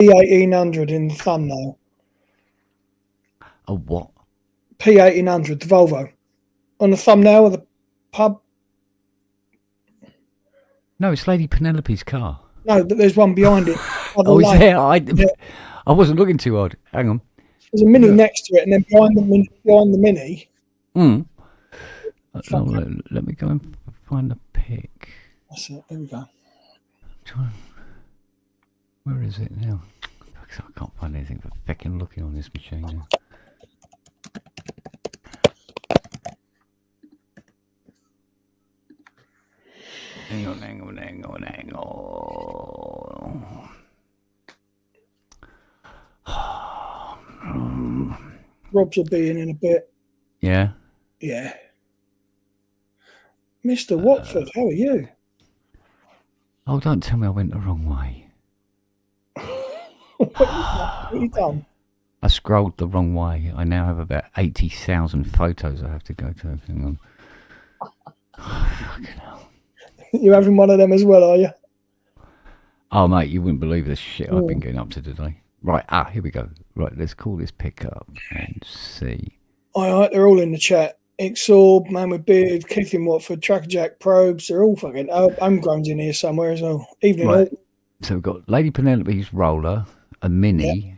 P1800 in the thumbnail. A what? P1800, the Volvo. On the thumbnail of the pub. No, it's Lady Penelope's car. No, but there's one behind it. Oh, is there? I wasn't looking too hard. Hang on. There's a Mini next to it, and then behind the Mini. Let me go and find the pic. That's it. There we go. Where is it now? I can't find anything for fucking looking on this machine now. Hang on. Rob's will be in a bit. Yeah? Yeah. Mr. Watford, how are you? Oh, don't tell me I went the wrong way. What have you done? I scrolled the wrong way. I now have about 80,000 photos I have to go to. Hang on. Fucking hell. You're having one of them as well, are you? Oh, mate, you wouldn't believe the shit I've been getting up to today. Right, here we go. Right, let's call this pick up and see. Alright, they're all in the chat. Exorb, Man with Beard, Keith in Watford, Tracker Jack, Probes, they're all fucking homegrowns in here somewhere as well. Evening all. So we've got Lady Penelope's roller, a Mini.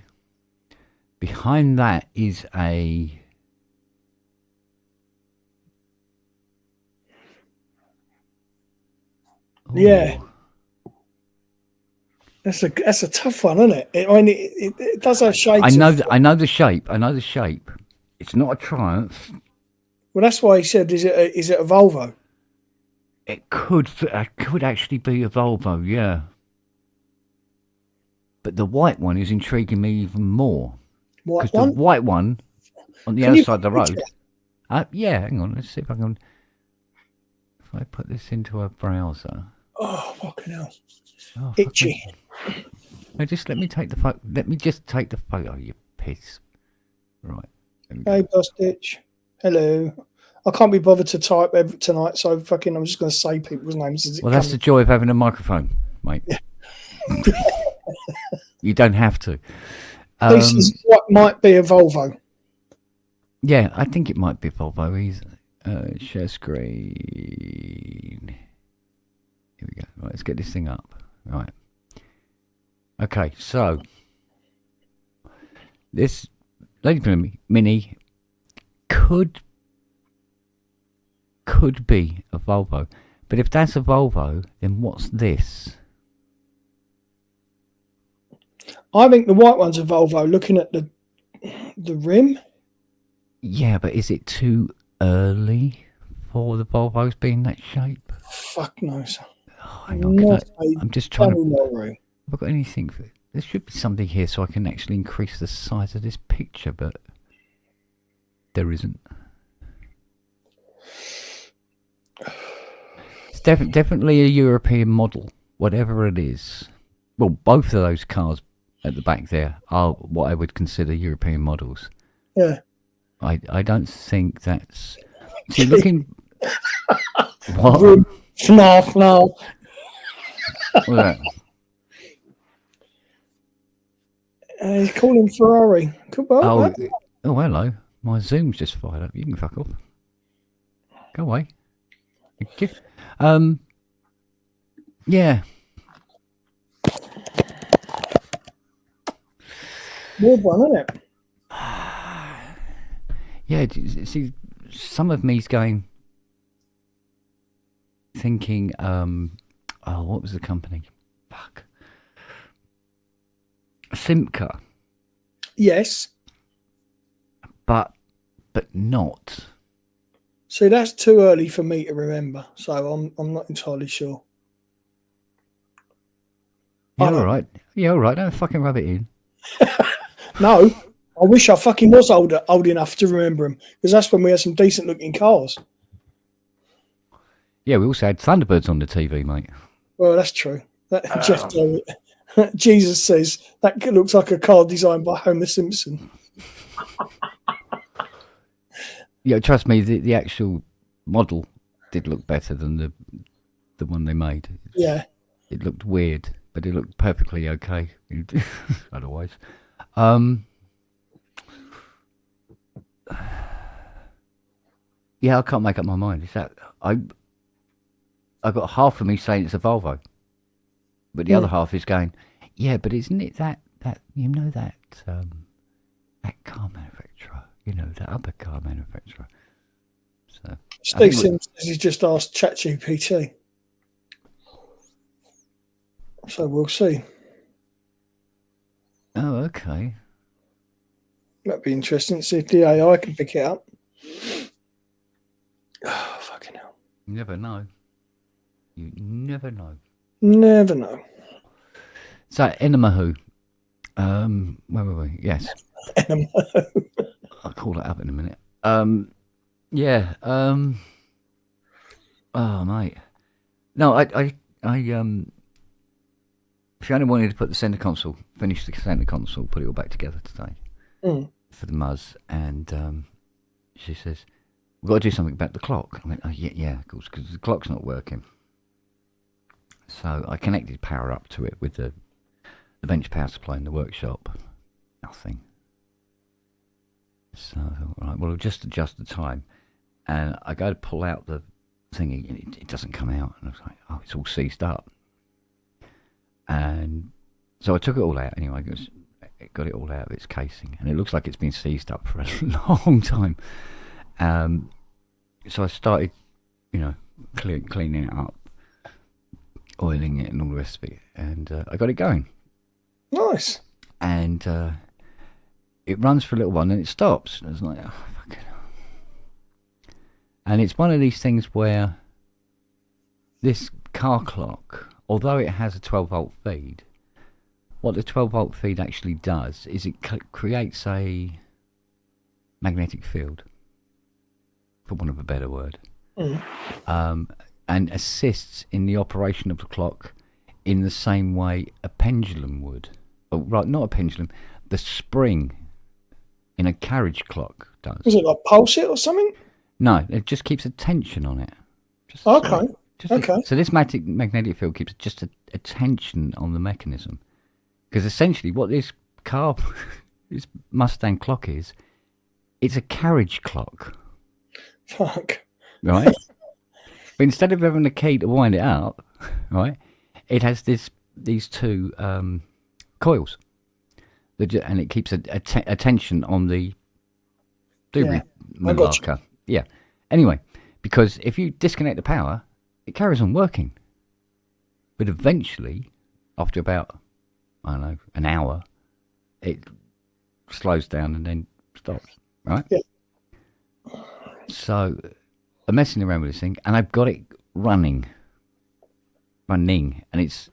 Yep. Behind that is a... Ooh. Yeah. That's a tough one, isn't it? It does have shapes. I know the shape. It's not a Triumph. Well, that's why he said, is it a Volvo? It could actually be a Volvo, yeah. But the white one is intriguing me even more. Because the white one on the other side of the road. Yeah, hang on. Let's see if I can. If I put this into a browser. Oh, fucking hell. Oh, itchy. No, just let me take the photo. Let me just take the photo, you piss. Right. Hey, Bustitch. Hello. I can't be bothered to type tonight, so I'm just going to say people's names. Well, that's the joy of having a microphone, mate. Yeah. You don't have to. This is what might be a Volvo. Yeah, I think it might be a Volvo. Share screen. Here we go. Right, let's get this thing up. Right. Okay, so this Lady Mini could be a Volvo, but if that's a Volvo, then what's this? I think the white one's a Volvo. Looking at the rim. Yeah, but is it too early for the Volvos being that shape? Fuck knows. Oh, hang on, I'm just trying to. Have I got anything? There should be something here so I can actually increase the size of this picture, but there isn't. It's definitely a European model, whatever it is. Well, both of those cars at the back there are what I would consider European models. Yeah. I don't think that's... See, looking... What? FNAF now. What's that? He's calling Ferrari. Oh, hello. My Zoom's just fired up. You can fuck off. Go away. Thank you. Yeah. Weird one, isn't it? Yeah, see, some of me's thinking, what was the company? Fuck. Simca. Yes. But not. See, that's too early for me to remember, so I'm not entirely sure. You're all right. You're all right. Don't fucking rub it in. No, I wish I fucking was old enough to remember them, because that's when we had some decent looking cars. Yeah, we also had Thunderbirds on the TV, mate. Well, that's true. Jesus says that looks like a car designed by Homer Simpson. Yeah, trust me, the actual model did look better than the one they made. Yeah. It looked weird. but it looked perfectly okay otherwise. Yeah, I can't make up my mind. Is that I got half of me saying it's a Volvo, but the other half is going, yeah, but isn't it that that car manufacturer, that other car manufacturer. So Steve Sims says he's just asked ChatGPT, so we'll see. Oh, okay. That'd be interesting to see if the AI can pick it up. Oh, fucking hell. You never know. You never know. Never know. So, Enemahu. Where were we? Yes. Enemahu. I'll call it up in a minute. Yeah. Oh, mate. No, Fiona wanted to put the centre console, finish the centre console, put it all back together today for the Muzz, and she says, we've got to do something about the clock. I went, oh, yeah, of course, because the clock's not working. So I connected power up to it with the bench power supply in the workshop. Nothing. So I thought, right, well, I'll just adjust the time. And I go to pull out the thingy, and it doesn't come out. And I was like, oh, it's all seized up. And so I took it all out anyway. It got it all out of its casing, and it looks like it's been seized up for a long time. So I started, cleaning it up, oiling it, and all the rest of it, and I got it going. Nice. And it runs for a little while, and then it stops. And I was like, oh, fucking hell. And it's one of these things where this car clock, although it has a 12-volt feed, what the 12-volt feed actually does is it creates a magnetic field, for want of a better word, and assists in the operation of the clock in the same way a pendulum would. Oh, right, not a pendulum, the spring in a carriage clock does. Is it like pulse it or something? No, it just keeps a tension on it. Okay. So this magnetic field keeps just a tension on the mechanism. Because essentially what this Mustang clock is, it's a carriage clock. Fuck. Right? But instead of having a key to wind it up, right, it has these two coils. And it keeps a tension on the doobie marker. Yeah. Anyway, because if you disconnect the power, it carries on working. But eventually, after about, I don't know, an hour, it slows down and then stops, right? Yeah. So I'm messing around with this thing, and I've got it running, and it's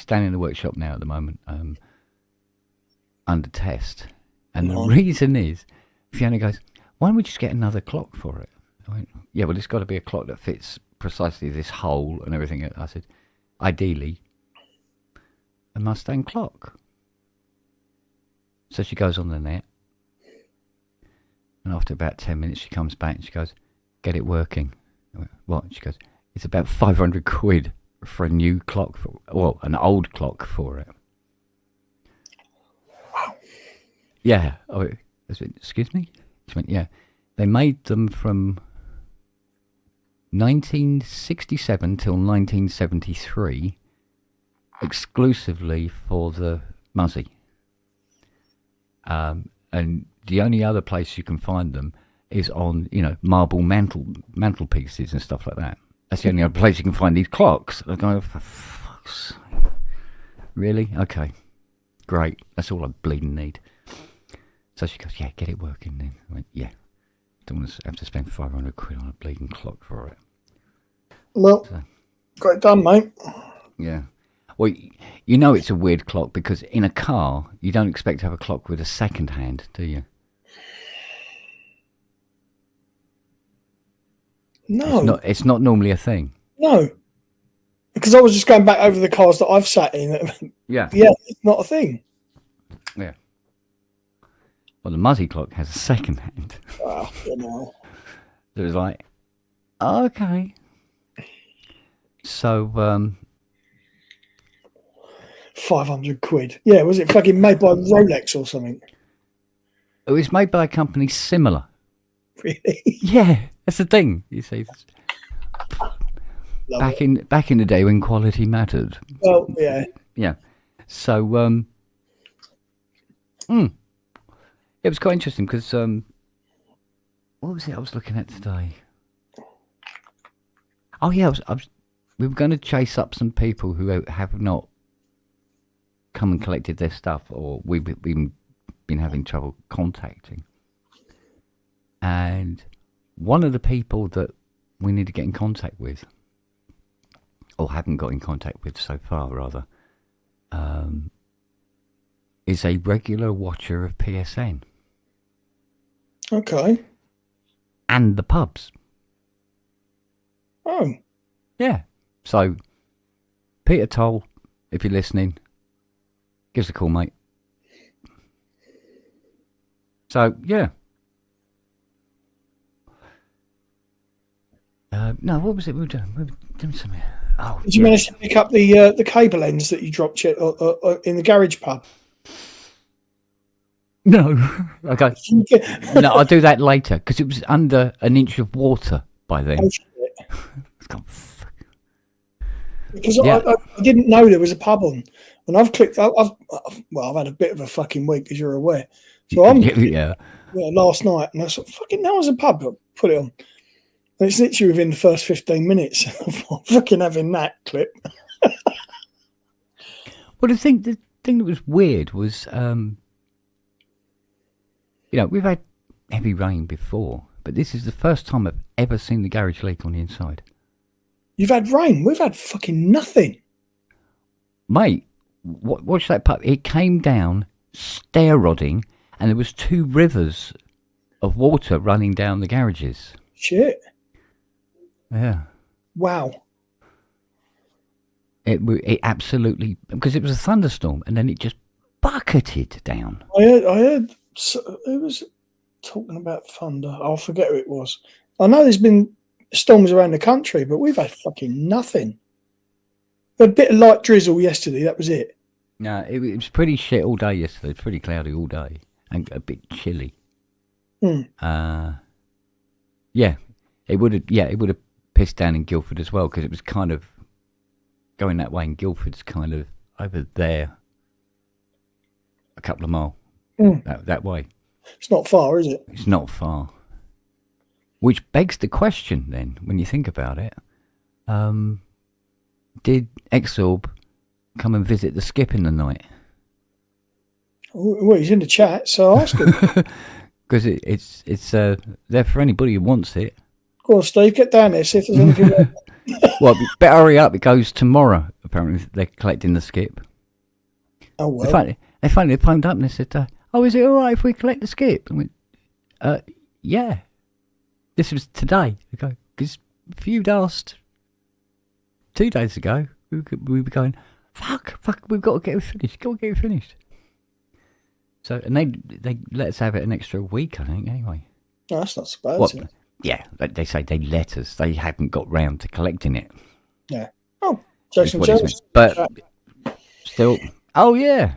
down in the workshop now at the moment, under test. And the reason is, Fiona goes, why don't we just get another clock for it? I went, yeah, well, it's got to be a clock that fits precisely this hole and everything. I said, ideally, a Mustang clock. So she goes on the net, and after about 10 minutes, she comes back and she goes, get it working. I went, what? She goes, it's about 500 quid for a new clock, an old clock for it. Wow. Yeah. I went, excuse me? She went, yeah. They made them from 1967 till 1973 exclusively for the Muzzy. And the only other place you can find them is on, marble mantelpieces and stuff like that. That's the only other place you can find these clocks. I'm going, for fuck's sake. Really? Okay. Great. That's all I bleeding need. So she goes, yeah, get it working then. I went, yeah. Don't want to have to spend 500 quid on a bleeding clock for it. Well, got it done, mate. Yeah. Well, it's a weird clock because in a car, you don't expect to have a clock with a second hand, do you? No. It's not normally a thing. No. Because I was just going back over the cars that I've sat in. Yeah. Yeah, it's not a thing. Yeah. Well, the Muzzy clock has a second hand. Oh, So it was like, okay. So, £500. Yeah, was it fucking made by Rolex or something? It was made by a company similar. Really? Yeah, that's the thing. You see, back in the day when quality mattered. Well, yeah. Yeah. So, it was quite interesting because what was it I was looking at today? Oh yeah, we were going to chase up some people who have not come and collected their stuff, or we've been having trouble contacting. And one of the people that we need to get in contact with, or haven't got in contact with so far, rather, is a regular watcher of PSN. Okay. And the pubs. Oh. Yeah. So, Peter Toll, if you're listening, give us a call, mate. So, yeah. No, what was it we were doing? We were doing something. Oh, did you manage to pick up the cable ends that you dropped in the garage pub? No. Okay. No, I'll do that later because it was under an inch of water by then. Oh, shit. Because I didn't know there was a pub on, and I've clicked. I've had a bit of a fucking week, as you're aware. So I'm last night, and I thought, fucking, now there's a pub. I put it on. And it's literally within the first 15 minutes of fucking having that clip. Well, the thing that was weird was, we've had heavy rain before, but this is the first time I've ever seen the garage leak on the inside. You've had rain. We've had fucking nothing. Mate, watch that pub. It came down stair rodding, and there was 2 rivers of water running down the garages. Shit. Yeah. Wow. It absolutely, because it was a thunderstorm, and then it just bucketed down. I heard who was talking about thunder. I'll forget who it was. I know there's been storms around the country, but we've had fucking nothing. A bit of light drizzle yesterday, that was it. No, it was pretty shit all day yesterday. It's pretty cloudy all day and a bit chilly. Yeah, it would have pissed down in Guildford as well, because it was kind of going that way, and Guildford's kind of over there a couple of mile that way. It's not far, is it? It's not far. Which begs the question then, when you think about it, did Exorb come and visit the skip in the night? Well, he's in the chat, so ask him. Because it's there for anybody who wants it. Go on, Steve, get down there, see if there's anything there. Well, better hurry up. It goes tomorrow. Apparently, they're collecting the skip. Oh, well. They finally phoned up and they said, oh, is it all right if we collect the skip? I went, yeah. This was today. Because if you'd asked 2 days ago, we'd be going, fuck, we've got to get it finished. So, and they let us have it an extra week, I think, anyway. No, that's not so bad, is it? Yeah, they say they let us. They haven't got round to collecting it. Yeah. Oh, Jason Jones. But still, oh yeah.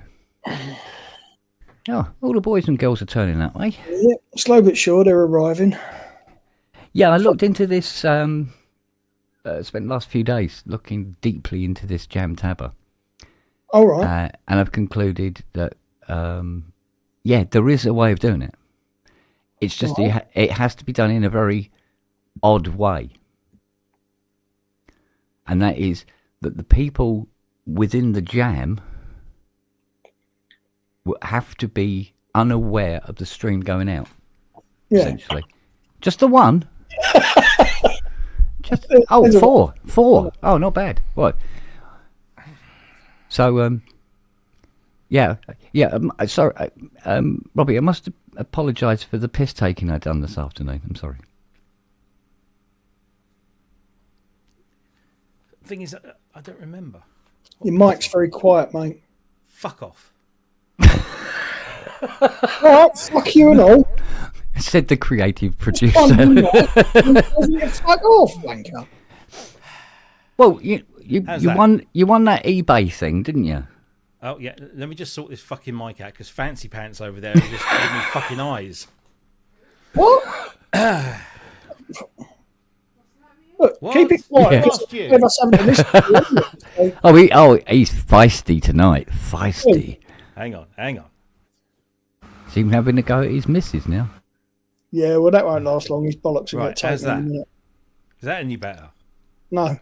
Oh, all the boys and girls are turning that way. Yeah, slow but sure, they're arriving. Yeah, I looked into this, spent the last few days looking deeply into this jam tabber. All right. And I've concluded that, there is a way of doing it. It's just it has to be done in a very odd way. And that is that the people within the jam will have to be unaware of the stream going out. Yeah. Essentially. Just the one. Four. Oh, not bad. What? So, sorry, Robbie, I must apologise for the piss taking I've done this afternoon. I'm sorry. The thing is, I don't remember. Your mic's very quiet, mate. Fuck off. What? Fuck you and all. Said the creative producer. Fuck off, wanker. Well, you won that eBay thing, didn't you? Oh, yeah. Let me just sort this fucking mic out, because Fancy Pants over there is just giving me fucking eyes. What? Look, What? keep it quiet. Yeah. He's feisty tonight. Feisty. Hang on. He's even having a go at his missus now. Yeah, well, that won't last long. His bollocks will Right, get how's taken in a that? minute. Is that any better? No.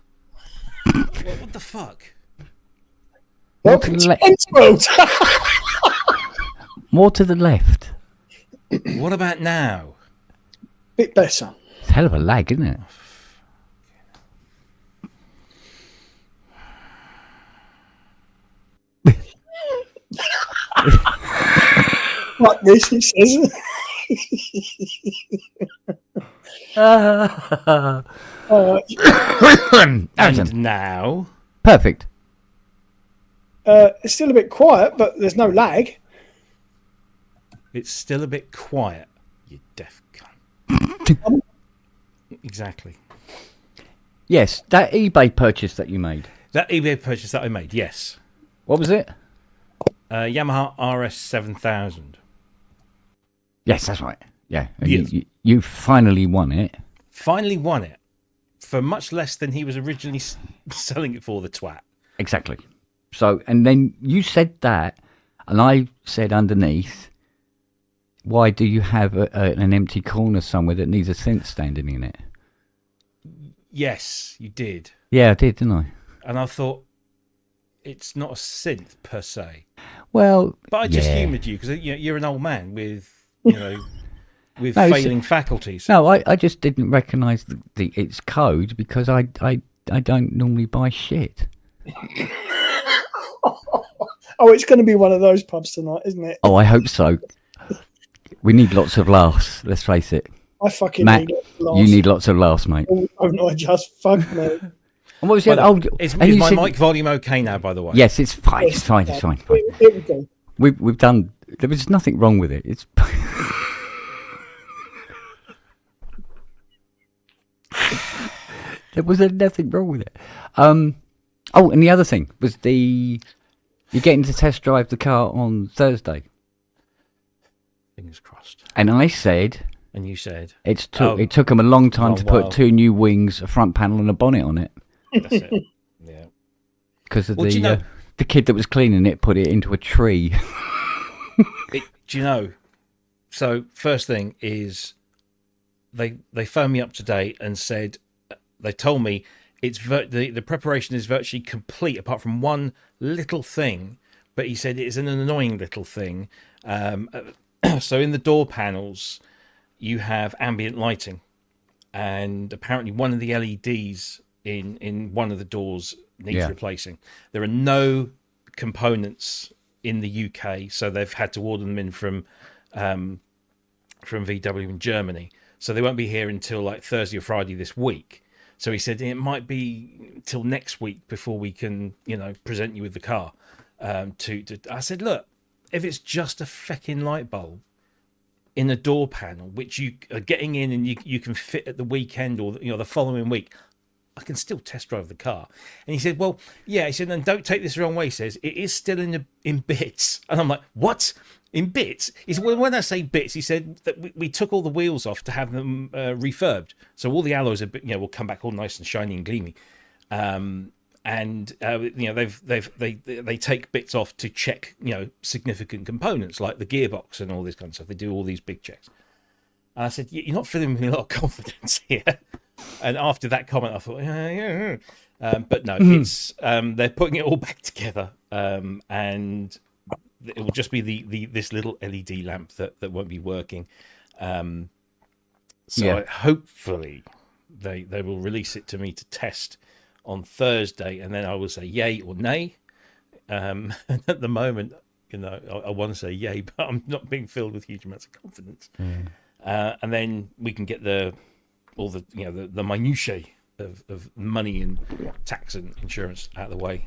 What the fuck? Welcome to Ents World. More to the left. What about now? Bit better. It's a hell of a lag, isn't it? Like this, he says. And now? Perfect. It's still a bit quiet, but there's no lag. It's still a bit quiet, you deaf cunt. Exactly. Yes, that eBay purchase that you made. That eBay purchase that I made, yes. What was it? Yamaha RS 7000. Yes, that's right. Yeah. Yes. You finally won it. Finally won it for much less than he was originally selling it for, the twat. Exactly. So, and then you said that, and I said underneath, why do you have an empty corner somewhere that needs a synth standing in it? Yes, you did. Yeah, I did, didn't I? And I thought, it's not a synth per se. Well, but I just humoured you because you're an old man with, with failing faculties. No, I just didn't recognise its code because I don't normally buy shit. Oh, it's going to be one of those pubs tonight, isn't it? Oh, I hope so. We need lots of laughs. Let's face it. I fucking Matt, need laughs. You need lots of laughs, mate. Oh, no, just fuck me. And what was the other? Is my mic volume okay now, by the way? Yes, it's fine. It's fine. It's fine. Here we go. We've done. There was nothing wrong with it. It's. There was nothing wrong with it. Oh, and the other thing was you're getting to test drive the car on Thursday. Fingers crossed. And I said. And you said. It took them a long time to put 2 new wings, a front panel, and a bonnet on it. That's it. Yeah. Because of the kid that was cleaning it put it into a tree. Do you know? So first thing is, they phoned me up today and said, they told me the preparation is virtually complete apart from one little thing, but he said it is an annoying little thing. So in the door panels, you have ambient lighting, and apparently one of the LEDs in one of the doors needs replacing. There are no components in the UK, so they've had to order them in from VW in Germany. So they won't be here until like Thursday or Friday this week. So he said it might be till next week before we can, present you with the car. I said, look, if it's just a fucking light bulb in a door panel, which you are getting in and you can fit at the weekend or the following week, I can still test drive the car. And he said, well, yeah. He said, and don't take this the wrong way. He says, it is still in bits. And I'm like, what? In bits? He said, well, when I say bits, he said that we took all the wheels off to have them refurbed. So all the alloys will come back all nice and shiny and gleamy. They take bits off to check, significant components like the gearbox and all this kind of stuff. They do all these big checks. And I said, you're not filling me a lot of confidence here. And after that comment, I thought, but no, it's they're putting it all back together, and it will just be this little LED lamp that won't be working. Hopefully they will release it to me to test on Thursday, and then I will say yay or nay. And at the moment, I want to say yay, but I'm not being filled with huge amounts of confidence. And then we can get the minutiae of money and tax and insurance out of the way.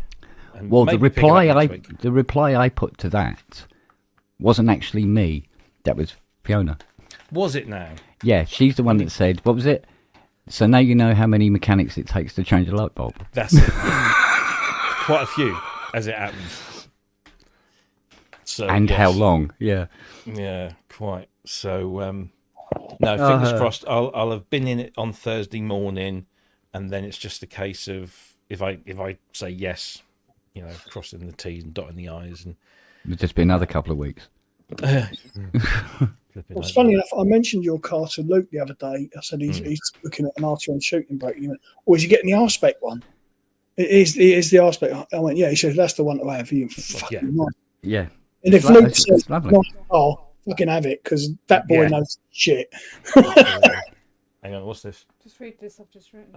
And well, the reply I put to that wasn't actually me. That was Fiona. Was it now? Yeah, she's the one that said, what was it? So now you know how many mechanics it takes to change a light bulb. That's it. Quite a few, as it happens. So and yes. how long? Yeah. Yeah, quite. So no, fingers crossed. I'll have been in it on Thursday morning, and then it's just a case of if I say yes, crossing the T's and dotting the I's, and It'll just be another couple of weeks. Well, it's funny enough, I mentioned your car to Luke the other day. I said he's looking at an R2 shooting brake. And he went, "Oh, is he getting the R-Spec one?" It is the R-Spec. I went, "Yeah." He said, "That's the one to have." You fucking nice. Yeah. And if Luke says, "Nice car," fucking have it, because that boy knows shit. Hang on, what's this? Just read this. I've just written.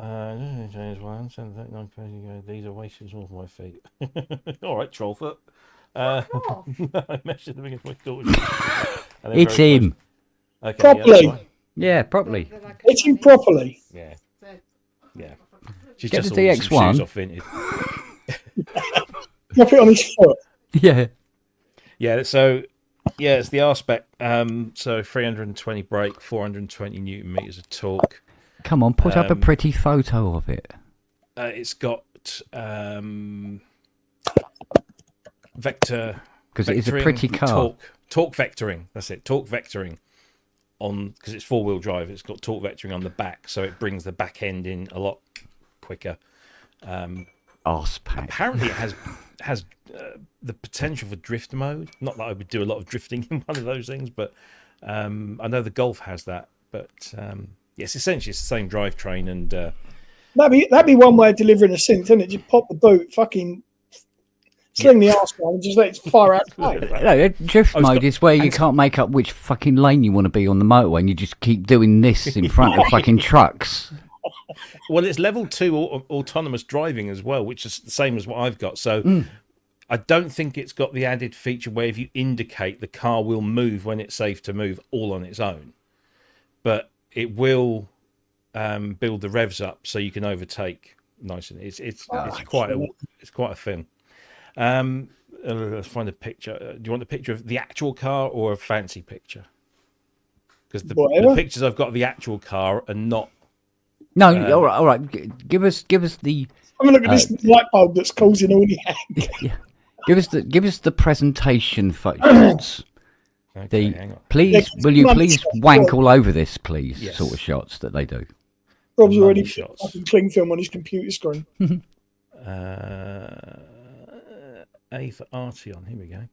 James 1, 739 crazy go. These are wasting all of my feet. All right, Trollfoot. I measured them against my daughter. It's him. Okay, properly. Yeah, properly. It's him properly. Yeah. Yeah. She's Get just the DX1. Shoes off vintage. Drop it on his foot. Yeah. Yeah, so it's the R-Spec. So 320 brake, 420 Newton meters of torque. Come on, put up a pretty photo of it. It's got vector, because it is a pretty car. Torque vectoring. That's it. Torque vectoring on, because it's 4-wheel drive. It's got torque vectoring on the back, so it brings the back end in a lot quicker. Apparently, it has the potential for drift mode. Not that I would do a lot of drifting in one of those things, but I know the Golf has that. But yes, essentially it's the same drivetrain, and that'd be one way of delivering a synth, isn't it? Just pop the boot, fucking sling the arse down, and just let it fire outside. No, drift mode is where you can't make up which fucking lane you want to be on the motorway, and you just keep doing this in front of fucking trucks. Well, it's level 2 autonomous driving as well, which is the same as what I've got. So I don't think it's got the added feature where if you indicate, the car will move when it's safe to move all on its own. But it will build the revs up so you can overtake nice, and it's quite a thing. Let's find a picture. Do you want a picture of the actual car or a fancy picture? Because the pictures I've got of the actual car are not. No, all right. Give us the. Have a look at this light bulb that's causing all the hang. Yeah. Give us the presentation photos. Okay, hang on. Please, will you please wank all over this, please? Yes. Sort of shots that they do. Rob's already fucking cling film on his computer screen. A for Arteon. Here we go.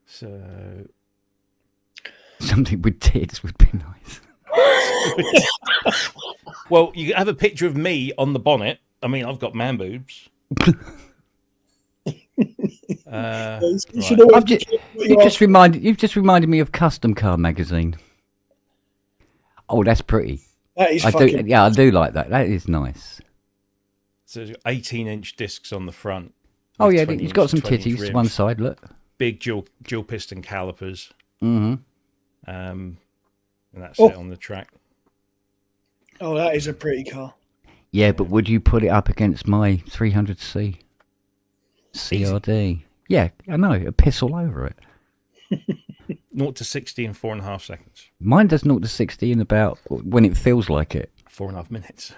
So something with tits would be nice. Well, you have a picture of me on the bonnet. I mean, I've got man boobs. You've just reminded me of Custom Car Magazine. Oh, that's pretty. That is I do like that. That is nice. So 18-inch discs on the front. Oh yeah, he's got some titties to one side. Look, big dual piston calipers. Mm-hmm. And that's it on the track. Oh, that is a pretty car. Yeah, but would you put it up against my 300C CRD? Yeah, I know. It'll piss all over it. 0 to 60 in 4.5 seconds. Mine does 0 to 60 in about when it feels like it. 4.5 minutes.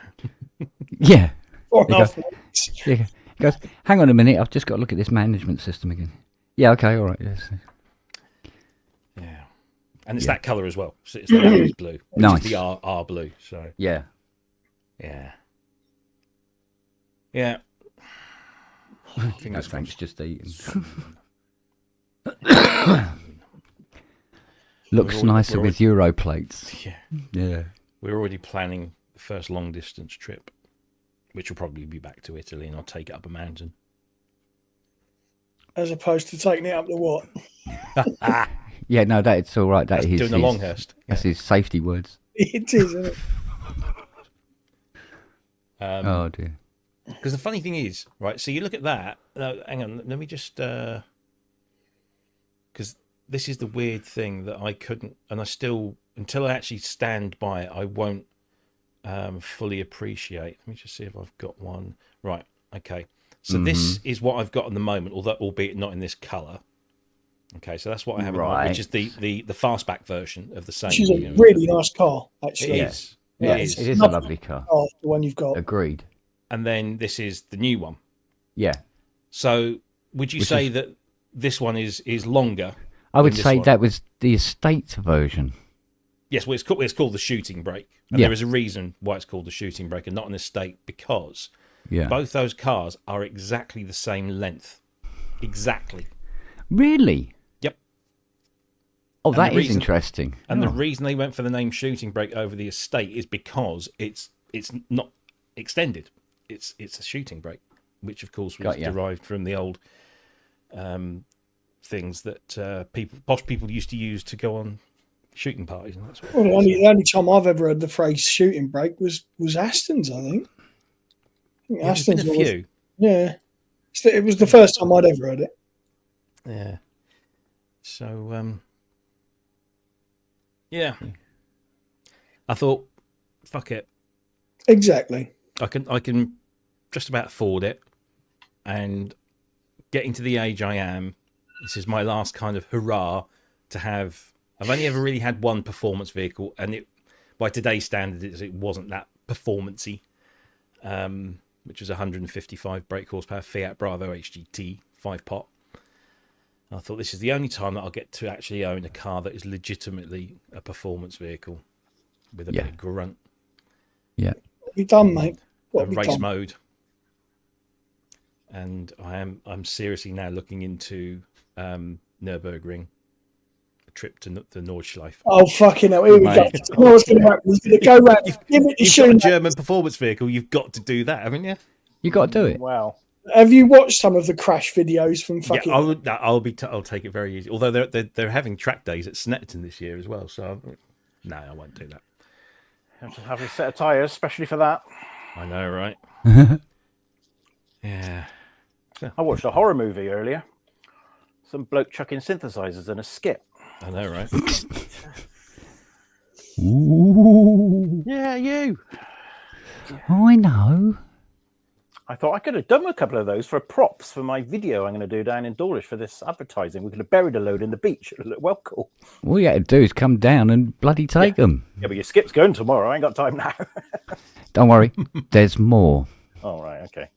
Yeah. 4.5 minutes. Yeah. He goes, hang on a minute. I've just got to look at this management system again. Yeah. Okay. All right. Yes. Yeah. And it's that colour as well. So it's like blue. Nice. Is the R blue. So yeah. Fingers thanks, just eating. Looks nicer with Euro plates. Yeah. We're already planning the first long distance trip, which will probably be back to Italy, and I'll take it up a mountain. As opposed to taking it up the what? Yeah, no, that's all right. That's doing the Longhurst. That's his safety words. It is, isn't it? Oh dear. Because the funny thing is, right, so you look at that. Hang on, let me just... Because this is the weird thing that I couldn't... And I still... Until I actually stand by it, I won't fully appreciate. Let me just see if I've got one. Right, okay. So this is what I've got at the moment, although albeit not in this colour. Okay, so that's what I have, which is the fastback version of the same. Which is a really nice car, actually. It is. It is a lovely car. The one you've got. Agreed. And then this is the new one. Yeah. So would you say that this one is longer. I would say that was the estate version. Yes, well, it's called the shooting brake. And there is a reason why it's called the shooting brake and not an estate, because both those cars are exactly the same length. Exactly. Really? Yep. Oh, that is interesting. And the reason they went for the name shooting brake over the estate is because it's not extended. It's a shooting brake, which of course was derived from the old things that posh people used to use to go on shooting parties and that sort of thing. Well, the only time I've ever heard the phrase shooting brake was Aston's, I think. Aston's been a few. Yeah. It was the first time I'd ever heard it. Yeah. So, yeah. I thought, fuck it. Exactly. I can just about afford it, and getting to the age I am, this is my last kind of hurrah to have. I've only ever really had one performance vehicle, and it, by today's standards, it wasn't that performancey, which was 155 brake horsepower Fiat Bravo HGT 5-pot. I thought this is the only time that I'll get to actually own a car that is legitimately a performance vehicle with a bit of grunt. Yeah. What have you done, mate? Race mode. And I'm seriously now looking into Nürburgring, a trip to the Nordschleife. Oh, fucking hell. Here we go. What's going to happen? He's going to go round. You've got a German performance vehicle. You've got to do that, haven't you? You got to do it. Wow. Have you watched some of the crash videos from fucking? Yeah, I'll take it very easy. Although they're having track days at Snetterton this year as well, so no, I won't do that. Have to have a set of tyres, especially for that. I know, right? Yeah. I watched a horror movie earlier. Some bloke chucking synthesizers in a skip. I know, right? Ooh. Yeah, you. I know. I thought I could have done a couple of those for props for my video I'm going to do down in Dawlish for this advertising. We could have buried a load in the beach. It would look well cool. All you had to do is come down and bloody take them. Yeah, but your skip's going tomorrow. I ain't got time now. Don't worry. There's more. Oh, right. Okay.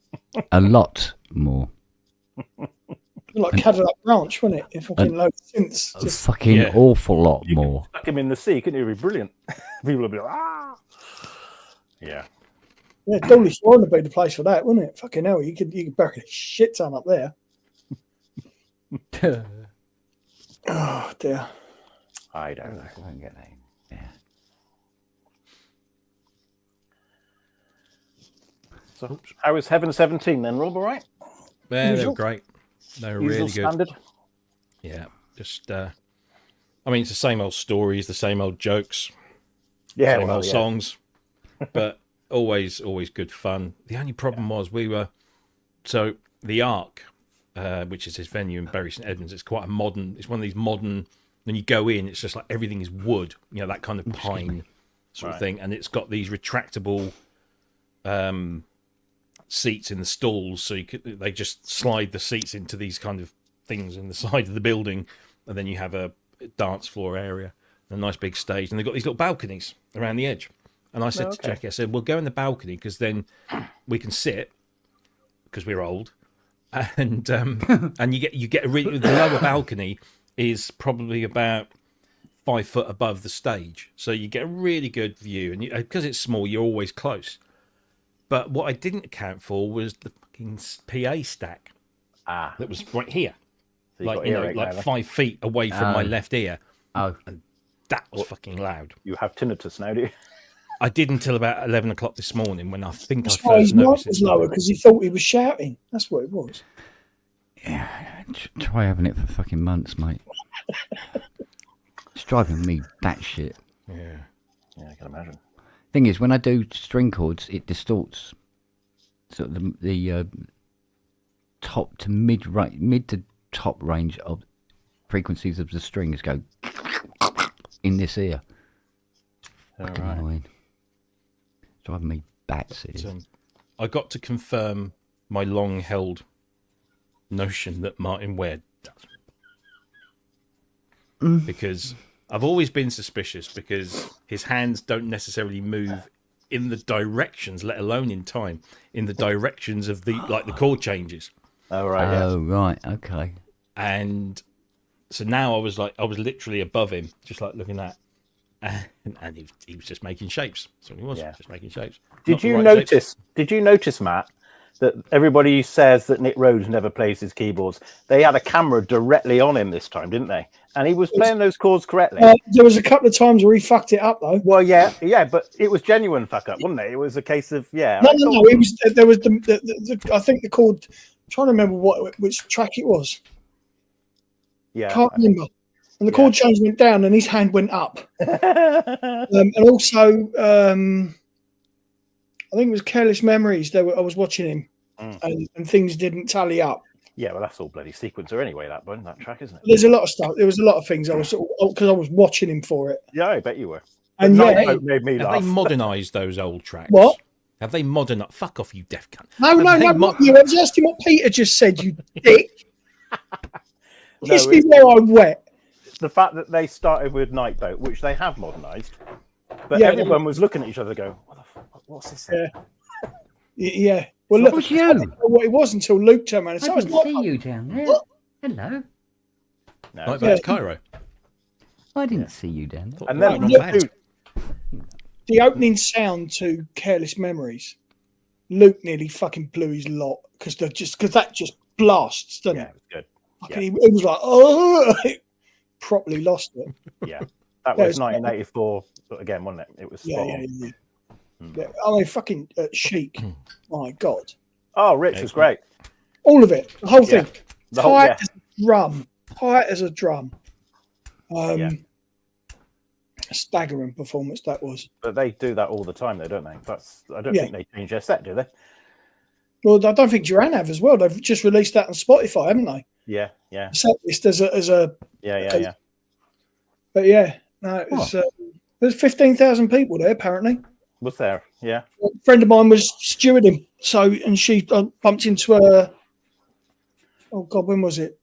A lot more. Like Cadillac Ranch, wasn't it? If fucking loads of synths. A fucking awful lot more. Stuck him in the sea, couldn't you? It'd be brilliant. People would be like, ah. Yeah. Yeah, Dawlish would be the place for that, wouldn't it? Fucking hell, you could bury a shit ton up there. Oh dear. I don't know. I don't get that. Yeah. So, how was Heaven 17 then, Rob? All right? Yeah, they were great. They were really good. Standard. Yeah, just I mean, it's the same old stories, the same old jokes, same old songs, but always good fun. The only problem was so the Ark, which is his venue in Bury St Edmunds, it's quite a modern. It's one of these modern. When you go in, it's just like everything is wood, that kind of pine sort of thing, and it's got these retractable seats in the stalls, so they just slide the seats into these kind of things in the side of the building, and then you have a dance floor area, a nice big stage, and they've got these little balconies around the edge. And I said to Jackie, I said, we'll go in the balcony because then we can sit because we're old, and and you get the lower balcony is probably about 5 foot above the stage, so you get a really good view, and because it's small, you're always close. But what I didn't account for was the fucking PA stack that was right here, So like 5 feet away from my left ear. Oh, and that was fucking loud. You have tinnitus now, do you? I did until about 11 o'clock this morning when I think That's I why first his mic noticed was it. lower because he thought he was shouting. That's what it was. yeah. Try having it for fucking months, mate. It's driving me batshit. Yeah. Yeah, I can imagine. Thing is, when I do string chords, it distorts. So the top to mid to top range of frequencies of the strings go in this ear. Fucking annoying. It's driving me batshit. I got to confirm my long-held notion that Martin Ware does. Because I've always been suspicious because his hands don't necessarily move in the directions, let alone in time, in the directions of the chord changes. Oh, right. Oh, right. Okay. And so now I was literally above him, just like looking at, and he was just making shapes. So he was just making shapes. Did you notice, Matt, that everybody says that Nick Rhodes never plays his keyboards? They had a camera directly on him this time, didn't they? And he was playing those chords correctly. There was a couple of times where he fucked it up, though. Well, yeah, but it was genuine fuck up, wasn't it? It was a case of No. It was there was the I think the chord. I'm trying to remember which track it was. Yeah, can't remember. And the chord change went down, and his hand went up. And also, I think it was Careless Memories. I was watching him, and things didn't tally up. Yeah, well, that's all bloody sequencer anyway. That track, isn't it? There's a lot of stuff. There was a lot of things I was because I was watching him for it. Yeah, I bet you were. And made me laugh. Have they modernised those old tracks? What? Have they modernised? Fuck off, you deaf cunt. No. You was asking what Peter just said, you dick. Kiss me while I'm wet. The fact that they started with Night Boat, which they have modernised, but everyone was looking at each other going, what's this? Yeah. Well, look, was you? I didn't know what it was until Luke turned around. I didn't see you down there. What? Hello. Night Boat to Cairo. I didn't see you down there. And then the opening sound to Careless Memories, Luke nearly fucking blew his lot because that just blasts, doesn't it? It was good. He was like, oh, properly lost it. Yeah, that was 1984 again, wasn't it? It was spot on. Yeah. I mean, fucking Chic. My God. Oh, Rich was great. All of it, the whole thing. The Tight as a drum. Staggering performance that was. But they do that all the time, though, don't they? I don't think they change their set, do they? Well, I don't think Duran have as well. They've just released that on Spotify, haven't they? Yeah. Set list as a. Yeah. But no, it was. There's 15,000 people there apparently. Was there? Yeah. A friend of mine was stewarding, and she bumped into her. Oh God, when was it?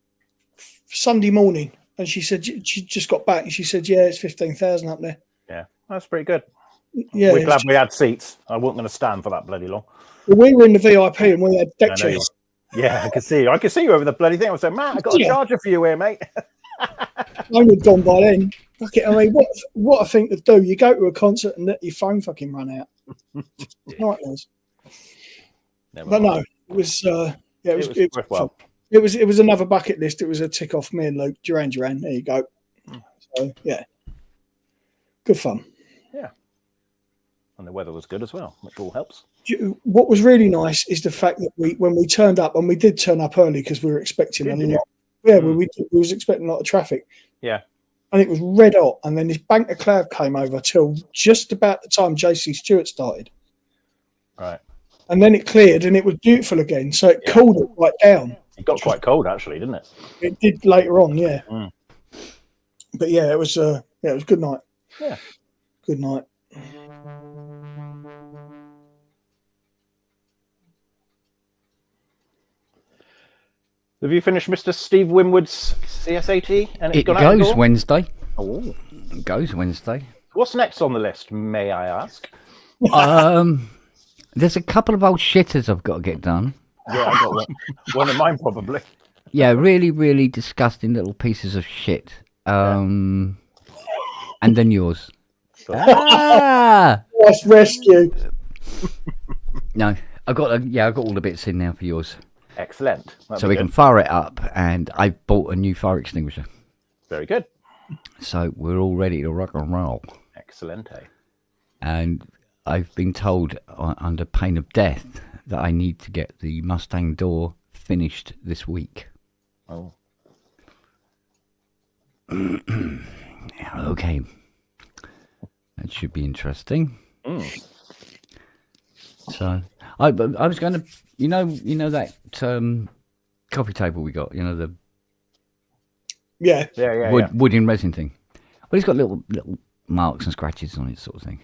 Sunday morning, and she said she just got back, and she said, "Yeah, it's 15,000 up there." Yeah, that's pretty good. Yeah, we're glad we had seats. I wasn't going to stand for that bloody long. Well, we were in the VIP, and we had deck chairs. Yeah, I could see you. I could see you over the bloody thing. I was saying, "Matt, I got a charger for you here, mate." I would have gone by then. Fuck it. I mean, what I think to do? You go to a concert and let your phone fucking run out. Nightmares. But no, it was. It was worthwhile. It was another bucket list. It was a tick off me and Luke. Duran. There you go. So yeah, good fun. Yeah, and the weather was good as well, which all helps. What was really nice is the fact that when we turned up, and we did turn up early because we were expecting a lot. Yeah, we was expecting a lot of traffic. Yeah. And it was red hot, and then this bank of cloud came over till just about the time JC Stewart started. Right. And then it cleared, and it was beautiful again. So it cooled it right down. It got quite cold, actually, didn't it? It did later on, yeah. But yeah, it was a good night. Yeah. Good night. Have you finished Mr. Steve Winwood's CSAT? And it goes Wednesday. Oh, it goes Wednesday. What's next on the list, may I ask? There's a couple of old shitters I've got to get done. Yeah, I got one of mine probably. Yeah, really, really disgusting little pieces of shit. And then yours. Nice rescue. No, I've got all the bits in now for yours. Excellent. So we can fire it up, and I bought a new fire extinguisher. Very good. So we're all ready to rock and roll. Excellent. And I've been told under pain of death that I need to get the Mustang door finished this week. Oh. Okay. That should be interesting. So I was going to, you know that coffee table we got, the wooden resin thing. Well, it's got little marks and scratches on it, sort of thing.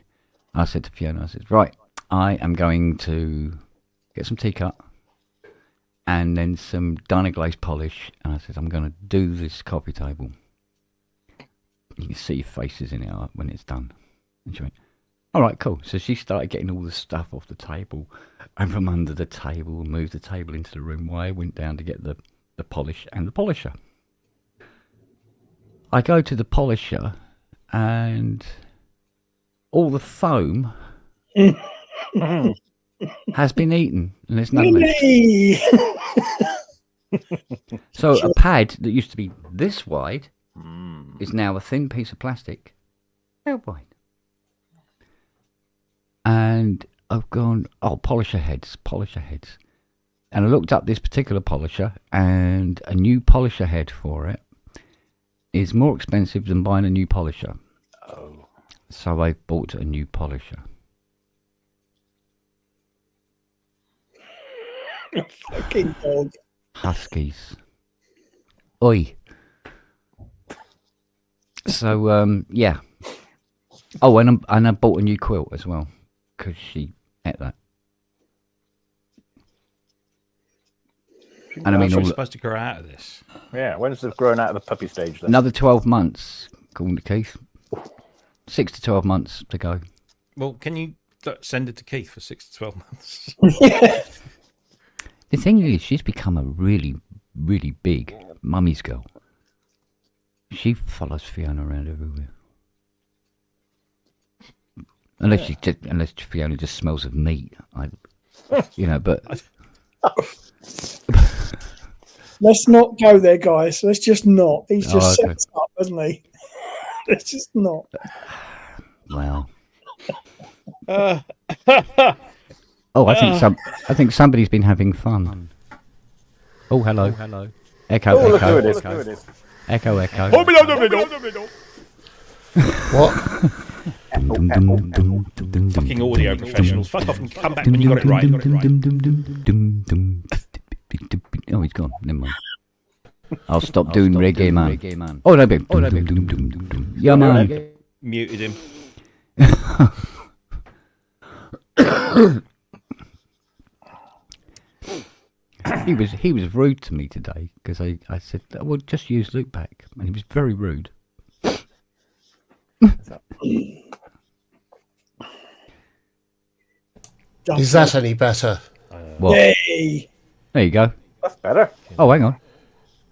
I said to Fiona, I said, right, I am going to get some tea-cut and then some Dynaglaze polish, and I said, I'm going to do this coffee table. You can see faces in it when it's done. And she went, all right, cool. So she started getting all the stuff off the table and from under the table, and moved the table into the room while I went down to get the polish and the polisher. I go to the polisher and all the foam has been eaten and there's none left. So a pad that used to be this wide is now a thin piece of plastic. How wide? And I've gone, polisher heads. And I looked up this particular polisher, and a new polisher head for it is more expensive than buying a new polisher. Oh. So I bought a new polisher. Fucking dog. Huskies. Oi. So, yeah. Oh, and I bought a new quilt as well, because she ate that. And I mean, we're supposed to grow out of this. Yeah, when's it growing out of the puppy stage then? Another 12 months, according to Keith. 6 to 12 months to go. Well, can you send it to Keith for 6 to 12 months? The thing is, she's become a really, really big mummy's girl. She follows Fiona around everywhere. Unless Fiona just smells of meat, but. Let's not go there, guys. Let's just not. He's just set us up, hasn't he? Let's just not. Well. I think somebody's been having fun. Oh, hello. Echo. Look who it is. Echo. What? Fucking audio professionals. Fuck off and come back when you got it right. Oh, he's gone. Never mind. I'll stop doing reggae, man. Oh, no, babe. Yeah, man. Muted him. He was rude to me today because I said, well, just use loopback, and he was very rude. Is that any better? What? Yay. There you go. That's better. Oh, hang on.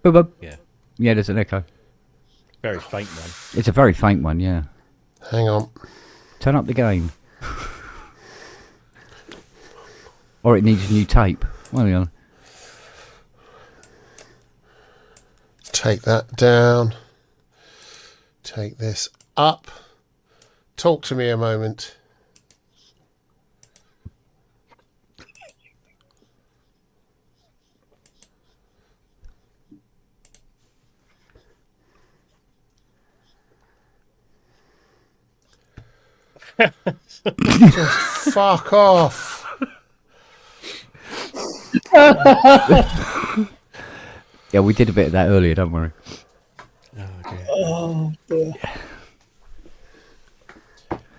Boop. Yeah, there's an echo. very faint one. It's a very faint one, yeah. Hang on. Turn up the gain. Or it needs new tape. Well, hang on. Take that down. Take this up. Talk to me a moment. Just fuck off. Yeah, we did a bit of that earlier, don't worry. Oh, dear.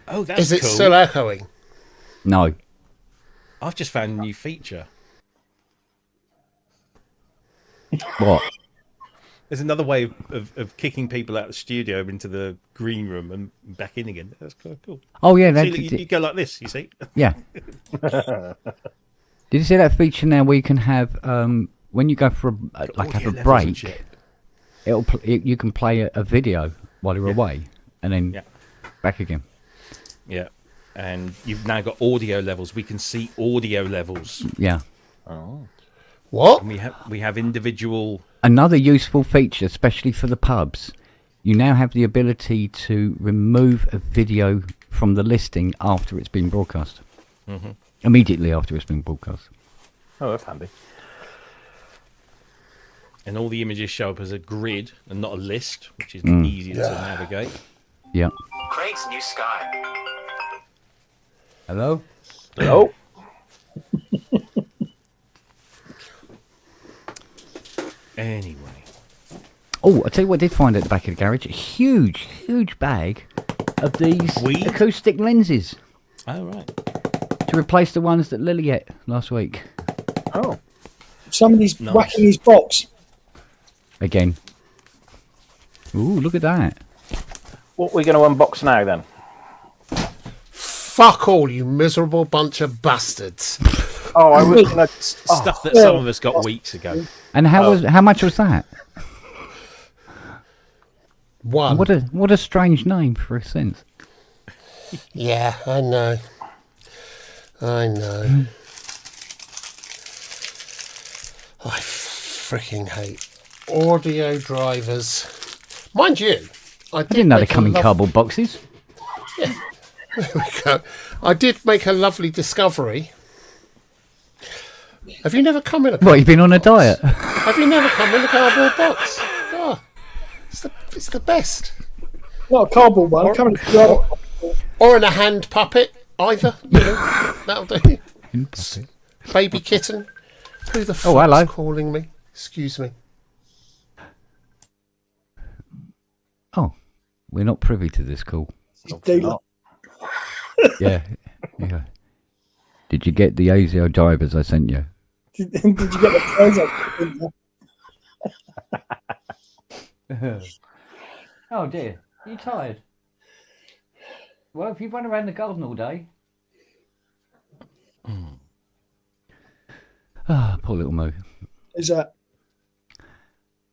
Oh, that's Is it cool. still echoing? No. I've just found a new feature. What? There's another way of kicking people out of the studio into the green room and back in again. That's kind of cool. Oh, yeah. See, you go like this, you see? Yeah. Did you see that feature now where you can have, when you go for have a break, you can play a video while you're away and then back again. Yeah. And you've now got audio levels. We can see audio levels. Yeah. Oh. What? And we have individual... Another useful feature, especially for the pubs, you now have the ability to remove a video from the listing after it's been broadcast. Mm-hmm. Immediately after it's been broadcast. Oh, that's handy. And all the images show up as a grid and not a list, which is easier to navigate. Yeah. Craig's New Sky. Hello? Hello? Anyway. Oh, I tell you what I did find at the back of the garage. A huge bag of these acoustic lenses. Oh, right. To replace the ones that Lily ate last week. Oh. Somebody's whacking his box. Again. Ooh, look at that. What are we going to unbox now, then? Fuck all, you miserable bunch of bastards. Oh, I was going to... Stuff that some of us got weeks ago. And how much was that? One. What a strange name for a sense. Yeah, I know. I freaking hate audio drivers. Mind you, I didn't know they come in cardboard boxes. Yeah, there we go. I did make a lovely discovery. Have you never come in a cardboard What, you've been on a diet? Have you never come in a cardboard box? Oh, it's the best. Not a cardboard one. Or in a hand puppet, either. You know, that'll do. Baby kitten. Who the fuck's hello. calling me? Excuse me. Oh, we're not privy to this call. Yeah. Did you get the ASIO divers I sent you? Did you get the clothes up? Oh dear, are you tired? Well, if you run around the garden all day. Ah, poor little Mo. Is that?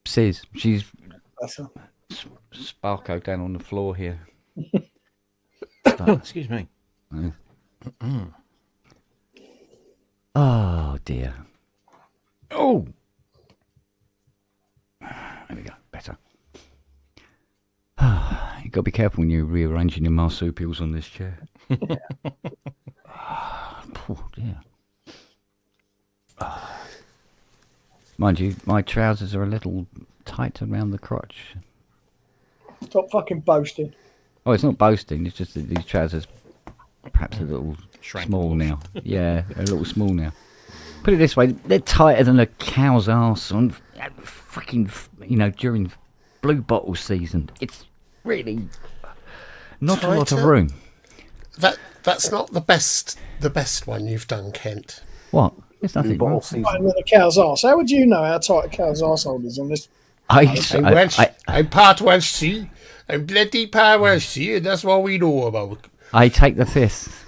Says she's Sparko down on the floor here. Excuse me. Oh dear. Oh. There we go. Better. You've got to be careful when you're rearranging your marsupials on this chair. Poor dear. Mind you, my trousers are a little tight around the crotch. Stop fucking boasting. Oh, it's not boasting. It's just that these trousers perhaps a little small now. Yeah, a little small now. Put it this way, they're tighter than a cow's arse on fucking, during blue bottle season. It's really not a lot of room. That's not the best one you've done, Kent. What? There's nothing wrong. Tighter than a cow's arse. How would you know how tight a cow's arsehole is on this? I'm part Welsh, see? I'm bloody part Welsh, see? And that's what we know about. I take the fifth.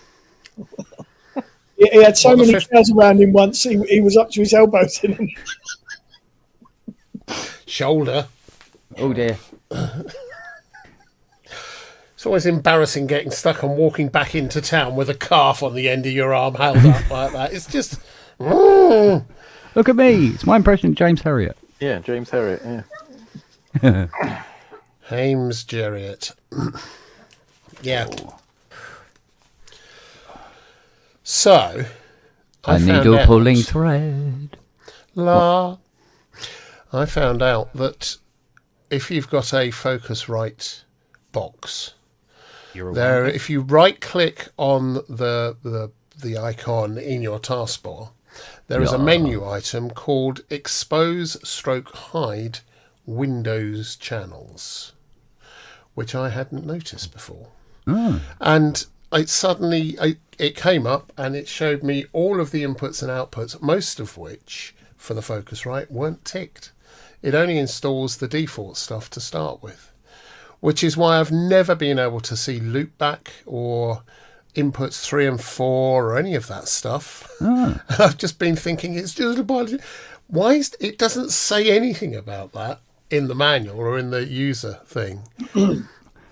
He had so many cows around him once, he was up to his elbows in them. Shoulder. Oh dear. It's always embarrassing getting stuck and walking back into town with a calf on the end of your arm held up like that. It's just... Look at me. It's my impression of James Herriot. Yeah, James Herriot, yeah. James Herriot. Yeah. So... A needle pulling thread. I found out that if you've got a Focusrite box, if you right click on the icon in your taskbar, there is a menu item called Expose/Hide Windows Channels, which I hadn't noticed before. And it came up and it showed me all of the inputs and outputs, most of which for the Focusrite weren't ticked. It only installs the default stuff to start with, which is why I've never been able to see loopback or inputs 3 and 4 or any of that stuff. I've just been thinking it's just a why it doesn't say anything about that in the manual or in the user thing.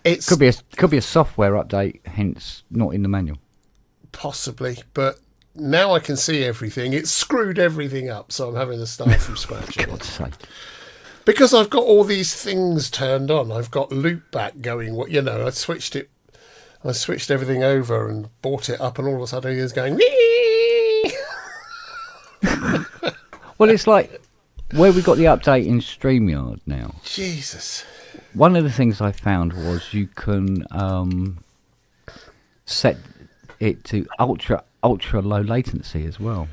It could be a software update, hence not in the manual. Possibly, but now I can see everything. It's screwed everything up, so I'm having to start from scratch again. God's sake. Because I've got all these things turned on. I've got loopback going. I switched everything over and brought it up, and all of a sudden it's going. Wee! Well, it's like where we got the update in StreamYard now. Jesus. One of the things I found was you can set it to ultra low latency as well.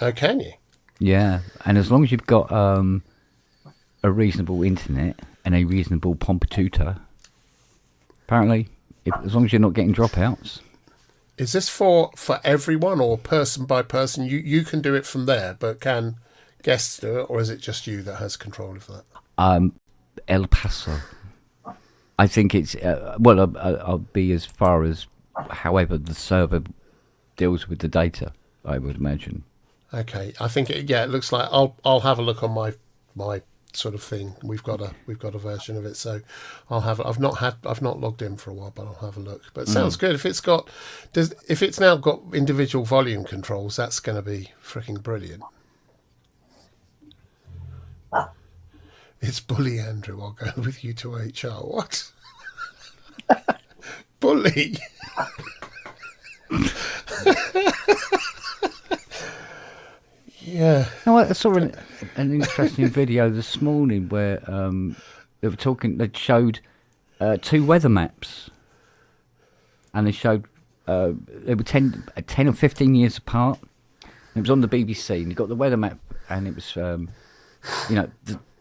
Oh, can you? Yeah, and as long as you've got a reasonable internet and a reasonable computer, apparently, as long as you're not getting dropouts. Is this for everyone or person by person? You can do it from there, but can guests do it, or is it just you that has control of that? El Paso. I think it's I'll be as far as however the server deals with the data, I would imagine. Okay, I think it looks like I'll have a look on my sort of thing. We've got a version of it, so I'll have it. I've not logged in for a while, but I'll have a look. But it sounds good. If it's now got individual volume controls, that's going to be freaking brilliant. It's Bully Andrew. I'll go with you to HR. What? Bully. Yeah. No, I saw an interesting video this morning where they were talking. They showed 2 weather maps, and they showed they were 10 or 15 years apart. It was on the BBC, and you got the weather map, and it was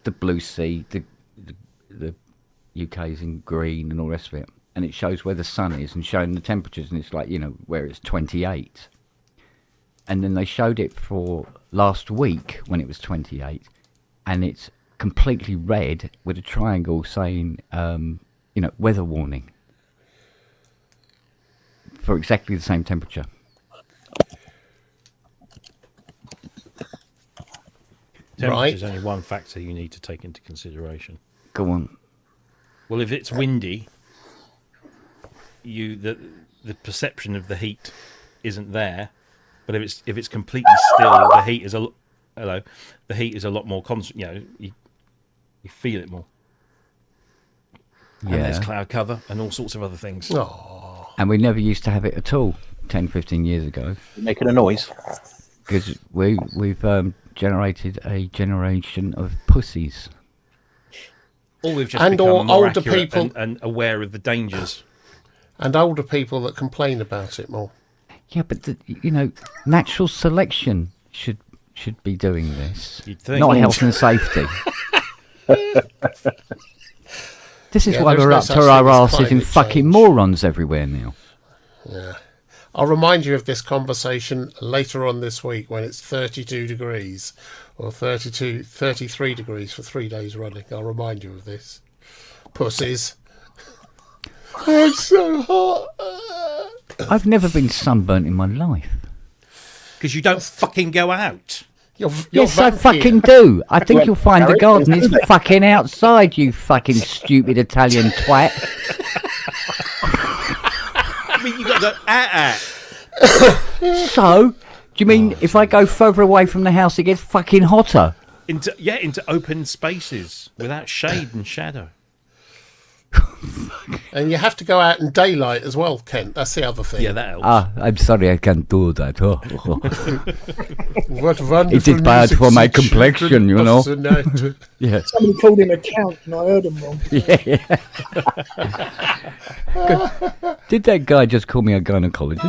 the blue sea, the UK's in green, and all the rest of it, and it shows where the sun is and showing the temperatures, and it's like where it's 28. And then they showed it for last week when it was 28, and it's completely red with a triangle saying, weather warning for exactly the same temperature. Temperature is only one factor you need to take into consideration. Go on. Well, if it's windy, the perception of the heat isn't there. But if it's completely still, the heat is a lot more constant. You feel it more. Yeah. And there's cloud cover and all sorts of other things. Oh. And we never used to have it at all 10, 15 years ago. Making a noise. Because we've generated a generation of pussies. Or we've just And become or more older accurate people and aware of the dangers. And older people that complain about it more. Yeah, but natural selection should be doing this, You'd think. not health and safety. This is why there's we're no up such to thing our as arses in climate fucking change. morons everywhere now. Yeah. I'll remind you of this conversation later on this week when it's 32 degrees or 33 degrees for 3 days running. I'll remind you of this. Pussies. Oh, it's so hot. I've never been sunburnt in my life. Because you don't fucking go out. You're Yes, I vampire. fucking do. I think you'll find the garden is fucking outside, you fucking stupid Italian twat. I mean, you got to go at. So, do you mean if I go further away from the house, it gets fucking hotter? Into open spaces without shade and shadow. And you have to go out in daylight as well, Kent. That's the other thing. Yeah, that helps. I'm sorry, I can't do that. What wonderful It is bad music for my the complexion, children you know. of the night. Yeah. Somebody called him a count, and I heard him wrong. Yeah. Did that guy just call me a gynecologist?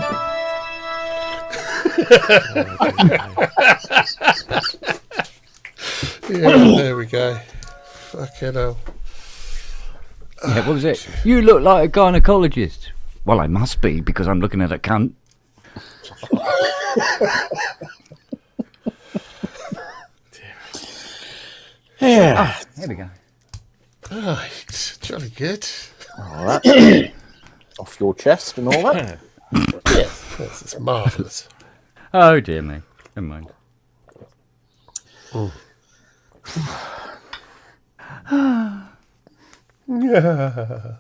Yeah, there we go. Fucking hell. Yeah, what was it? You look like a gynecologist. Well, I must be because I'm looking at a cunt. Yeah. There we go. Right, jolly good. All right. Off your chest and all that. Yeah, it's marvellous. Oh dear me. Never mind. Yeah.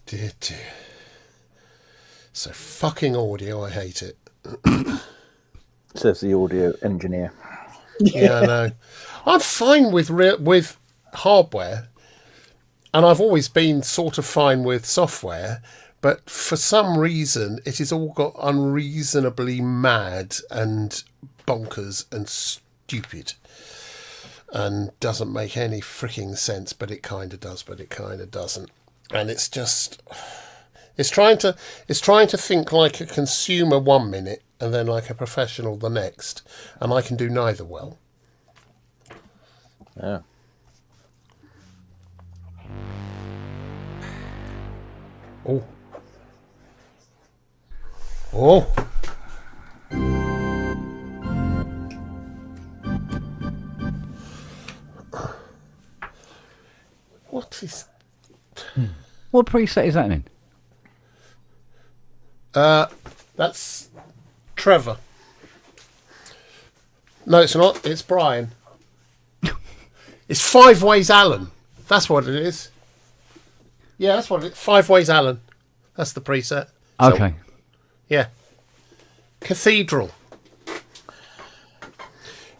Dear. So fucking audio, I hate it. Says the audio engineer. Yeah, I know. I'm fine with hardware, and I've always been sort of fine with software, but for some reason it has all got unreasonably mad and bonkers and stupid and doesn't make any freaking sense, but it kind of does, but it kind of doesn't. And it's just... It's trying to think like a consumer 1 minute and then like a professional the next, and I can do neither well. Yeah. Oh. Oh. What is... What preset is that in? That's Trevor. No, it's not. It's Brian. It's 5 Ways Alan. That's what it is. Yeah, that's what it is. 5 Ways Alan. That's the preset. Okay. So, yeah. Cathedral.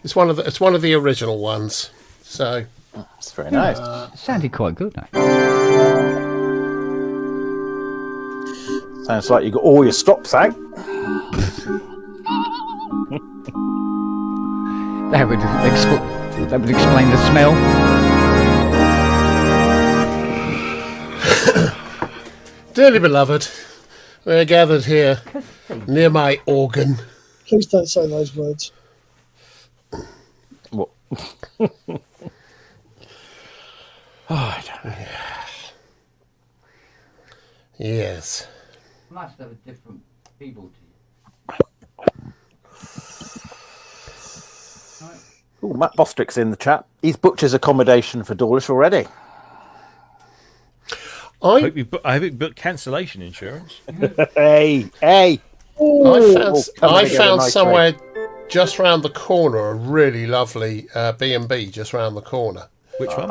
It's one of the original ones. So It's very nice. It sounded quite good, though. Sounds like you got all your stops out. That would explain the smell. Dearly beloved, we are gathered here near my organ. Please don't say those words. What? I don't know. Yes. Must have a different keyboard to you. Ooh, Matt Bostrick's in the chat. He's booked his accommodation for Dawlish already. I hope you booked cancellation insurance. Hey. I Get a found nice somewhere just round the corner a really lovely B&B just round the corner. Which one?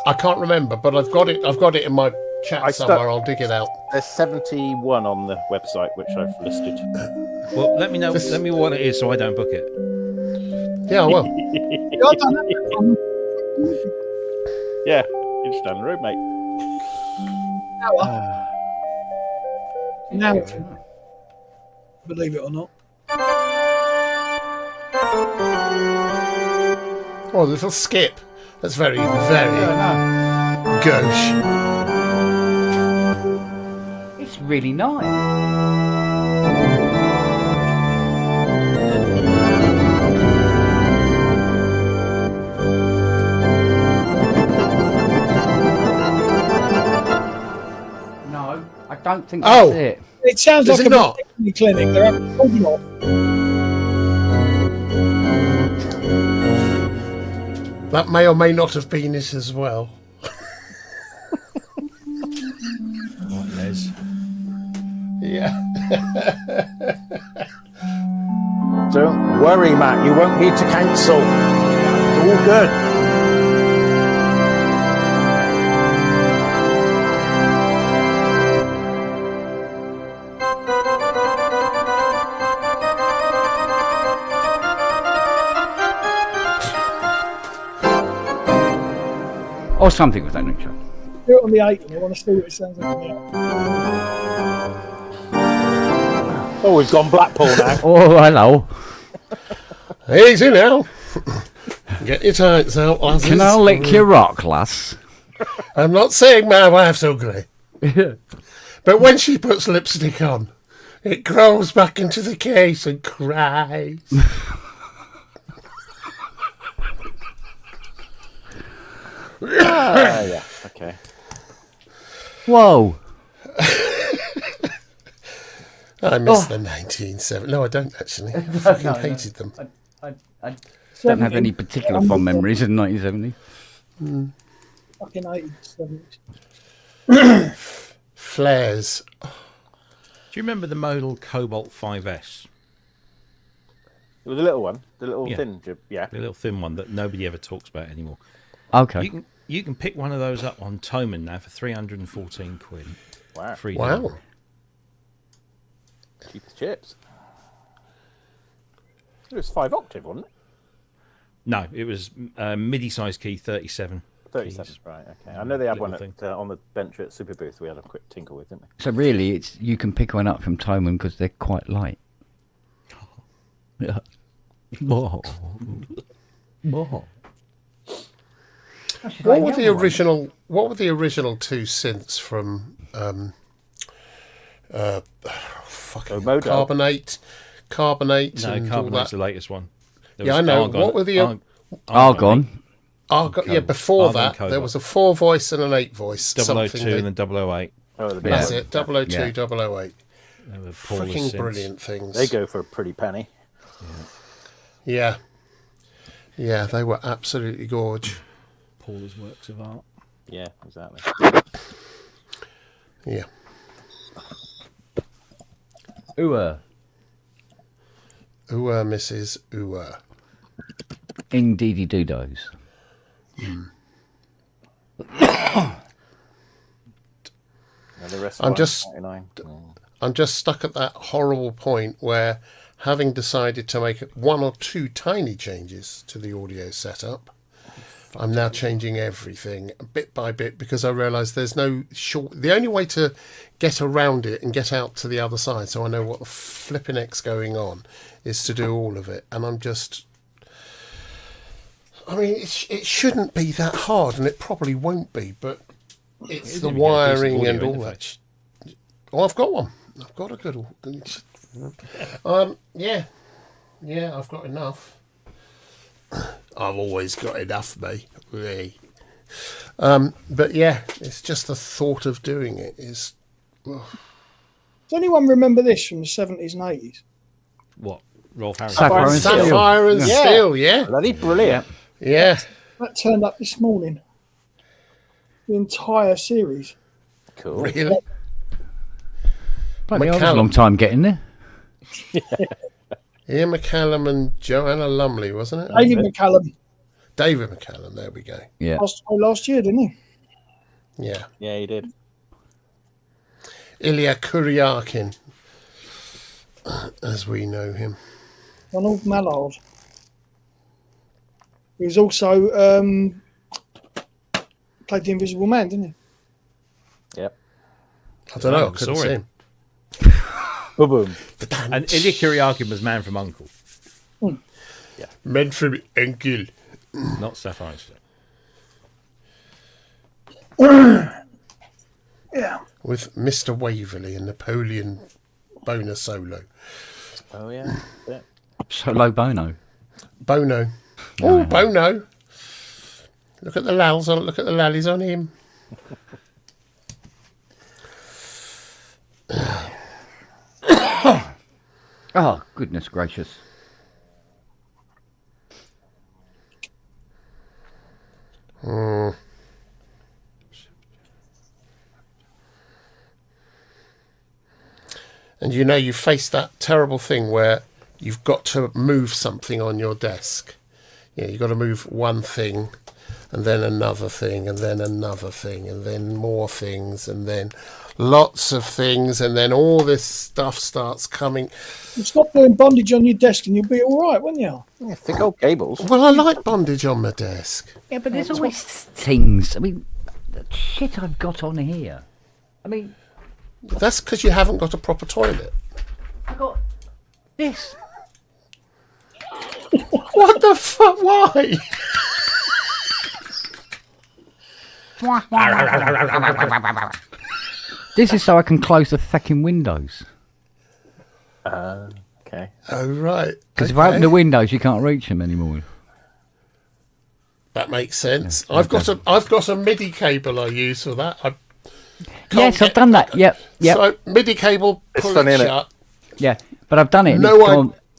I can't remember, but I've got it in my chat somewhere. I'll dig it out. There's 71 on the website, which I've listed. Well, let me know. Let me know what it is, so I don't book it. Yeah, I will. Yeah, you're just down the road, mate. Now, believe it or not. Oh, a little skip. That's very, very gauche. It's really nice. No, I don't think that's it. It sounds Is like it not? a clinic. They're having a off. That may or may not have been it as well. Les. Yeah. Don't worry, Matt. You won't need to cancel. It's all good. Or something with that nature. Do it on the 8. I want to see what it sounds like on the 8. Oh, we've gone Blackpool now. Oh, hello. Easy now. Get your tights out, lasses. Can I lick your rock, lass? I'm not saying my wife's ugly. But when she puts lipstick on, it crawls back into the case and cries. Yeah, okay. Whoa. I miss the 1970s. No, I don't actually. I fucking hated them. I don't have any particular fond memories of the 1970s. Fucking 80s, 70s. Flares. Do you remember the model Cobalt 5S? It was a little one, the little Yeah. thin, yeah. The little thin one that nobody ever talks about anymore. Okay. You can pick one of those up on Toman now for 314 quid. Wow. Free Wow. delivery. Cheap as chips. It was 5 octave, wasn't it? No, it was MIDI size key 37. 37, keys. right, okay. I know they had Little one thing. on the bench at Super Booth we had a quick tinkle with, didn't we? So really, it's you can pick one up from Toman because they're quite light. Yeah. More. What were the original? What were the original 2 synths from? Fucking Modo. Carbonate, No, and all Carbonate's that. the latest one. There Yeah, was I know. Argon- What were the? Argon. Yeah, before Argon that, Cobalt. there was a 4 voice and an 8 voice. 002 and then 008. Oh, the big That's one. it. 002, Yeah. 008. They were Paula's Freaking synths. brilliant things. They go for a pretty penny. Yeah. Yeah, they were absolutely gorge. Paula's works of art. Yeah, exactly. Yeah. Ooh. Ooh, Mrs. Ooh. Indeedy doodos. I'm just stuck at that horrible point where, having decided to make one or two tiny changes to the audio setup, I'm now changing everything bit by bit because I realise there's no short. The only way to get around it and get out to the other side, so I know what the flipping heck's going on, is to do all of it. And I'm just. I mean, it shouldn't be that hard, and it probably won't be, but it's the wiring and all that. Oh, I've got one. I've got a good one. Yeah, I've got enough. I've always got enough, mate. Really. But yeah, it's just the thought of doing it is. Does anyone remember this from the 70s and 80s? What? Rolf Harris? Sapphire and Steel, yeah. Bloody brilliant. Yeah. That turned up this morning. The entire series. Cool. Really? That was a long time getting there. Ian McCallum and Joanna Lumley, wasn't it? David McCallum. David McCallum, there we go. Yeah. Passed away last year, didn't he? Yeah. Yeah, he did. Ilya Kuryakin, as we know him. Ronald Mallard. He was also played the Invisible Man, didn't he? Yep. I don't know. I couldn't see him. Boom. And Ilya Kuryakin was Man from Uncle. Yeah. Man from Uncle. Not Sapphire. Yeah. With Mr. Waverley and Napoleon Bono solo. Oh, yeah. Solo Bono. Bono. Oh, Bono. Look at the lals on. Look at the lallies on him. Oh, goodness gracious. And you know, you face that terrible thing where you've got to move something on your desk. You know, you've got to move one thing and then another thing and then another thing and then more things and then lots of things, and then all this stuff starts coming. You stop doing bondage on your desk and you'll be all right, won't you? Yeah, thick old cables. Well, I like bondage on my desk. Yeah, but there's always things. I mean, the shit I've got on here. I mean, That's because you haven't got a proper toilet. I got this. What the fuck? Why? This is so I can close the fucking windows. Okay. Oh, right. Because if I open the windows, you can't reach them anymore. That makes sense. I've got a MIDI cable I use for that. Yes, I've done that. Yep. So MIDI cable, pull it shut. Yeah, but I've done it.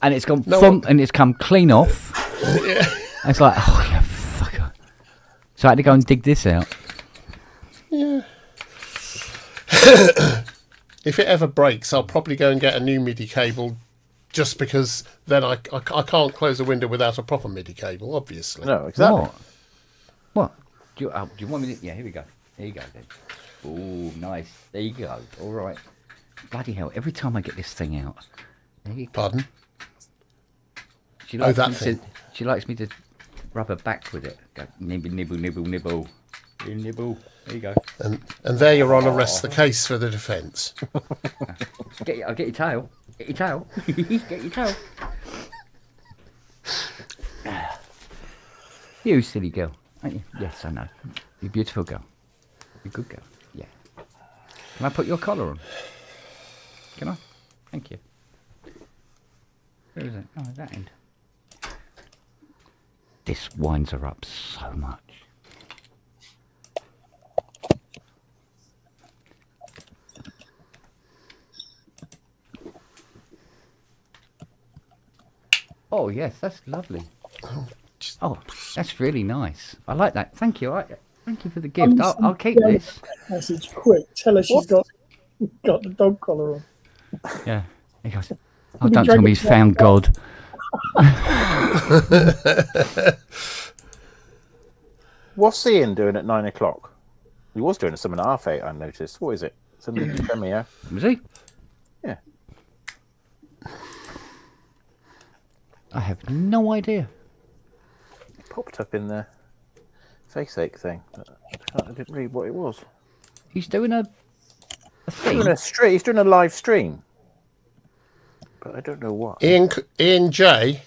And it's gone thump, and it's come clean off. Yeah. It's like, oh yeah, fucker. So I had to go and dig this out. Yeah. If it ever breaks, I'll probably go and get a new MIDI cable, just because then I can't close the window without a proper MIDI cable, obviously. No, exactly. What? Do you want me to... Yeah, here we go. Here you go, then. Oh, nice. There you go. All right. Bloody hell, every time I get this thing out... There you go. Pardon? She likes me to rub her back with it. Go, nibble, nibble, nibble, nibble. Nibble. There you go. And there your honour rests the case for the defence. I'll get your tail. Get your tail. Get your tail. You silly girl, aren't you? Yes, I know. You're a beautiful girl. You're a good girl. Yeah. Can I put your collar on? Can I? Thank you. Where is it? Oh, at that end. This winds her up so much. Oh, yes, that's lovely. Oh, that's really nice. I like that. Thank you. Thank you for the gift. I'll keep this. Message quick. Tell her she's got the dog collar on. Yeah. He goes, oh, don't tell me he's found God. What's Ian doing at 9 o'clock? He was doing it 7:30. I noticed. What is it? Something premiere. Was he? Yeah. I have no idea. It popped up in the face ache thing. I didn't read what it was. He's doing a thing. He's doing a live stream, but I don't know what. Ian J.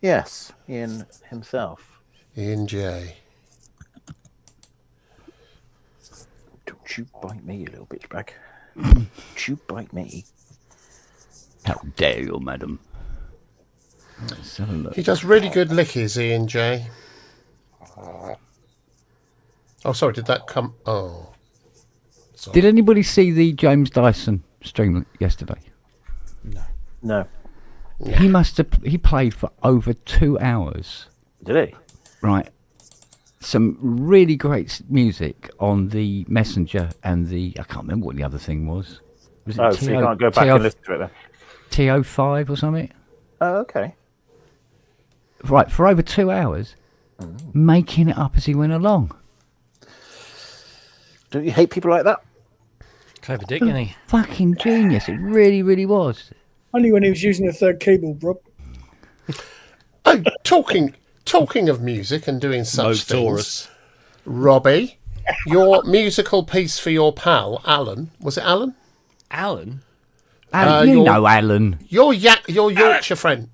Yes, Ian himself. Ian J. Don't you bite me, you little bitch bag. Don't you bite me. How dare you, madam? Let's have a look. He does really good lickies, Ian J. Oh, sorry, did that come... Oh. Sorry. Did anybody see the James Dyson stream yesterday? No. He played for over 2 hours. Did he? Right. Some really great music on the Messenger and I can't remember what the other thing was. Was it so you can't go back and listen to it then? TO5 or something? Oh, okay. Right, for over 2 hours, making it up as he went along. Don't you hate people like that? Clever dick, isn't he? Fucking genius. It really, really was. Only when he was using a third keyboard, Rob. Oh, talking of music and doing such Taurus. things, Robbie, your musical piece for your pal, Alan. Was it Alan? Alan? Alan, you know Alan. Your Yorkshire friend.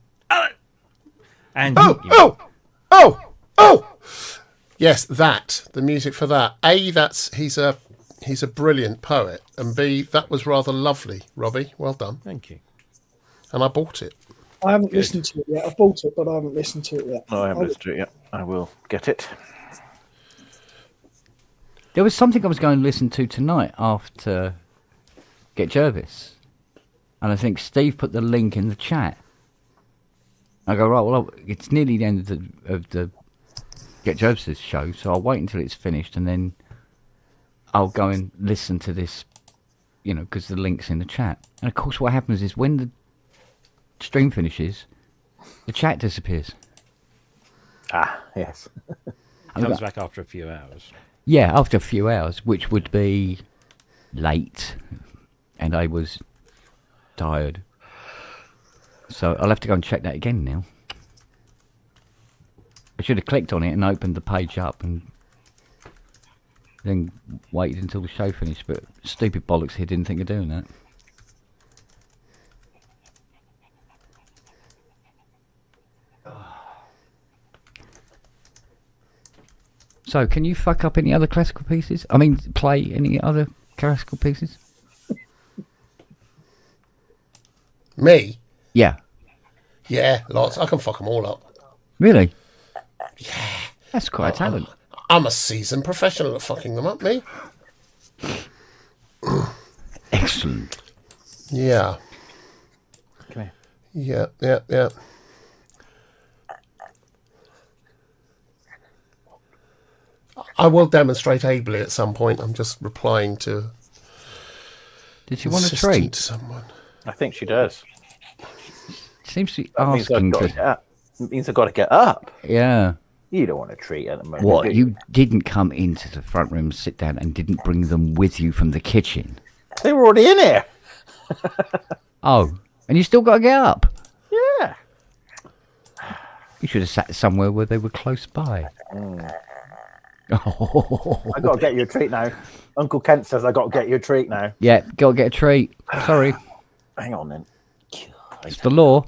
And Oh! Yes, the music for that. A, he's a brilliant poet, and B, that was rather lovely, Robbie. Well done. Thank you. And I bought it. I haven't listened to it yet. I've bought it, but I haven't listened to it yet. No, I haven't listened to it yet. I will get it. There was something I was going to listen to tonight after Get Jervis. And I think Steve put the link in the chat. I go, right, well, it's nearly the end of the Get Jervis's show, so I'll wait until it's finished and then I'll go and listen to this, because the link's in the chat. And of course what happens is when the stream finishes, the chat disappears. Ah, yes. Comes back after a few hours. Yeah, after a few hours, which would be late, and I was tired. So I'll have to go and check that again now. I should have clicked on it and opened the page up and then waited until the show finished, but stupid bollocks here didn't think of doing that. So, can you fuck up any other classical pieces? I mean, play any other classical pieces? Me? Yeah. Yeah, lots. I can fuck them all up. Really? Yeah. That's quite a talent. I'm a seasoned professional at fucking them up, me. Excellent. Yeah. Come here. Yeah. I will demonstrate ably at some point. I'm just replying to... Did you want a treat? Someone. I think she does. Seems to be asking It means I've got to get up. Yeah. You don't want a treat at the moment. What? You didn't come into the front room, sit down, and didn't bring them with you from the kitchen? They were already in here. Oh, and you still got to get up? Yeah. You should have sat somewhere where they were close by. Oh. I got to get you a treat now. Uncle Kent says I got to get you a treat now. Yeah, got to get a treat. Sorry. Hang on then. It's the law.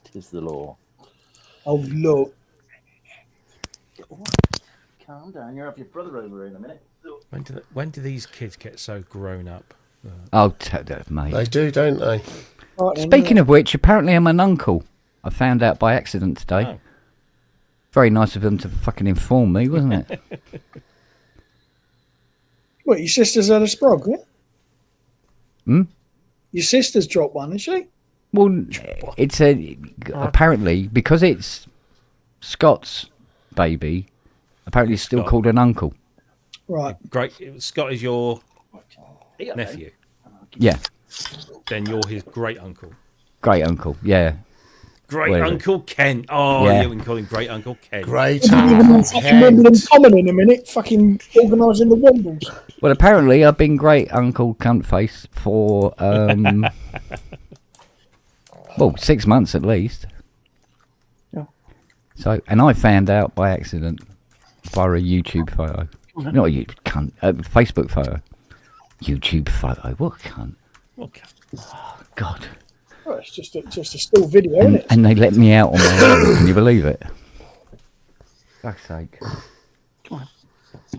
It is the law. Oh, look. Calm down. You'll have your brother over in a minute. When do these kids get so grown up? Oh, mate. They do, don't they? Speaking of which, apparently I'm an uncle. I found out by accident today. Oh. Very nice of them to fucking inform me, wasn't it? What, your sister's had a sprog, yeah? Hmm? Your sister's dropped one, is she? Well, it's apparently, because it's Scott's baby, apparently it's still called an uncle. Right. Great. Scott is your nephew. Yeah. Then you're his great uncle. Great uncle, yeah. Great Uncle Ken. Oh, yeah, we can call him Great Uncle Ken. Great Uncle Ken. Remember them coming in a minute, fucking organising the Wombles. Well, apparently I've been Great Uncle Cuntface for, 6 months at least. Yeah. So, and I found out by accident via a YouTube photo. Not a YouTube cunt, a Facebook photo. YouTube photo, what cunt? Okay. Oh, God. Well, it's just a still video, isn't it? And they let me out on my own. Can you believe it? Fuck's sake. Come on.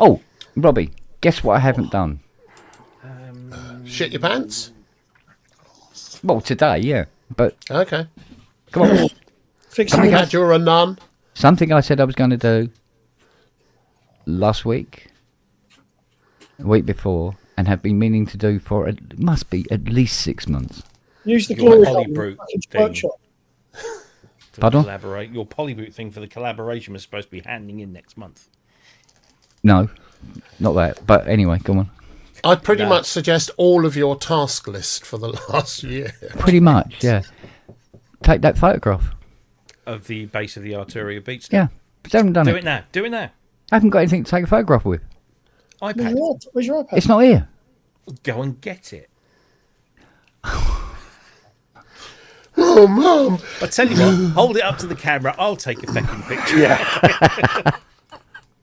Oh, Robbie, guess what I haven't done? Shit your pants? Well, today, yeah. But Okay. come on. Fixing Glad you're a nun. Something I said I was going to do last week, a week before, and have been meaning to do for it must be at least 6 months. Use the Your glory polybrute thing. workshop. Pardon? Collaborate. Your polyboot thing for the collaboration was supposed to be handing in next month. No, not that. But anyway, come on. I'd pretty much suggest all of your task list for the last year. Pretty much, yeah. Take that photograph. Of the base of the Arturia Beats. Yeah, but I haven't done Do it. it now. Do it now. I haven't got anything to take a photograph with. iPad. Where's your iPad? It's not here. Go and get it. Oh, Mum. I tell you what, hold it up to the camera. I'll take a fucking picture. Yeah.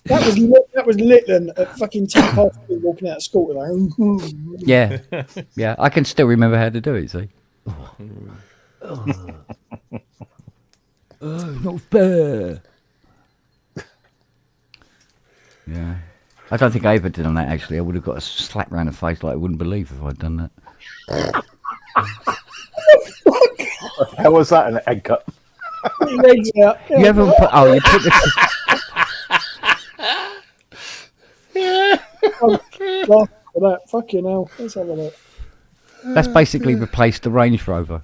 That was Litland at fucking 10 past 2 walking out of school. Like, Yeah, yeah. I can still remember how to do it. See. Not fair. Yeah. I don't think I ever did on that, actually. I would have got a slap round the face like I wouldn't believe if I'd done that. How was that an egg cut? legs out. Yeah, You haven't put... Oh, you put the... laugh for that. Fucking hell. Let's have a look. That's basically replaced the Range Rover.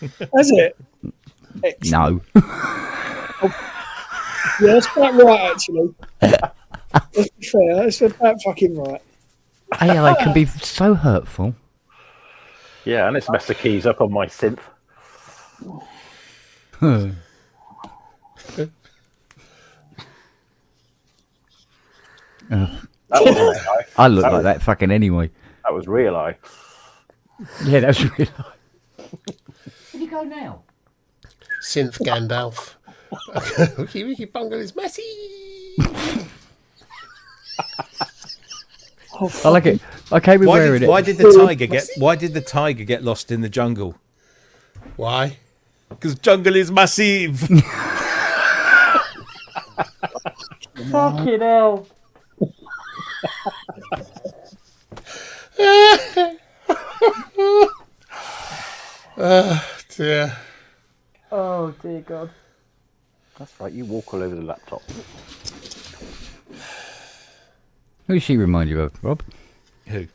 Has it? Excellent. No. Yeah, that's quite right, actually. Let's be fair. That's about fucking right. AI can be so hurtful. Yeah, and it's messed the keys up on my synth. That wasn't AI. I look like that fucking anyway. That was real eye. Yeah, that's really. Where you go now? Synth Gandalf. Wiki Wiki Bungle is messy. I like it. Okay, we're wearing it. Why did the tiger get lost in the jungle? Why? Because jungle is massive. Fucking hell. Dear. Oh dear God. That's right, you walk all over the laptop. Who does she remind you of, Rob? Who?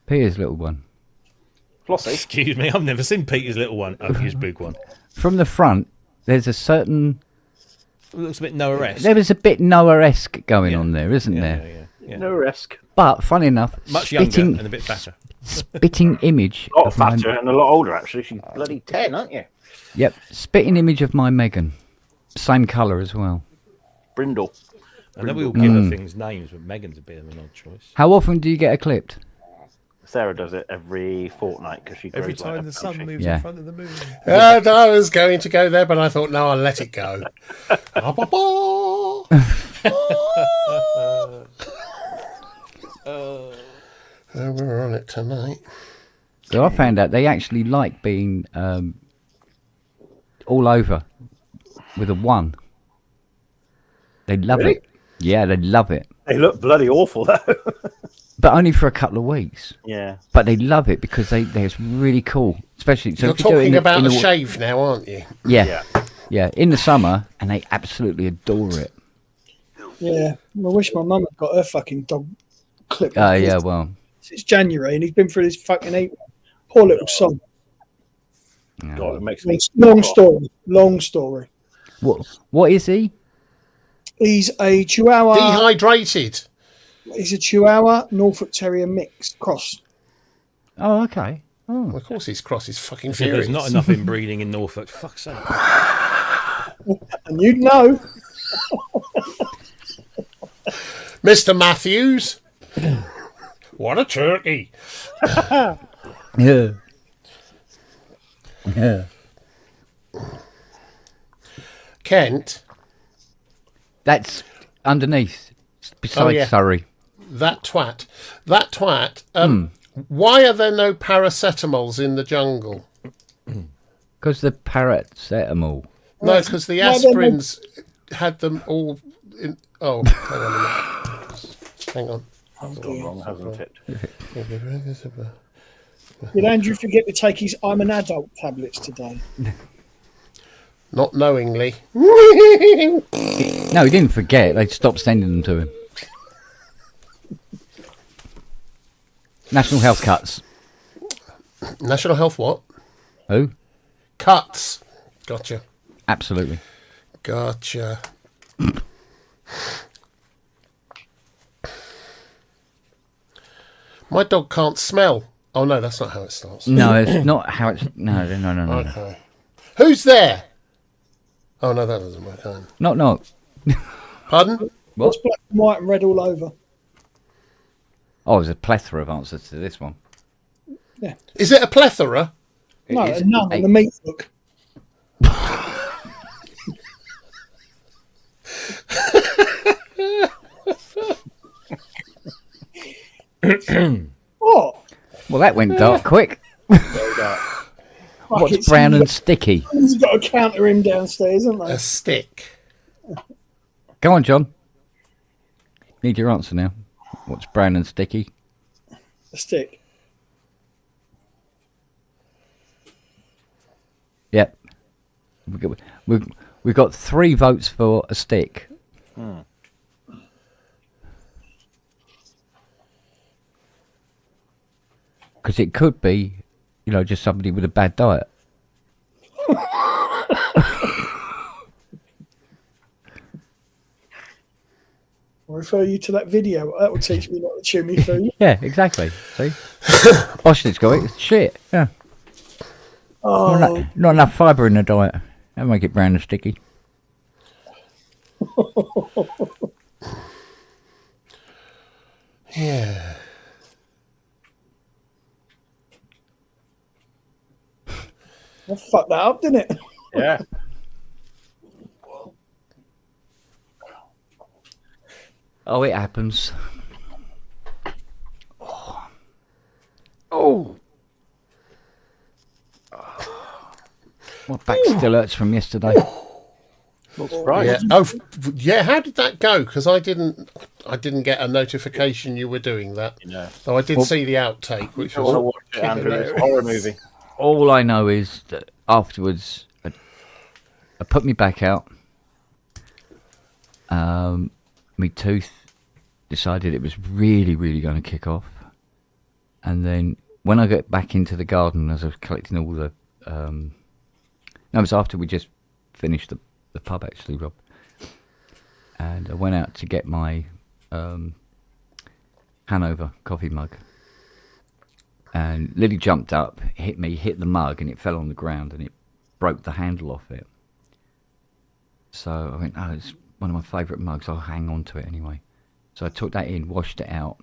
Peter's little one. Flossie. Excuse me, I've never seen Peter's little one. Oh, his big one. From the front, there's a certain... It looks a bit Noah-esque. There was a bit Noah-esque going on there, isn't there? Yeah. No risk. But, funny enough, Much younger and a bit fatter. spitting image A lot of my... fatter and a lot older, actually. She's bloody 10, aren't you? Yep, spitting image of my Megan. Same colour as well. Brindle. I know we all give her things names, but Megan's a bit of an odd choice. How often do you get her clipped? Sarah does it every fortnight because she grows Every like time that, the doesn't sun she? moves Yeah. in front of the moon. And I was going to go there, but I thought, no, I'll let it go. We're on it tonight. So I found out they actually like being all over with a 1. They love it. Yeah, they love it. They look bloody awful, though. But only for a couple of weeks. Yeah. But they love it because it's really cool. Especially so You're if you do it talking about in a the, shave now, aren't you? Yeah, in the summer, and they absolutely adore it. Yeah. I wish my mum had got her fucking dog clipped. Yeah, well. It's January and he's been through this fucking heat. Poor little son. God, it makes me... Long story. What is he? He's a Chihuahua. Dehydrated. He's a Chihuahua Norfolk Terrier mix cross. Oh, okay. Well, of course he's cross. He's fucking There's furious. not enough inbreeding in Norfolk. Fuck's sake. And you'd know. Mr. Matthews. What a turkey. Yeah. Yeah. Kent. That's underneath, besides Surrey. That twat. Why are there no paracetamols in the jungle? Because the paracetamol. No, because the aspirins had them all in... Oh, hang on a minute. Hang on. That's gone wrong, hasn't it? Did Andrew forget to take his I'm an adult tablets today? Not knowingly. No, he didn't forget. They stopped sending them to him. National Health cuts. National Health what? Who? Cuts. Gotcha. Absolutely. Gotcha. My dog can't smell. Oh, no, that's not how it starts. No, it's not how it's... No. Okay. Who's there? Oh, no, that doesn't work. No. Pardon? What? What's black and white and red all over? Oh, there's a plethora of answers to this one. Yeah. Is it a plethora? No, It is none on the meat book. What? Well, that went dark quick. What's brown and sticky? He's got to counter him downstairs, haven't they? A stick. Go on, John. Need your answer now. What's brown and sticky? A stick. Yep. We've got 3 votes for a stick. Because it could be, just somebody with a bad diet. I'll refer you to that video. That will teach me not to chew me food. Yeah, exactly. See? Ostrich got it. It's shit. Yeah. Oh, Not enough fibre in the diet. That make it brown and sticky. Yeah. I fucked that up, didn't it? Yeah. Oh, it happens. Oh. My back still hurts from yesterday. Right. Yeah. Oh, yeah. How did that go? Because I didn't get a notification you were doing that. Yeah. Though I did see the outtake, which I want to was watch it, Andrew. It's a horror movie. All I know is that afterwards, I put me back out. My tooth decided it was really, really going to kick off. And then when I got back into the garden, as I was collecting all the... no, it was after we just finished the pub, actually, Rob. And I went out to get my Hanover coffee mug. And Lily jumped up, hit me, hit the mug, and it fell on the ground, and it broke the handle off it. So I went, oh, it's one of my favourite mugs, I'll hang on to it anyway. So I took that in, washed it out,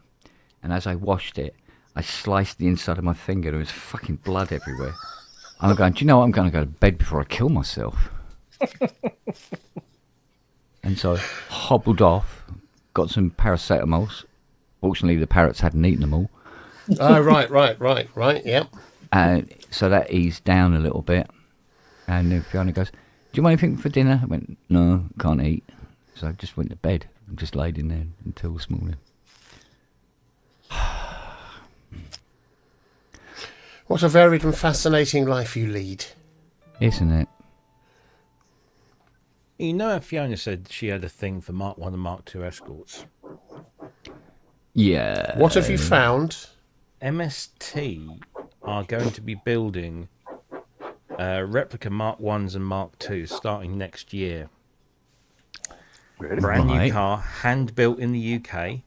and as I washed it, I sliced the inside of my finger. There was fucking blood everywhere. And I'm going, do you know what? I'm going to go to bed before I kill myself. And so I hobbled off, got some paracetamols. Fortunately, the parrots hadn't eaten them all. Oh, right, yep. And so that eased down a little bit. And then Fiona goes, do you want anything for dinner? I went, no, can't eat. So I just went to bed and just laid in there until this morning. What a varied and fascinating life you lead. Isn't it? You know, Fiona said she had a thing for Mark 1 and Mark 2 escorts. Yeah. What have you found? MST are going to be building replica Mark 1s and Mark 2s starting next year. Really? Brand new Right. car, hand built in the UK.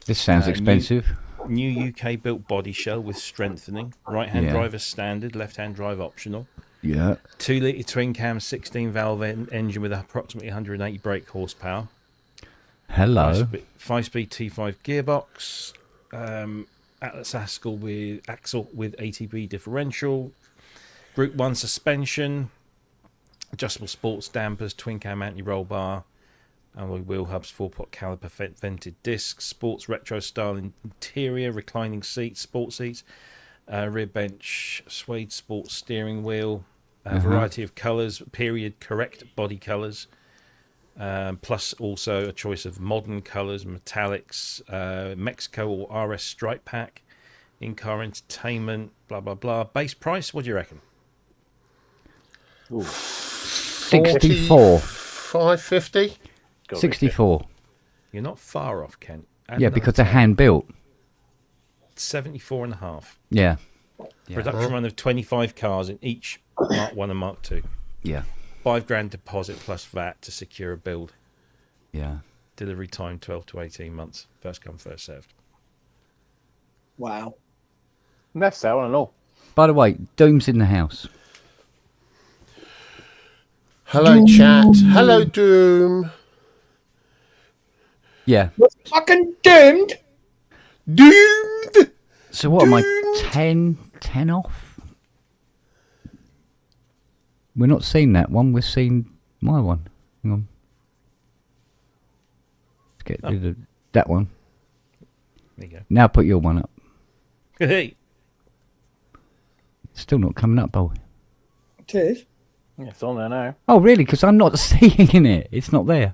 This sounds expensive. New UK built body shell with strengthening. Right hand drive as standard, left hand drive optional. Yeah. 2 litre twin cam 16 valve engine with approximately 180 brake horsepower. Hello. 5-speed T5 gearbox. Atlas axle with ATB differential. Group 1 suspension. Adjustable sports dampers, twin cam anti-roll bar. Alloy wheel hubs, 4-pot caliper vented discs, sports retro style interior, reclining seats, sports seats, rear bench, suede sports steering wheel, a variety of colours, period correct body colours, plus also a choice of modern colours, metallics, Mexico or RS stripe pack, in-car entertainment, blah, blah, blah. Base price, what do you reckon? 64. 550. 64. You're not far off, Kent. Yeah, because they're hand built. 74.5. Yeah. Production run of 25 cars in each Mark 1 and Mark 2. Yeah. £5,000 deposit plus VAT to secure a build. Yeah. Delivery time 12 to 18 months. First come, first served. Wow. That's that one and all. By the way, Doom's in the house. Hello, Doom. chat. Hello, Doom. Yeah. We're fucking doomed. Doomed. So what am I, 10 off? We're not seeing that one. We're seeing my one. Hang on. Let's get rid of that one. There you Now put your one up. go. Hey. It's still not coming up, boy. It is. Yeah, it's on there now. Oh, really? Because I'm not seeing it. It's not there.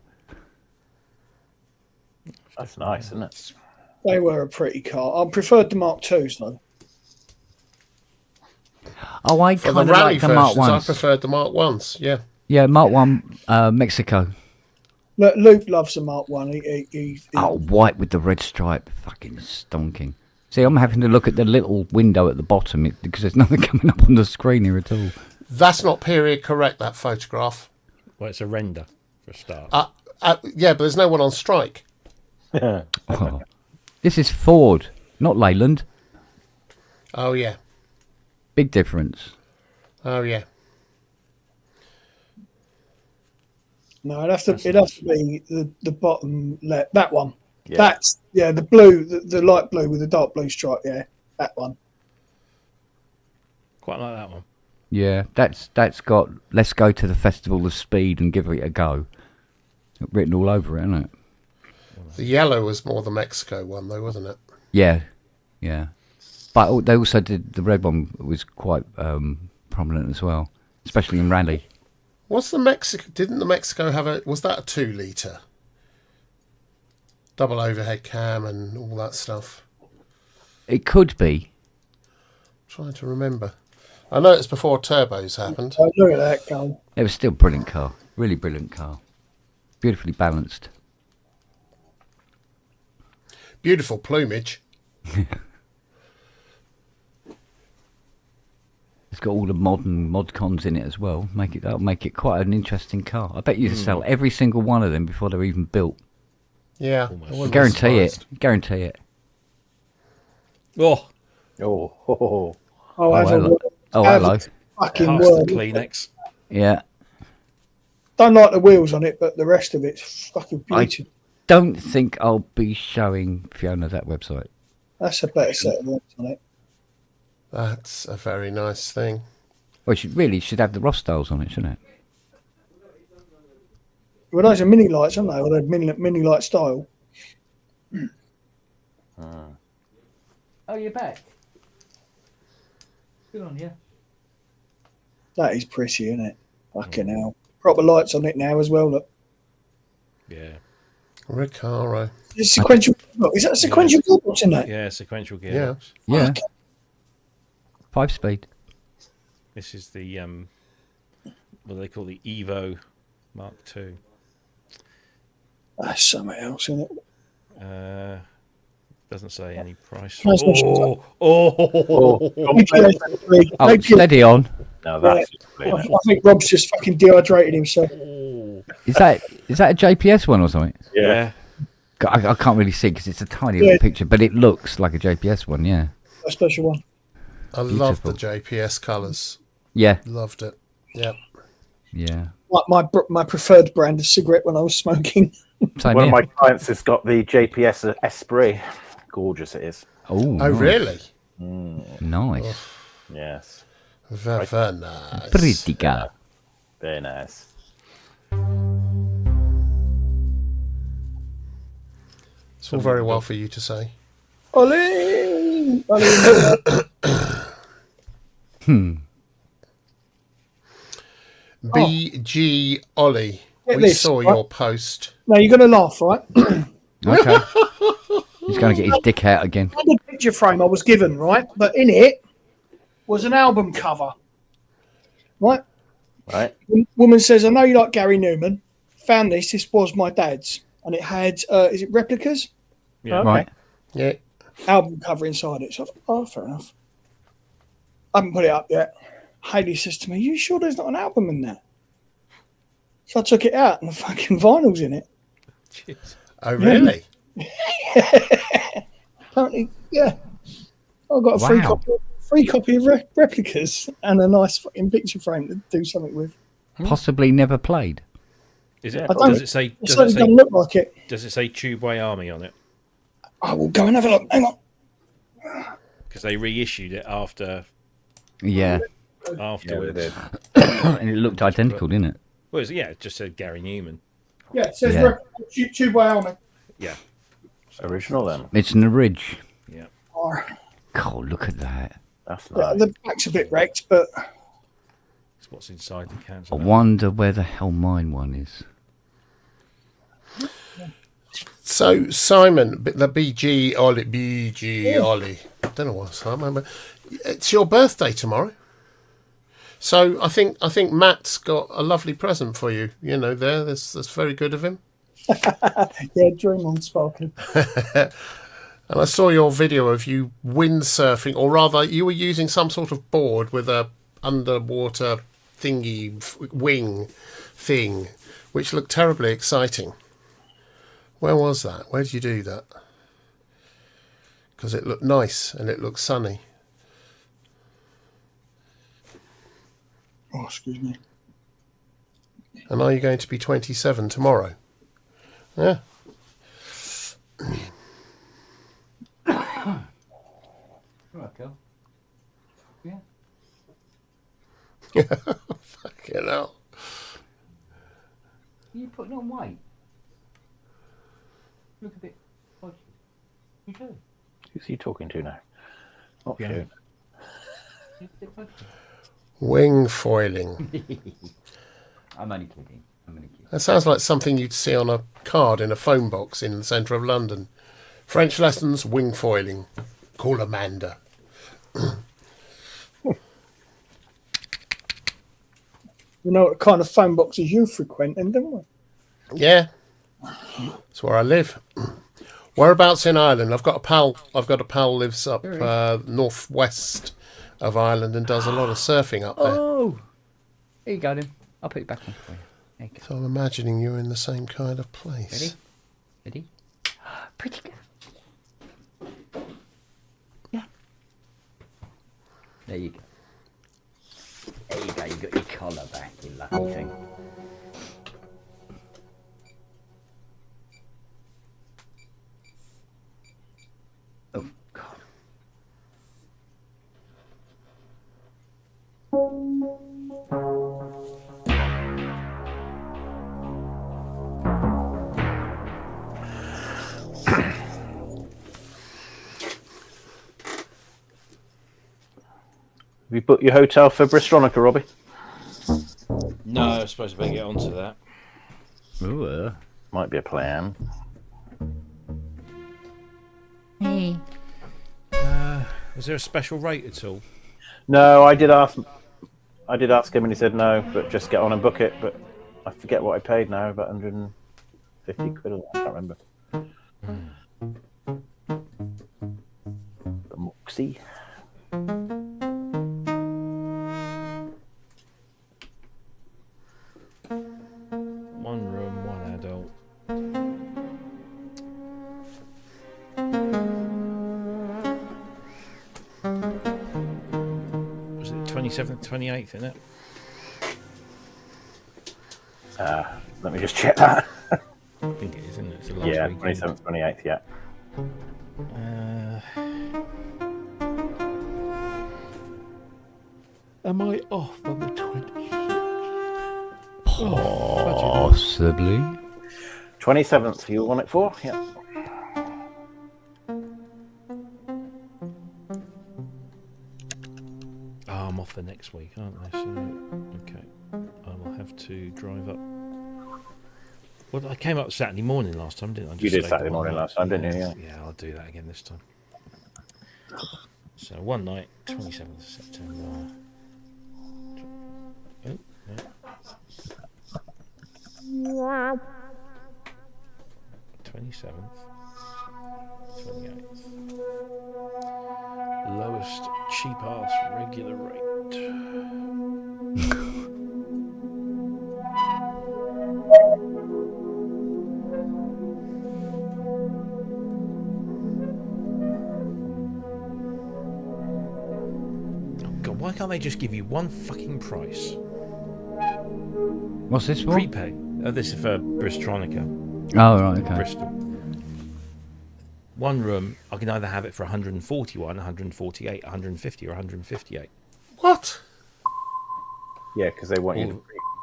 That's nice, isn't it? They were a pretty car. I preferred the Mark IIs though. Oh, I For kind the of rally like the Mark versions, I 1s. preferred the Mark 1s. Yeah. Yeah, Mark 1, Mexico. Look, Luke loves the Mark 1. He Oh, white with the red stripe. Fucking stonking. See, I'm having to look at the little window at the bottom because there's nothing coming up on the screen here at all. That's not period correct, that photograph. Well, it's a render for a start. Yeah, but there's no one on strike. Oh. This is Ford, not Leyland. Oh, yeah. Big difference. Oh, yeah. No, it'd have to be the bottom left. That one. Yeah. That's the blue, the light blue with the dark blue stripe. Yeah, that one. Quite like that one. Yeah, that's got let's go to the Festival of Speed and give it a go. Written all over it, isn't it? The yellow was more the Mexico one, though, wasn't it? Yeah. But they also did the red one was quite prominent as well, especially in rally. Didn't the Mexico have was that a 2 litre? Double overhead cam and all that stuff. It could be. I'm trying to remember. I know it's before turbos happened. Oh, look at that gun. It was still a brilliant car. Really brilliant car. Beautifully balanced. Beautiful plumage. It's got all the modern mod cons in it as well. That'll make it quite an interesting car. I bet you can sell every single one of them before they're even built. Yeah. I guarantee it. Guarantee it. Oh, Oh, hello. Hello. Fucking pass the word. Kleenex. Yeah. Don't like the wheels on it, but the rest of it's fucking beautiful. Don't think I'll be showing Fiona that website. That's a better set of wheels on it. That's a very nice thing. Well, it should have the Rostyles on it, shouldn't it? Well, those are mini lights, aren't they? Or they're mini light style. Oh, you're back. Good on you. That is pretty, isn't it? Fucking hell. Proper lights on it now as well, look. Yeah. Recaro. Is that a sequential gearbox in that? Yeah, sequential gearbox. Yeah. Yeah. Okay. 5-speed. This is the what do they call the Evo Mark II. That's something else, isn't it? Doesn't say any price. Transmission. Oh, steady on. No, that's I think Rob's just fucking dehydrated himself. Is that a JPS one or something? yeah. I can't really see because it's a tiny little picture, but it looks like a JPS one. Yeah, a special one. I love the JPS colours. Yeah, loved it. Yep. Yeah. My preferred brand of cigarette when I was smoking. One of my clients has got the JPS Esprit. Gorgeous it is. Oh, nice. Really? Nice. Oh, yes. Very, very nice. Pretty good. Very nice. It's all very well for you to say. Ollie! BG Ollie, we saw your post. Now you're going to laugh, right? Okay. He's going to get his dick out again. The picture frame I was given, right? But in it was an album cover. Right? Right. Woman says, I know you like Gary Newman. Found this. This was my dad's. And it had, is it replicas? Yeah. Okay. Right. Yeah. Album cover inside it. So I thought, oh, fair enough. I haven't put it up yet. Hayley says to me, you sure there's not an album in there? So I took it out and the fucking vinyl's in it. Jeez. Oh, really? Apparently, yeah. I've got a free copy of replicas and a nice fucking picture frame to do something with. Possibly never played. Is it? Does it say? It doesn't look like it. Does it say Tubeway Army on it? I will go and have a look. Hang on. Because they reissued it after. Yeah. Afterwards. Yeah, And it looked identical, didn't it? Well, it just said Gary Newman. Yeah, it says Tubeway Army. Yeah. Original then. It's an Ridge. Yeah. God, look at that. That's nice. The back's a bit wrecked, but It's what's inside the can. I wonder where the hell mine one is. So, Simon, the BG Ollie. I don't know what Simon, but it's your birthday tomorrow. So I think Matt's got a lovely present for you. You know, that's very good of him. yeah, dream on sparkling. And I saw your video of you windsurfing, or rather, you were using some sort of board with a underwater wing thing, which looked terribly exciting. Where was that? Where did you do that? Because it looked nice and it looked sunny. Oh, excuse me. And are you going to be 27 tomorrow? Yeah. Right, girl. Yeah. Fucking hell. You putting on weight? Look a bit podgy. You do. Who's he talking to now? Not you. Wing foiling. I'm only kidding. That sounds like something you'd see on a card in a phone box in the centre of London. French lessons, wing foiling. Call Amanda. You know what kind of phone boxes you frequent, don't we? Yeah. That's where I live. Whereabouts in Ireland? I've got a pal lives up northwest of Ireland and does a lot of surfing up there. Oh, here you go then. I'll put it back on for you. There you go. So I'm imagining you're in the same kind of place. Ready? Pretty good. Yeah. There you go. There you go. You got your collar back, you lucky thing. Oh God. Have you booked your hotel for Bristronica, Robbie? No, I suppose I better get onto that. Ooh. Might be a plan. Hey. Was there a special rate at all? No, I did ask him and he said no, but just get on and book it. But I forget what I paid now, about 150 quid or that. I can't remember. The Moxie. One room, one adult. 27th, 28th, isn't it? Let me just check that. I think it is, isn't it? It's the last Yeah, weekend. 27th, 28th, yeah. Am I off on the 26th? Possibly. 27th, you want it for? Yeah. Oh, I'm off the next week, aren't I? So, okay. I will have to drive up. Well, I came up Saturday morning last time, didn't I? You did Saturday morning last time, didn't you? Yeah. Yeah, I'll do that again this time. So one night, 27th of September. Oh, yeah. 27th, 28th. Lowest cheap ass regular rate. God, why can't they just give you one fucking price? What's this for? Prepay. Oh, this is for Bristronica. Oh, right, okay. Bristol. One room, I can either have it for 141, 148, 150, or 158. What? Yeah, because they want you to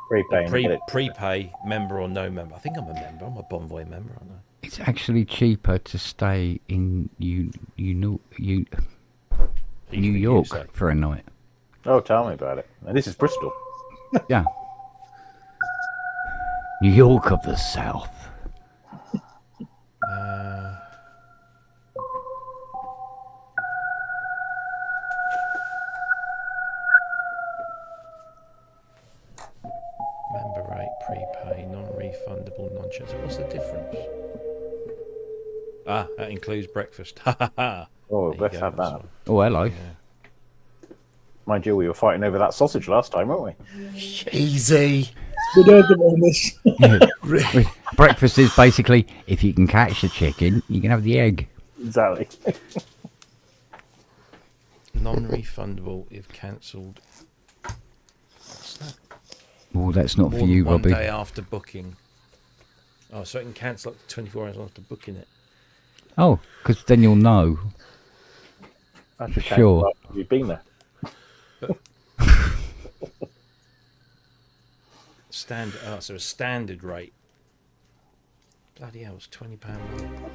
prepay. and get it. Prepay, member or no member. I think I'm a member. I'm a Bonvoy member, aren't I? It's actually cheaper to stay in New York for a night. Oh, tell me about it. And this is Bristol. Yeah. New York of the South. Member rate, prepay, non-refundable, non-charge. What's the difference? Ah, that includes breakfast. Ha ha ha. Oh, There you let's go, have that's that. one. Oh, hello. Yeah. Mind you, we were fighting over that sausage last time, weren't we? Easy. Good argument on this. Breakfast is basically, if you can catch the chicken, you can have the egg. Exactly. Non-refundable if cancelled. What's that? Oh, that's not More for than you, one Robbie. day after booking. Oh, so it can cancel up to 24 hours after booking it. Oh, because then you'll know. Actually, Sure. You've been there. So a standard rate. Bloody hell, it's £20 more.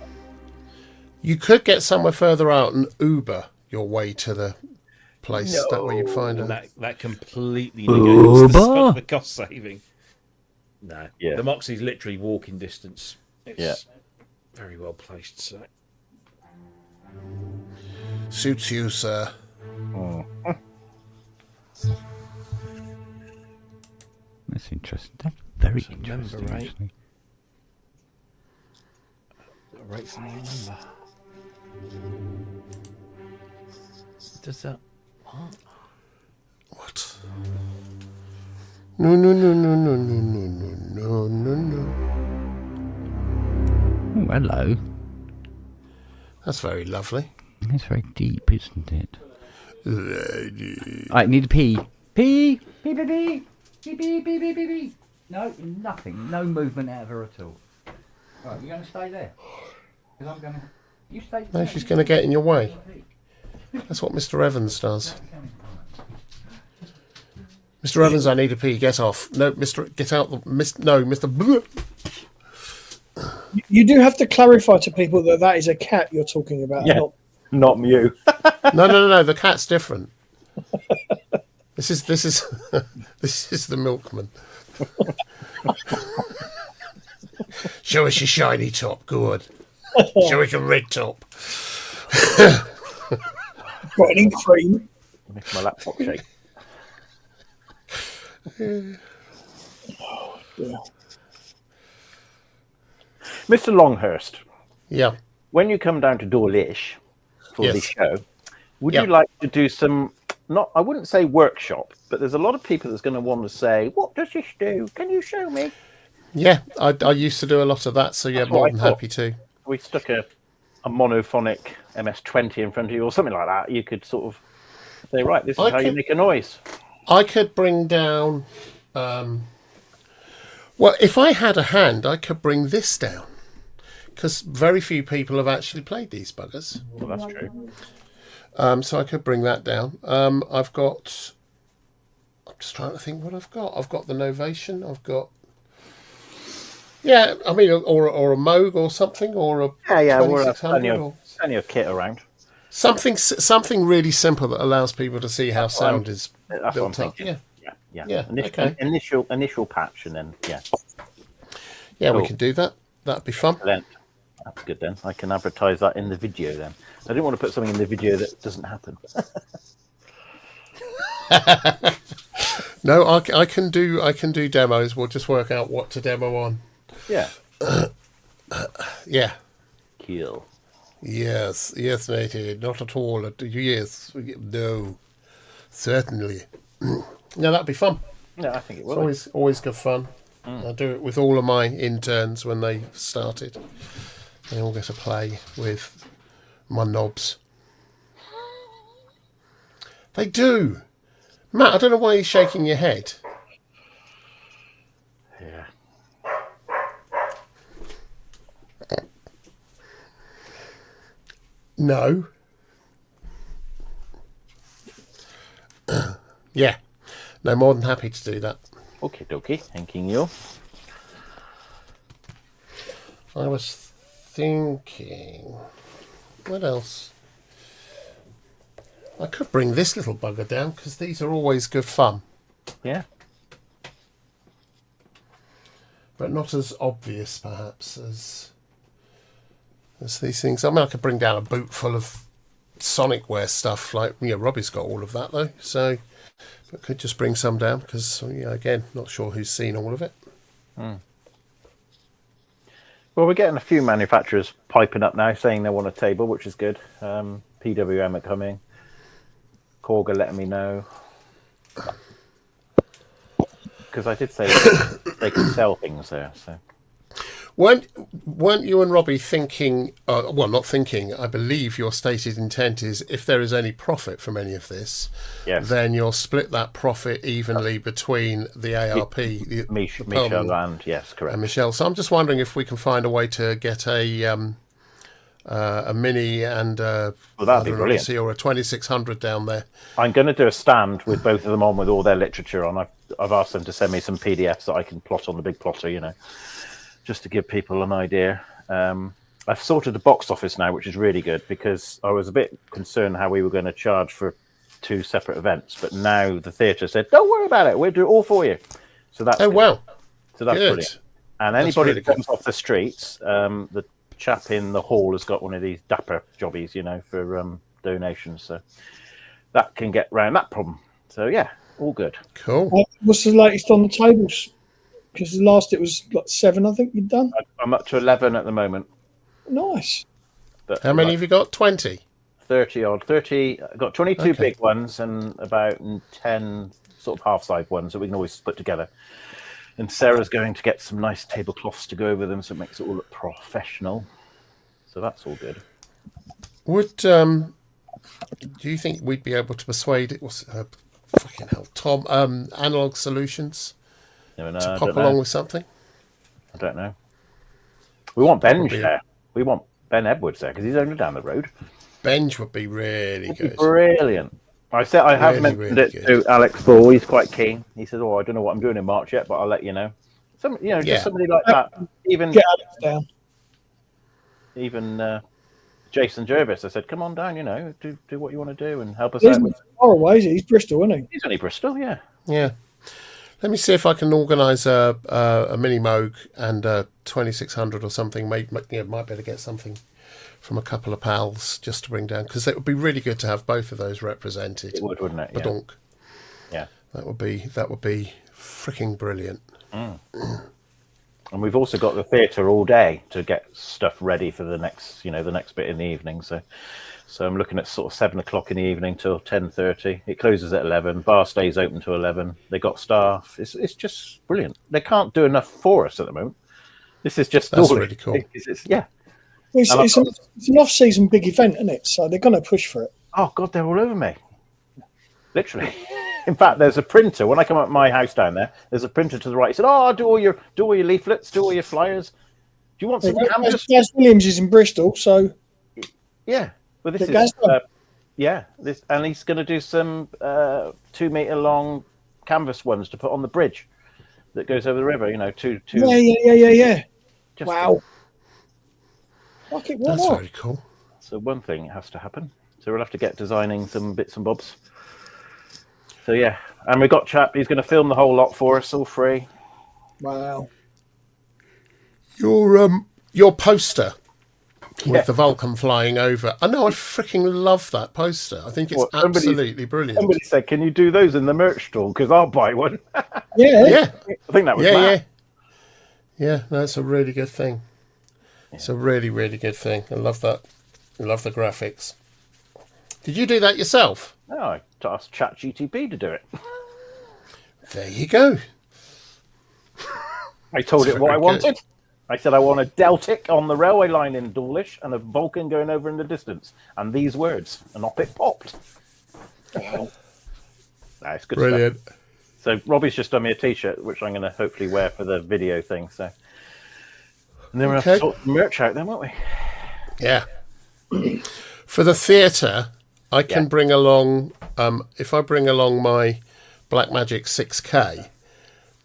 You could get somewhere further out and Uber your way to the place. That way you'd find And it. that completely negates the cost saving. No. Yeah. The Moxie's literally walking distance. It's Yeah. very well placed, so. Suits you, sir. That's interesting. That's very So member interesting, rate. actually. A rate from the member. Does that. What? What? No, no, no, no, no, no, no, no, no, no. Oh, hello. That's very lovely. That's very deep, isn't it? I need a pee. Pee! Pee, pee, pee! Pee, pee, pee, pee, pee, pee. No, nothing. No movement out of her at all. Right, you're going to stay there? Because I'm going to... You stay No, there. she's going to get in your way. That's what Mr. Evans does. Mr. Evans, I need a pee. Get off. No, Mr. Get out. No, Mr. You do have to clarify to people that is a cat you're talking about. Yeah. Not Mew. No. The cat's different. This is this is the milkman. Show us your shiny top. Good. Show us your red top. Got any cream? Make my laptop shake. Yeah. Mr. Longhurst, Yeah. when you come down to Dawlish for the Yes. show, would Yeah. you like to do some, not, I wouldn't say workshop, but there's a lot of people that's going to want to say, what does this do? Can you show me? Yeah, I used to do a lot of that, so yeah, That's more what I than thought. happy to. We stuck a monophonic MS-20 in front of you or something like that. You could sort of say, right, this is I how you could- make a noise. I could bring down. Well, if I had a hand, I could bring this down. Because very few people have actually played these buggers. Well, that's true. So I could bring that down. I've got... I'm just trying to think what I've got. I've got the Novation. I've got... Yeah, I mean, or a Moog or something, or a 2600. Plenty of kit around. Something really simple that allows people to see how sound is built up. Yeah. Initial patch, and then cool. We can do that. That'd be fun. Then, that's good. Then I can advertise that in the video. Then I didn't want to put something in the video that doesn't happen. No, I can do demos. We'll just work out what to demo on. Yeah. Yeah. Cool. Yes, matey. Not at all. Yes, no, certainly. No, that'd be fun. Yeah, I think it will. It's always good fun. I do it with all of my interns when they started. They all get to play with my knobs. They do. Matt, I don't know why you're shaking your head. Yeah. No. Yeah. No, more than happy to do that. Okay, dokie. Thanking you. I was thinking... What else? I could bring this little bugger down, because these are always good fun. Yeah. But not as obvious, perhaps, as these things. I mean, I could bring down a boot full of Sonicware stuff. Like, Robbie's got all of that, though. So I could just bring some down, because, again, not sure who's seen all of it. Well, we're getting a few manufacturers piping up now, saying they want a table, which is good. PWM are coming. Korg are letting me know. Because I did say they can sell things there. So weren't you and Robbie thinking? Well, not thinking. I believe your stated intent is if there is any profit from any of this, then you'll split that profit evenly between the ARP, Michelle, and yes, correct, and Michelle. So I'm just wondering if we can find a way to get a mini and that'd be brilliant. Or a 2600 down there. I'm going to do a stand with both of them on with all their literature on. I've asked them to send me some PDFs that I can plot on the big plotter, just to give people an idea. I've sorted the box office now, which is really good, because I was a bit concerned how we were going to charge for two separate events, but now the theatre said, don't worry about it, we'll do it all for you. So that's wow. So that's good. Brilliant. And anybody that comes off the streets, the chap in the hall has got one of these dapper jobbies, for donations, so that can get round that problem. So yeah, all good. Cool. What's the latest on the tables? Because the last it was like 7, I think you'd done. I'm up to 11 at the moment. Nice. But how many have you got? 20? 30 odd. 30. I've got 22 big ones and about 10 sort of half-size ones that we can always put together. And Sarah's going to get some nice tablecloths to go over them, so it makes it all look professional. So that's all good. Would do you think we'd be able to persuade it? What's fucking hell, Tom? Analog Solutions to pop along with something. I don't know. We want Benj there. We want Ben Edwards there because he's only down the road. Benj would be really good. Brilliant. I have mentioned it to Alex Ball. He's quite keen. He says, "Oh, I don't know what I'm doing in March yet, but I'll let you know." Just somebody like that. Even get Alex down. Even Jason Jervis. I said, "Come on down. Do what you want to do and help us out." He's far away. He's Bristol, isn't he? He's only Bristol. Yeah. Yeah. Let me see if I can organise a mini Moog and a 2600 or something. Might be able to get something from a couple of pals just to bring down, because it would be really good to have both of those represented. It would, wouldn't it? Badonk. Yeah. That would be freaking brilliant. And we've also got the theatre all day to get stuff ready for the next bit in the evening. So I'm looking at sort of 7 o'clock in the evening till 10:30. It closes at 11. Bar stays open till 11. They got staff. It's just brilliant. They can't do enough for us at the moment. This is just really cool. It's an off-season big event, isn't it? So they're going to push for it. Oh God, they're all over me. Literally. In fact, there's a printer. When I come up my house down there, there's a printer to the right. He said, "Oh, do all your leaflets, do all your flyers. Do you want some canvas?" Gaz Williams is in Bristol, so yeah. Well, this is and he's going to do some 2 meter long canvas ones to put on the bridge that goes over the river. You know, two. Yeah. Wow. That's very cool. So one thing has to happen. So we'll have to get designing some bits and bobs. So yeah, and we've got chap. He's going to film the whole lot for us, all free. Wow. Your poster with the Vulcan flying over. I know, I freaking love that poster. I think it's absolutely brilliant. Somebody said, "Can you do those in the merch stall? Because I'll buy one." Yeah. I think that was Matt. Yeah, that's a really good thing. It's a really, really good thing. I love that. I love the graphics. Did you do that yourself? No, I asked ChatGTP to do it. There you go. I told it what I wanted. I said I want a Deltic on the railway line in Dawlish and a Vulcan going over in the distance. And these words. And off it popped. It's good Brilliant. stuff. So Robbie's just done me a T-shirt, which I'm going to hopefully wear for the video thing. So, and then we'll have to sort the merch out then, won't we? Yeah. For the theatre, I can bring along, if I bring along my Blackmagic 6K,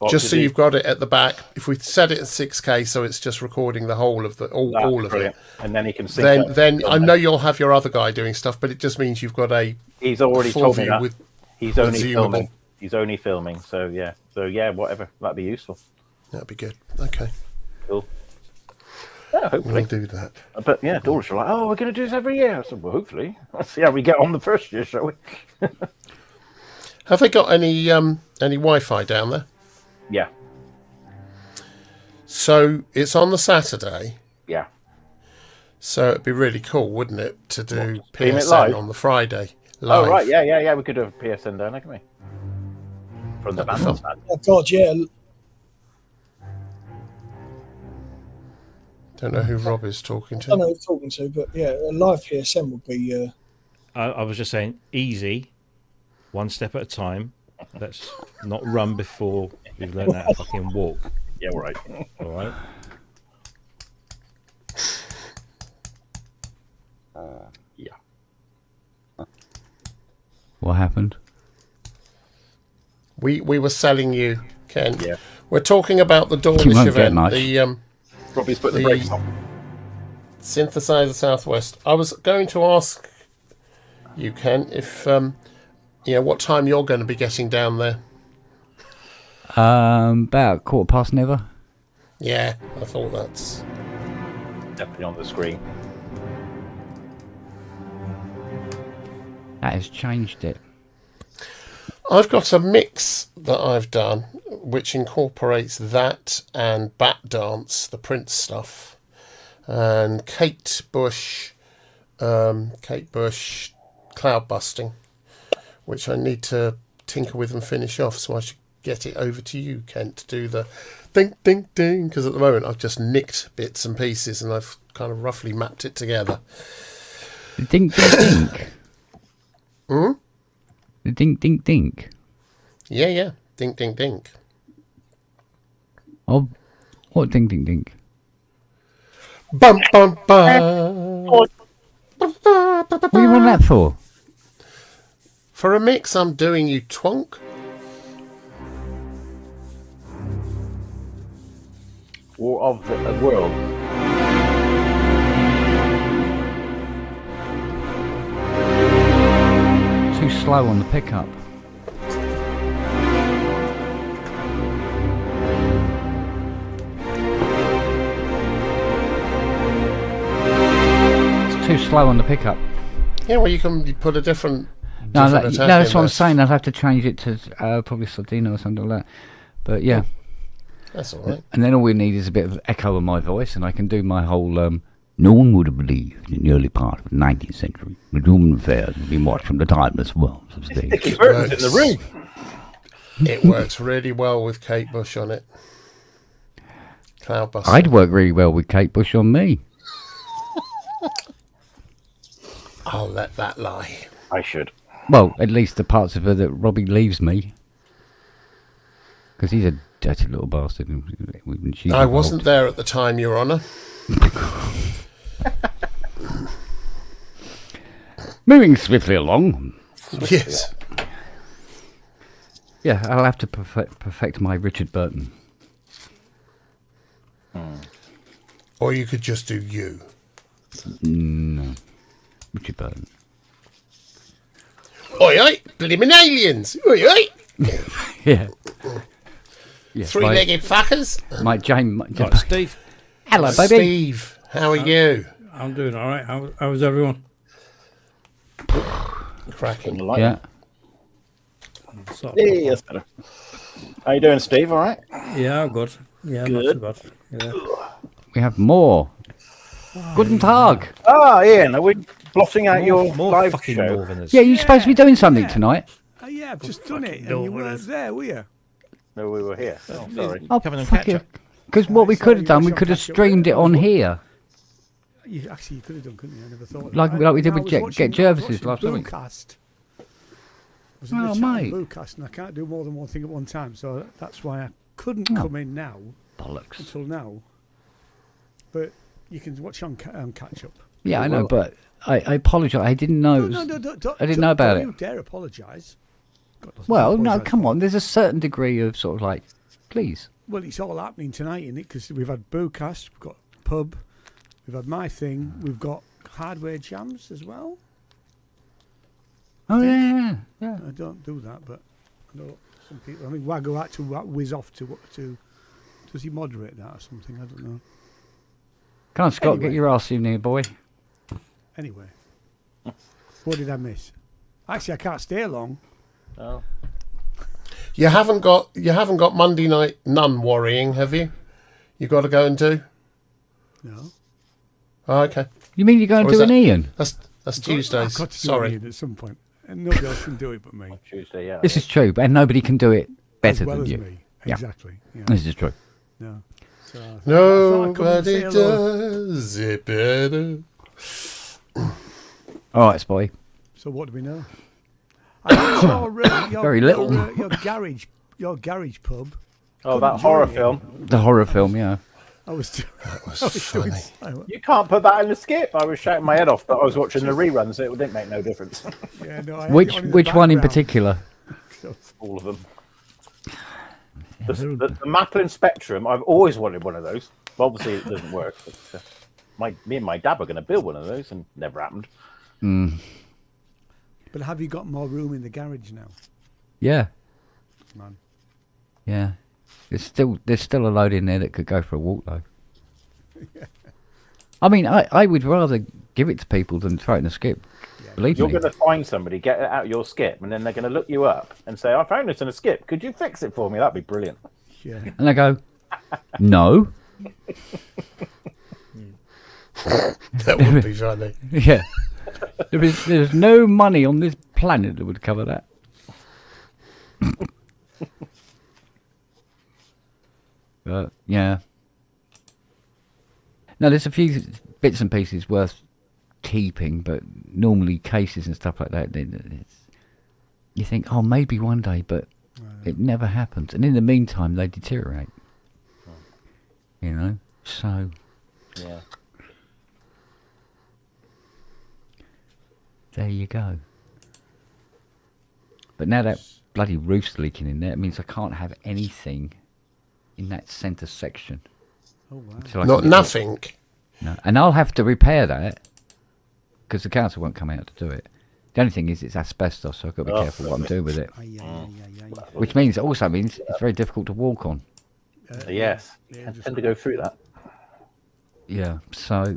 just so you've got it at the back. If we set it at 6K, so it's just recording the whole of all of it, and then he can sing. Then I know you'll have your other guy doing stuff, but it just means you've got a. He's already told me that. He's only zoomable. filming. He's only filming. So yeah, whatever. That'd be useful. That'd be good. Okay. Cool. Yeah, hopefully. We'll do that. But yeah, Dawlish are like, "Oh, we're going to do this every year." I said, "Well, hopefully. Let's see how we get on the first year, shall we?" Have they got any Wi-Fi down there? Yeah. So it's on the Saturday. Yeah. So it'd be really cool, wouldn't it, to do PSN on the Friday live? Oh right, yeah. We could do a PSN down, couldn't we? From the band. Oh God, yeah. Don't know who Rob is talking to. I don't know who he's talking to, but yeah, a live PSN would be. I was just saying, easy, one step at a time. Let's not run before we've learned how to fucking walk. Yeah, right. All right. Yeah. What happened? We were selling you, Ken. Yeah. We're talking about the Dawlish event. Robbie's put the brakes on. Synthesizer Southwest. I was going to ask you, Ken, if what time you're going to be getting down there. About never. Yeah, I thought that's definitely on the screen. That has changed it. I've got a mix that I've done which incorporates that and Bat Dance, the Prince stuff, and Kate Bush Cloud Busting, which I need to tinker with and finish off, so I should get it over to you, Kent, to do the ding, ding, ding, because at the moment I've just nicked bits and pieces and I've kind of roughly mapped it together. Ding, ding, ding. Hmm? The dink, dink, dink. Yeah. Dink, dink, dink. Oh, what dink, dink, dink? Bum, bum, bum. What do you want that for? For a mix, I'm doing you twonk. War of the World. Too slow on the pickup. It's too slow on the pickup. Yeah, well, you can put a different. No, that's what I'm saying. I'd have to change it to probably Sardina or something like that. But yeah. That's all right. And then all we need is a bit of echo of my voice, and I can do my whole. No one would have believed in the early part of the 19th century that human affairs would be watched from the timeless worlds of stage. It works in the room. It works really well with Kate Bush on it. Cloudbuster. I'd work really well with Kate Bush on me. I'll let that lie. I should. Well, at least the parts of her that Robbie leaves me. Because he's a dirty little bastard. I wasn't there at the time, Your Honour. Moving swiftly along. Yes. Yeah, I'll have to perfect my Richard Burton. Or you could just do you. No. Richard Burton. Oi, oi! Blimmin' aliens! Oi, oi! Yeah. Yeah, Three-legged fuckers. Mike James. Right, Steve. Hello, baby. Steve, how are you? I'm doing all right. How's everyone? Cracking. Yeah. Yeah, that's better. How you doing, Steve? All right? Yeah, I'm good. Yeah, Good. not too bad. Yeah. We have more. Guten Tag. Ah, Ian, are we blotting out your More live fucking show? Northerners. Yeah, you're supposed to be doing something tonight. Yeah, I've just done it, and you weren't there, were you? No, we were here. Oh, sorry. Oh, Coming and fuck catch you. up. Because what we Sorry, could have done, you we should could have catch up streamed with it on it. here. You could have done, couldn't you? I never thought. Like of that. we did with I was Get watching- Jervis's I was last watching week. Bluecast. I was in Oh, the chat on mate. Bluecast, and I can't do more than one thing at one time, so that's why I couldn't Oh. come in now Bollocks. until now. But you can watch on catch up. Yeah, I know, but I apologise. I didn't know. it was- I didn't know about don't it. You dare apologise? God, doesn't Well, no, apologise come for on. There's a certain degree of sort of like, please. Well, it's all happening tonight, isn't it? Because we've had Boocast, we've got Pub, we've had my thing, we've got Hardware Jams as well. Oh yeah, yeah. I don't do that, but I know some people. I mean, Waggo had to whiz off to. Does he moderate that or something? I don't know. Come on, Scott, Anyway. get your ass in here, boy. Anyway, what did I miss? Actually, I can't stay long. Oh. You haven't got Monday night nun worrying, have you? You got to go and do? No. Oh, okay. You mean you're going Or to is an that- Ian? That's I've Tuesdays. got to do Sorry. it at some point, and nobody else can do it but me. Tuesday, yeah. This is true, and nobody can do it better as well than as you. me. Yeah. Exactly. Yeah. This is true. No. So I thought I'd come and say Nobody hello. does it better. All right, Spotty. So what do we know? I saw your, Very little. Your garage pub. Oh, that horror film. The horror film, yeah. I was doing. That was I was doing funny. silent. You can't put that in the skip. I was shouting my head off, but I was watching the reruns, so it didn't make no difference. Yeah, no, I had it Which on in the which one in background. particular? All of them. The Maplin Spectrum, I've always wanted one of those. Well, obviously, it doesn't work. But, me and my dad were going to build one of those, and never happened. But have you got more room in the garage now, Yeah, man? yeah. There's still a load in there that could go for a walk though. I mean, I would rather give it to people than throw it in the skip. Believe You're me. going to find somebody, get it out of your skip, and then they're going to look you up and say, I found this in a skip. Could you fix it for me? That'd be brilliant. Yeah. And I go, no. That would be funny. Yeah. There's no money on this planet that would cover that. But yeah. No, there's a few bits and pieces worth keeping, but normally cases and stuff like that, you think, oh, maybe one day, but it never happens. And in the meantime, they deteriorate. You know, so Yeah. there you go. But now that bloody roof's leaking in there, it means I can't have anything in that centre section. Oh wow. until I Not can get nothing. No. And I'll have to repair that because the council won't come out to do it. The only thing is it's asbestos, so I've got to be careful what I'm doing with it. Yeah. Which means, also means it's very difficult to walk on. Yes. Yeah, I just- tend to go through that. Yeah, so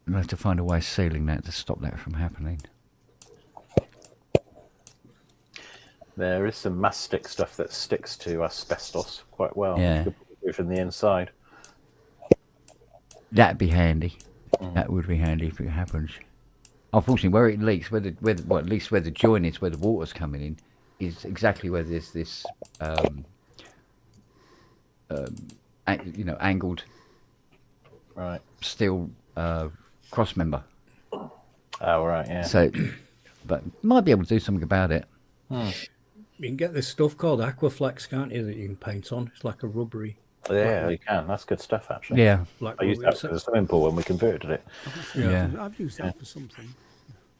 we'll have to find a way of sealing that to stop that from happening. There is some mastic stuff that sticks to asbestos quite well. Yeah. You could probably do from the inside. That'd be handy. That would be handy if it happens. Unfortunately, where it leaks, well, at least where the joint is, where the water's coming in, is exactly where there's this, angled Right. steel cross member. Oh, right, yeah. So but might be able to do something about it. You can get this stuff called Aquaflex, can't you, that you can paint on? It's like a rubbery. Yeah, you can. That's good stuff, actually. Yeah. I used that for the swimming pool when we converted it. I've used that for something.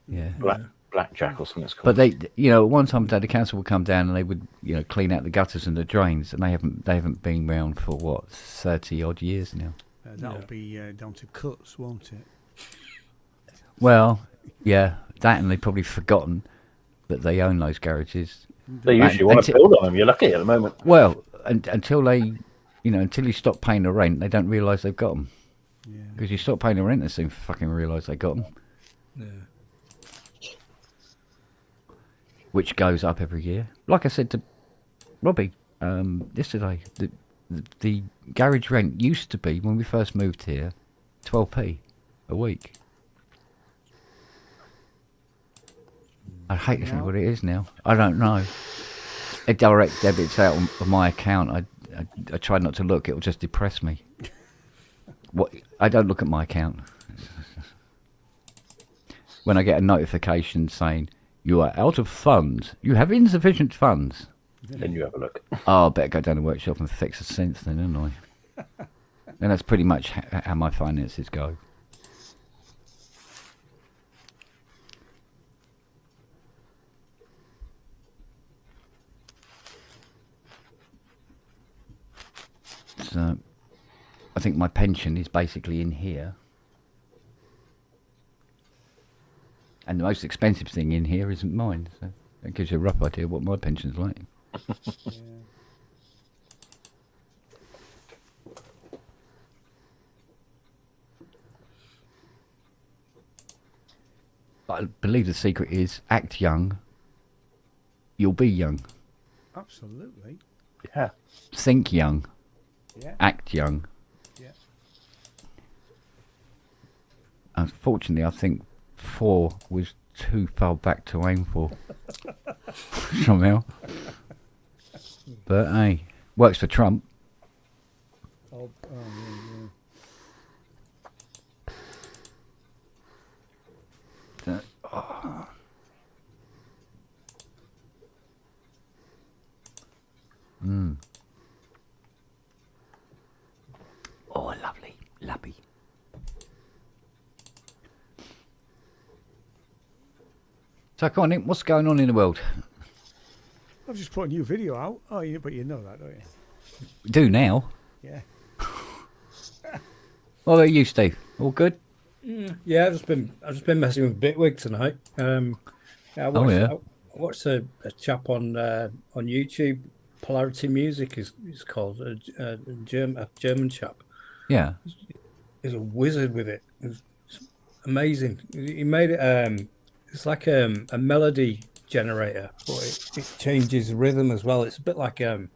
Yeah. Blackjack or something it's called. But they, one time the council would come down and they would, clean out the gutters and the drains, and they haven't been round for what 30 odd years now. That'll be down to cuts, won't it? Well, yeah, that, and they've probably forgotten that they own those garages. They usually want to build on them. You're lucky at the moment. Well, until they, until you stop paying the rent, they don't realise they've got them. Because you stop paying the rent, they soon fucking realise they got them. Yeah. Which goes up every year. Like I said to Robbie yesterday, the garage rent used to be, when we first moved here, 12p a week. I hate to think what it is now. I don't know. A direct debit's out of my account. I try not to look. It'll just depress me. I don't look at my account. When I get a notification saying, you are out of funds, you have insufficient funds. Then you have a look. Oh, I better go down to the workshop and fix the sense then, don't I? And that's pretty much how my finances go. So, I think my pension is basically in here. And the most expensive thing in here isn't mine, so that gives you a rough idea what my pension's like. But I believe the secret is act young, you'll be young. Absolutely. Yeah. Think young, act young. Yeah. Unfortunately, I think 4 was too far back to aim for somehow. But hey, works for Trump. Oh, lovely, lovely. So, come on, Nick, what's going on in the world? I've just put a new video out. Oh, but you know that, don't you? We do now. Yeah. What about you, Steve? All good? Yeah, I've just been messing with Bitwig tonight. I watched a chap on YouTube. Polarity Music is called a German chap. Yeah. He's a wizard with it. It's amazing. He made it. It's like a melody generator, but it changes rhythm as well. It's a bit like a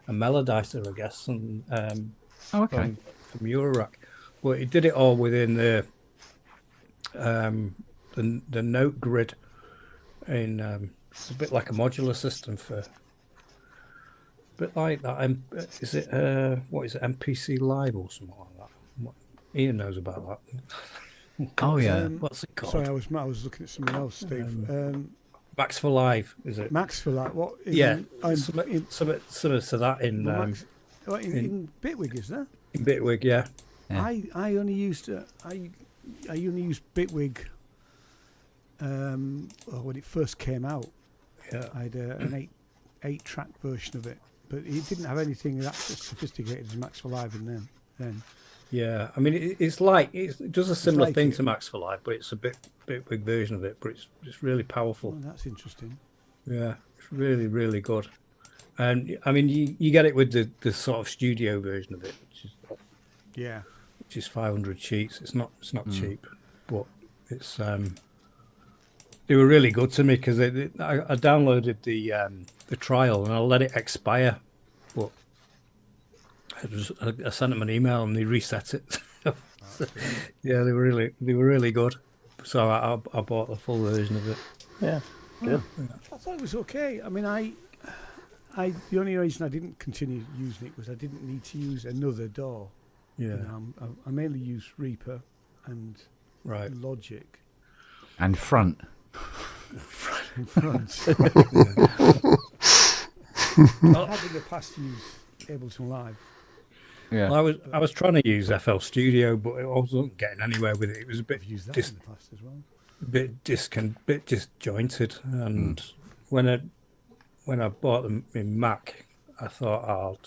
melodizer, I guess, and okay, from Eurorack. But he did it all within the note grid. It's a bit like a modular system for. A bit like that. Is it what is it? MPC Live or something like that? Ian knows about that. Oh yeah. What's it called? Sorry, I was looking at something else, Steve. Max for Live, is it? Max for Live. What? Something to that in Bitwig, is there? In Bitwig, yeah. I only used I only used Bitwig when it first came out. Yeah. I had an 8-track version of it, but it didn't have anything that sophisticated as Max for Live in then. Yeah, I mean it does a similar thing to Max for Live, but it's a big version of it. But it's really powerful. Oh, that's interesting. Yeah, it's really really good. And I mean you get it with the sort of studio version of it, which is 500 sheets. It's not cheap, but it's they were really good to me because I downloaded the trial and I let it expire, but I sent them an email and they reset it. Yeah, they were really good. So I bought the full version of it. Yeah, good. I thought it was okay. I mean, the only reason I didn't continue using it was I didn't need to use another DAW. Yeah, I mainly use Reaper and right Logic and Front. in front. Having the past to use Ableton Live. Yeah, well, I was trying to use FL Studio, but I wasn't getting anywhere with it. It was a bit used that in the past as well. bit disjointed, and when I bought them in Mac, I thought I'll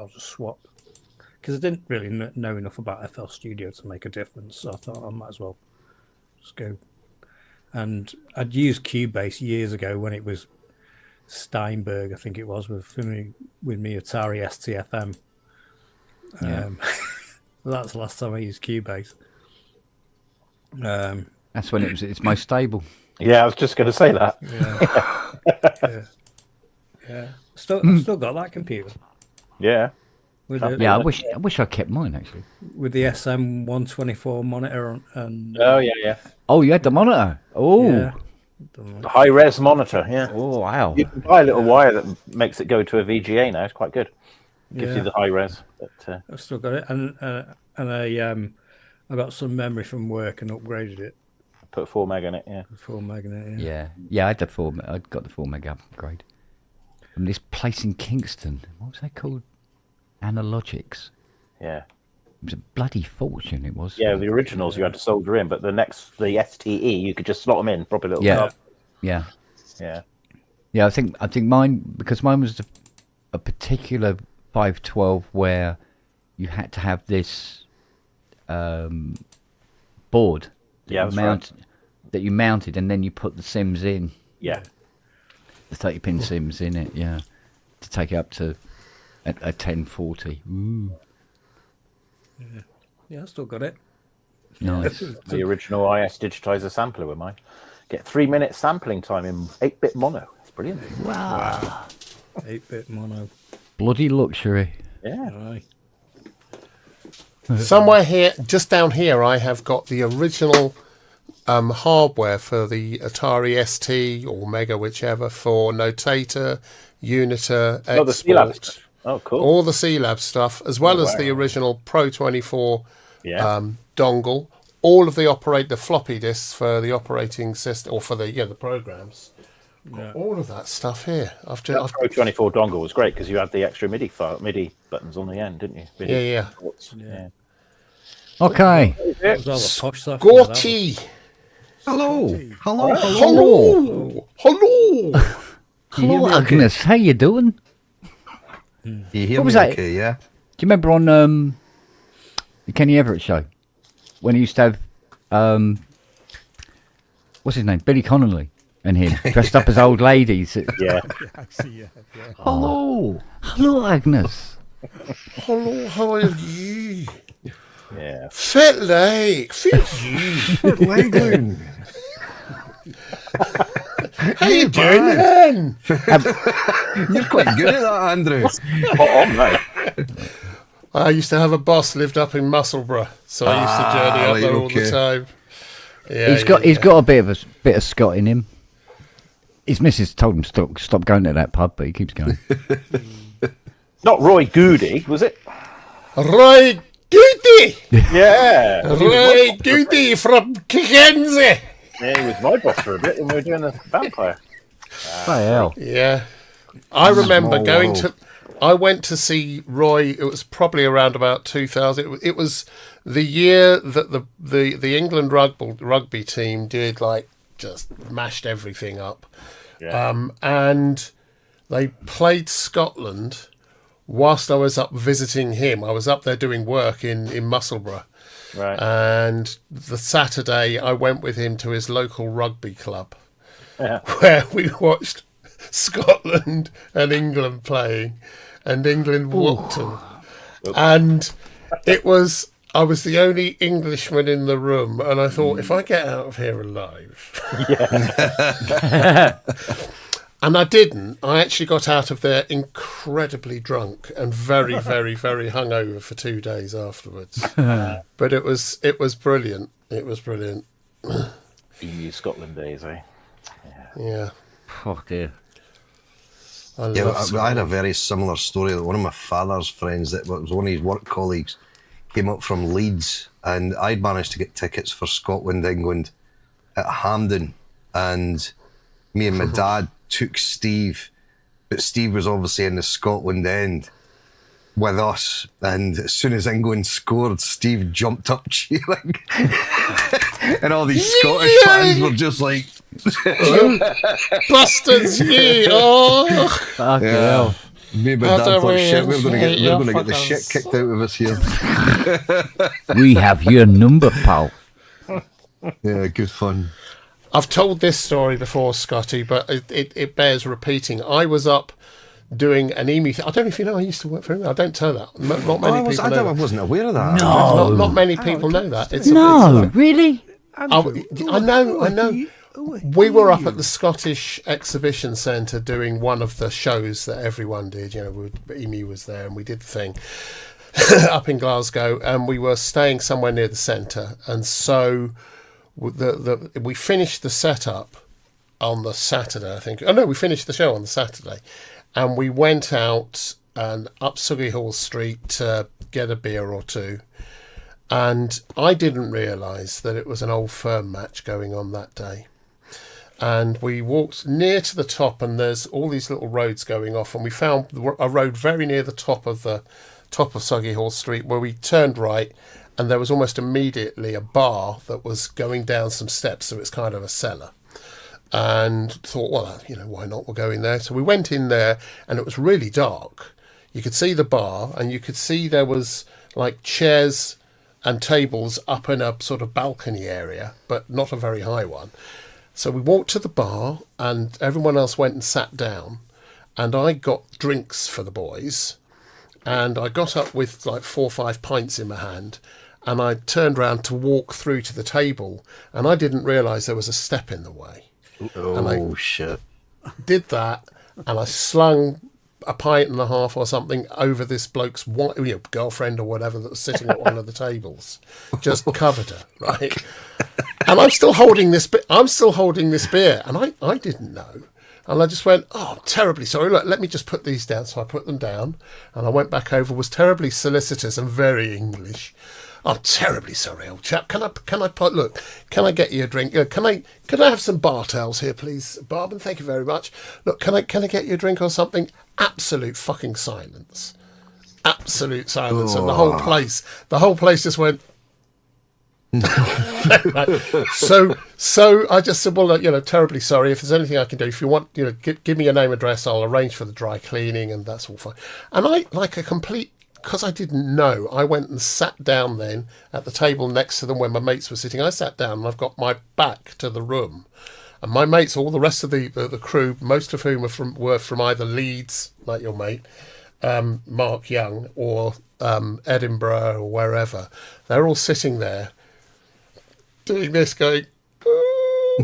just swap, because I didn't really know enough about FL Studio to make a difference. So I thought I might as well just go. And I'd used Cubase years ago when it was Steinberg, I think it was, with me Atari STFM. That's the last time I used Cubase. That's when it's most stable. Yeah, I was just going to say that. Yeah. I've still got that computer. Yeah. I wish I kept mine actually. With the SM124 monitor and. Oh yeah. Oh, you had the monitor. Oh. Yeah. The high res monitor. Yeah. Oh wow. You can buy a little wire that makes it go to a VGA now. It's quite good. Gives you the high res. But, I've still got it, and I got some memory from work and upgraded it. Put 4 meg in it. Yeah. 4 meg in it. Yeah. I got the 4 meg upgrade. From this place in Kingston. What was that called? Analogics. Yeah. It was a bloody fortune. It was. Yeah, the originals you had to solder in, but the STE you could just slot them in, proper little. Yeah. Cup. Yeah. Yeah. Yeah, I think mine, because mine was a particular 512 where you had to have this board that you mounted, and then you put the Sims in. Yeah. The 30-pin Sims in it, yeah, to take it up to a 1040. Ooh. Yeah, I still got it. Nice. The original IS digitizer sampler with mine. Get 3 minutes sampling time in 8-bit mono. That's brilliant. Wow. 8-bit mono. Bloody luxury. Yeah. Aye. Somewhere here, just down here, I have got the original hardware for the Atari ST or Mega, whichever, for Notator, Unitor, Export. Oh, cool. All the C-Lab stuff, as well as the original Pro 24 dongle. All of the floppy disks for the operating system, or for the programs. Yeah. All of that stuff here. I've Pro 24 dongle was great because you had the extra MIDI buttons on the end, didn't you? MIDI ports. Yeah. Okay. That was all the posh stuff. Gorty. Hello. Hello, Agnes. How you doing? You hear what was me that? okay, yeah? Do you remember on the Kenny Everett show when he used to have what's his name, Billy Connolly and him dressed up as old ladies? Yeah. Hello, Agnes. Hello, how are you? Yeah. Fit leg, fit you. Fit leg. How you doing, man? You're quite good at that, Andrew. Spot on, mate. I used to have a boss lived up in Musselburgh, so I used to journey up there all the time. Yeah, he's got a bit of Scot in him. His missus told him stop going to that pub, but he keeps going. Not Roy Goody, was it? Roy Goody. Yeah. Roy Goody from Kenzie. Yeah, he was my boss for a bit when we were doing the vampire. Hell. Yeah. I remember I went to see Roy, it was probably around about 2000. It was the year that the England rugby team did just mashed everything up. Yeah. And they played Scotland whilst I was up visiting him. I was up there doing work in Musselburgh. Right. And the Saturday I went with him to his local rugby club where we watched Scotland and England playing, and England whooped them. And I was the only Englishman in the room, and I thought, if I get out of here alive. And I didn't. I actually got out of there incredibly drunk and very, very, very hungover for 2 days afterwards. But it was brilliant. It was brilliant. EU Scotland days, eh? Yeah. Oh dear. I had a very similar story. One of my father's friends, that was one of his work colleagues, came up from Leeds, and I'd managed to get tickets for Scotland, England at Hampden, and me and my dad took Steve, but Steve was obviously in the Scotland end with us, and as soon as England scored, Steve jumped up cheering. And all these Scottish fans were just like, bastards, ye! Oh, Fuck hell. Me and my dad thought, shit, we're going to get the shit kicked out of us here. We have your number, pal. Yeah, good fun. I've told this story before, Scotty, but it bears repeating. I was up doing an EMI thing. I don't know if you know I used to work for him. I don't tell that. Not many people know I wasn't aware of that. No. Not many people know that. Really? I know. We were up at the Scottish Exhibition Centre doing one of the shows that everyone did. You know, EMI was there and we did the thing up in Glasgow, and we were staying somewhere near the centre. And so we finished the setup on the Saturday, I think. Oh, no, we finished the show on the Saturday. And we went out and up Suggy Hall Street to get a beer or two. And I didn't realise that it was an Old Firm match going on that day. And we walked near to the top, and there's all these little roads going off. And we found a road very near the top of Suggy Hall Street, where we turned right, and there was almost immediately a bar that was going down some steps. So it's kind of a cellar. And thought, well, you know, why not? We'll go in there. So we went in there, and it was really dark. You could see the bar, and you could see there was like chairs and tables up in a sort of balcony area, but not a very high one. So we walked to the bar, and everyone else went and sat down, and I got drinks for the boys, and I got up with like 4 or 5 pints in my hand, and I turned round to walk through to the table, and I didn't realise there was a step in the way. Oh, shit. Did that, and I slung a pint and a half or something over this bloke's girlfriend or whatever that was sitting at one of the tables. Just covered her, right? And I'm still holding this beer, and I didn't know. And I just went, oh, I'm terribly sorry. Look, let me just put these down. So I put them down, and I went back over, was terribly solicitous and very English. I'm terribly sorry, old chap. Can I get you a drink? Can I have some bar towels here, please? Barman, thank you very much. Look, can I get you a drink or something? Absolute fucking silence. Absolute silence. And the whole place just went. So I just said, well, you know, terribly sorry. If there's anything I can do, if you want, you know, give me your name, address. I'll arrange for the dry cleaning, and that's all fine. And I, like a complete, because I didn't know, I went and sat down then at the table next to them where my mates were sitting. I sat down, and I've got my back to the room, and my mates, all the rest of the crew, most of whom were from either Leeds, like your mate, Mark Young, or Edinburgh or wherever. They're all sitting there doing this, going,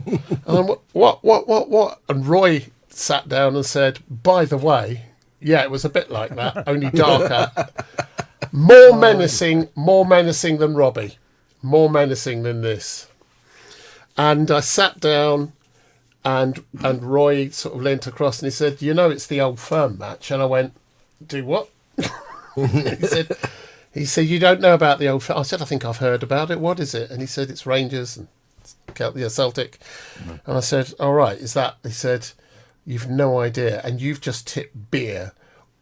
and I'm, what? And Roy sat down and said, by the way, yeah, it was a bit like that, only darker. More menacing than Robbie. More menacing than this. And I sat down, and Roy sort of leant across and he said, you know, it's the Old Firm match. And I went, do what? He said, you don't know about the Old Firm? I said, I think I've heard about it. What is it? And he said, it's Rangers and Celtic. Mm. And I said, all right, is that? He said, you've no idea, and you've just tipped beer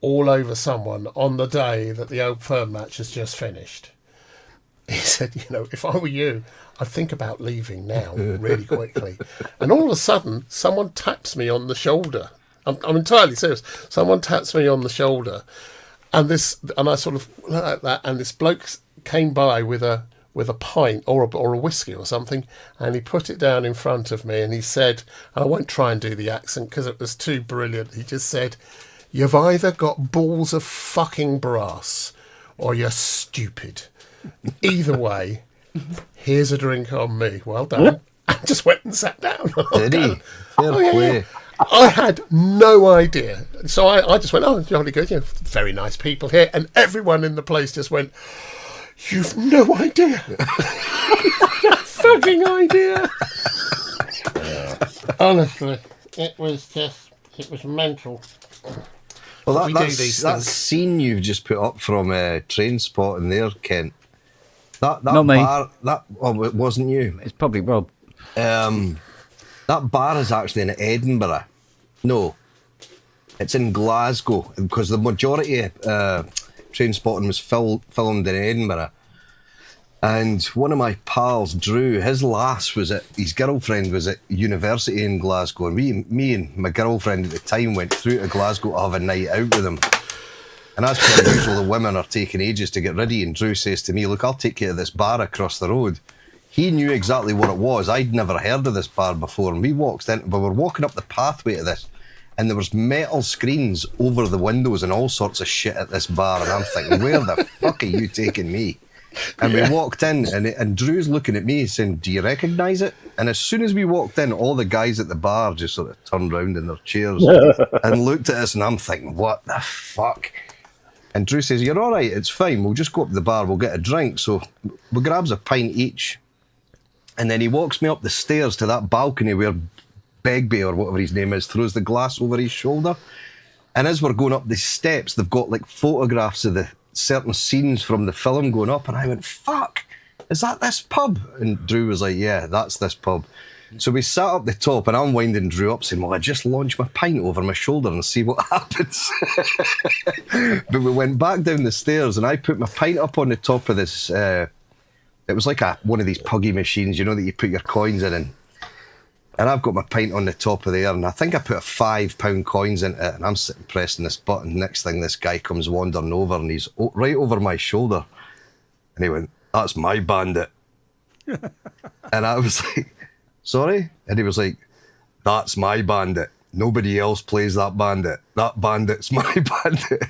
all over someone on the day that the Old Firm match has just finished. He said, you know, if I were you, I'd think about leaving now really quickly. And all of a sudden, someone taps me on the shoulder. I'm entirely serious. Someone taps me on the shoulder, and I sort of looked at that, and this bloke came by with a pint or a whiskey or something, and he put it down in front of me, and he said, and I won't try and do the accent because it was too brilliant, he just said, you've either got balls of fucking brass or you're stupid. Either way, here's a drink on me. Well done. I just went and sat down. Did he? Fair play. I had no idea. So I just went, oh, jolly good. Very nice people here. And everyone in the place just went, you've no idea. Fucking idea. Honestly, it was mental. Well, that scene you've just put up from Train Spotting there, Kent. That Not bar, me. It wasn't you. It's probably Rob. That bar is actually in Edinburgh. No, it's in Glasgow because the majority of Train Spotting was filmed in Edinburgh. And one of my pals, Drew, his girlfriend was at university in Glasgow, and me and my girlfriend at the time went through to Glasgow to have a night out with him. And as per usual, the women are taking ages to get ready, and Drew says to me, look, I'll take you to this bar across the road. He knew exactly what it was. I'd never heard of this bar before, and we were walking up the pathway to this, and there was metal screens over the windows and all sorts of shit at this bar, and I'm thinking, where the fuck are you taking me? And we walked in, and Drew's looking at me saying, do you recognise it? And as soon as we walked in, all the guys at the bar just sort of turned round in their chairs and looked at us, and I'm thinking, what the fuck? And Drew says, you're all right, it's fine, we'll just go up to the bar, we'll get a drink. So we grabs a pint each, and then he walks me up the stairs to that balcony where Begbie, or whatever his name is, throws the glass over his shoulder. And as we're going up the steps, they've got like photographs of the certain scenes from the film going up, and I went, fuck, is that this pub? And Drew was like, yeah, that's this pub. So we sat up the top, and I'm winding Drew up saying, well, I just launched my pint over my shoulder and see what happens. But we went back down the stairs, and I put my pint up on the top of this, it was like one of these puggy machines, you know, that you put your coins in. And I've got my pint on the top of there, and I think I put £5 coins into it, and I'm sitting pressing this button. Next thing, this guy comes wandering over, and he's right over my shoulder. And he went, that's my bandit. And I was like, sorry? And he was like, that's my bandit. Nobody else plays that bandit. That bandit's my bandit.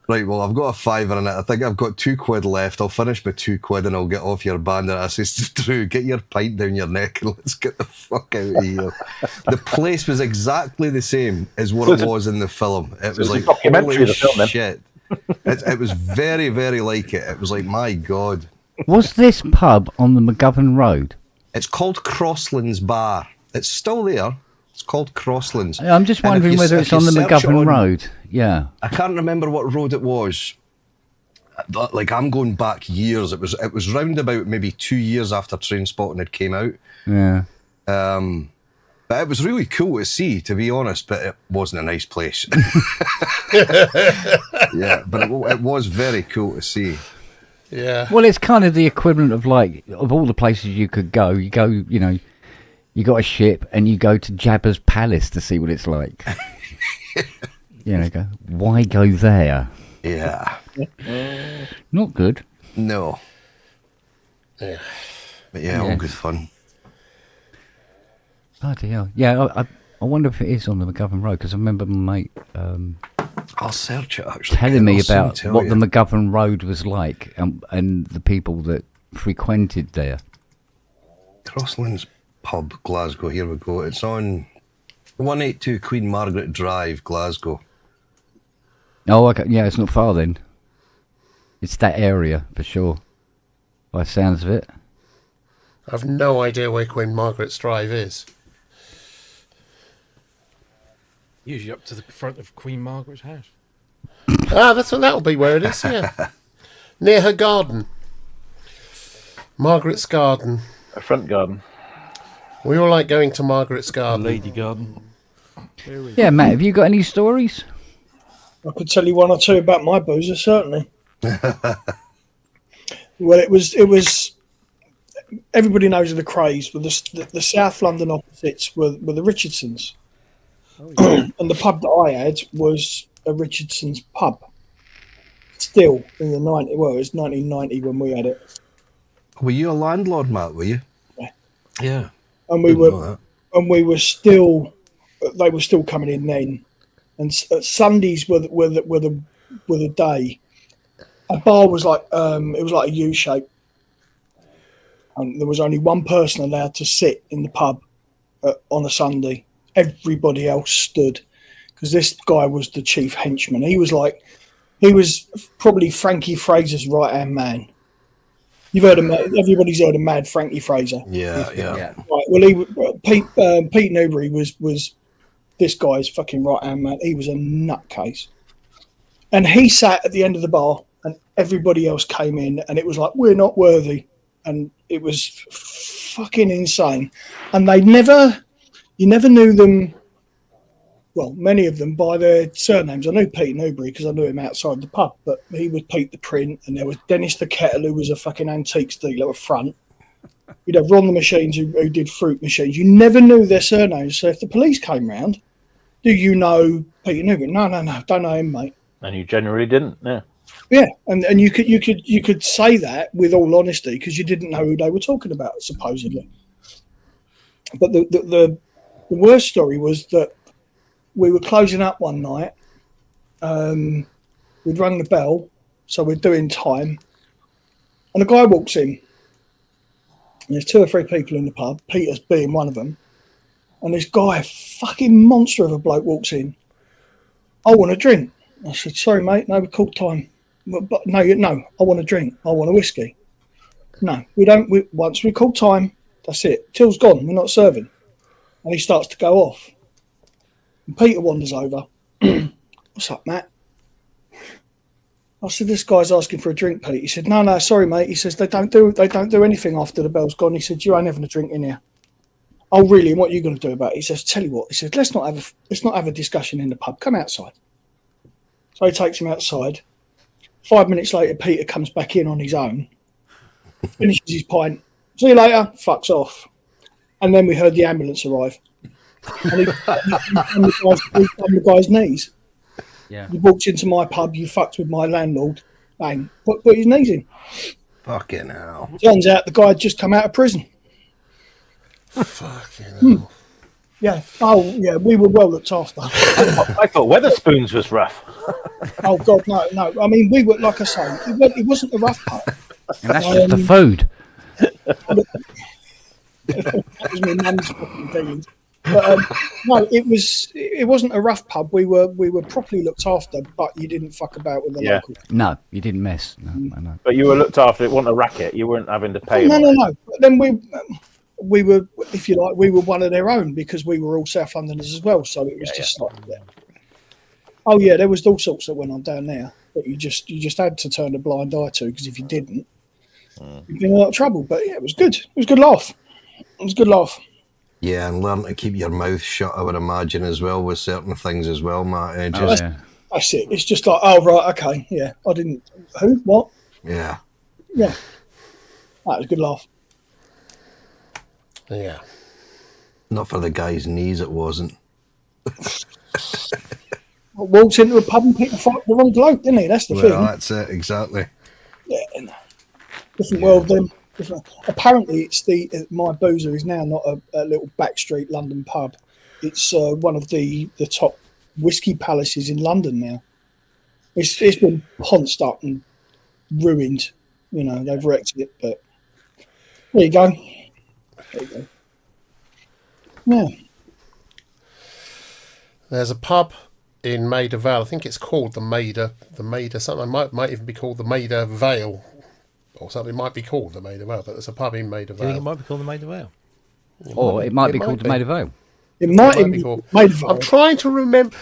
Right, well, I've got a fiver in it. I think I've got £2 left. I'll finish my £2 and I'll get off your bandit. I says to Drew, get your pint down your neck and let's get the fuck out of here. The place was exactly the same as what it was in the film. It was like, holy shit. It was very, very like it. It was like, my God. Was this pub on the McGovern Road? It's called Crosslands Bar. It's still there. It's called Crosslands. I'm just wondering whether it's on the McGovern Road. Yeah. I can't remember what road it was. Like, I'm going back years. It was round about maybe 2 years after Train Spotting had came out. Yeah. But it was really cool to see, to be honest, but it wasn't a nice place. Yeah, but it was very cool to see. Yeah. Well, it's kind of the equivalent of, like, of all the places you could go. You go, you know, you got a ship and you go to Jabba's palace to see what it's like. You know, go, why go there? Yeah. Not good. No. Yeah. But yeah, all good fun. Bloody hell. Yeah, I wonder if it is on the McGovern Road, because I remember my mate I'll search it, actually. telling me about what the McGovern Road was like and the people that frequented there. Crosslands Pub, Glasgow. Here we go. It's on 182 Queen Margaret Drive, Glasgow. Oh, okay. Yeah, it's not far then. It's that area for sure, by the sounds of it. I've no idea where Queen Margaret's Drive is. Usually up to the front of Queen Margaret's house. That'll be where it is, yeah. Near her garden. Margaret's garden. A front garden. We all like going to Margaret's garden. Lady garden. Yeah, Matt, have you got any stories? I could tell you one or two about my boozer, certainly. Well, it was. Everybody knows of the craze. But the South London opposites were the Richardsons, and the pub that I had was a Richardson's pub. Still in the 90s. Well, it was 1990 when we had it. Were you a landlord, Matt? Were you? Yeah. And we were still. They were still coming in then, and Sundays were the day. A bar was like it was like a U shape, and there was only one person allowed to sit in the pub on a Sunday. Everybody else stood because this guy was the chief henchman. He was probably Frankie Fraser's right hand man. You've heard of everybody's heard of Mad Frankie Fraser. Yeah. Right. Well, Pete Newbury was this guy's fucking right hand man. He was a nutcase, and he sat at the end of the bar, and everybody else came in, and it was like, we're not worthy, and it was fucking insane. And they never you never knew them. Well, many of them by their surnames. I knew Pete Newbury because I knew him outside the pub, but he was Pete the Print, and there was Dennis the Kettle, who was a fucking antiques dealer at front. You'd have Ron the Machines, who did fruit machines. You never knew their surnames. So if the police came round, do you know Peter Newbury? No, don't know him, mate. And you generally didn't, yeah. Yeah, and you could say that with all honesty because you didn't know who they were talking about, supposedly. But the worst story was that we were closing up one night. We'd rung the bell, so we're doing time, and a guy walks in. And there's 2 or 3 people in the pub, Peter's being one of them, and this guy, fucking monster of a bloke, walks in. I want a drink. I said, sorry, mate, no, we called time. But no, I want a drink. I want a whiskey. No, we don't. Once we call time, that's it. Till's gone. We're not serving. And he starts to go off. And Peter wanders over. What's up, Matt? I said, this guy's asking for a drink, Pete. He said, no, sorry, mate. He says they don't do anything after the bell's gone. He said, you ain't having a drink in here. Oh, really? And what are you going to do about it? He says, tell you what. He says, let's not have a discussion in the pub. Come outside. So he takes him outside. 5 minutes later, Peter comes back in on his own, finishes his pint. See you later. Fucks off. And then we heard the ambulance arrive. And he on the guy's knees. Yeah. He walked into my pub. You fucked with my landlord. Bang. Put his knees in. Fucking hell. Turns out the guy had just come out of prison. Fucking hell. Yeah. Oh, yeah. We were well looked after. I thought Weatherspoons was rough. Oh God, no. I mean, we were, like I say, it wasn't the rough part. And that's just the food. That was my mum's fucking feelings. But no, it wasn't a rough pub. We were properly looked after, but you didn't fuck about with the local. No, you didn't mess. No. But you were looked after. It wasn't a racket. You weren't having to pay. No. But then we were, if you like, we were one of their own because we were all South Londoners as well. So it was just like that. Oh yeah, there was all sorts that went on down there, but you just had to turn a blind eye to because if you didn't, you'd be in a lot of trouble. But yeah, it was good. It was a good laugh. It was a good laugh. Yeah, and learn to keep your mouth shut, I would imagine, as well, with certain things as well, Matt. That's it. It's just like, oh, right, okay, yeah. I didn't... Who? What? Yeah. Yeah. That was a good laugh. Yeah. Not for the guy's knees, it wasn't. Walked into a pub and picked the wrong bloke, didn't he? That's the thing. That's it, exactly. Yeah. Different world then. Apparently, my boozer is now not a little backstreet London pub. It's one of the top whiskey palaces in London now. It's been ponced up and ruined. You know, they've wrecked it, but there you go. Yeah. There's a pub in Maida Vale. I think it's called the Maida something. Might even be called the Maida Vale. Or something might be called the Maida Vale, but there's a pub in Maida Vale. Do you think it might be called the Maida Vale? It might be called the Maida Vale. It might be called Maida Vale. I'm trying to remember.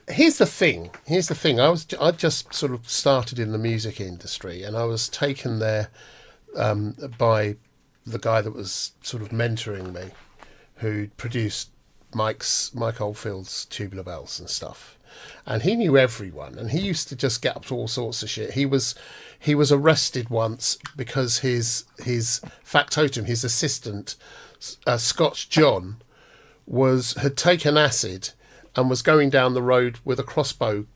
Here's the thing. I just sort of started in the music industry, and I was taken there by the guy that was sort of mentoring me, who produced Mike Oldfield's Tubular Bells and stuff. And he knew everyone, and he used to just get up to all sorts of shit. He was arrested once because his factotum, his assistant, Scotch John, had taken acid and was going down the road with a crossbowing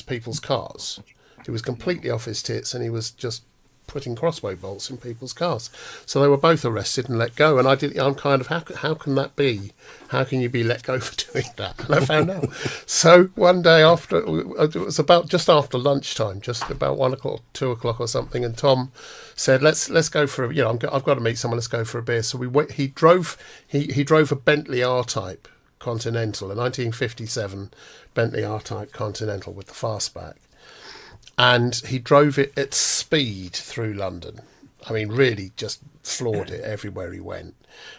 people's cars. He was completely off his tits, and he was just putting crossbow bolts in people's cars. So they were both arrested and let go. And I'm kind of, how can that be? How can you be let go for doing that? And I found out. So one day it was about just after lunchtime, just about 1 o'clock, 2 o'clock or something. And Tom said, let's go for I've got to meet someone. Let's go for a beer. So he drove a Bentley R-Type Continental, a 1957 Bentley R-Type Continental with the fastback. And he drove it at speed through London. I mean, really just floored it everywhere he went.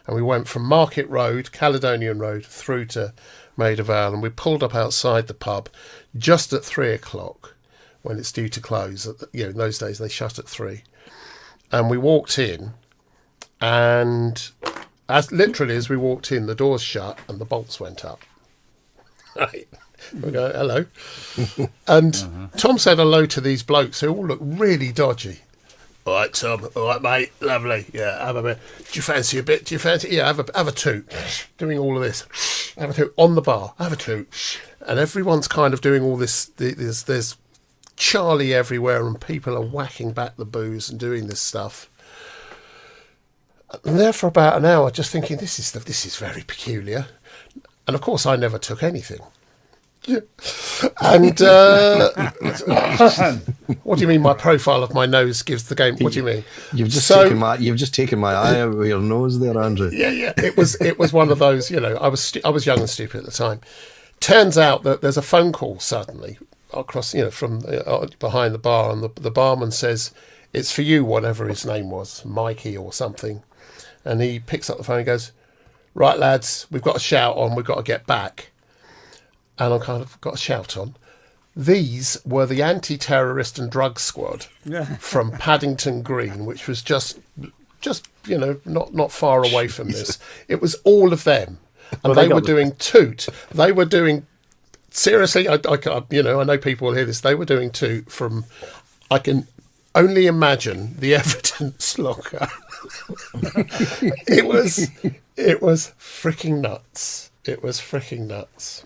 And we went from Market Road, Caledonian Road, through to Maida Vale. And we pulled up outside the pub just at 3 o'clock when it's due to close. In those days they shut at 3. And we walked in, and as we walked in, the doors shut and the bolts went up. Right. We go, hello. And Tom said hello to these blokes who all look really dodgy. All right, Tom. All right, mate. Lovely. Yeah, have a bit. Do you fancy a bit? Do you fancy? Yeah, have a toot. Doing all of this. Have a toot on the bar. Have a toot. And everyone's kind of doing all this. There's Charlie everywhere, and people are whacking back the booze and doing this stuff. And there for about an hour, just thinking, this is very peculiar. And of course, I never took anything. Yeah. And what do you mean? My profile of my nose gives the game. What do you mean? You've just taken my eye out of your nose there, Andrew. Yeah. It was one of those. I was young and stupid at the time. Turns out that there's a phone call suddenly across, from behind the bar, and the barman says, "It's for you," whatever his name was, Mikey or something. And he picks up the phone and goes, "Right, lads, we've got a shout on. We've got to get back." And I kind of got a shout on. These were the anti-terrorist and drug squad from Paddington Green, which was just not far away from this. It was all of them, and they were doing toot. They were doing seriously. I know people will hear this. They were doing toot from. I can only imagine the evidence locker. It was freaking nuts. It was freaking nuts.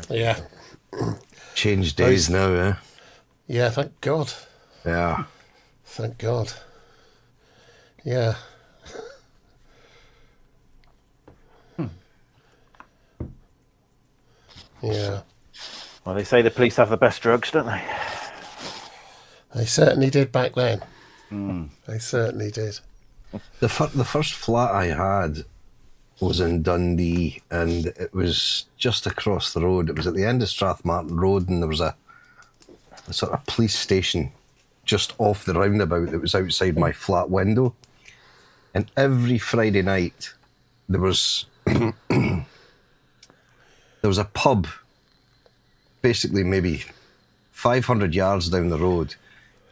Yeah. Changed days now, eh? Yeah, thank God. Yeah. Thank God. Yeah. Yeah. Well, they say the police have the best drugs, don't they? They certainly did back then. They certainly did. The first flat I had was in Dundee, and it was just across the road. It was at the end of Strathmartin Road, and there was a sort of police station just off the roundabout that was outside my flat window. And every Friday night, there was there was a pub, basically maybe 500 yards down the road,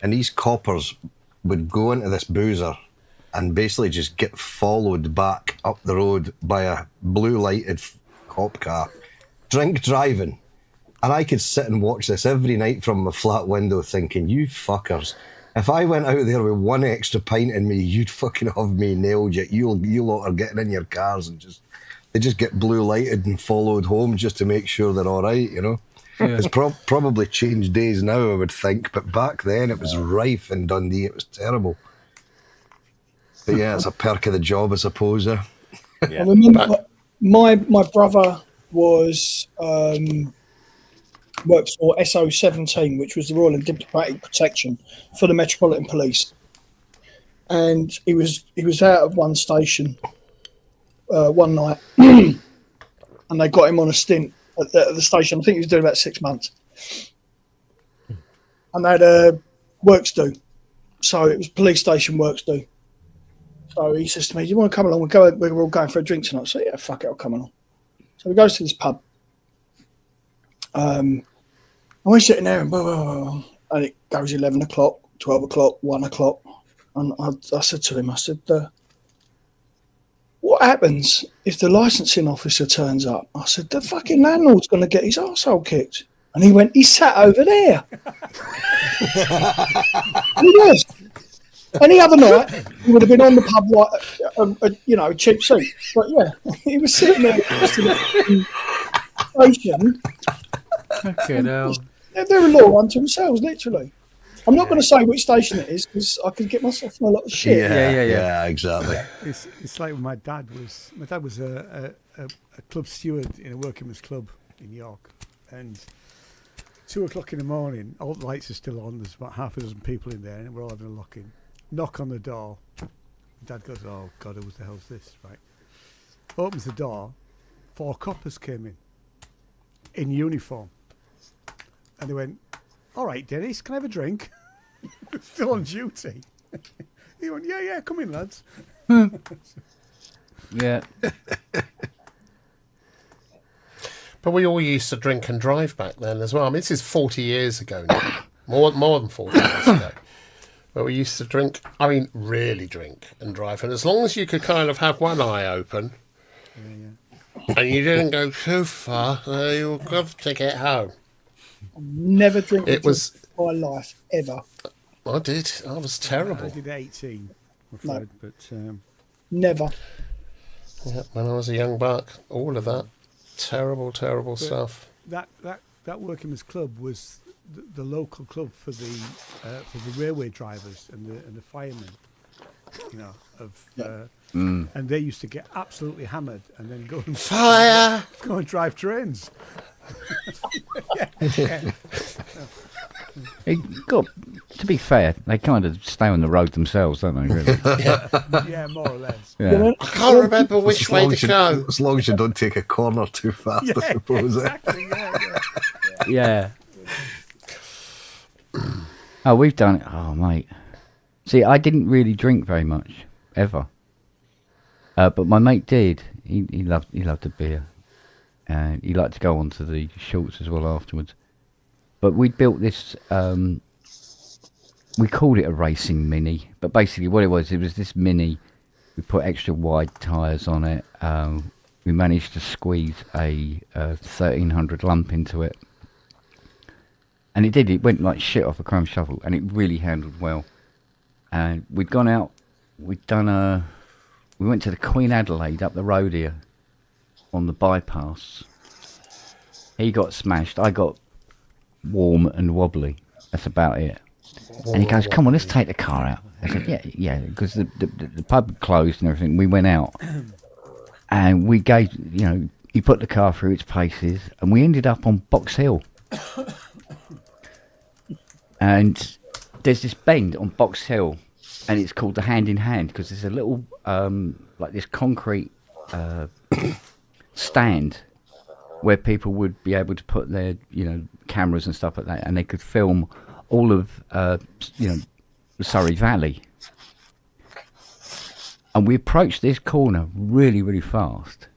and these coppers would go into this boozer and basically just get followed back up the road by a blue-lighted cop car, drink driving. And I could sit and watch this every night from my flat window thinking, you fuckers, if I went out there with one extra pint in me, you'd fucking have me nailed yet. You lot are getting in your cars and they just get blue-lighted and followed home just to make sure they're all right, Yeah. It's probably changed days now, I would think, but back then it was rife in Dundee. It was terrible. But yeah, it's a perk of the job, I suppose. Yeah. I remember my brother was worked for SO17, which was the Royal and Diplomatic Protection for the Metropolitan Police, and he was out of one station one night, and they got him on a stint at the station. I think he was doing about 6 months, and they had works due, so it was police station works due. So he says to me, "Do you want to come along? We're all going for a drink tonight." So yeah, fuck it, I'll come along. So we goes to this pub. And we're sitting there and blah, blah, blah, and it goes 11 o'clock, 12 o'clock, 1 o'clock. And I said to him, what happens if the licensing officer turns up? I said, the fucking landlord's going to get his arsehole kicked. And he went, he sat over there. And he was. Any other night, he would have been on the pub like, cheap seat. But yeah, he was sitting there just in the station. Okay, now. They're a law unto themselves, literally. I'm not going to say which station it is because I could get myself in a lot of shit. Yeah, exactly. It's like when my dad was a club steward in a workingmen's club in York, and 2 o'clock in the morning, all the lights are still on. There's about half a dozen people in there, and we're all having a lock-in. Knock on the door. Dad goes, "Oh God, who the hell's this?" Right? Opens the door. 4 coppers came in uniform, and they went, "All right, Dennis, can I have a drink?" Still on duty. He went, "Yeah, come in, lads." Yeah. But we all used to drink and drive back then as well. I mean, this is 40 years ago now. More than 40 years ago. where we used to drink. I mean, really drink and drive. And as long as you could kind of have one eye open, and you didn't go too far, you were good to get home. Never drink It was my life ever. I did. I was terrible. I did 18, I'm afraid, but never. Yeah, when I was a young buck, all of that terrible stuff. That workingmen's club was the local club for the railway drivers and the firemen, you know, and they used to get absolutely hammered and then go and go and drive trains. To be fair, they kind of stay on the road themselves, don't they? Really? Yeah, more or less. Yeah. I can't remember which way to go. As long as you don't take a corner too fast, I suppose. Exactly. Yeah. Oh, we've done it. Oh, mate. See, I didn't really drink very much ever, but my mate did. He loved a beer, and he liked to go on to the shorts as well afterwards. But we built this. We called it a racing mini, but basically what it was this mini. We put extra wide tyres on it. We managed to squeeze a 1300 lump into it. And it did. It went like shit off a chrome shovel, and it really handled well. And we'd gone out. We went to the Queen Adelaide up the road here, on the bypass. He got smashed. I got warm and wobbly. That's about it. And he goes, "Come on, let's take the car out." I said, "Yeah," because the pub closed and everything. We went out, and we gave, he put the car through its paces, and we ended up on Box Hill. And there's this bend on Box Hill, and it's called the Hand in Hand because there's a little like this concrete stand where people would be able to put their cameras and stuff like that, and they could film all of the Surrey Valley. And we approached this corner really, really fast,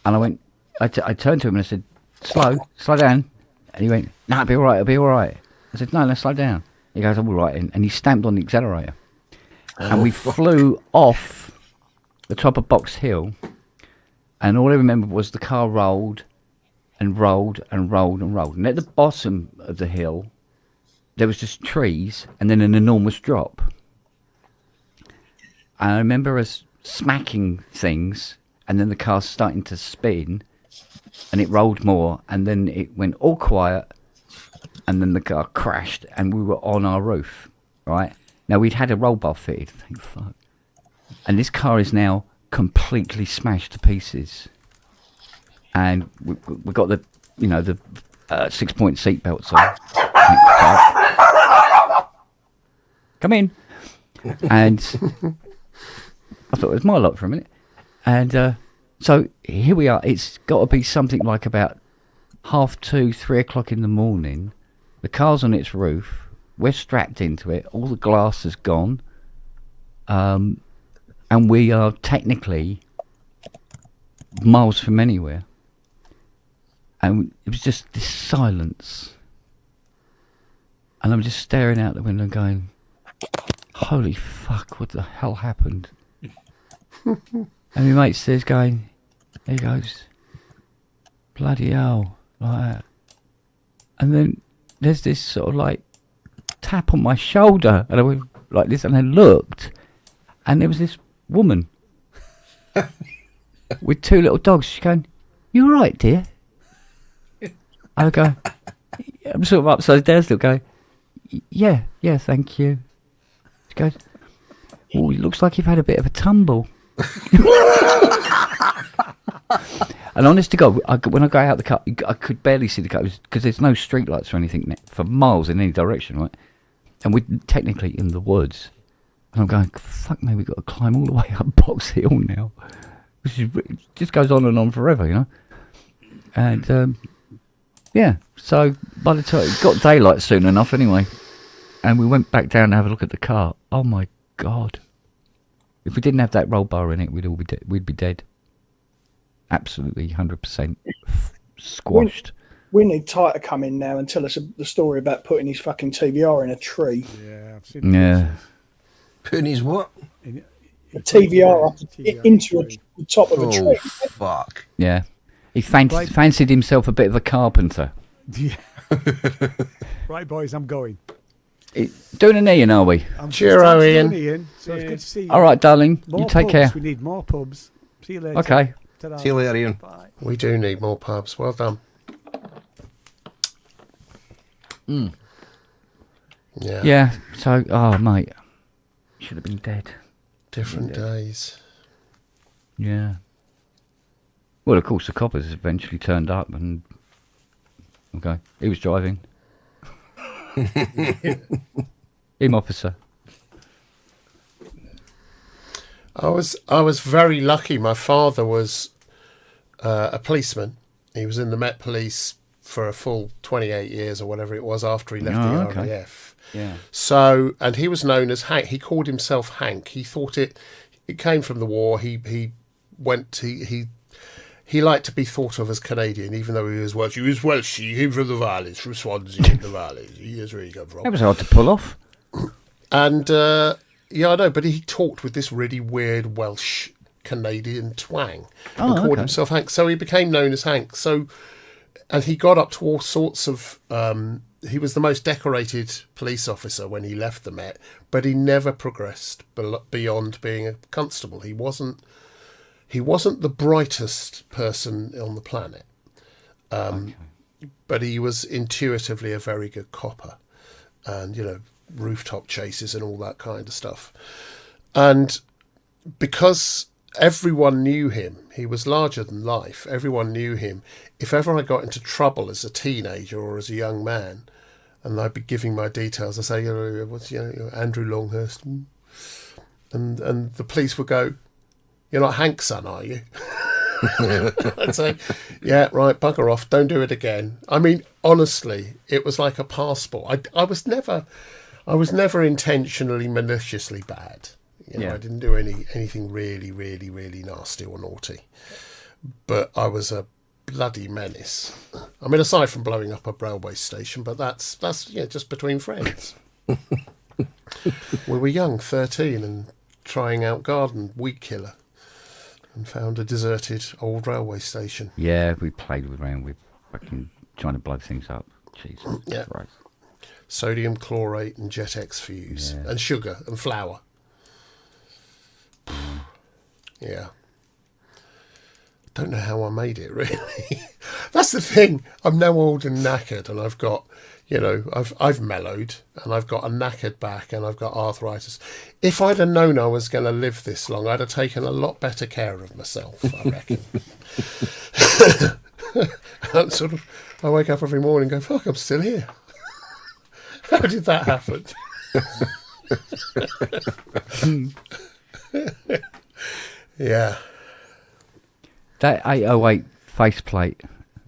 and I turned to him and I said, slow down. And he went, "No, it'll be all right. I said, "No, slow down." He goes, "All right," and he stamped on the accelerator. And we flew off the top of Box Hill, and all I remember was the car rolled and rolled and rolled and rolled. And at the bottom of the hill, there was just trees and then an enormous drop. And I remember us smacking things, and then the car starting to spin, and it rolled more, and then it went all quiet, and then the car crashed, and we were on our roof, right? Now, we'd had a roll bar fitted, thank fuck. And this car is now completely smashed to pieces. And we got the 6-point seat belts on. Come in. And I thought it was my lot for a minute. And so here we are. It's got to be something like about 2:30, 3 o'clock in the morning. The car's on its roof. We're strapped into it. All the glass is gone. And we are technically miles from anywhere. And it was just this silence. And I'm just staring out the window going, holy fuck, what the hell happened? And my mate says, he goes, bloody hell, like that. And then there's this sort of like tap on my shoulder, and I went like this, and I looked, and there was this woman with 2 little dogs. She's going, "You all right, dear?" I go, I'm sort of upside down still going, yeah, thank you. She goes, "Oh, it looks like you've had a bit of a tumble." And honest to God, when I got out the car, I could barely see the car because there's no street lights or anything for miles in any direction, right? And we're technically in the woods. And I'm going, fuck me, we've got to climb all the way up Box Hill now. It just goes on and on forever, And, so by the time it got daylight soon enough anyway, and we went back down to have a look at the car. Oh my God. If we didn't have that roll bar in it, we'd be dead. Absolutely 100% squashed. We need Ty to come in now and tell us the story about putting his fucking TVR in a tree. Yeah, I've seen. Yeah. Putting his what? The TVR up into the top of a tree. Fuck. Yeah. He fancied himself a bit of a carpenter. Yeah. Right, boys, I'm going. Doing an Ian, are we? Cheerio, Ian. So it's good to see you. All right, darling. More you take pubs. care. We need more pubs. See you later. Okay. Ta-da. See you later, Ian. Bye. We do need more pubs. Well done. Yeah. Yeah. So, oh, mate. Should have been dead. Different days. Yeah. Well, of course, the coppers eventually turned up and... Okay. He was driving. Him, officer. I was very lucky. My father was a policeman. He was in the Met Police for a full 28 years or whatever it was after he left the RAF. Yeah. So, and he was known as Hank. He called himself Hank. He thought it came from the war. He liked to be thought of as Canadian, even though he was Welsh. He was Welsh. He came from the valleys, from Swansea in the valleys. He is where he come from. That was hard to pull off. And yeah, I know, but he talked with this really weird Welsh Canadian twang and called himself Hank. So he became known as Hank. So, and he got up to all sorts of. He was the most decorated police officer when he left the Met, but he never progressed beyond being a constable. He wasn't the brightest person on the planet, but he was intuitively a very good copper, and rooftop chases and all that kind of stuff. And because everyone knew him, he was larger than life. Everyone knew him. If ever I got into trouble as a teenager or as a young man, and I'd be giving my details, I'd say, what's Andrew Longhurst, and the police would go, "You're not Hank's son, are you?" I'd say, "Yeah, right, bugger off, don't do it again." I mean, honestly, it was like a passport. I was never intentionally, maliciously bad. I didn't do anything really, really, really nasty or naughty. But I was a bloody menace. I mean, aside from blowing up a railway station, but that's just between friends. We were young, 13, and trying out garden weed killer, and found a deserted old railway station. Yeah, we played around with fucking trying to blow things up. Jesus Christ. Sodium chlorate and Jet-X fuse and sugar and flour. Yeah. Don't know how I made it, really. That's the thing. I'm now old and knackered, and I've got, I've mellowed, and I've got a knackered back, and I've got arthritis. If I'd have known I was going to live this long, I'd have taken a lot better care of myself, I reckon. And I wake up every morning and go, fuck, I'm still here. How did that happen? Yeah. That 808 faceplate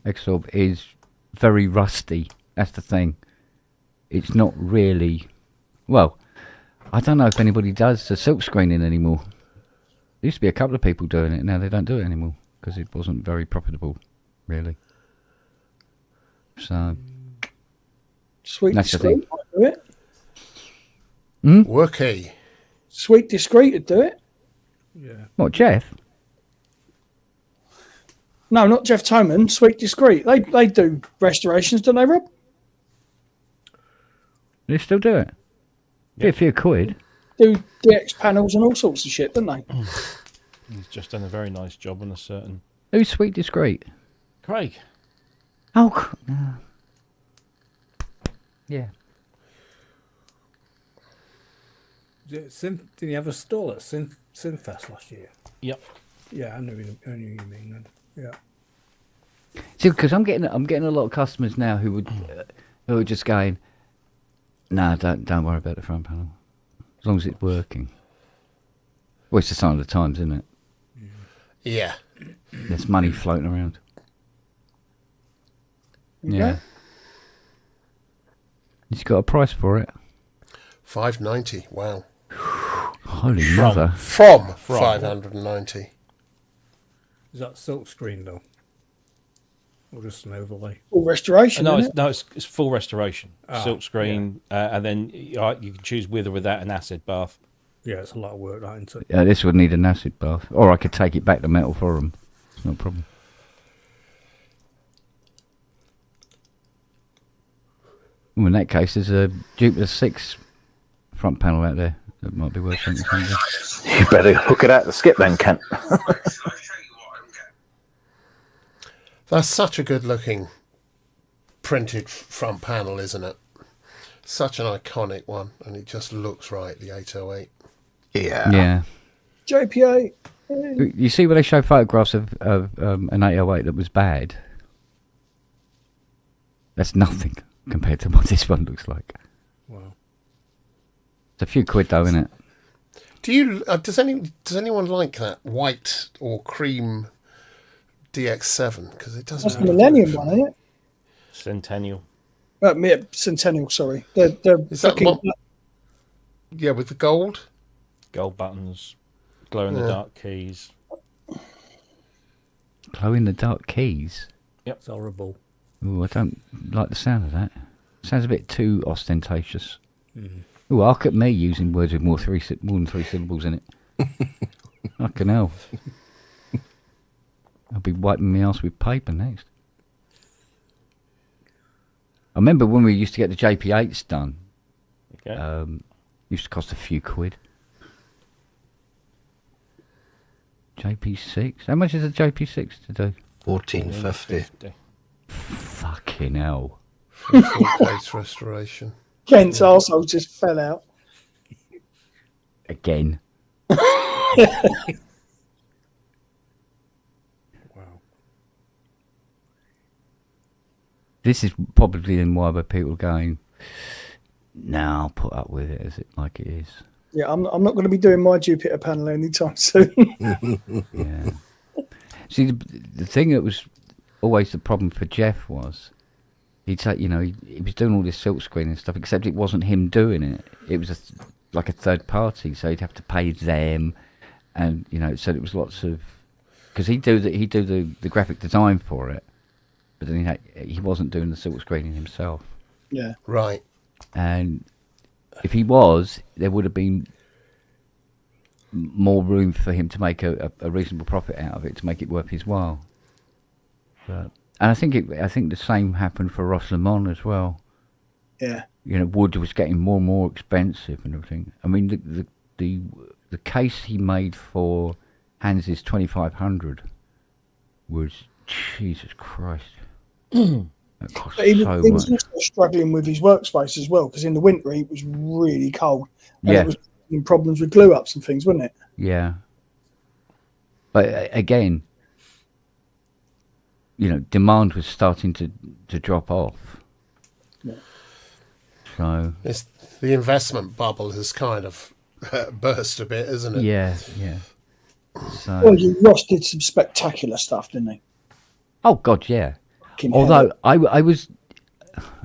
Exorb is very rusty. That's the thing. It's not really... Well, I don't know if anybody does the silk screening anymore. There used to be a couple of people doing it. Now they don't do it anymore because it wasn't very profitable, really. So... Sweet that's Discreet might do it. Worky. Sweet Discreet would do it. Yeah. What, Jeff? No, not Jeff Toman. Sweet Discreet. They do restorations, don't they, Rob? They still do it. Be a few quid. Do DX panels and all sorts of shit, don't they? He's just done a very nice job on a certain... Who's Sweet Discreet? Craig. Oh, yeah. Didn't you have a stall at Synfest last year? Yep. Yeah, I knew you mean then. Yeah. See, because I'm getting a lot of customers now who are just going, "No, don't worry about the front panel, as long as it's working." Well, it's a sign of the times, isn't it? Yeah. There's money floating around. Yeah. He's got a price for it. $590. Wow. Holy mother! From 590. Is that silk screen though? Or just an overlay? Full restoration. No, isn't it? it's full restoration. Silk screen, and then you can choose with or without an acid bath. Yeah, it's a lot of work, that, isn't it? Yeah, this would need an acid bath, or I could take it back to metal for them. It's no problem. Well, in that case, there's a Jupiter 6 front panel out there that might be worth something. You better hook it out the skip then, Kent. That's such a good-looking printed front panel, isn't it? Such an iconic one, and it just looks right, the 808. Yeah. JPA. You see where they show photographs of an 808 that was bad? That's nothing compared to what this one looks like. Wow. It's a few quid though, isn't it? Do you? Does anyone like that white or cream DX7? Because it doesn't. That's the Millennium one, isn't it? Centennial. Centennial. Sorry. They're Is that fucking. Yeah, with the gold. Gold buttons, glow in the dark keys. Glow in the dark keys. Yep. It's horrible. Ooh, I don't like the sound of that. Sounds a bit too ostentatious. Mm. Ooh, look at me using words with more than three syllables in it. Fucking hell. I'll be wiping my ass with paper next. I remember when we used to get the JP8s done. Okay. Used to cost a few quid. JP6? How much is a JP6 to do? 1450. Fucking hell. Full case restoration. Kent's arsehole just fell out. Again. Wow. This is probably in why people are going, no, I'll put up with it as it like it is. Yeah, I'm not going to be doing my Jupiter panel anytime soon. Yeah. See, the thing that was always the problem for Jeff was he'd say, he was doing all this silk screen and stuff, except it wasn't him doing it. It was like a third party, so he'd have to pay them, and so it was lots of because he'd do the graphic design for it, but then he wasn't doing the silk screening himself. Yeah. Right. And if he was, there would have been more room for him to make a reasonable profit out of it, to make it worth his while. And I think the same happened for Ross Lamont as well. Yeah. Wood was getting more and more expensive and everything. I mean, the case he made for Hans's 2500 was Jesus Christ. It cost He so was much. also struggling with his workspace as well, because in the winter it was really cold. And Yeah. it was having problems with glue ups and things, wasn't it? Yeah. But again, demand was starting to drop off. Yeah. So. The investment bubble has kind of burst a bit, isn't it? Yeah. So. Well, Ross did some spectacular stuff, didn't he? Oh God, yeah. Fucking Although hell.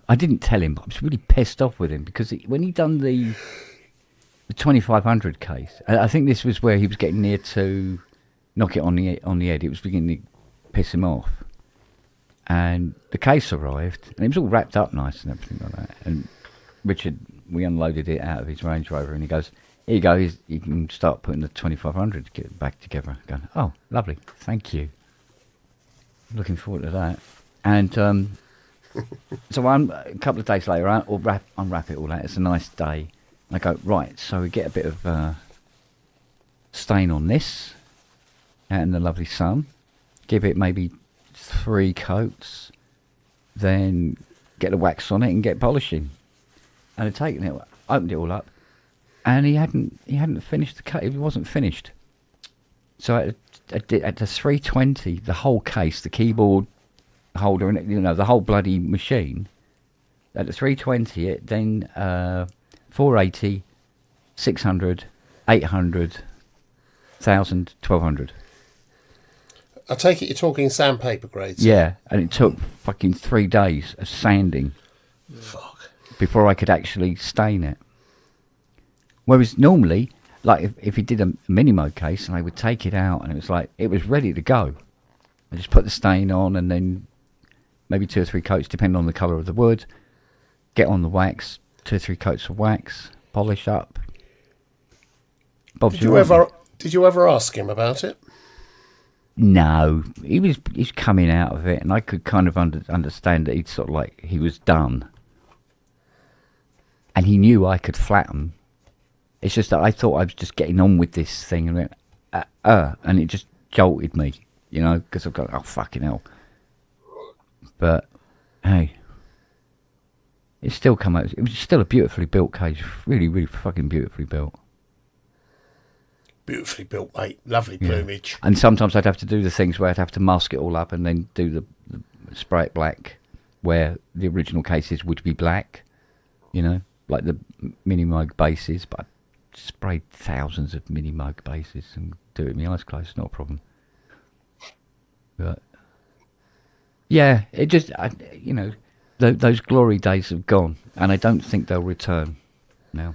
I didn't tell him, but I was really pissed off with him because when he done the 2500 case, I think this was where he was getting near to knock it on the head. It was beginning to piss him off, and the case arrived, and it was all wrapped up nice and everything like that. And Richard, we unloaded it out of his Range Rover, and he goes, "Here you go. You can start putting the 2500 back together." Going, "Oh, lovely, thank you. Looking forward to that." And so a couple of days later, I'll unwrap it all out. It's a nice day. I go, right, so we get a bit of stain on this out in the lovely sun. Give it maybe 3 coats. Then get the wax on it and get polishing. And I'd taken it, opened it all up, and he hadn't finished the cut. It wasn't finished. So at the 320, the whole case, the keyboard holder, and the whole bloody machine. At the 320, it then 480, 600, 800, 1,000, 1,200. I take it you're talking sandpaper grades. Yeah, and it took fucking 3 days of sanding. Fuck. Before I could actually stain it. Whereas normally, like if he did a mini mode case and I would take it out and it was ready to go. I just put the stain on and then maybe 2 or 3 coats, depending on the colour of the wood. Get on the wax, 2 or 3 coats of wax, polish up. Did you ever ask him about it? No, he's coming out of it, and I could kind of understand that he'd sort of like he was done, and he knew I could flatten. It's just that I thought I was just getting on with this thing, and went, and it just jolted me, you know, because I've got, oh fucking hell. But hey, it's still come out. It was still a beautifully built cage, really, really fucking beautifully built. Beautifully built, mate. Lovely plumage. And sometimes I'd have to do the things where I'd have to mask it all up and then do the spray it black, where the original cases would be black, you know, like the mini mug bases. But I sprayed thousands of mini mug bases and do it with my eyes closed, not a problem. But yeah, it just, you know, those glory days have gone, and I don't think they'll return now.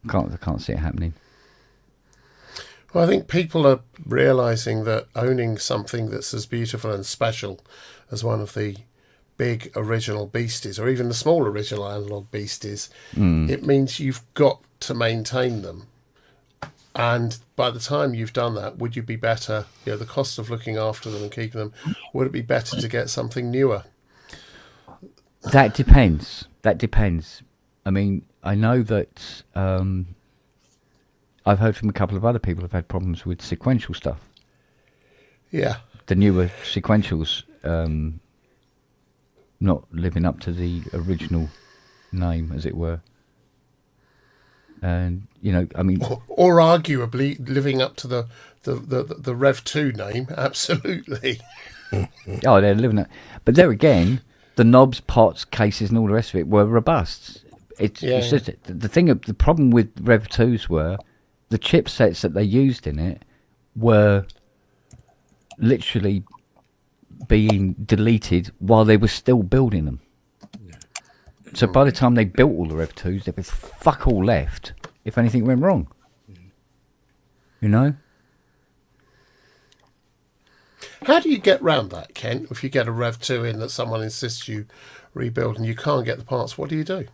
I can't see it happening. Well, I think people are realising that owning something that's as beautiful and special as one of the big original beasties, or even the small original analog beasties, it means you've got to maintain them. And by the time you've done that, would you be better, you know, the cost of looking after them and keeping them, would it be better to get something newer? That depends. I mean, I know that I've heard from a couple of other people who've had problems with sequential stuff. Yeah. The newer sequentials not living up to the original name, as it were. And, you know, I mean... Or arguably living up to the Rev 2 name, absolutely. Oh, they're living up. But there again, the knobs, pots, cases and all the rest of it were robust. It's just the problem with Rev 2s were the chipsets that they used in it were literally being deleted while they were still building them. So by the time they built all the Rev 2s, there was fuck all left if anything went wrong. You know? How do you get round that, Kent? If you get a Rev 2 in that someone insists you rebuild and you can't get the parts, what do you do?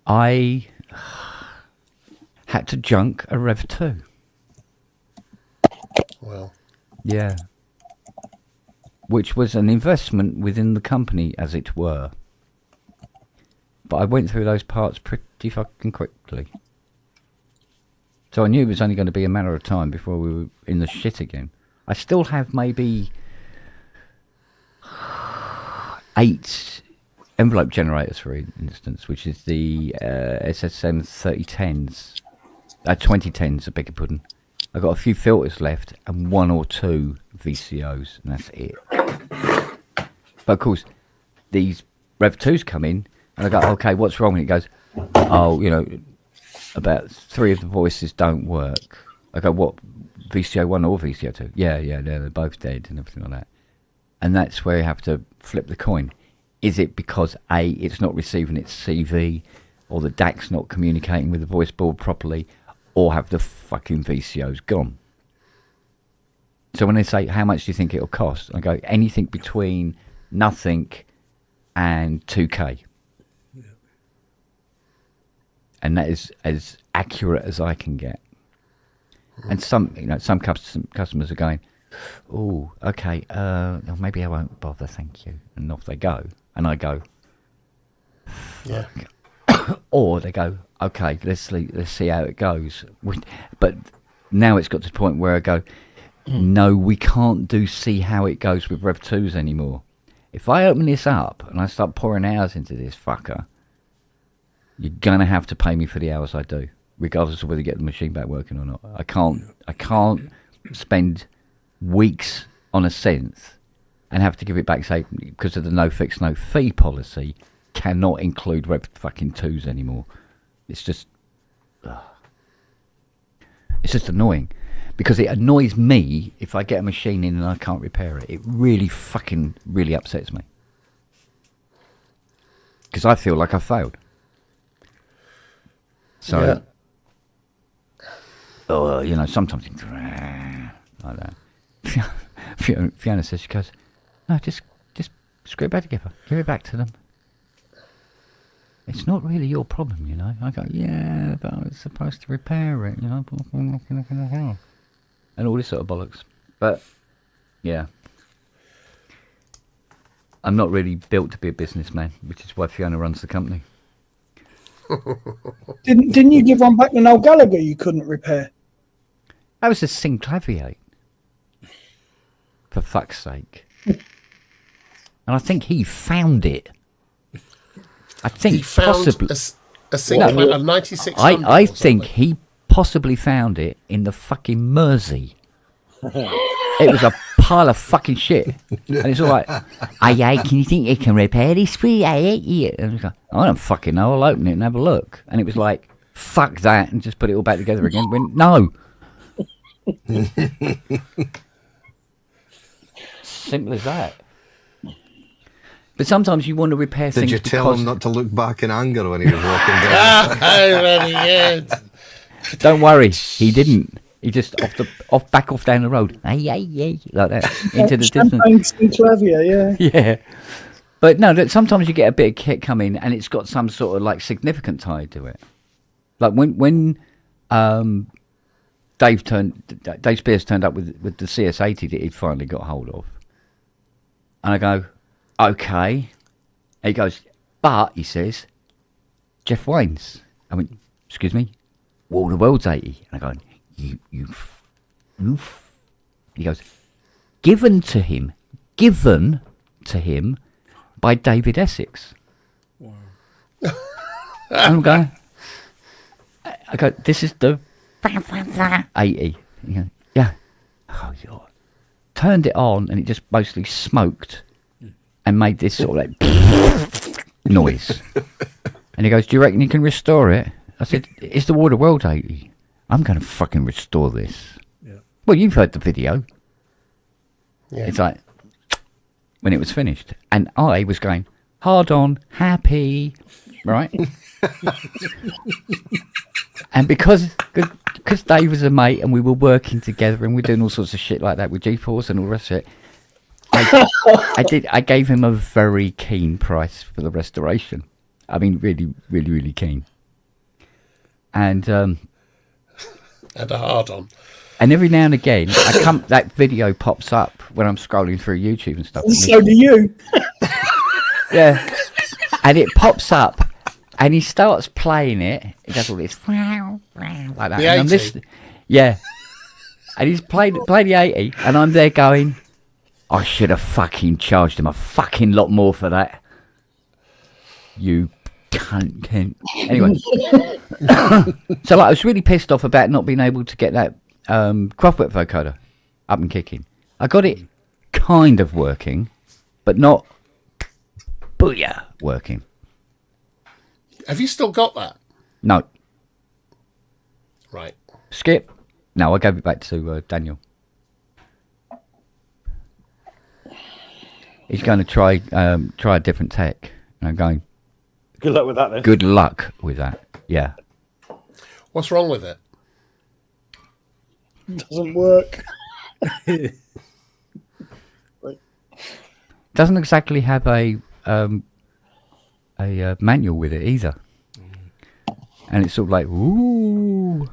I had to junk a Rev 2. Well. Yeah. Which was an investment within the company, as it were. But I went through those parts pretty fucking quickly. So I knew it was only going to be a matter of time before we were in the shit again. I still have maybe 8 envelope generators, for instance, which is the SSM 3010s. 2010s, I beg your pardon. I've got a few filters left and 1 or 2 VCOs, and that's it. But of course, these Rev 2s come in, and I go, okay, what's wrong? And it goes, oh, you know, about 3 of the voices don't work. I go, what, VCO 1 or VCO 2? Yeah, they're both dead and everything like that. And that's where you have to flip the coin. Is it because A, it's not receiving its CV, or the DAC's not communicating with the voice board properly, or have the fucking VCOs gone? So when they say, how much do you think it'll cost? I go, anything between nothing and 2K. Yeah. And that is as accurate as I can get. And some customers are going, oh, okay, maybe I won't bother, thank you. And off they go. And I go, yeah. Or they go, okay, let's see how it goes. But now it's got to the point where I go, no, we can't see how it goes with Rev 2s anymore. If I open this up and I start pouring hours into this fucker, you're going to have to pay me for the hours I do, regardless of whether you get the machine back working or not. I can't spend weeks on a synth and have to give it back, say, because of the no fix, no fee policy, cannot include Rev fucking 2s anymore. It's just annoying, because it annoys me if I get a machine in and I can't repair it. It really upsets me, because I feel like I failed. So, you know, sometimes you think, like that. Fiona says, she goes, no, just screw it back together. Give it back to them. It's not really your problem, you know. I go, yeah, but I was supposed to repair it, you know. And all this sort of bollocks. But, yeah. I'm not really built to be a businessman, which is why Fiona runs the company. Didn't you give one back to Noel Gallagher you couldn't repair? That was a Synclavier. For fuck's sake. And I think he found it. I think he found possibly a Synclavier, a 96. I think he possibly found it in the fucking Mersey. It was a pile of fucking shit. And it's all like, hey, can you think you can repair this for you? And I was like, I don't fucking know. I'll open it and have a look. And it was like, fuck that, and just put it all back together again. Went, no. Simple as that. But sometimes you want to repair things. Did you tell him not to look back in anger when he was walking down? Very good. Don't worry, he didn't. He just back off down the road, like that, into the distance. Yeah. But no, sometimes you get a bit of kit coming, and it's got some sort of like significant tie to it. Like when Dave Spears turned up with the CS80 that he'd finally got hold of, and I go, okay. And he goes, but he says, Jeff Wayne's. I went, excuse me, War of the World's 80. And I go, you. He goes, given to him by David Essex. Wow. And I'm going, I go, this is the 80. He goes, yeah. Oh, God. Turned it on and it just mostly smoked and made this sort of like noise. And he goes, do you reckon you can restore it? I said, it's the War of the World 80. I'm going to fucking restore this. Yeah. Well, you've heard the video. Yeah. It's like, when it was finished. And I was going, hard on, happy, right? And because Dave was a mate and we were working together and we're doing all sorts of shit like that with G-Force and all the rest of it, I gave him a very keen price for the restoration. I mean, really, really, really keen. And a hard on. And every now and again, that video pops up when I'm scrolling through YouTube and stuff. And so do you. Yeah. And it pops up, and he starts playing it. He does all this like that. The and 80. Yeah. And he's played the 80, and I'm there going, I should have fucking charged him a fucking lot more for that. You cunt. Anyway. So like, I was really pissed off about not being able to get that Kraftwerk vocoder up and kicking. I got it kind of working, but not booyah working. Have you still got that? No. Right. Skip? No, I gave it back to Daniel. He's going to try a different tech. And I'm going, good luck with that then. Good luck with that. Yeah. What's wrong with it? Doesn't work. Doesn't exactly have a manual with it either. And it's sort of like, ooh.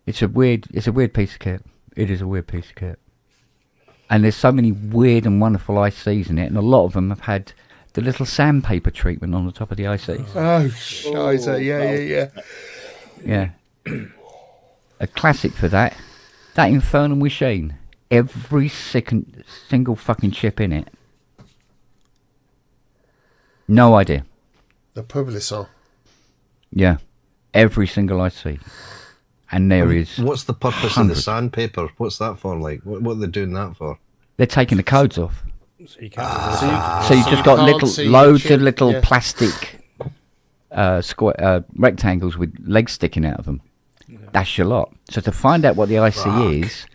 It's a weird piece of kit. It is a weird piece of kit. And there's so many weird and wonderful ICs in it, and a lot of them have had the little sandpaper treatment on the top of the ICs. Oh, scheiße. Yeah. Yeah. A classic for that. That infernal machine. Every single fucking chip in it. No idea. The Pubness. Yeah. Every single IC. And there is. What's the purpose of the sandpaper? What's that for? Like, what are they doing that for? They're taking the codes off. So you can't. So you've just got loads of little plastic square rectangles with legs sticking out of them. Yeah. That's your lot. So to find out what the IC is,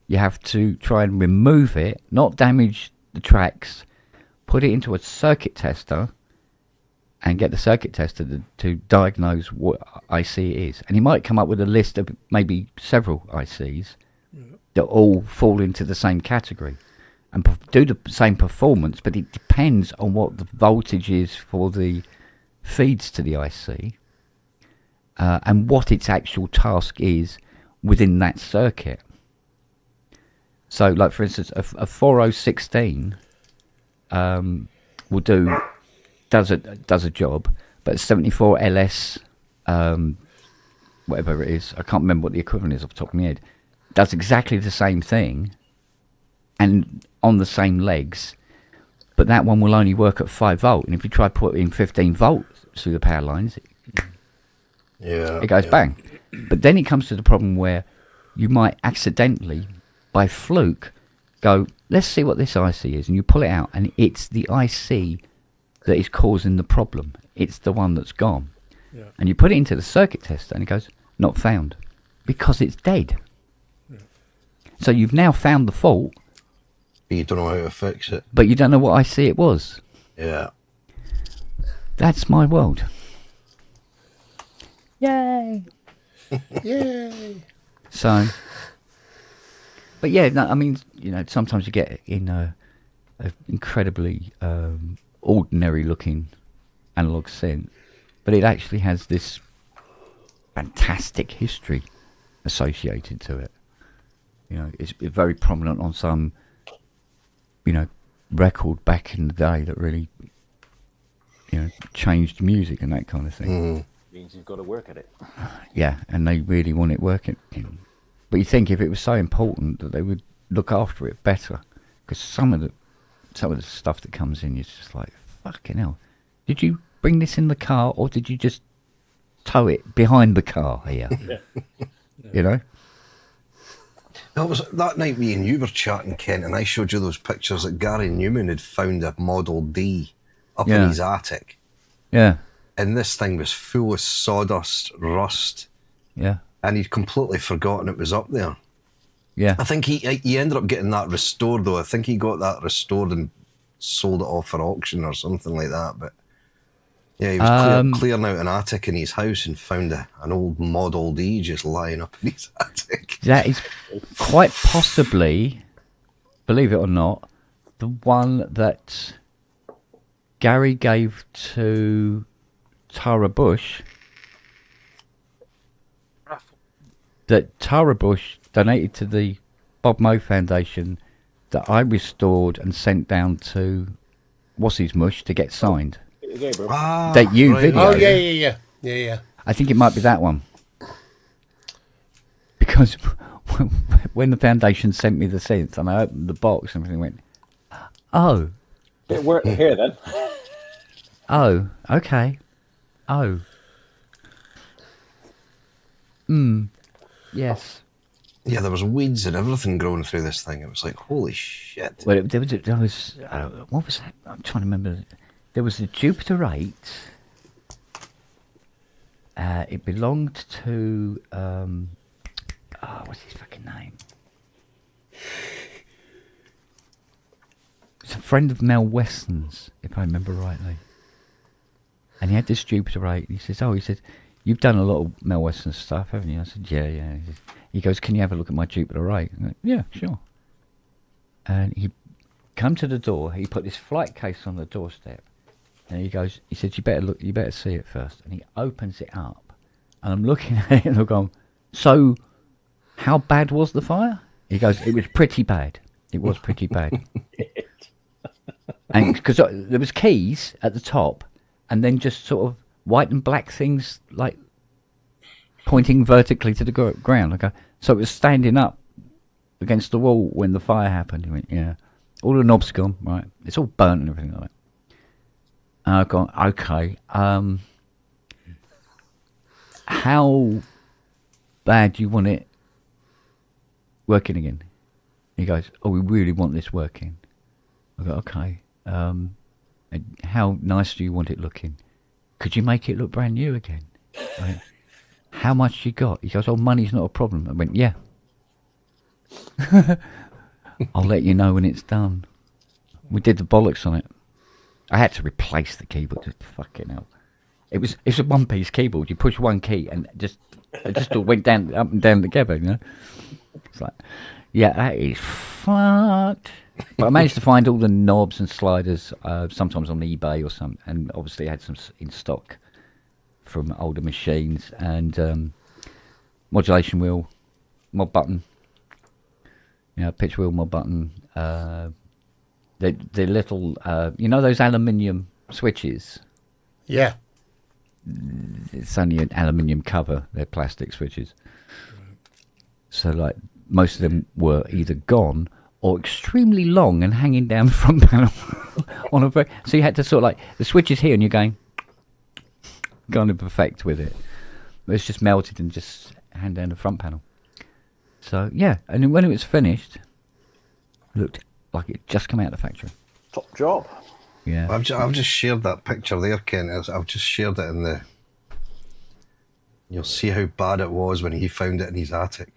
you have to try and remove it, not damage the tracks, put it into a circuit tester, and get the circuit tester to diagnose what IC it is. And he might come up with a list of maybe several ICs that all fall into the same category. and do the same performance, but it depends on what the voltage is for the feeds to the IC and what its actual task is within that circuit. So, like for instance, a 4016 does a job, but 74 LS, whatever it is, I can't remember what the equivalent is off the top of my head, does exactly the same thing and on the same legs, but that one will only work at 5 volt, and if you try to put in 15 volts through the power lines, it goes bang. But then it comes to the problem where you might accidentally, by fluke, go, let's see what this IC is, and you pull it out, and it's the IC that is causing the problem. It's the one that's gone. Yeah. And you put it into the circuit tester, and it goes, not found, because it's dead. Yeah. So you've now found the fault, but you don't know how to fix it. But you don't know what IC it was. Yeah. That's my world. Yay! Yay! So, but yeah, no, I mean, you know, sometimes you get in a incredibly ordinary-looking analog synth, but it actually has this fantastic history associated to it. You know, it's very prominent on some, you know, record back in the day that really, you know, changed music and that kind of thing. Mm. Means you've got to work at it. Yeah, and they really want it working. But you think if it was so important that they would look after it better, because some of the stuff that comes in is just like, fucking hell. Did you bring this in the car, or did you just tow it behind the car here? You know? That was that night me and you were chatting, Kent, and I showed you those pictures that Gary Newman had found a Model D up in his attic. Yeah. And this thing was full of sawdust, rust. Yeah. And he'd completely forgotten it was up there. Yeah. I think he ended up getting that restored, though. I think he got that restored and sold it off for auction or something like that. But yeah, he was clearing out an attic in his house and found an old Model D just lying up in his attic. That is quite possibly, believe it or not, the one that Gary gave to Tara Bush, that Tara Bush donated to the Bob Moe Foundation, that I restored and sent down to What's His Mush to get signed. That you videoed. Oh yeah. I think it might be that one, because when the foundation sent me the synth and I opened the box and everything, went, oh, it worked here then. Oh, okay. Oh. Yes. Yeah, there was weeds and everything growing through this thing. It was like, holy shit. Well, there was what was that? I'm trying to remember. There was a Jupiter 8. It belonged to what's his fucking name? It's a friend of Mel Weston's, if I remember rightly. And he had this Jupiter 8. He says, you've done a lot of Mel Weston stuff, haven't you? I said, yeah. He goes, can you have a look at my Jupiter 8? I went, yeah, sure. And he come to the door. He put this flight case on the doorstep. And he said, you better see it first. And he opens it up. And I'm looking at it and I'm going, so how bad was the fire? He goes, it was pretty bad. It was pretty bad. And because there was keys at the top, and then just sort of white and black things like pointing vertically to the ground. Okay, so it was standing up against the wall when the fire happened. He went, yeah, all the knobs gone, right? It's all burnt and everything like that. And I've gone, okay, how bad do you want it working again? He goes, oh, we really want this working. I go, okay. How nice do you want it looking? Could you make it look brand new again? Right. How much you got? He goes, oh, money's not a problem. I went, yeah. I'll let you know when it's done. We did the bollocks on it. I had to replace the keyboard. Just fucking hell. It's a one-piece keyboard. You push one key and it just all went down, up and down together, you know? It's like, yeah, that is fucked. But I managed to find all the knobs and sliders, sometimes on eBay or some, and obviously I had some in stock from older machines, and modulation wheel, mod button, pitch wheel, mod button, the little, those aluminium switches. Yeah. It's only an aluminium cover, they're plastic switches. So like most of them were either gone or extremely long and hanging down the front panel on a very, so you had to sort of like the switch is here and you're going to perfect with it. But it's just melted and just hand down the front panel. So yeah, and then when it was finished, it looked like it just come out of the factory. Top job. Yeah. I've just shared that picture there, Ken. I've just shared it in the. You'll see how bad it was when he found it in his attic.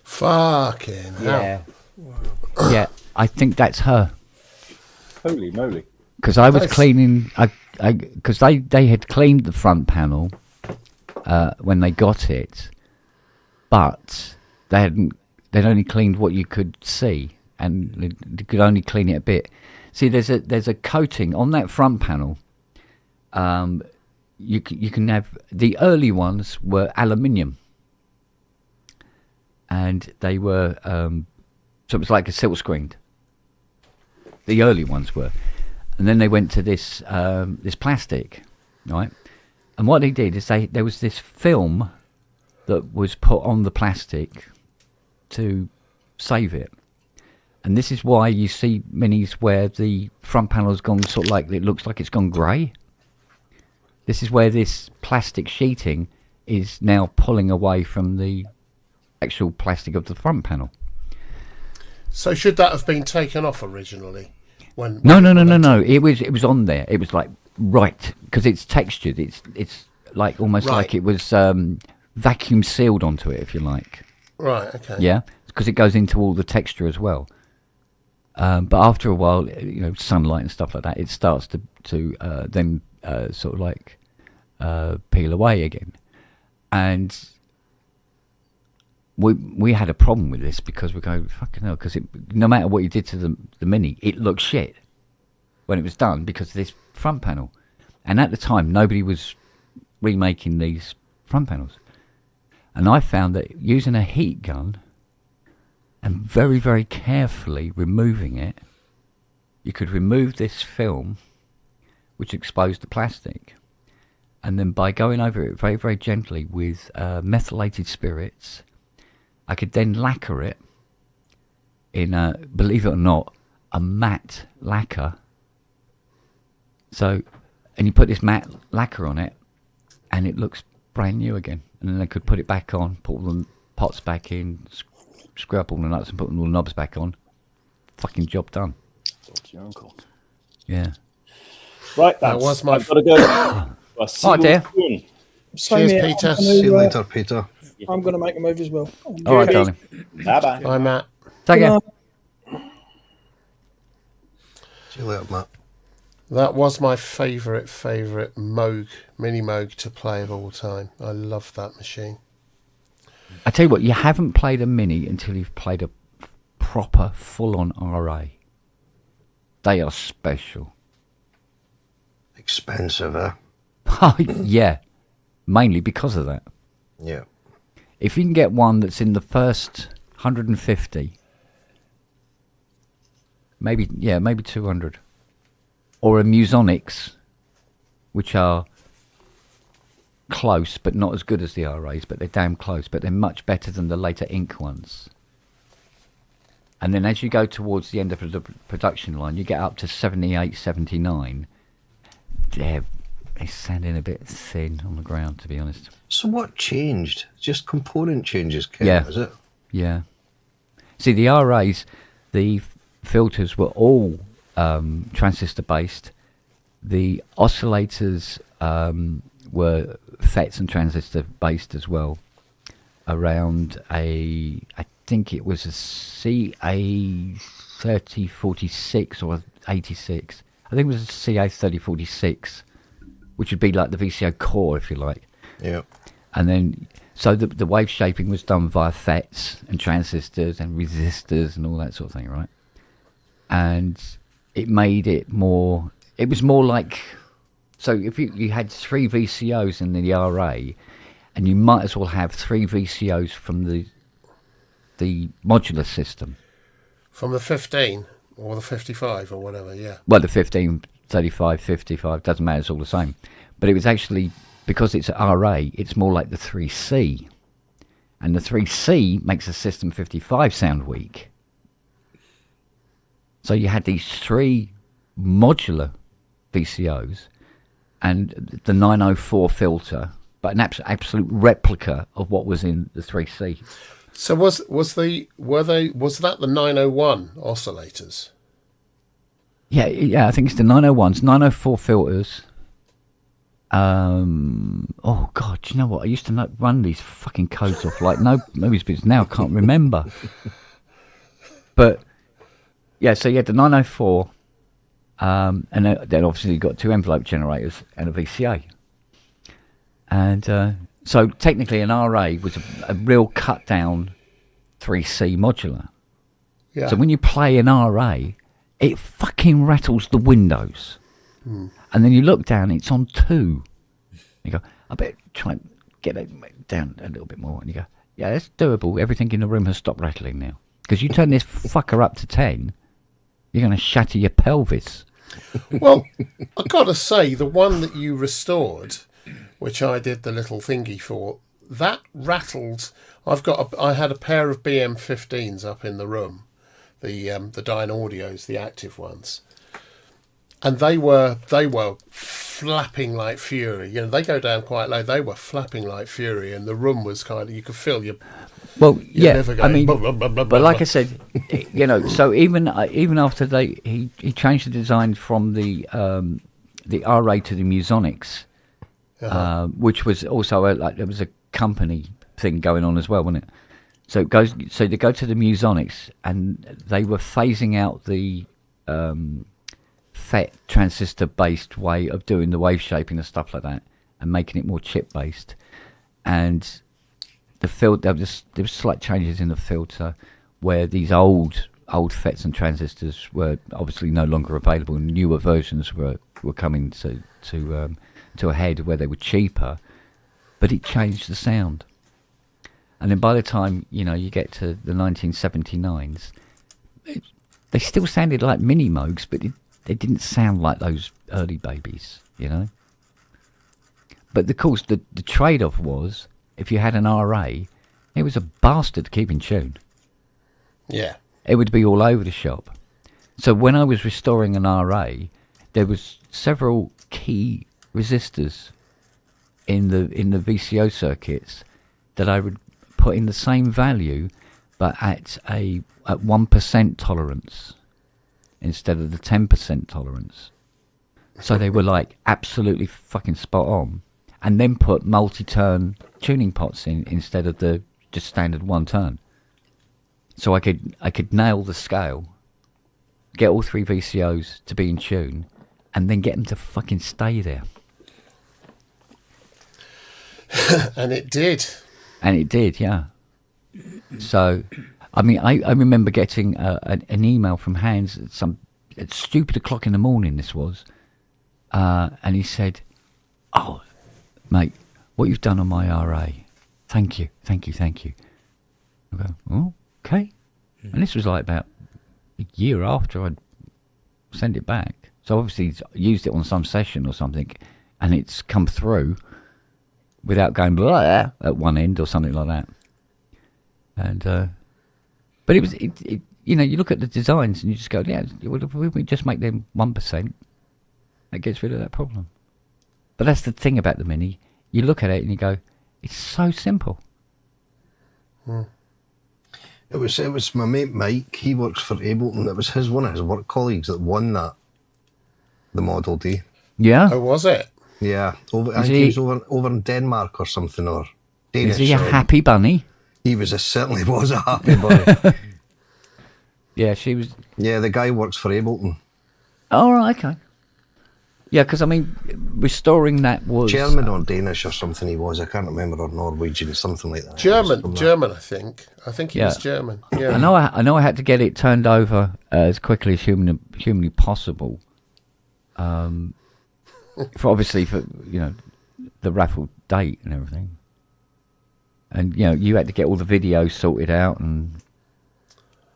Fucking hell. Yeah. Wow. Yeah, I think that's her. Holy moly. Because I was cleaning, because they had cleaned the front panel when they got it, but they'd only cleaned what you could see, and they could only clean it a bit. See, there's a coating on that front panel. You can have, the early ones were aluminium, and they were so it was like a silk screened. The early ones were, and then they went to this plastic, right? And what they did is there was this film that was put on the plastic to save it. And this is why you see Minis where the front panel has gone sort of like, it looks like it's gone grey. This is where this plastic sheeting is now pulling away from the actual plastic of the front panel. So should that have been taken off originally? No. It was on there. It was like right because it's textured. It's like almost like it was vacuum sealed onto it, if you like. Right. Okay. Yeah, because it goes into all the texture as well. But after a while, sunlight and stuff like that, it starts to then sort of like peel away again, and we had a problem with this because we go fucking hell, because no matter what you did to the Mini, it looked shit when it was done because of this front panel, and at the time nobody was remaking these front panels, and I found that using a heat gun and very, very carefully removing it, you could remove this film which exposed the plastic, and then by going over it very, very gently with methylated spirits, I could then lacquer it in believe it or not, a matte lacquer. So, and you put this matte lacquer on it and it looks brand new again, and then I could put it back on, put all the pots back in, screw up all the nuts and put all the knobs back on. Fucking job done. That's your uncle. Yeah. Right, that was my. I've got to go. Oh dear. Cheers, Peter. See you later, Peter. I'm going to make a move as well. All right, darling. Bye-bye. Bye, Matt. Take care. See you later, Matt. That was my favourite Moog, Mini Moog to play of all time. I love that machine. I tell you what, you haven't played a Mini until you've played a proper full-on RA. They are special. Expensive, eh? Oh, yeah. Mainly because of that. Yeah. If you can get one that's in the first 150, maybe 200, or a Musonics, which are close but not as good as the RAs, but they're damn close, but they're much better than the later Ink ones. And then as you go towards the end of the production line, you get up to 78, 79. They're sounding a bit thin on the ground, to be honest. So what changed? Just component changes, Ken, yeah. is it? Yeah. See, the RAs, the filters were all transistor based. The oscillators were FETs and transistor based as well. Around I think it was a CA3046 or 86. I think it was a CA3046, which would be like the VCO core, if you like. Yeah. And then, so the wave shaping was done via FETs and transistors and resistors and all that sort of thing, right? and it made it more. It was more like, so if you had 3 VCOs in the RA, and you might as well have 3 VCOs from the modular system. From the 15 or the 55 or whatever, yeah. Well, the 15, 35, 55, doesn't matter, it's all the same. But it was actually, because it's an RA, it's more like the 3C. And the 3C makes the System 55 sound weak. So you had these 3 modular VCOs and the 904 filter, but an absolute replica of what was in the 3C. So was that the 901 oscillators? Yeah, I think it's the 901s, 904 filters. Oh God, do you know what? I used to run these fucking codes off like nobody's business. Now I can't remember. But yeah, so you had the 904, and then obviously you got 2 envelope generators and a VCA. And so technically an RA was a real cut down 3C modular. Yeah. So when you play an RA, it fucking rattles the windows. And then you look down, it's on 2. You go, I better try and get it down a little bit more. And you go, yeah, that's doable. Everything in the room has stopped rattling now. Because you turn this fucker up to 10, you're going to shatter your pelvis. Well, I've got to say, the one that you restored, which I did the little thingy for, that rattled. I had a pair of BM15s up in the room, the Dyne Audios, the active ones. And they were flapping like fury. You know, they go down quite low. They were flapping like fury, and the room was kind of, you could feel your. Well, yeah. Liver going, I mean, blah, blah, blah, blah, but like blah. I said, you know, so even after he changed the design from the RA to the Musonics, which was also there was a company thing going on as well, wasn't it? So they go to the Musonics, and they were phasing out the FET transistor-based way of doing the wave shaping and stuff like that, and making it more chip-based. And the filter, there was slight changes in the filter, where these old FETs and transistors were obviously no longer available, and newer versions were coming to a head where they were cheaper, but it changed the sound. And then by the time you get to the 1979s, they still sounded like mini Moogs, but they didn't sound like those early babies, you know. But of course, the trade-off was, if you had an RA, it was a bastard to keep in tune. Yeah. It would be all over the shop. So when I was restoring an RA, there was several key resistors in the VCO circuits that I would put in the same value, but at 1% tolerance instead of the 10% tolerance. So they were like absolutely fucking spot on. And then put multi-turn tuning pots in instead of the just standard 1 turn. So I could nail the scale, get all 3 VCOs to be in tune, and then get them to fucking stay there. And it did. And it did, yeah. So, I mean, I remember getting an email from Hans at stupid o'clock in the morning, this was, and he said, "Oh, mate, what you've done on my RA, thank you. I go, oh, okay. And this was like about a year after I'd sent it back. So obviously he's used it on some session or something, and it's come through without going blah at one end or something like that. And but it you look at the designs and you just go, yeah, we just make them 1%. That gets rid of that problem. But that's the thing about the Mini. You look at it and you go, it's so simple. It was my mate Mike. He works for Ableton. It was one of his work colleagues that won the Model D. Yeah. Oh, was it? Yeah, he was over in Denmark or something, or Danish. Is he a happy bunny? He certainly was a happy bunny. Yeah, she was. Yeah, the guy works for Ableton. Oh, right, okay. Yeah, because I mean, restoring that was German or Danish or something. He was. I can't remember, or Norwegian, something like that. German. I think he was German. Yeah. I know. I had to get it turned over as quickly as humanly possible. Obviously for the raffle date and everything, and you had to get all the videos sorted out and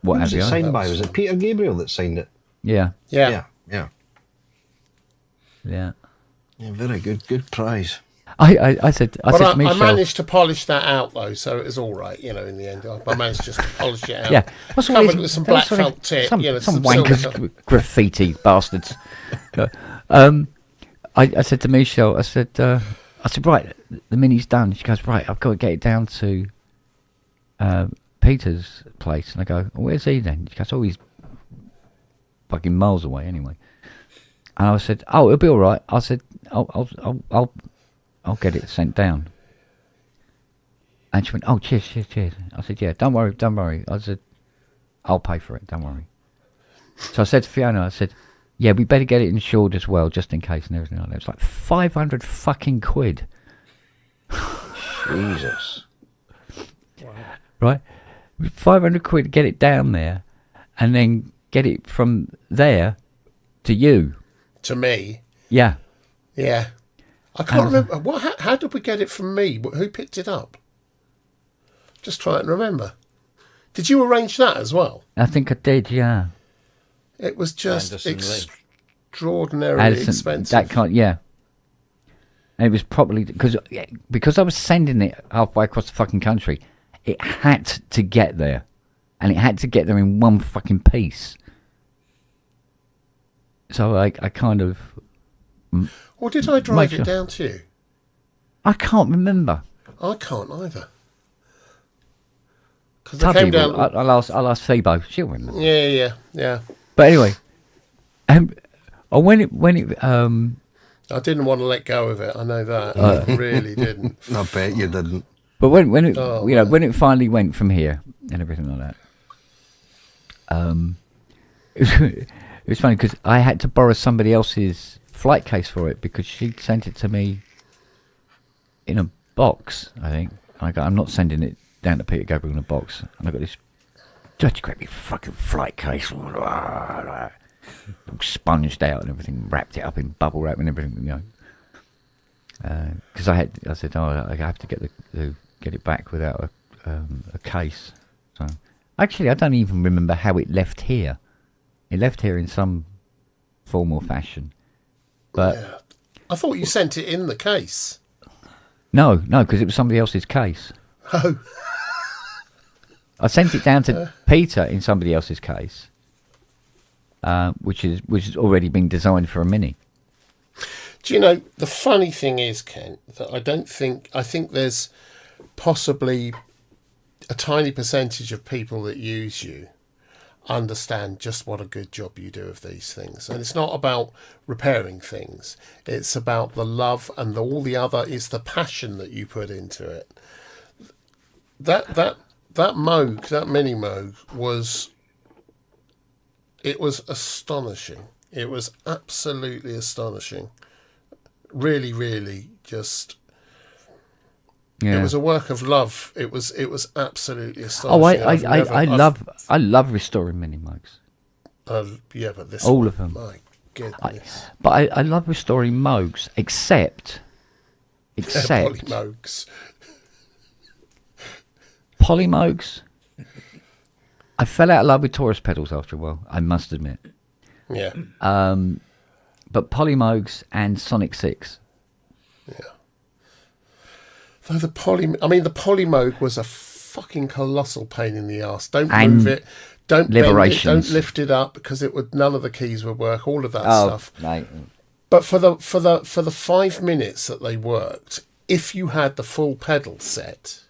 what Who have was you. it signed by? Was it Peter Gabriel that signed it? Yeah. Very good prize. I said to Michelle, I managed to polish that out though, so it was all right. In the end, I managed just to polish it out. Yeah, covered it with some black felt tip. Some wankers, silver. graffiti bastards. I said to Michelle, I said, right, the mini's done. She goes, right, I've got to get it down to Peter's place. And I go, where's he then? She goes, he's fucking miles away anyway. And I said, it'll be all right. I said, I'll get it sent down. And she went, cheers. I said, yeah, don't worry. I said, I'll pay for it, don't worry. So I said to Fiona, I said, yeah, we better get it insured as well, just in case and everything like that. It's like 500 fucking quid. Jesus. Wow. Right? 500 quid to get it down there and then get it from there to you. To me? Yeah. Yeah. I can't remember. How did we get it from me? Who picked it up? Just try and remember. Did you arrange that as well? I think I did, yeah. It was just extraordinarily expensive. That kind, yeah. And it was probably because I was sending it halfway across the fucking country. It had to get there, and it had to get there in one fucking piece. So I kind of. Or did I drive it down to you? I can't remember. I can't either. Because I came down. I'll ask Thebo. She'll remember. Yeah. But anyway, when it I didn't want to let go of it. I know that. I really didn't. I bet you didn't. But when it when it finally went from here and everything like that, it was funny because I had to borrow somebody else's flight case for it because she sent it to me in a box, I think. And I go, I'm not sending it down to Peter Gabriel in a box. And I got this dirty, crappy fucking flight case, sponged out and everything, wrapped it up in bubble wrap and everything, Because I said, I have to get it back without a case. So actually, I don't even remember how it left here. It left here in some form or fashion, but yeah. I thought you sent it in the case. No, because it was somebody else's case. Oh. I sent it down to Peter in somebody else's case, which has already been designed for a Mini. Do you know, the funny thing is, Kent, that I think there's possibly a tiny percentage of people that use you understand just what a good job you do of these things. And it's not about repairing things. It's about the love and all the other is the passion that you put into it. That Moog, that Mini Moog was astonishing. It was absolutely astonishing. Really, really just... Yeah. It was a work of love. It was absolutely astonishing. I love restoring Mini Moogs. Yeah, but this all of them. My goodness. I love restoring Moogs, except Polymoogs. Polymoogs. I fell out of love with Taurus pedals after a while, I must admit. Yeah. But Polymoogs and Sonic 6. Yeah. Though the Polymoog was a fucking colossal pain in the ass. Don't move it. Don't bend it. Don't lift it up because none of the keys would work. All of that stuff. Mate. But for the 5 minutes that they worked, if you had the full pedal set,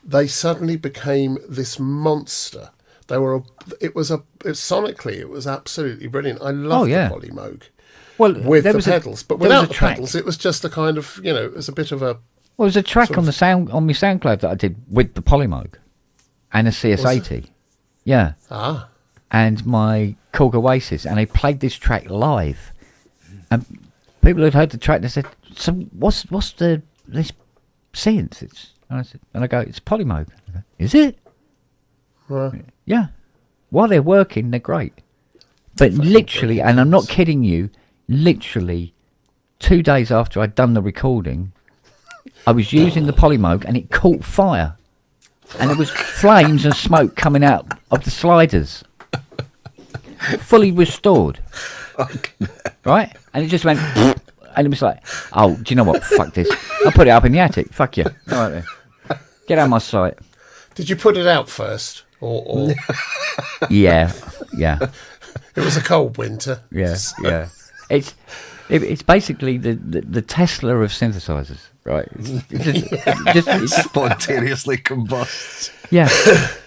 they suddenly became this monster. Sonically, it was absolutely brilliant. I love the Polymoog. Well, with the pedals, but without the pedals, it was just a kind of, it was a bit of a. Well, there's a track on my SoundCloud that I did with the Polymoog and a CS80. Yeah. Ah. And my Korg Oasis, and they played this track live, And people had heard the track. They said, "So what's this science?" And I go, "It's Polymoog." I go, "Is it?" Yeah. While they're working, they're great. But literally, and I'm not kidding you, literally 2 days after I'd done the recording, I was using the Polymoog and it caught fire. And there was flames and smoke coming out of the sliders. Fully restored. Right? And it just went, and it was like, oh, do you know what? Fuck this. I'll put it up in the attic. Fuck you. All right then. Get out of my sight. Did you put it out first? Or... Yeah. It was a cold winter. Yeah. It's basically the Tesla of synthesizers, right? It's spontaneously combusts. Yeah,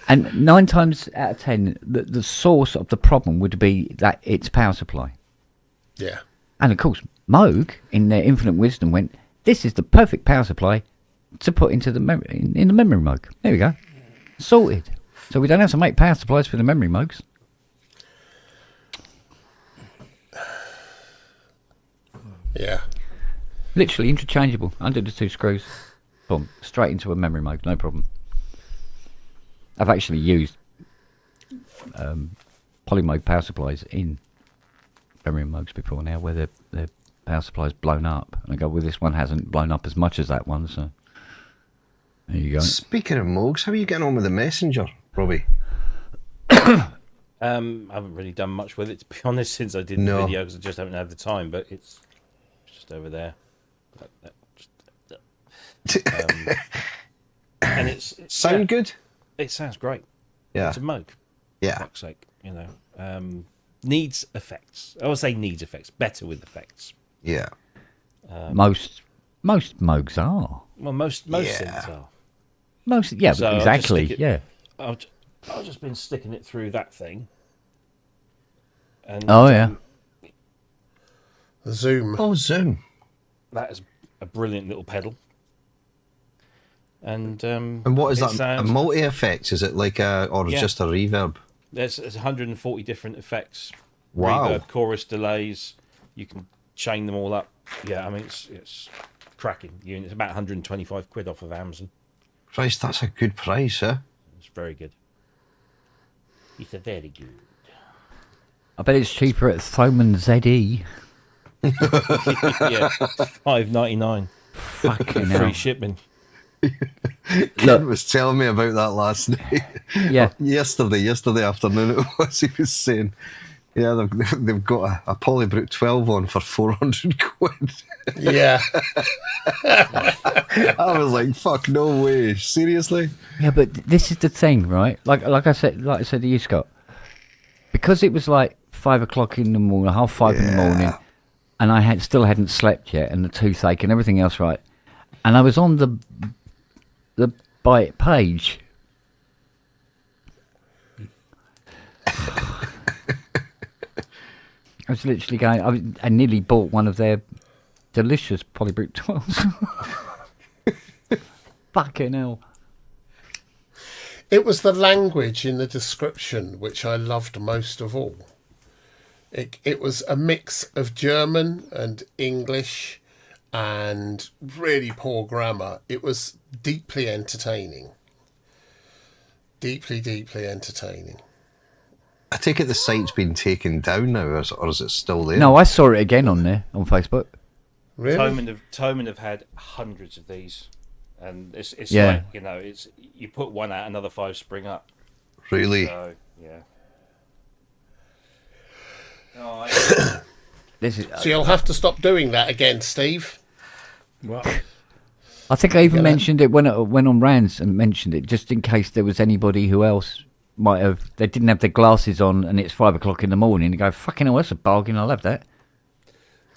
and 9 times out of 10, the source of the problem would be that it's power supply. Yeah, and of course, Moog, in their infinite wisdom, went, "This is the perfect power supply to put into the memory in the memory Moog." There we go, sorted. So we don't have to make power supplies for the memory Moogs. Yeah. Literally interchangeable. Under the 2 screws. Boom. Straight into a memory Moog. No problem. I've actually used Polymoog power supplies in memory Moogs before now, where the power supply's blown up. And I go, well, this one hasn't blown up as much as that one, so there you go. Speaking of Moogs, how are you getting on with the Messenger, Robbie? I haven't really done much with it, to be honest, since I did the video, because I just haven't had the time, but it's just over there. And it's sound good? It sounds great. Yeah. It's a Moog. Yeah. For fuck's sake, needs effects. I would say needs effects. Better with effects. Yeah. Most Moogs are. Well, most synths are. Most, yeah, so exactly. I've just been sticking it through that thing. And, the Zoom. Oh, Zoom. That is a brilliant little pedal. And what is that? A multi effects? Is it like just a reverb? There's 140 different effects. Wow. Reverb, chorus, delays. You can chain them all up. Yeah, I mean it's cracking. It's about 125 quid off of Amazon. Christ, that's a good price, huh? It's very good. It's a very good. I bet it's cheaper at Thomann ZE. Yeah, $5.99. Fucking free hell. shipping. Ken was telling me about that last night. Yeah. yesterday afternoon it was. He was saying, yeah, they've got a Polybrook 12 on for 400 quid. Yeah. I was like, fuck, no way. Seriously? Yeah, but this is the thing, right? Like I said to you, Scott, because it was like 5 o'clock in the morning, 5:30 in the morning, and I still hadn't slept yet, and the toothache and everything else, right? And I was on the Byte page. I was literally going. I nearly bought one of their delicious Polybrook 12s. Fucking hell. It was the language in the description which I loved most of all. It was a mix of German and English and really poor grammar. It was deeply entertaining. Deeply, deeply entertaining. I take it the site's been taken down now, or is it still there? No, I saw it again on there, on Facebook. Really? Thomann have had hundreds of these. And it's Yeah. like, it's you put one out, another 5 spring up. Really? So, yeah. So you'll have to stop doing that again, Steve. Well, I think I even mentioned it when I went on Rands and mentioned it, just in case there was anybody who else they didn't have their glasses on and it's 5 o'clock in the morning. They go, fucking hell, that's a bargain, I'll have that.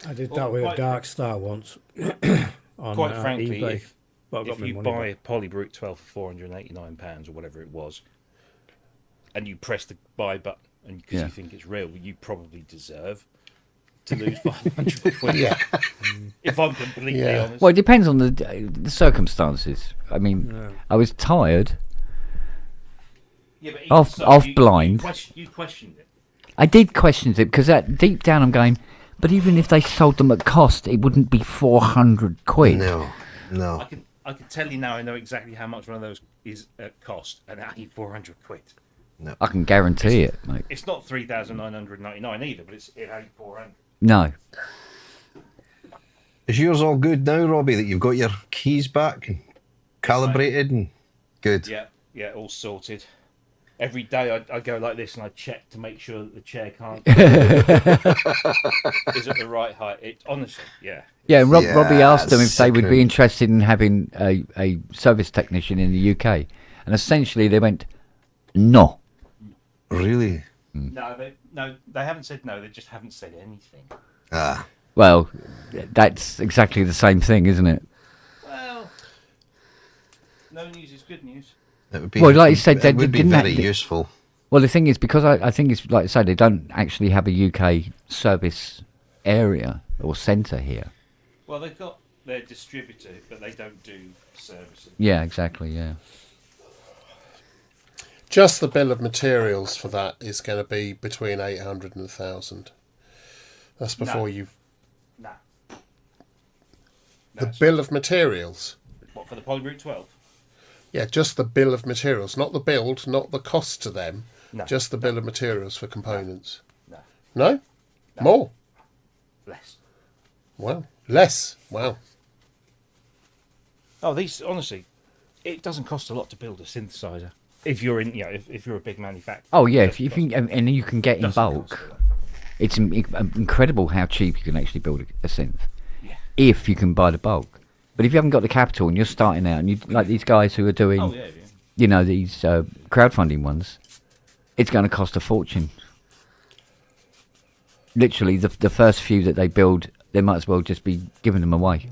I did that with a Dark Star once. On, quite frankly, eBay. if you buy a Polybrook 12 for £489 or whatever it was, and you press the buy button and because you think it's real, you probably deserve to lose 500 quid. Yeah. If I'm completely honest. Well, it depends on the circumstances. I mean, I was tired. Yeah, but off blind. You questioned it. I did question it because deep down I'm going, But even if they sold them at cost, it wouldn't be 400 quid. No. I can tell you now. I know exactly how much one of those is at cost, and that ain't 400 quid. No. I can guarantee it, mate. It's not 3,999 either, but it ain't 400. No. Is yours all good now, Robbie? That you've got your keys back and calibrated and good. Yeah, all sorted. Every day I go like this and I check to make sure that the chair can't is at the right height. It honestly, yeah. Yeah, and Robbie asked them if they would be interested in having a service technician in the UK, and essentially they went, no. Really? No, they haven't said no. They just haven't said anything. Ah. Well, that's exactly the same thing, isn't it? Well, no news is good news. It would be, well, like you said, it would be very useful. Well, the thing is, because I think it's like I say, they don't actually have a UK service area or centre here. Well, they've got their distributor, but they don't do servicing. Yeah, exactly. Yeah. Just the bill of materials for that is going to be between 800 and 1,000. That's before you've. Nah. The bill of materials. What, for the Polyroot 12? Yeah, just the bill of materials, not the build, not the cost to them. No. Just the bill of materials for components. No. No? More? Less. Wow. Less. Wow. Oh, these honestly, it doesn't cost a lot to build a synthesizer. If you're in, if you're a big manufacturer. Oh yeah, if you and you can get in bulk. It's incredible how cheap you can actually build a synth. Yeah. If you can buy the bulk. But if you haven't got the capital and you're starting out, and you like these guys who are doing, these crowdfunding ones, it's going to cost a fortune. Literally, the first few that they build, they might as well just be giving them away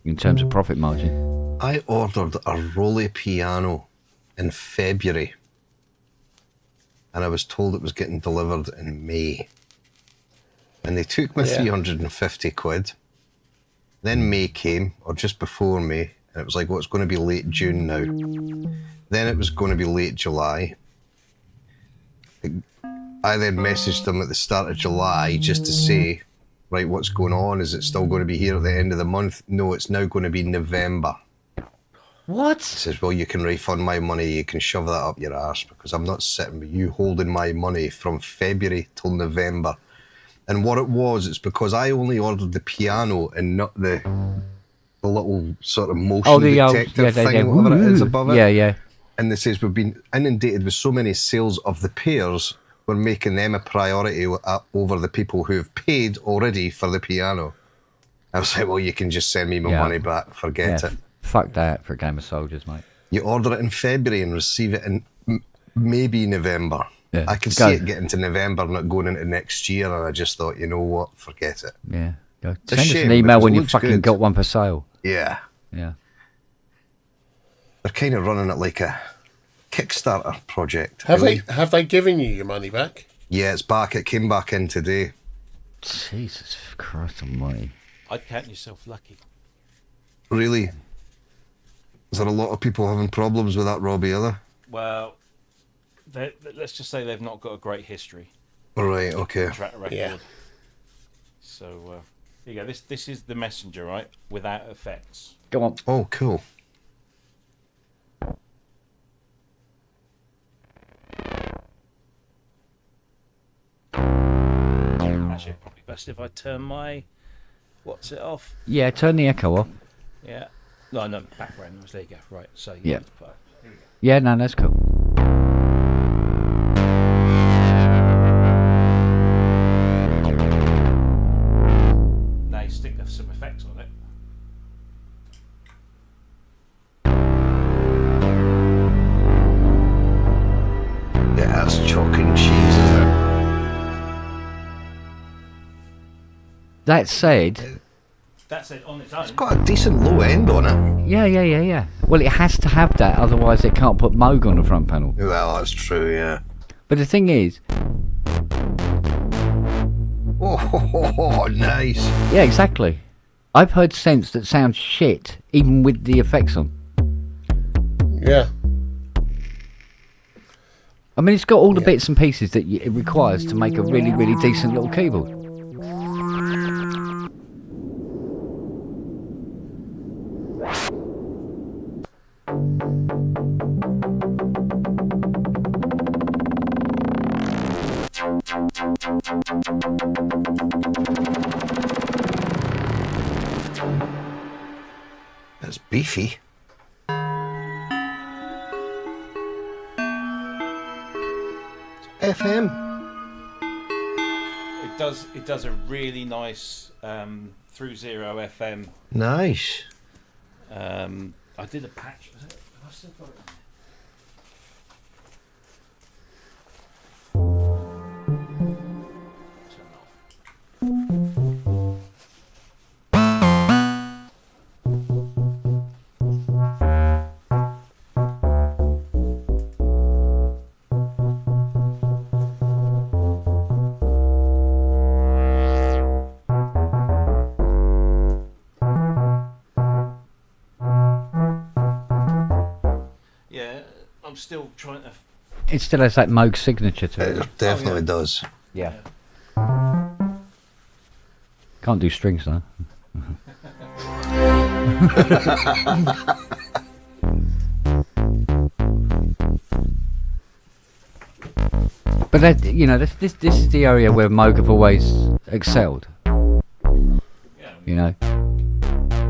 in terms of profit margin. I ordered a Rolly piano in February, and I was told it was getting delivered in May. And they took me 350 quid. Then May came, or just before May, and it was like, well, it's going to be late June now. Then it was going to be late July. I then messaged them at the start of July just to say, right, what's going on? Is it still going to be here at the end of the month? No, it's now going to be November. What? He says, well, you can refund my money, you can shove that up your arse, because I'm not sitting with you holding my money from February till November. And what it was, it's because I only ordered the piano and not the little sort of motion detector thing, whatever it is above it. Yeah, yeah. And they says we've been inundated with so many sales of the pairs, we're making them a priority over the people who have paid already for the piano. I was like, well, you can just send me my money back, forget it. Fuck that for a game of soldiers, mate. You order it in February and receive it in maybe November. Yeah. I can see it getting to November, not going into next year, and I just thought, you know what, forget it. Yeah. Go. It's a Send us shame, an email because when it you looks fucking good. got one for sale. Yeah. Yeah. They're kind of running it like a Kickstarter project. Have they given you your money back? Yeah, it's back. It came back in today. Jesus Christ almighty. I'd count yourself lucky. Really? Is there a lot of people having problems with that, Robbie, are there? Well, let's just say they've not got a great history. Right, okay. Track record. Yeah. So, here you go. This is the Messenger, right? Without effects. Go on. Oh, cool. Actually, probably best if I turn my... What's it off? Yeah, turn the echo off. Yeah. No, background noise. There you go. Right, so... Yeah. Here we go. Yeah, no, that's cool. Now you stick some effects on it. Yeah, that's chalk and cheese, isn't it? That said... That's it on its own. It's got a decent low end on it. Yeah. Well, it has to have that, otherwise it can't put Moog on the front panel. Well, that's true, yeah. But the thing is... Oh, nice. Yeah, exactly. I've heard synths that sound shit, even with the effects on. Yeah. I mean, it's got all the bits and pieces that it requires to make a really, really decent little keyboard. Beefy. FM. It does a really nice through zero FM. Nice. I did a patch. Have I still got it? I'm still trying to. It still has that Moog signature to it. It definitely does. Yeah. Can't do strings though. But that, you know, this is the area where Moog have always excelled. You know,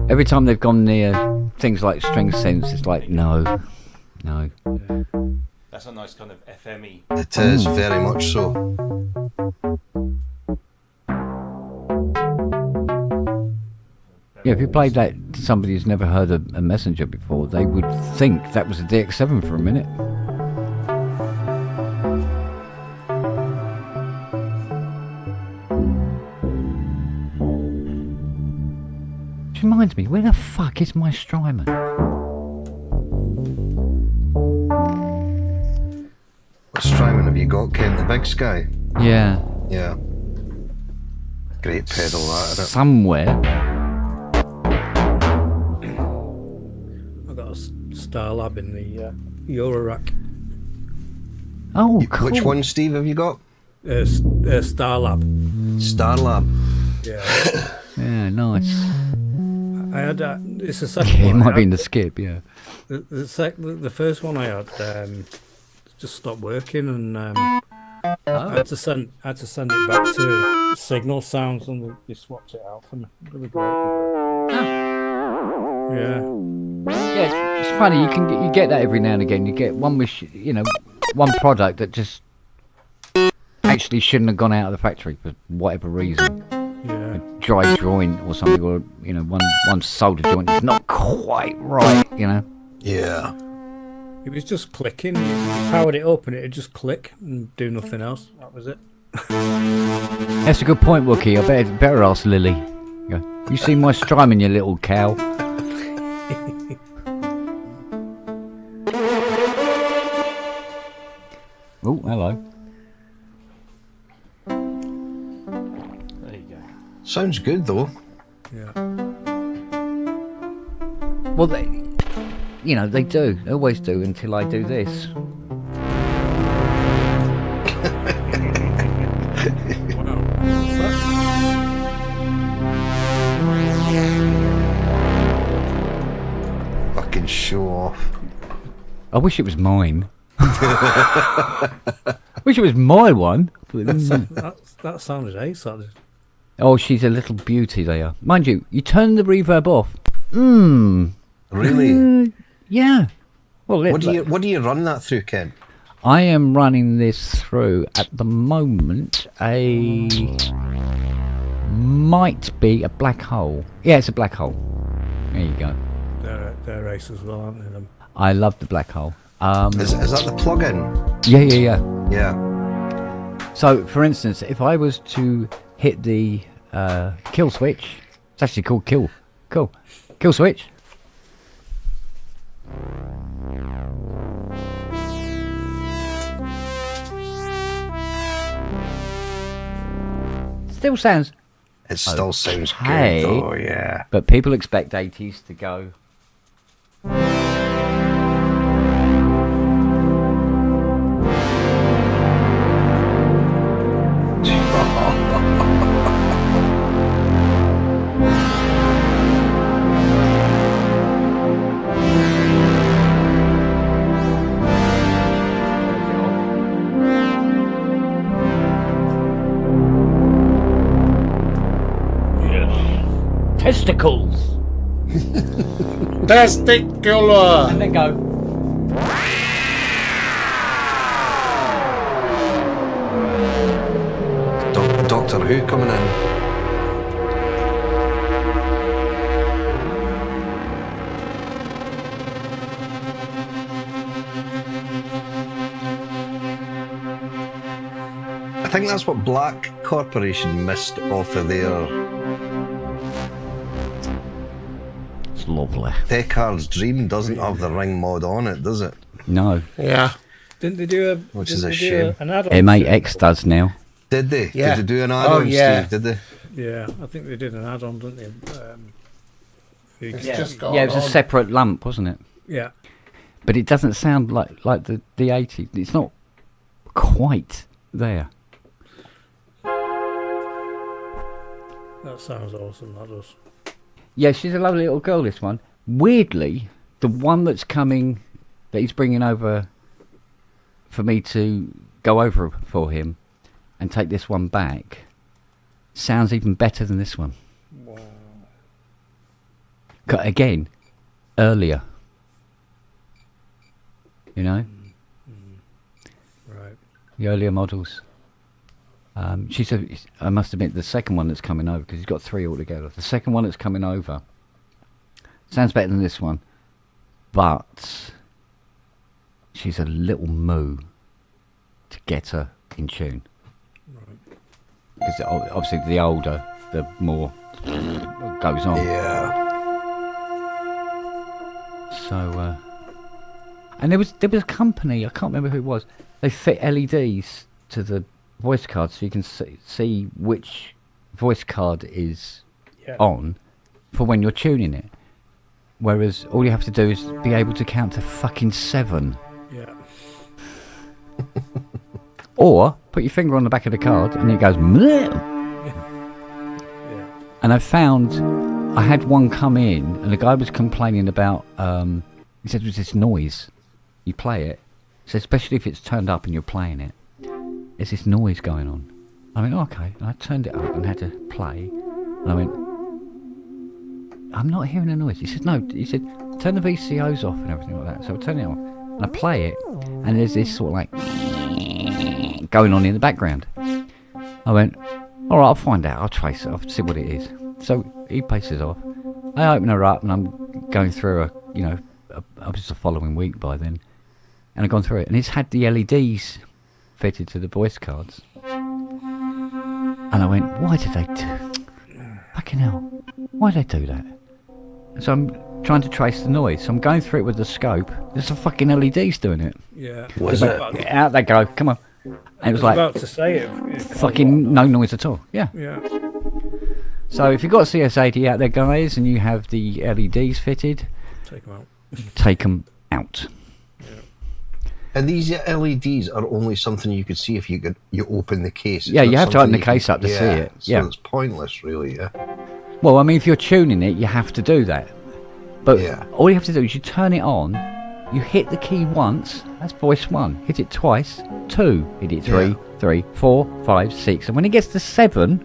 every time they've gone near things like string synths, it's like no. That's a nice kind of FME. It is very much so. Yeah, if you played that to somebody who's never heard a Messenger before, they would think that was a DX7 for a minute. Which reminds me, where the fuck is my Strymon? What Strymon have you got, Ken? The Big Sky? Yeah. Yeah. Great pedal, that, isn't it? Somewhere. I've got a Starlab in the Eurorack. Oh, cool. Which one, Steve, have you got? Starlab. Starlab. Yeah. Yeah, nice. I had it's the second Yeah, it one. might be in the skip, yeah. The first one I had just stopped working, and I had to send it back to Signal Sounds, and they swapped it out for me. Really great. Yeah. Yeah, it's funny. You get that every now and again. You get one one product that just actually shouldn't have gone out of the factory for whatever reason. Yeah. A dry joint or something, or one solder joint is not quite right. Yeah. It was just clicking. You powered it up and it'd just click and do nothing else. That was it. That's a good point, Wookie. I better ask Lily. You see my Strymon, you little cow. Oh, hello. There you go. Sounds good, though. Yeah. Well, they do. They always do until I do this. Fucking show off. I wish it was mine. Wish it was my one. That sounded ace. Oh, she's a little beauty, they are. Mind you, you turn the reverb off. Really? Yeah. Well, what do you run that through, Ken? I am running this through at the moment might be a black hole. Yeah, it's a black hole. There you go. They're ace as well, aren't they? Them? I love the black hole. Is that the plug-in? Yeah. Yeah. So, for instance, if I was to hit the kill switch, it's actually called kill switch. Still sounds. It still sounds okay, good. Oh yeah. But people expect 80s to go. Testicles. Testicular. And then go. Doctor Who coming in. I think that's what Black Corporation missed off of their It's lovely. Deckard's Dream doesn't have the ring mod on it, does it? No. Yeah. Didn't they do Which is a shame. an add-on? M8X does now. Did they? Yeah. Did they do an add-on, Steve? Did they? Yeah, I think they did an add-on, didn't they? It's Yeah. just gone Yeah, it was a on. separate lump, wasn't it? Yeah. But it doesn't sound like the 80s. It's not quite there. That sounds awesome, that does. Yeah, she's a lovely little girl, this one. Weirdly, the one that's coming, that he's bringing over for me to go over for him and take this one back, sounds even better than this one. Wow. Again, earlier. You know? Right. The earlier models. I must admit, the second one that's coming over, because he's got 3 altogether. The second one that's coming over sounds better than this one, but she's a little moo to get her in tune. Because obviously, the older, the more goes on. Yeah. So, and there was a company, I can't remember who it was. They fit LEDs to the voice card, so you can see which voice card is on for when you're tuning it. Whereas all you have to do is be able to count to fucking 7. Yeah. Or put your finger on the back of the card and it goes Meh. Yeah. And I found I had one come in and the guy was complaining about he said there's this noise. You play it, so especially if it's turned up and you're playing it, there's this noise going on. I went, okay. And I turned it up and had to play. And I went, I'm not hearing a noise. He said, no. He said, turn the VCOs off and everything like that. So I turn it off and I play it, and there's this sort of like going on in the background. I went, all right, I'll find out. I'll trace it. I'll see what it is. So he paces off. I open her up and I'm going through I was the following week by then, and I've gone through it, and it's had the LEDs fitted to the voice cards. And I went, why did they do? Fucking hell, why did they do that? So I'm trying to trace the noise. So I'm going through it with the scope. There's some fucking LEDs doing it. Yeah. Was it? Out they go. Come on. And it was like about to say it. fucking no noise at all. Yeah. Yeah. So if you've got a CS80 out there, guys, and you have the LEDs fitted, Take them out. take them out. And these LEDs are only something you could see if you open the case. It's Yeah, you not have to open something the case up to see it. So Yeah. it's pointless, really. Yeah. Well, I mean, if you're tuning it, you have to do that. But Yeah. all you have to do is you turn it on, you hit the key once, that's voice 1. Hit it twice, 2. Hit it 3, Yeah. 3, 4, 5, 6. And when it gets to 7,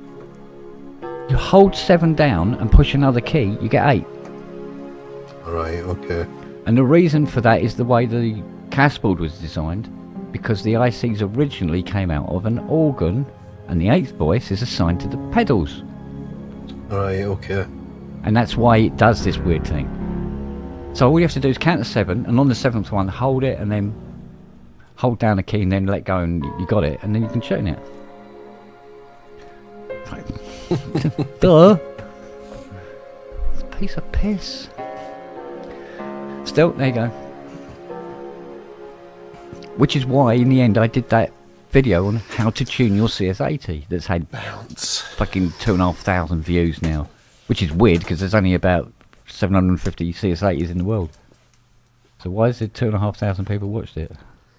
you hold 7 down and push another key, you get 8. Right. Okay. And the reason for that is the way the Casboard was designed, because the ICs originally came out of an organ, and the 8th voice is assigned to the pedals. Right. Okay. And that's why it does this weird thing. So all you have to do is count to 7, and on the 7th one, hold it, and then hold down the key, and then let go, and you got it, and then you can tune it. Duh. It's a piece of piss. Still, there you go. Which is why, in the end, I did that video on how to tune your CS80 that's had fucking 2,500 views now. Which is weird, because there's only about 750 CS80s in the world. So why is it 2,500 people watched it?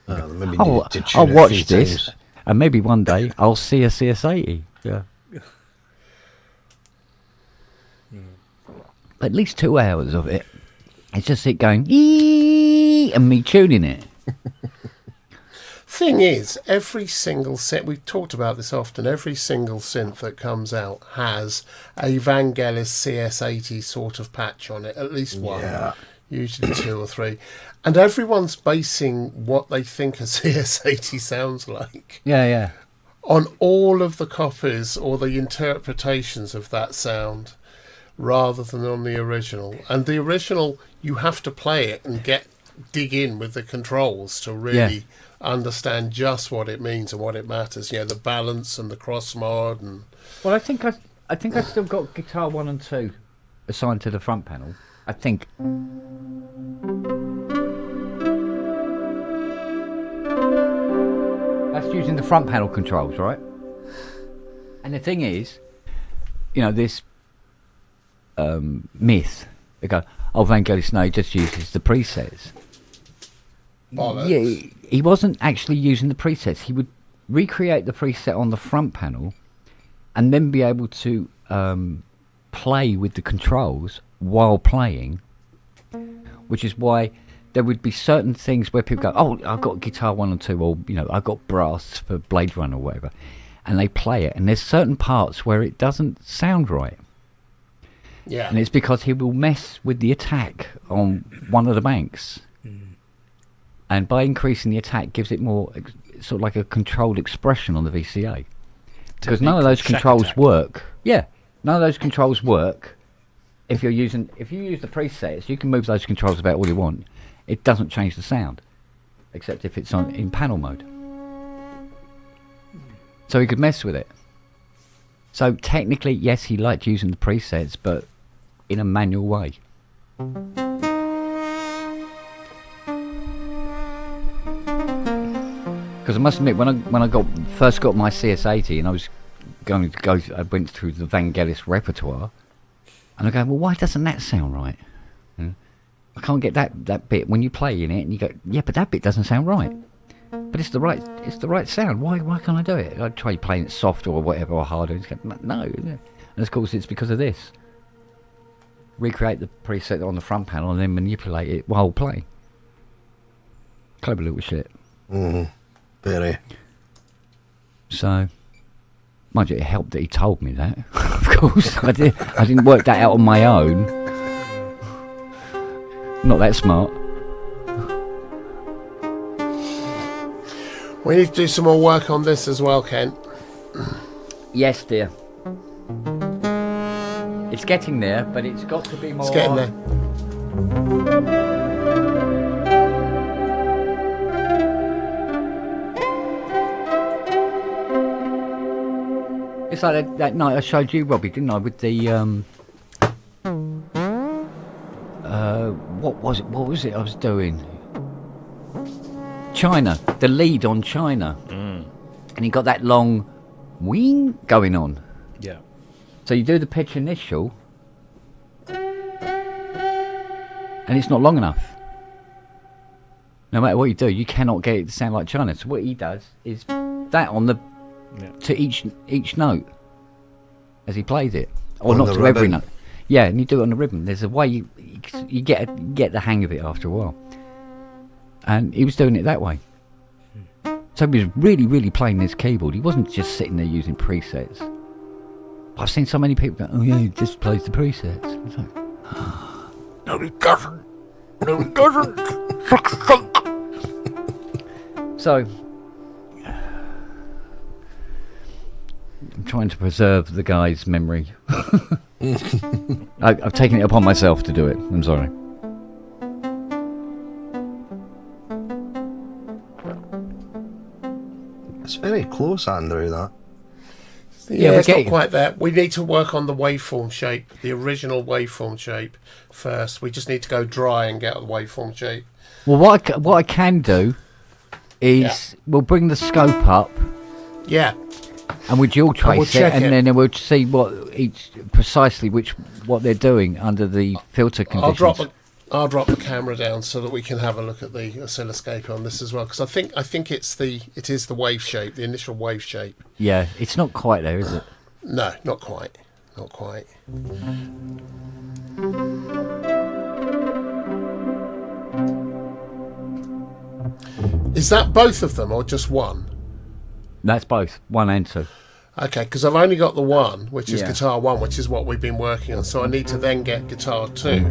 Maybe I'll watch this, and maybe one day I'll see a CS80. Yeah. At least 2 hours of it. It's just it going, eee, and me tuning it. Thing is, every single synth, we've talked about this often, every single synth that comes out has a Vangelis CS80 sort of patch on it, at least one. Yeah. Usually 2 or 3. And everyone's basing what they think a CS80 sounds like. Yeah. On all of the copies or the interpretations of that sound, rather than on the original. And the original, you have to play it and dig in with the controls to really understand just what it means and what it matters. The balance and the cross mod. And well, I think I still got guitar 1 and 2 assigned to the front panel. I think. That's using the front panel controls, right? And the thing is, this myth. They go, Vangelis, no, he just uses the presets. Bollocks. Yeah, he wasn't actually using the presets. He would recreate the preset on the front panel and then be able to play with the controls while playing, which is why there would be certain things where people go, I've got guitar 1 and 2, or I've got brass for Blade Runner or whatever, and they play it, and there's certain parts where it doesn't sound right. Yeah. And it's because he will mess with the attack on one of the banks. And by increasing the attack, gives it more sort of like a controlled expression on the VCA. Because none of those controls work. Yeah, none of those controls work. If you use the presets, you can move those controls about all you want. It doesn't change the sound, except if it's in panel mode. So he could mess with it. So technically, yes, he liked using the presets, but in a manual way. Because I must admit, when I first got my CS80 and I was I went through the Vangelis repertoire, and I go, well, why doesn't that sound right? I can't get that bit when you play in it, and you go, yeah, but that bit doesn't sound right. But it's the right sound. Why can't I do it? I try playing it soft or whatever or harder. And go, no, and of course it's because of this. Recreate the preset on the front panel and then manipulate it while playing. Clever little shit. Very. So, mind you, it helped that he told me that. Of course, I didn't work that out on my own. Not that smart. We need to do some more work on this as well, Kent. Yes, dear. It's getting there, but it's got to be more. It's getting there. It's like that night I showed you, Robbie, didn't I? With the what was it? What was it I was doing? China, the lead on China, and you got that long wing going on. Yeah. So you do the pitch initial, and it's not long enough. No matter what you do, you cannot get it to sound like China. So what he does is that on the to each note as he plays it, or not to every note. Yeah, and you do it on the ribbon. There's a way you get the hang of it after a while. And he was doing it that way. So he was really, really playing this keyboard. He wasn't just sitting there using presets. I've seen so many people go, oh yeah, he just plays the presets. It's like, no, he doesn't. No, he doesn't. So, I'm trying to preserve the guy's memory. I've taken it upon myself to do it. I'm sorry. It's very close, Andrew, that. Yeah, it's not quite there. We need to work on the waveform shape, the original waveform shape first. We just need to go dry and get the waveform shape. Well, what I can do is we'll bring the scope up. Yeah. And we dual trace it, and then we'll see what they're doing under the filter conditions. I'll drop the camera down so that we can have a look at the oscilloscope on this as well, because I think it is the wave shape, the initial wave shape. Yeah, it's not quite there, is it? No, not quite. Not quite. Is that both of them or just one? That's both, 1 and 2. Okay, because I've only got the 1, which is guitar 1, which is what we've been working on. So I need to then get guitar 2.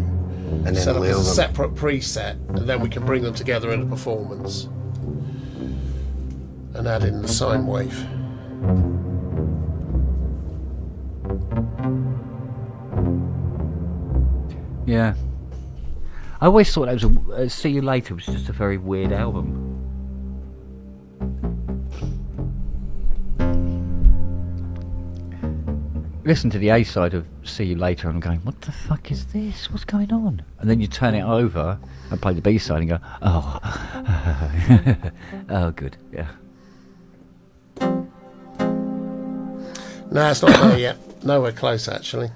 And then set up layer as a them. separate preset, and then we can bring them together in a performance and add in the sine wave. Yeah. I always thought that was See You Later was just a very weird album. Listen to the A side of See You Later and I'm going, what the fuck is this? What's going on? And then you turn it over and play the B side and go, oh, oh, good, yeah. No, it's not there yet. Nowhere close, actually.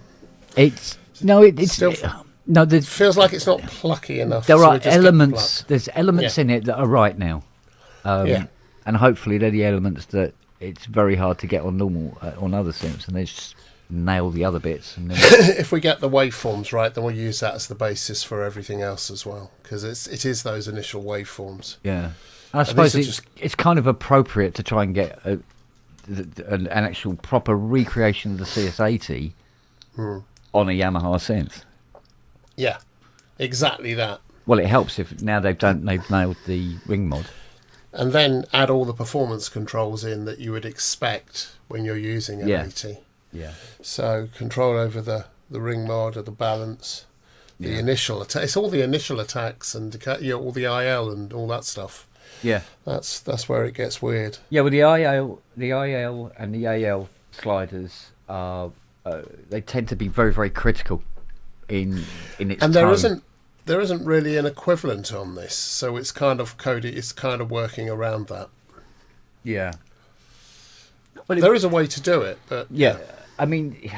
It's Still, no. it feels like it's not plucky enough. There so are we just get elements. pluck. There's elements in it that are right now, Yeah. and hopefully they're the elements that it's very hard to get on normal on other synths, and they just nail the other bits. And then If we get the waveforms right, then we'll use that as the basis for everything else as well, because it is those initial waveforms. yeah, I suppose these are it's kind of appropriate to try and get an actual proper recreation of the CS80 on a Yamaha synth. Yeah, exactly that. Well, it helps if now they've nailed the ring mod. And then add all the performance controls in that you would expect when you're using an 80. Yeah. So control over the ring mod or the balance, the initial attack. It's all the initial attacks and all the IL and all that stuff. Yeah. That's where it gets weird. Yeah, well, the IL and the AL sliders are they tend to be very, very critical in its And tone. there isn't really an equivalent on this, so it's kind of coded. It's kind of working around that. Yeah. Well, there is a way to do it, but yeah. I mean,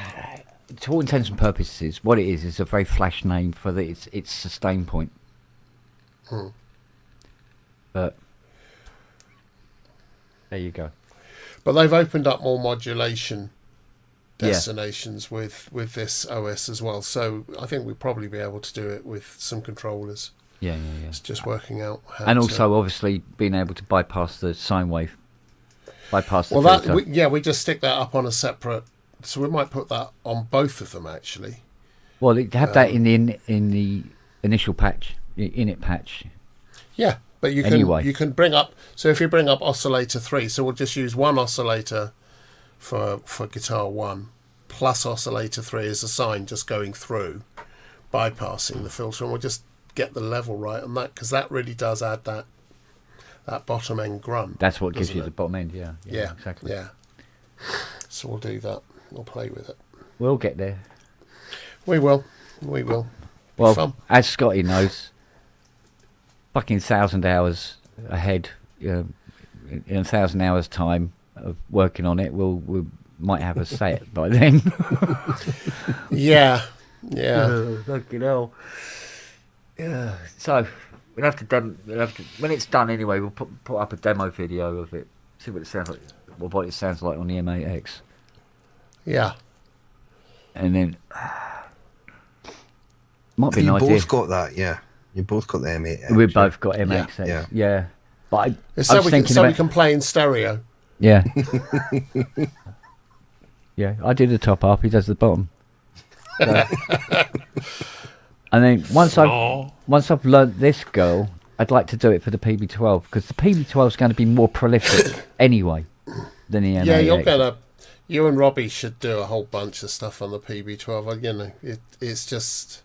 to all intents and purposes, what it is a very flash name for its sustain point. But there you go. But they've opened up more modulation destinations with this OS as well. So I think we'll probably be able to do it with some controllers. Yeah. It's just working out how and also, obviously, being able to bypass the sine wave. Bypass the well, filter. we just stick that up on a separate. So we might put that on both of them actually. Well, have that in the initial patch, init patch. Yeah, but you can bring up. So if you bring up oscillator 3, so we'll just use one oscillator for guitar 1 plus oscillator 3 as a sine just going through, bypassing the filter, and we'll just get the level right on that, because that really does add that bottom end grunt. That's what gives you the bottom end. Yeah, exactly. Yeah. So we'll do that. We'll play with it. We'll get there. We will. Well, fun. as Scotty knows, fucking 1,000 hours ahead. In 1,000 hours' time of working on it, we might have a set by then. Yeah. Fucking hell. Yeah. So we'll have to when it's done anyway. We'll put up a demo video of it. See what it sounds like. What it sounds like on the M8X. Yeah. And then might be an idea. You both got that, yeah. You both got the M8X. We've both got M8X. Yeah. But we can play in stereo. Yeah. Yeah, I do the top half, he does the bottom. So, and then once I've learnt this girl, I'd like to do it for the PB12, because the PB12 is going to be more prolific anyway than the M8X. Yeah, you and Robbie should do a whole bunch of stuff on the PB12. You know, it's just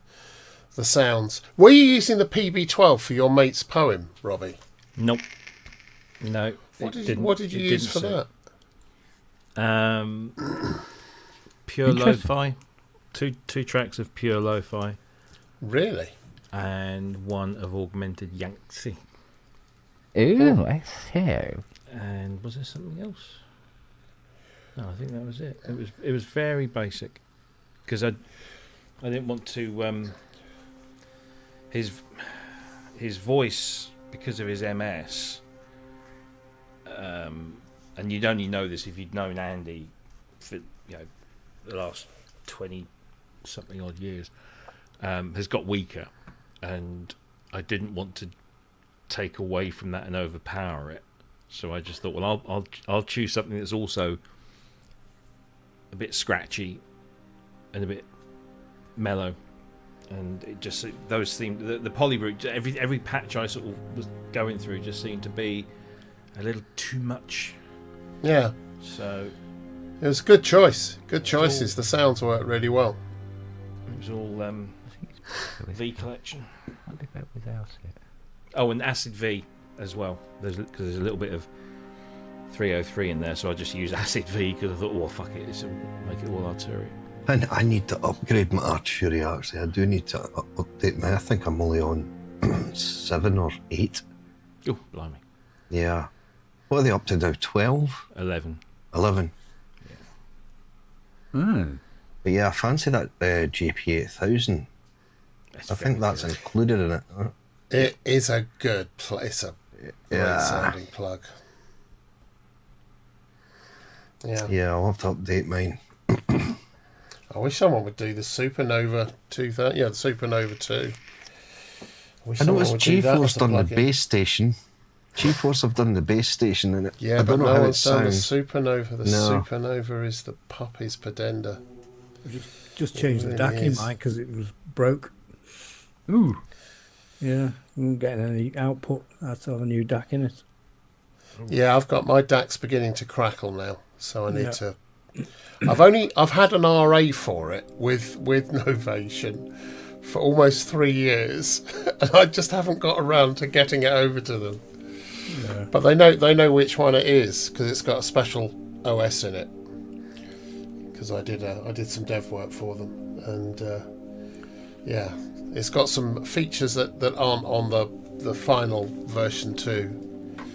the sounds. Were you using the PB12 for your mate's poem, Robbie? Nope. No. What did you use for that? Pure lo-fi. Two tracks of pure lo-fi. Really? And one of augmented Yangtze. Ooh, I see. And was there something else? No, I think that was it. It was very basic, because I didn't want to his voice, because of his MS, and you'd only know this if you'd known Andy for the last 20 something odd years, has got weaker, and I didn't want to take away from that and overpower it. So I just thought, well, I'll choose something that's also a bit scratchy and a bit mellow, and it just those seemed the polyroot. Every patch I sort of was going through just seemed to be a little too much. Yeah. So it was a good choice. Good choices. The sounds worked really well. It was all V collection. What did that without it? Oh, and Acid V as well. Because there's a little bit of 303 in there, so I just use Acid V because I thought, well, fuck it, this will make it all Arturia. And I need to upgrade my Arturia, actually. I do need to update my... I think I'm only on 7 or 8. Oh, blimey. Yeah. What are they up to now? 12? 11. 11. Yeah. But yeah, I fancy that JP8000. I think that's included in it. It is a good place. A great sounding plug. Yeah. Yeah, I'll have to update mine. I wish someone would do the Supernova 2000. Yeah, the Supernova 2. I noticed G-Force done the base station. G-Force have done the base station in it. Yeah, I but don't know no how one's it done the sounds. Supernova. The No. Supernova is the puppy's Pedenda. Just changed the DAC in mine because it was broke. Ooh. Yeah, we weren't getting any output. I had to have a new DAC in it. Yeah, I've got my DAC's beginning to crackle now, so I need to. I've had an RA for it with Novation for almost 3 years, and I just haven't got around to getting it over to them. Yeah. But they know which one it is because it's got a special OS in it. Because I did some dev work for them, and yeah, it's got some features that aren't on the final version 2.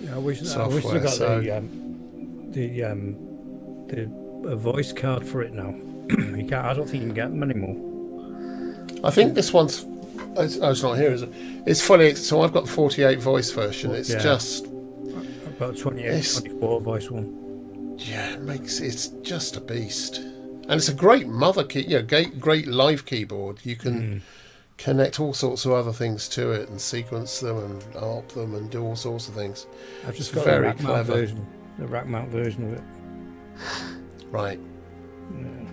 Yeah, I wish software, they got so. a voice card for it now. You can't. I don't think you can get them anymore. I think this one's. Oh, it's not here, is it? It's fully. So I've got the 48 voice version. It's just. I've got a 24 voice one. Yeah, it's just a beast, and it's a great mother key. Great live keyboard. You can connect all sorts of other things to it and sequence them and ARP them and do all sorts of things. I've just It's got very the rack mount clever. version. The rack mount version of it. Right. Yeah.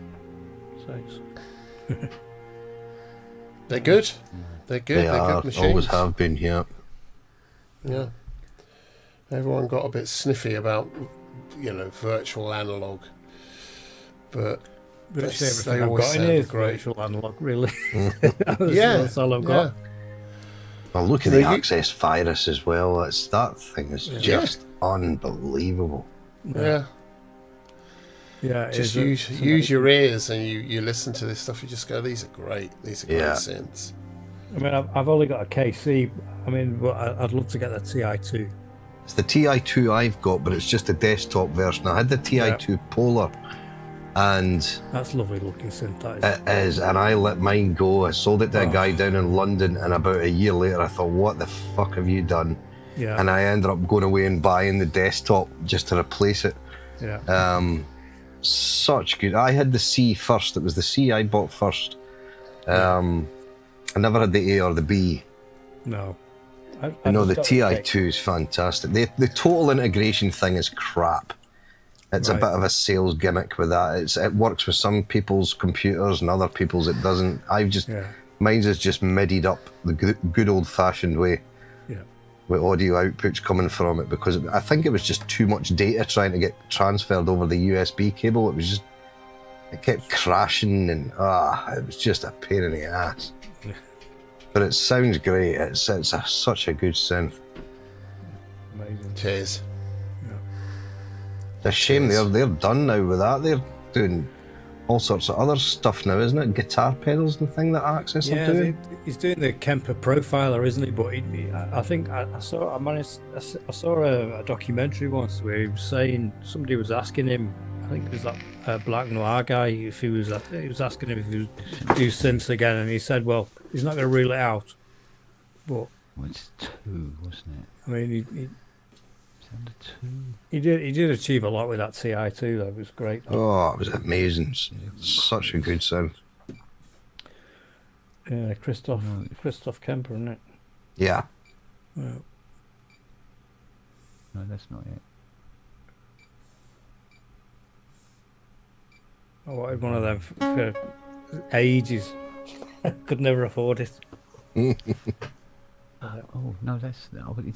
So They're good. They're good. They They're are, good machines. always have been, yeah. Yeah. Everyone got a bit sniffy about, virtual analog, but virtually they everything I've always got in sounded here is great. virtual analog, really. Yeah, that's all I've got. Well, look at the Access Virus as well. That thing is just unbelievable. Yeah. Yeah. Just use your ears and you listen to this stuff. You just go, these are great. These are great synths. I mean, I've only got a KC. I mean, but I'd love to get the TI2. It's the TI2 I've got, but it's just a desktop version. I had the TI2 Polar, and that's lovely looking synth. That it is, and I let mine go. I sold it to a guy down in London, and about a year later, I thought, "What the fuck have you done?" Yeah. And I ended up going away and buying the desktop just to replace it. Yeah. Such good. I had the C first. It was the C I bought first. I never had the A or the B. No. No, the TI2 is fantastic. The total integration thing is crap. It's a bit of a sales gimmick with that. It works with some people's computers and other people's it doesn't. Mine's is just midied up the good old-fashioned way. Yeah. With audio outputs coming from it, because I think it was just too much data trying to get transferred over the USB cable. It kept crashing and it was just a pain in the ass. But it sounds great. It's such a good synth. Amazing. Cheers. It's a shame they're done now with that. They're doing all sorts of other stuff now, isn't it? Guitar pedals and thing that Access are doing. He's doing the Kemper Profiler, isn't he? But I think I saw a documentary once where he was saying somebody was asking him. I think it was that Black Noir guy. If he was asking him if he would do synths again, and he said, "Well, he's not going to rule it out." But it's 2, wasn't it? I mean, he did achieve a lot with that TI2. That was great. Oh, it was amazing. Such a good sound. Yeah, Christoph Kemper, isn't it? Yeah. Well, no, that's not it. I wanted one of them for ages. Could never afford it. Oh no, it's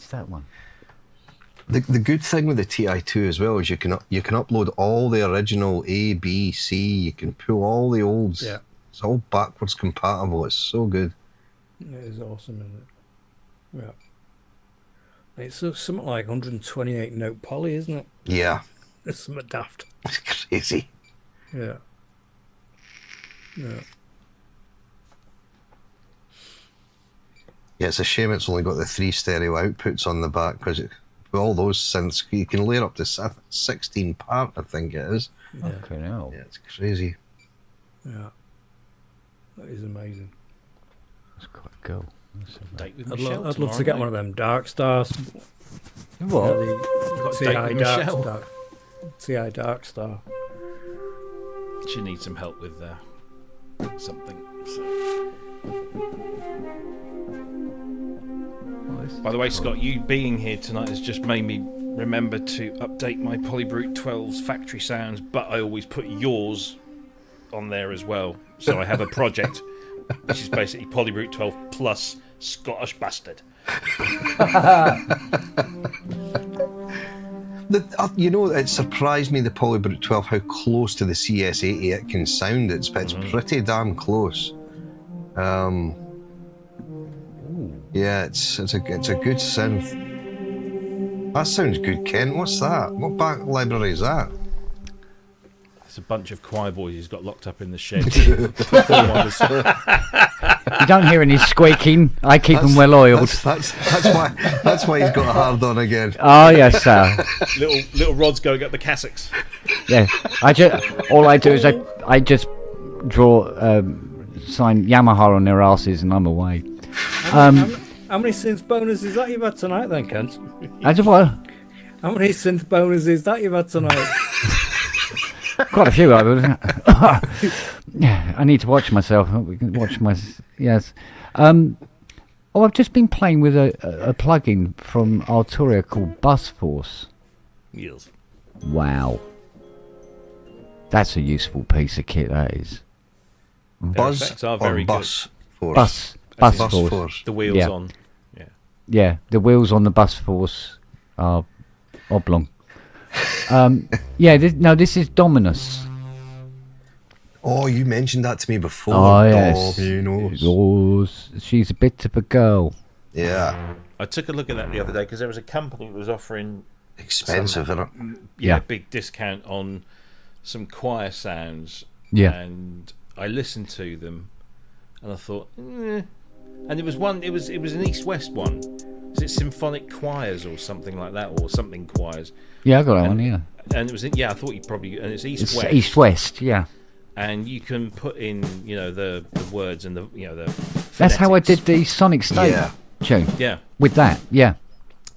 that one. The good thing with the TI2 as well is you can upload all the original A, B, C. You can pull all the olds. Yeah. It's all backwards compatible. It's so good. It is awesome, isn't it? Yeah. It's something like 128 note poly, isn't it? Yeah. It's something daft. It's crazy. Yeah. Yeah. Yeah, it's a shame it's only got the 3 stereo outputs on the back, because with all those synths, you can layer up to 16 part, I think it is. Yeah. Okay, now. Yeah, it's crazy. Yeah. That is amazing. That's quite cool. Date with I'd Michelle love to get tomorrow one of them Dark Stars. What? The got a CI date with Michelle. Dark CI Dark Star. night. She needs some help with something. So. By the way, Scott, you being here tonight has just made me remember to update my Polybrute 12's factory sounds, but I always put yours on there as well. So I have a project which is basically Polybrute 12 plus Scottish Bastard. You know, it surprised me, the Polybrute 12, how close to the CS80 it can sound. It's pretty damn close. Yeah, it's a good synth. That sounds good, Kent. What's that? What back library is that? It's a bunch of choir boys he's got locked up in the shed. You don't hear any squeaking. I keep them well oiled. That's why he's got a hard on again. Oh yes, sir. little rods going up the cassocks. Yeah, all I do is I just draw sign Yamaha on their asses and I'm away. How many synth bonuses that you've had tonight, then, Kent? As of what? How many synth bonuses that you've had tonight? Quite a few. Yeah, I need to watch myself. We can watch my yes. I've just been playing with a plugin from Arturia called Bus Force. Yes. Wow, that's a useful piece of kit. That is. Buzz effects are very or Bus Force? Bus Bus Force. Force. The wheels Yeah. on. Yeah, the wheels on the Bus Force are oblong. This is Dominus. Oh, you mentioned that to me before. Oh yes. She's a bit of a girl. Yeah. I took a look at that the other day because there was a company that was offering Expensive, isn't it? Yeah. big discount on some choir sounds. Yeah. And I listened to them, and I thought, and it was an East-West one. Is it Symphonic Choirs or something like that, or something choirs? Yeah, I got that one. Yeah. And it was and it's East-West. It's East-West. Yeah. And you can put in, the words and the That's how I phonetics. did the Sonic State tune. Yeah. With that, yeah.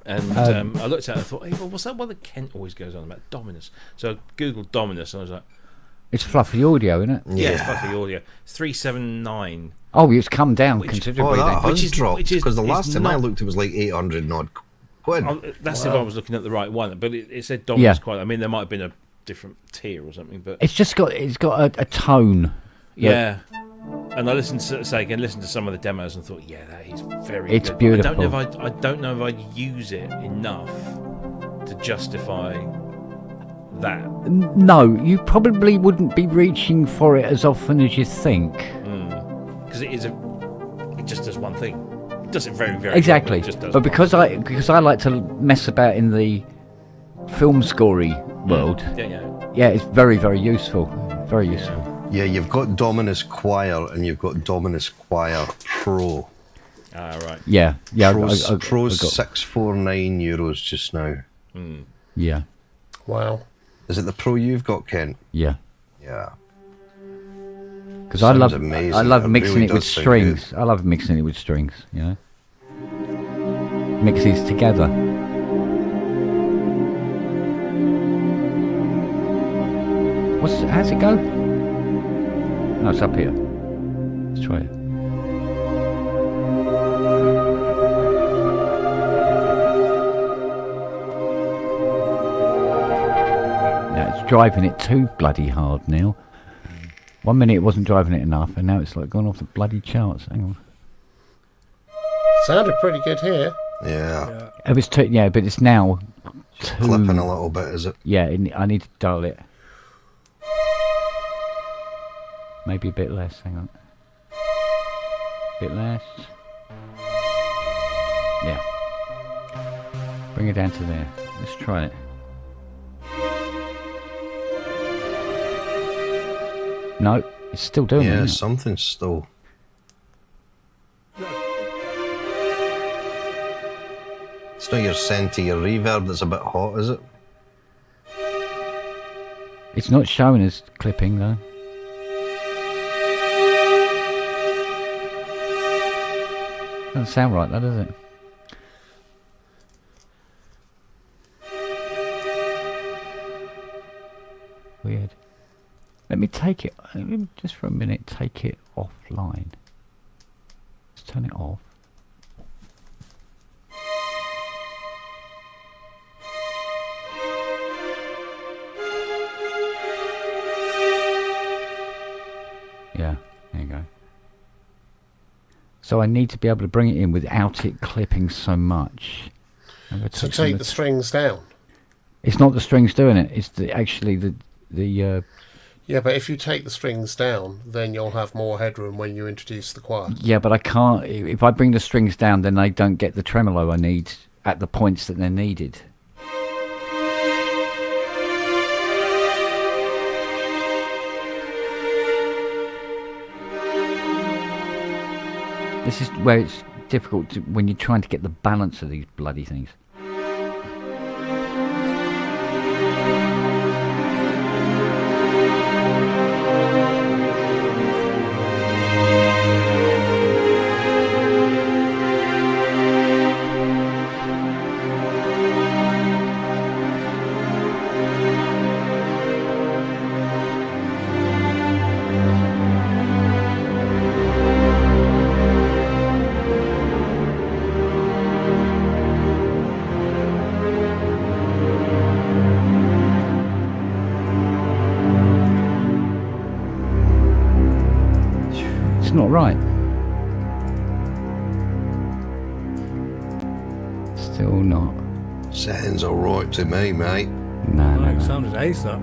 And I looked at it and I thought, hey, well, what's that one that Kent always goes on about? Dominus. So I googled Dominus and I was like, It's fluffy audio, isn't it? yeah, it's fluffy audio. It's 379. Oh, it's come down considerably. that then. has dropped, because the last time I not- looked, it was like 800 odd quid. That's if I was looking at the right one, but it said Dominus quite. I mean, there might have been a different tier or something, but It's got a tone. yeah. And I listened to some of the demos and thought, yeah, that is very It's good. beautiful. I don't know if I'd use it enough to justify that. No, you probably wouldn't be reaching for it as often as you think. Because it just does one thing. It does it very, very Exactly. well, it just does But one because thing. I like to mess about in the film scory world, Yeah. it's very, very useful. Very useful. Yeah, you've got Dominus Choir and you've got Dominus Choir Pro. Ah, right. Yeah. Pro's I got- €649 just now. Yeah. Wow. Is it the Pro you've got, Kent? Yeah. Yeah. Because I love amazing. I love It mixing really it with does sound strings. I love mixing it with strings. Mix these together. How's it go? No, it's up here. Let's try it. Yeah, it's driving it too bloody hard now. 1 minute it wasn't driving it enough, and now it's like gone off the bloody charts. Hang on. Sounded pretty good here. Yeah. It was but it's now clipping a little bit, is it? Yeah, I need to dial it. Maybe a bit less. Hang on. Bit less. Yeah. Bring it down to there. Let's try it. No, it's still doing it. Yeah, something's still. It's not your send to your reverb that's a bit hot, is it? It's not showing us clipping though. Doesn't sound right though, does it? Weird. Let me just for a minute take it offline. Let's turn it off. Yeah, there you go. So I need to be able to bring it in without it clipping so much. So take the strings down. It's not the strings doing it. It's actually the. Yeah, but if you take the strings down, then you'll have more headroom when you introduce the choir. Yeah, but I can't. If I bring the strings down, then they don't get the tremolo I need at the points that they're needed. This is where it's difficult when you're trying to get the balance of these bloody things. It's not right. Still not. Sounds alright to me, mate. No. It sounded ace that.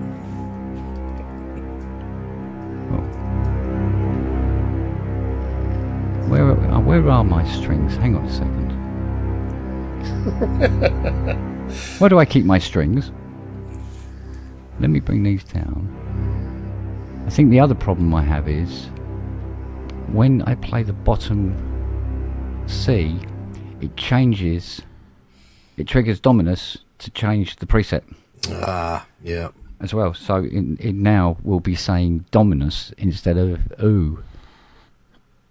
Where are my strings? Hang on a second. Where do I keep my strings? Let me bring these down. I think the other problem I have is when I play the bottom C, it triggers Dominus to change the preset. Yeah. As well, so it now will be saying Dominus instead of ooh.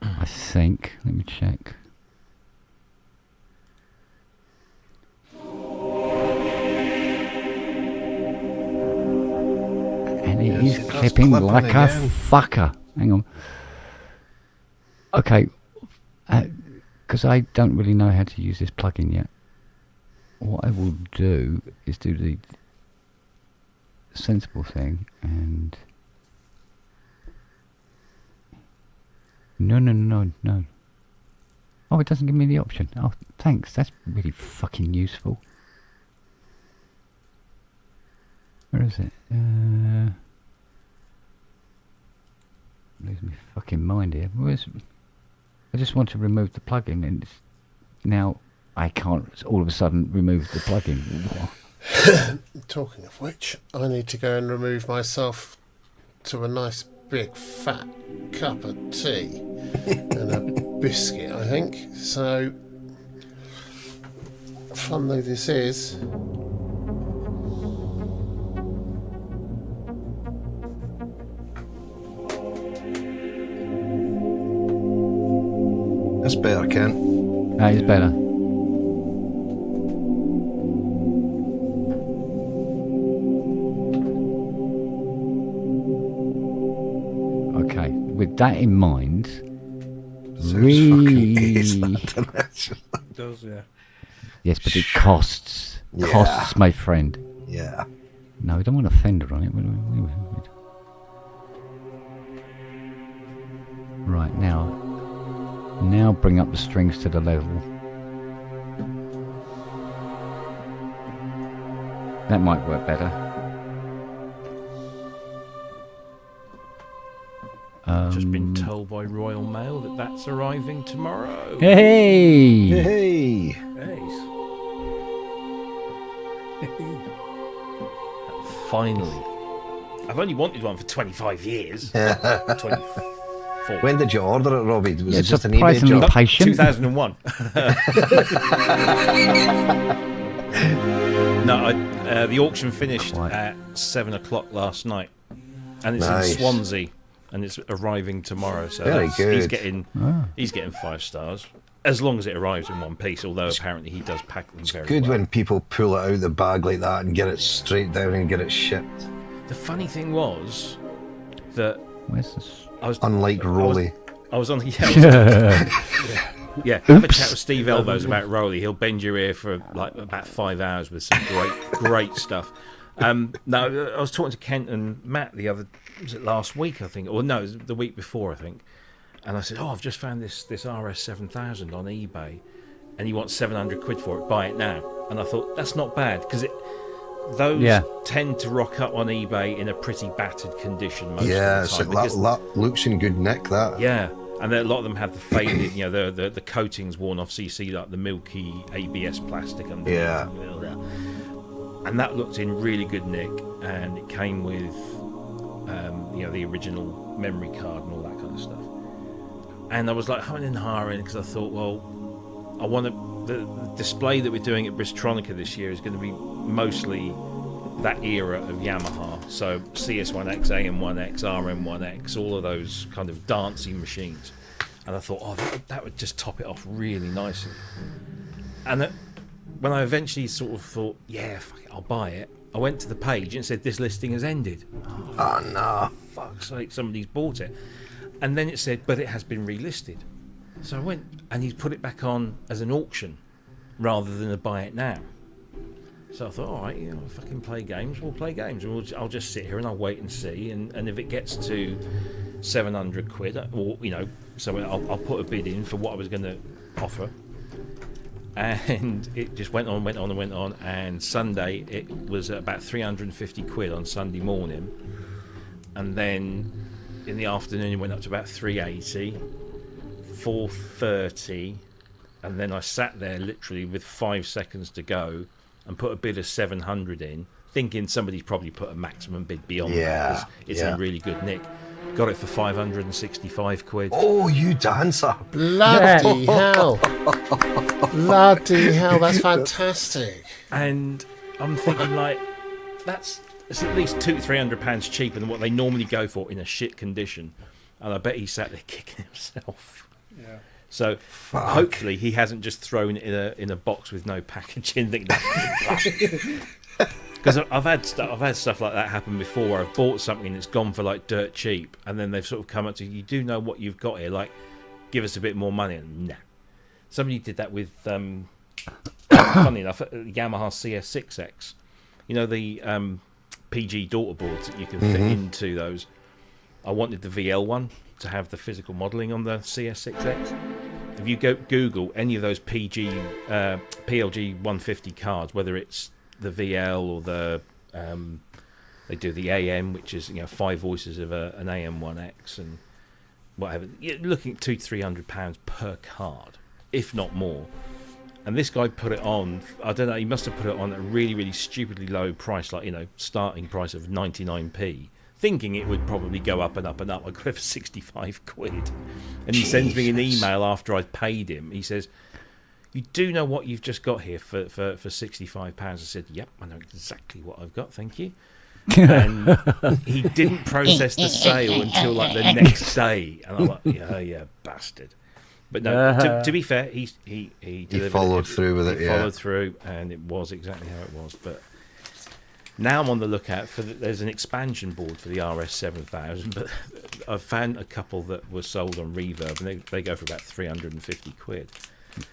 I think. Let me check. And it is clipping like a fucker. Hang on. Okay, because I don't really know how to use this plugin yet. What I will do is do the sensible thing and no. Oh, it doesn't give me the option. Oh, thanks. That's really fucking useful. Where is it? Lose my fucking mind here. I just want to remove the plugin, and now I can't all of a sudden remove the plugin. Talking of which, I need to go and remove myself to a nice big fat cup of tea and a biscuit, I think. So, fun though this is. That's better, Ken. That is better. Okay, with that in mind, It does, yeah. Yes, but it costs. Yeah. Costs, my friend. Yeah. No, we don't want a fender on it. Right, now bring up the strings to the level. That might work better. Just been told by Royal Mail that that's arriving tomorrow. Hey! Hey! Finally. I've only wanted one for 25 years. 24. When did you order it, Robbie? Was it It's just a an eBay surprisingly job? patient. 2001. No, the auction finished at 7 o'clock last night, and it's Nice. in Swansea, and it's arriving tomorrow. So Very good. He's getting 5 stars as long as it arrives in one piece. Although apparently he does pack them very Good well. when people pull it out of the bag like that and get it straight down and get it shipped. The funny thing was that Where's this? Unlike Rolly. I was on the have a chat with Steve Elbows about Rolly. He'll bend your ear for like about 5 hours with some great stuff. No, I was talking to Kent and Matt was it last week, I think, or no, it was the week before, I think. And I said, I've just found this RS7000 on eBay, and you want 700 quid for it. Buy it now. And I thought that's not bad because those tend to rock up on eBay in a pretty battered condition most of the time. That looks in good nick, that. Yeah, and then a lot of them have the faded, the coating's worn off, so you see like the milky ABS plastic underneath. Yeah. And that looked in really good nick, and it came with, the original memory card and all that kind of stuff. And I was like humming and hawing because I thought, well, I want the display that we're doing at Bristronica this year is going to be mostly that era of Yamaha. So CS1X, AM1X, RM1X, all of those kind of dancing machines. And I thought, that would just top it off really nicely. And when I eventually sort of thought, fuck it, I'll buy it, I went to the page and it said, this listing has ended. Oh, no. Fuck's sake, somebody's bought it. And then it said, but it has been relisted. So I went, and he's put it back on as an auction rather than a buy it now. So I thought, all right, if I can play games, we'll play games. And I'll just sit here and I'll wait and see. And if it gets to 700 quid, or, so I'll put a bid in for what I was going to offer. And it just went on. And Sunday, it was about 350 quid on Sunday morning. And then in the afternoon, it went up to about 380. 4:30, and then I sat there literally with 5 seconds to go and put a bid of 700 in, thinking somebody's probably put a maximum bid beyond that. It's in really good nick. Got it for 565 quid. Oh, you dancer! Bloody hell! Bloody hell! That's fantastic. And I'm thinking it's at least £200-300 cheaper than what they normally go for in a shit condition. And I bet he sat there kicking himself. Yeah. So hopefully he hasn't just thrown it in a box with no packaging. Because I've had stuff like that happen before, where I've bought something that's gone for like dirt cheap, and then they've sort of come up to you do know what you've got here, like give us a bit more money. And nah. Somebody did that with funny enough, Yamaha CS6X. The PG daughter boards that you can fit into those. I wanted the VL one to have the physical modelling on the CS6X. If you go Google any of those PLG 150 cards, whether it's the VL or the they do the AM, which is 5 voices of an AM1X and whatever, you're looking at £200-300 per card, if not more. And this guy put it on, I don't know, he must have put it on at a really, really stupidly low price, like starting price of 99p. Thinking it would probably go up and up and up. I got it for 65 quid. And he sends me an email after I've paid him. He says, you do know what you've just got here for £65? I said, yep, I know exactly what I've got, thank you. And he didn't process the sale until like the next day. And I'm like, yeah, bastard. But no, to be fair, he followed through with it. He followed through, and it was exactly how it was. But now I'm on the lookout for there's an expansion board for the RS7000, but I've found a couple that were sold on Reverb, and they go for about 350 quid.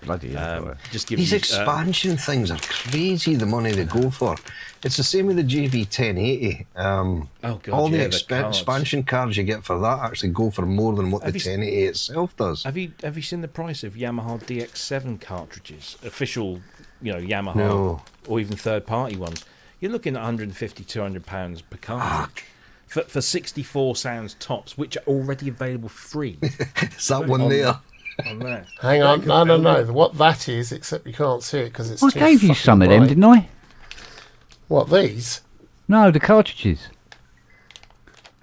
Bloody hell. Just gives These you, expansion things are crazy, the money they go for. It's the same with the JV1080. oh God, all the cards. expansion cards you get for that actually go for more than what Have the you 1080 itself does. Have you seen the price of Yamaha DX7 cartridges? Official, Yamaha, No. or even third-party ones. You're looking at £150, £200 per cartridge. For 64 sounds tops, which are already available free. Is that one there? On there. Hang on, no. What that is, except you can't see it because it's. I too gave you fucking some of them, bright. didn't I? What, these? No, the cartridges.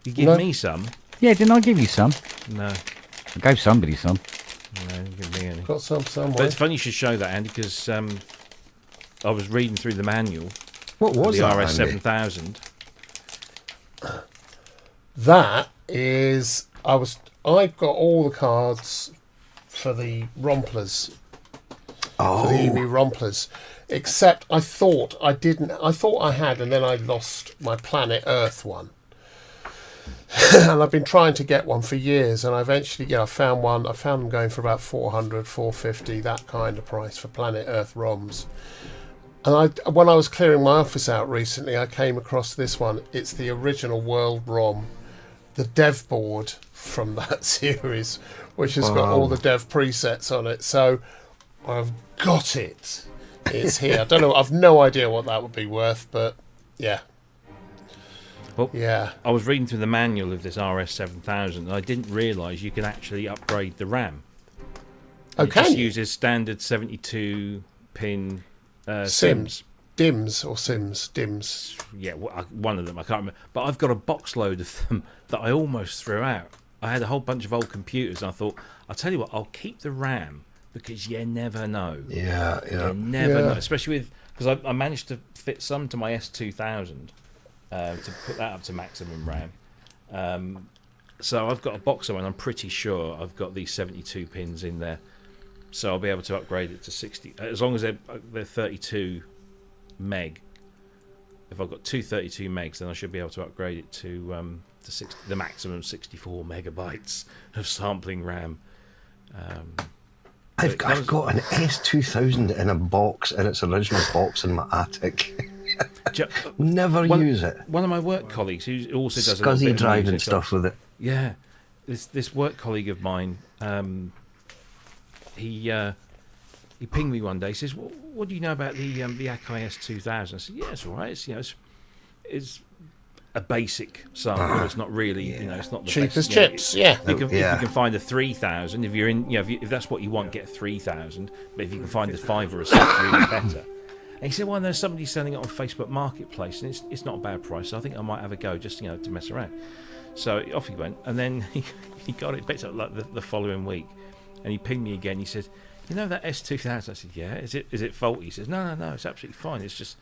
You give No. me some? Yeah, didn't I give you some? No. I gave somebody some. No, you give me any. Got some But somewhere. it's funny you should show that, Andy, because I was reading through the manual. What was the that, RS Andy? 7000. That is, I've got all the cards for the Romplers. For the EMI Romplers. Except I thought I had, and then I lost my Planet Earth one. And I've been trying to get one for years, and I eventually, I found one. I found them going for about 400, 450, that kind of price for Planet Earth ROMs. And when I was clearing my office out recently, I came across this one. It's the original World ROM, the dev board from that series, which has got all the dev presets on it. So I've got it. It's here. I don't know. I've no idea what that would be worth, but yeah. Well, Yeah. I was reading through the manual of this RS 7000, and I didn't realise you can actually upgrade the RAM. Oh, It can just you? uses standard 72-pin Sims. Dims or Sims. Dims. Yeah, one of them, I can't remember. But I've got a box load of them that I almost threw out. I had a whole bunch of old computers, and I thought, I'll tell you what, I'll keep the RAM, because you never know. Yeah. You never know, especially with, because I managed to fit some to my S2000 to put that up to maximum RAM. So I've got a box of one. I'm pretty sure I've got these 72 pins in there, so I'll be able to upgrade it to 60 as long as they're 32 meg. If I've got two 32 megs, then I should be able to upgrade it to the maximum 64 megabytes of sampling RAM. I've got an S2000 in a box, in its original box in my attic. Never use it. One of my work colleagues who also does SCSI drive and stuff with it. Yeah, this work colleague of mine, he pinged me one day. He says, "What do you know about the Akai S2000?" I said, "Yeah, it's all right. It's a basic sample. It's not really, it's not the Cheap best, as chips. Yeah. If you can find a 3000, if you're in, if that's what you want, get 3000. But if you can find a 5 or a 6, really better." And he said, "Well, there's somebody selling it on Facebook Marketplace, and it's not a bad price. So I think I might have a go, just to mess around." So off he went, and then he got it picked up like the following week, and he pinged me again. He said, "You know that S2000?" I said, "Yeah. Is it faulty?" He says, "No, it's absolutely fine. It's just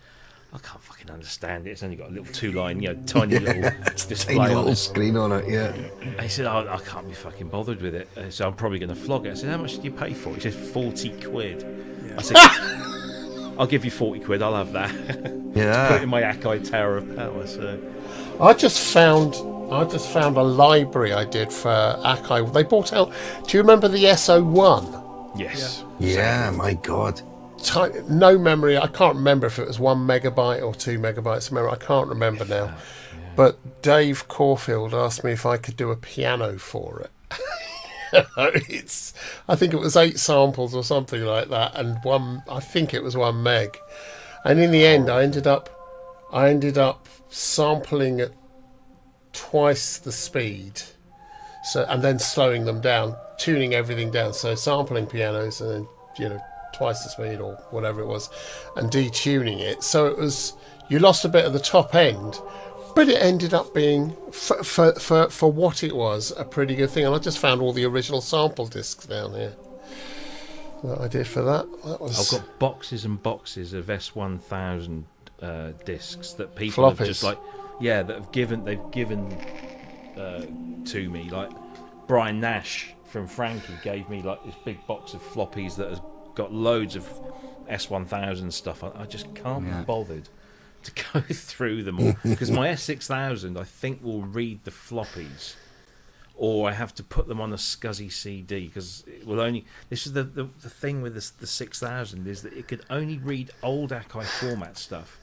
I can't fucking understand it. It's only got a little 2-line, tiny little display Tiny on little it." screen on it, yeah. And he said, I can't be fucking bothered with it, so I'm probably going to flog it. I said, "How much did you pay for it?" He said, 40 quid. Yeah. I said, "I'll give you 40 quid, I'll have that." Yeah. Put it in my Akai Tower of Power. So I just found a library I did for Akai. They bought out. Do you remember the SO1? yes. Yeah, my God. No memory. I can't remember if it was 1 megabyte or 2 megabytes of memory. I can't remember now. But Dave Caulfield asked me if I could do a piano for it. I think it was 8 samples or something like that, and I think it was 1 meg. And in the end, I ended up sampling at twice the speed, and then slowing them down, tuning everything down. So sampling pianos and then twice the speed or whatever it was, and detuning it. So you lost a bit of the top end, but it ended up being for what it was a pretty good thing. And I just found all the original sample discs down here that I did for that. I've got boxes and boxes of S1000 discs that people have just they've given to me. Like Brian Nash from Frankie gave me like this big box of floppies that has got loads of S1000 stuff. I just can't be bothered to go through them all, because my S6000 I think will read the floppies or I have to put them on a SCSI CD because it will only. This is the thing with the 6000 is that it could only read old Akai format stuff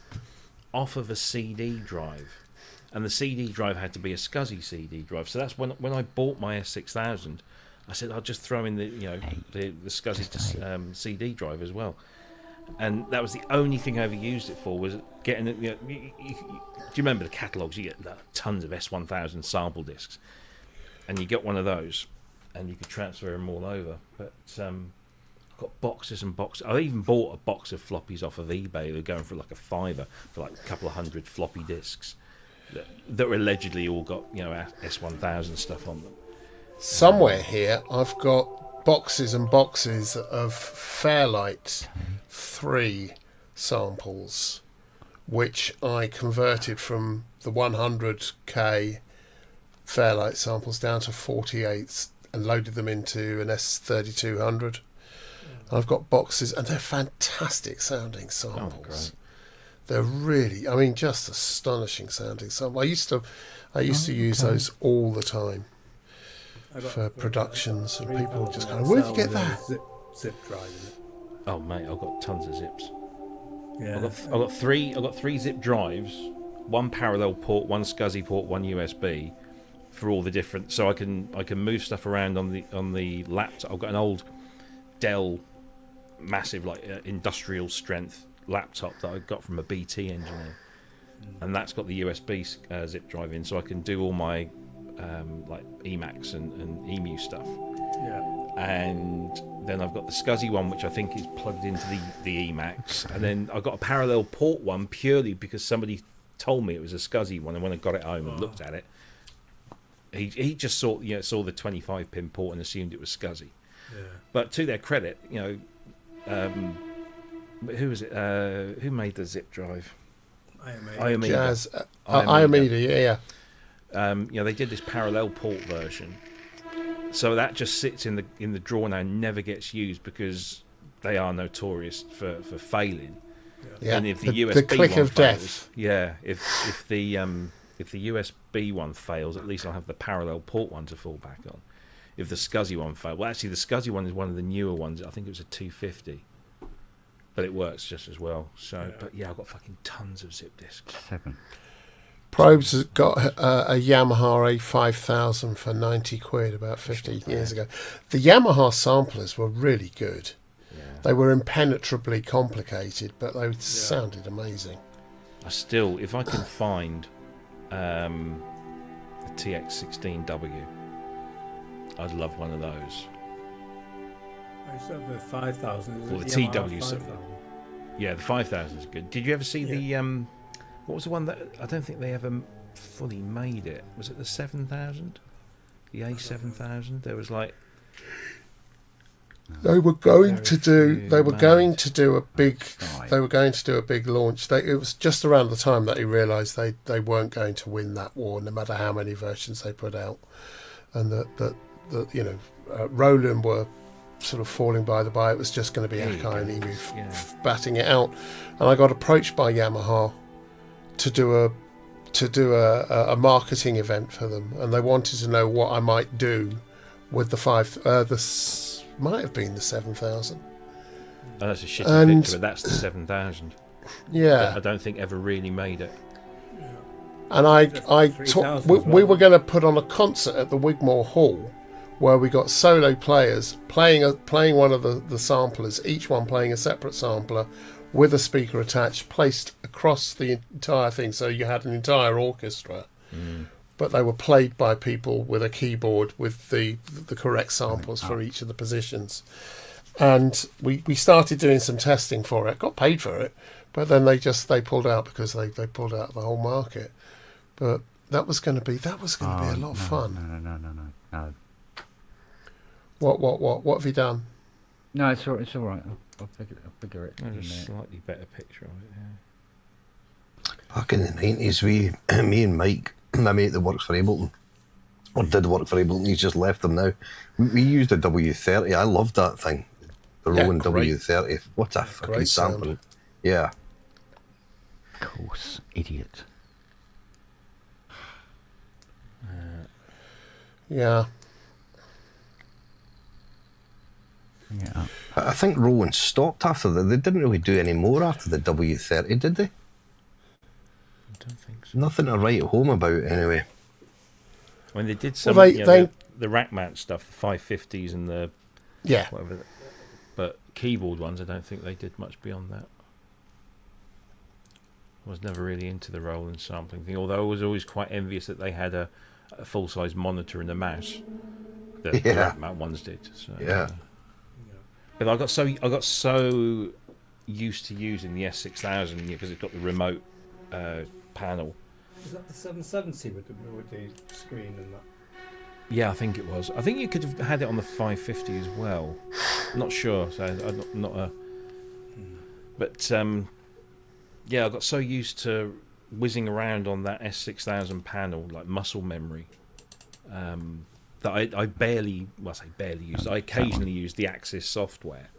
off of a CD drive, and the CD drive had to be a SCSI CD drive. So that's when I bought my S6000, I said I'll just throw in the SCSI CD drive as well, and that was the only thing I ever used it for, was getting it. Do you remember the catalogs? You get tons of S1000 sample discs, and you get one of those, and you could transfer them all over. But I've got boxes and boxes. I even bought a box of floppies off of eBay. They're going for like a £5 for like a couple of hundred floppy disks that were allegedly all got S1000 stuff on them. Somewhere here, I've got boxes and boxes of Fairlight 3 samples, which I converted from the 100k Fairlight samples down to 48s and loaded them into an S3200. I've got boxes, and they're fantastic sounding samples. They're really, I mean, just astonishing sounding samples. I used to use those all the time for productions, and people just kind of, where'd you get that? Zip drive in it. Oh mate, I've got tons of zips. Yeah, I've got three zip drives, one parallel port, one SCSI port, one USB, for all the different. So I can move stuff around on the laptop. I've got an old Dell massive industrial strength laptop that I got from a BT engineer, and that's got the USB zip drive in, so I can do all my Emacs and EMU stuff. Yeah. And then I've got the SCSI one, which I think is plugged into the Emacs, and then I've got a parallel port one purely because somebody told me it was a SCSI one, and when I got it home and looked at it, he just saw the 25 pin port and assumed it was SCSI. Yeah. But to their credit, who was it? Who made the zip drive? Iomega. Iomega, yeah. They did this parallel port version, so that just sits in the drawer now and never gets used because they are notorious for failing. Yeah. And if the USB the click one of fails, death. yeah, if the USB one fails, at least I'll have the parallel port one to fall back on. If the SCSI one fails, well, actually the SCSI one is one of the newer ones. I think it was a 250, but it works just as well. So, but yeah, I've got fucking tons of zip disks. 7. Probes has got a Yamaha A5000 for 90 quid about 15 years ago. The Yamaha samplers were really good. Yeah. They were impenetrably complicated, but they sounded amazing. If I can find a TX16W, I'd love one of those. I used to have the 5000. Or the TW. Yeah, the 5000 is good. Did you ever see the what was the one that I don't think they ever fully made it? Was it the 7000? The A7000? There was like They were going to do a big launch. It was just around the time that he realised they weren't going to win that war, no matter how many versions they put out, and that Roland were sort of falling by the by. It was just going to be Akai and EMU batting it out, and I got approached by Yamaha to do a marketing event for them, and they wanted to know what I might do with the might have been the 7000. Oh, that's a shitty picture, but that's the 7000. Yeah, I don't think ever really made it. And we were going to put on a concert at the Wigmore Hall, where we got solo players playing one of the samplers, each one playing a separate sampler with a speaker attached, placed across the entire thing, so you had an entire orchestra. But they were played by people with a keyboard with the correct samples for each of the positions. And we started doing some testing for it, got paid for it, but then they pulled out because they pulled out the whole market. But that was going to be a lot of fun. No. What have you done? No, it's all right. I'll figure it. There's a slightly better picture of it. Yeah. Back in the 90s, me and Mike, my mate that works for Ableton, or did work for Ableton, he's just left them now. We used a W30. I loved that thing. The Roland W30. What a fucking sampler. Yeah. Of course, idiot. Yeah. Yeah. I think Roland stopped after that. They didn't really do any more after the W30, did they? I don't think so. Nothing to write home about, anyway. I mean, they did some the rack mount stuff, the 550s and the whatever, but keyboard ones, I don't think they did much beyond that. I was never really into the Roland sampling thing, although I was always quite envious that they had a full-size monitor and a mouse. The rack mount ones did. So, but I got so used to using the S6000 because it's got the remote panel. Is that the 770 with the screen and that? Yeah, I think it was. I think you could have had it on the 550 as well. Not sure. So I'm not a. But yeah, I got so used to whizzing around on that S6000 panel, like muscle memory, that I barely, well, I say barely used. I occasionally used the Axis software,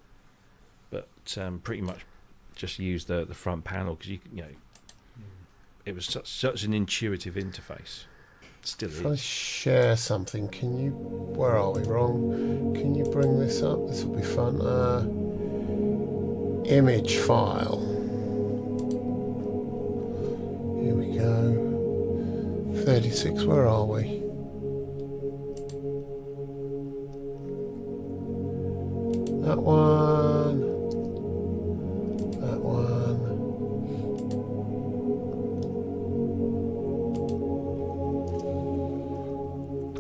but pretty much just used the front panel because you know it was such an intuitive interface. It still is. If I share something, can you? Where are we? Wrong. Can you bring this up? This will be fun. Image file. Here we go. 36. Where are we? That one. That one.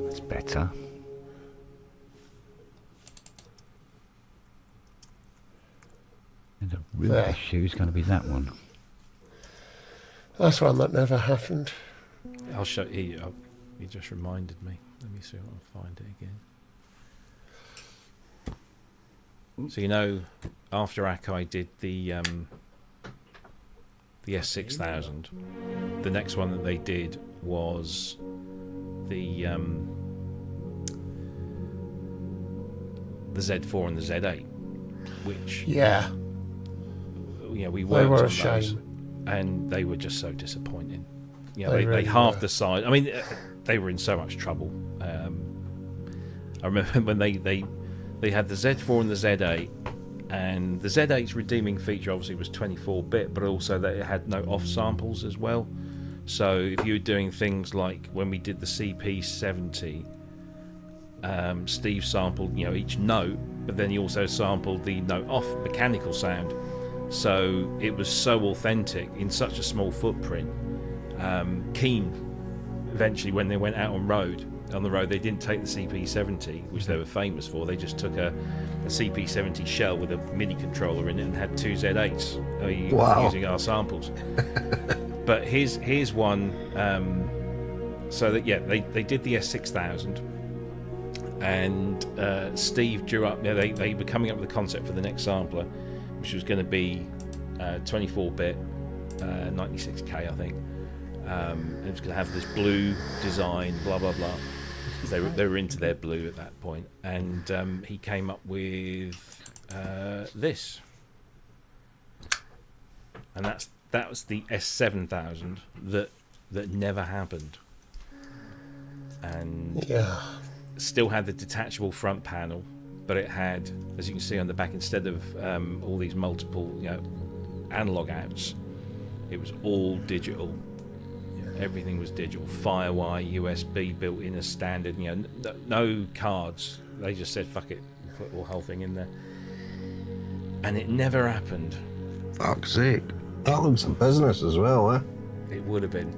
That's better. And the real issue is going to be that one. That's one that never happened. I'll show you. You just reminded me. Let me see if I'll find it again. So you know, after Akai did the S6000, the next one that they did was the Z4 and the Z8, which we worked on those, and they were just so disappointing. You know, they halved the size. I mean, they were in so much trouble. I remember when they had the Z4 and the Z8, and the Z8's redeeming feature obviously was 24-bit, but also that it had no off samples as well. So if you were doing things like when we did the CP70, Steve sampled each note, but then he also sampled the note off mechanical sound. So it was so authentic in such a small footprint. Keen eventually, when they went out on the road, they didn't take the CP70, which they were famous for. They just took a CP70 shell with a MIDI controller in it and had two Z8s using our samples. But here's one. So that they did the S6000, and Steve drew up. They were coming up with a concept for the next sampler, which was going to be 24-bit, 96K, I think. And it was going to have this blue design, blah blah blah. They were into their blue at that point, and he came up with this, and that was the S7000 that never happened, and still had the detachable front panel, but it had, as you can see on the back, instead of all these multiple analog outs, it was all digital. Everything was digital, Firewire, USB built in as standard. No cards. They just said fuck it, put the whole thing in there, and it never happened. Fuck's sake, that looks a business as well, eh? It would have been.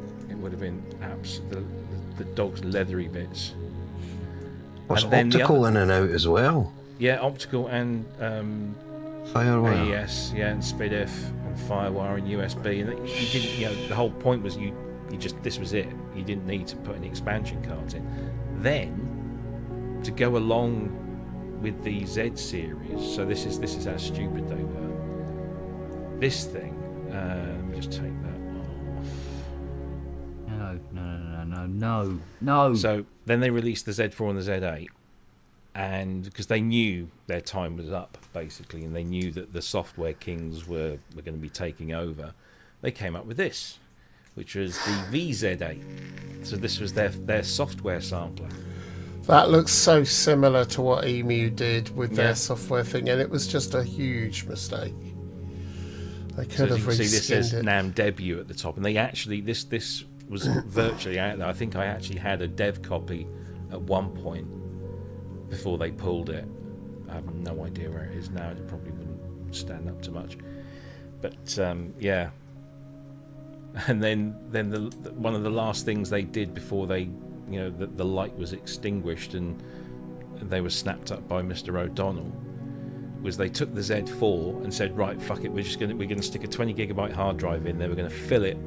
The dog's leathery bits. What's optical in and out as well? Yeah, optical and Firewire. AES, and SPDIF and Firewire and USB, and you didn't. The whole point was this was it. You didn't need to put any expansion cards in. Then, to go along with the Z series, so this is how stupid they were. This thing, let me just take that off. No. So then they released the Z4 and the Z8, and because they knew their time was up, basically, and they knew that the software kings were going to be taking over, they came up with this, which was the VZ8. So this was their software sampler. That looks so similar to what Emu did with their software thing, and it was just a huge mistake. They could have reskinned this says it. NAMM debut at the top, and they actually this was virtually out there. I think I actually had a dev copy at one point before they pulled it. I have no idea where it is now. It probably wouldn't stand up to much, but yeah. And then the one of the last things they did before they, the light was extinguished and they were snapped up by Mr. O'Donnell, was they took the Z4 and said, right, fuck it, we're gonna stick a 20 gigabyte hard drive in there. We're gonna fill it.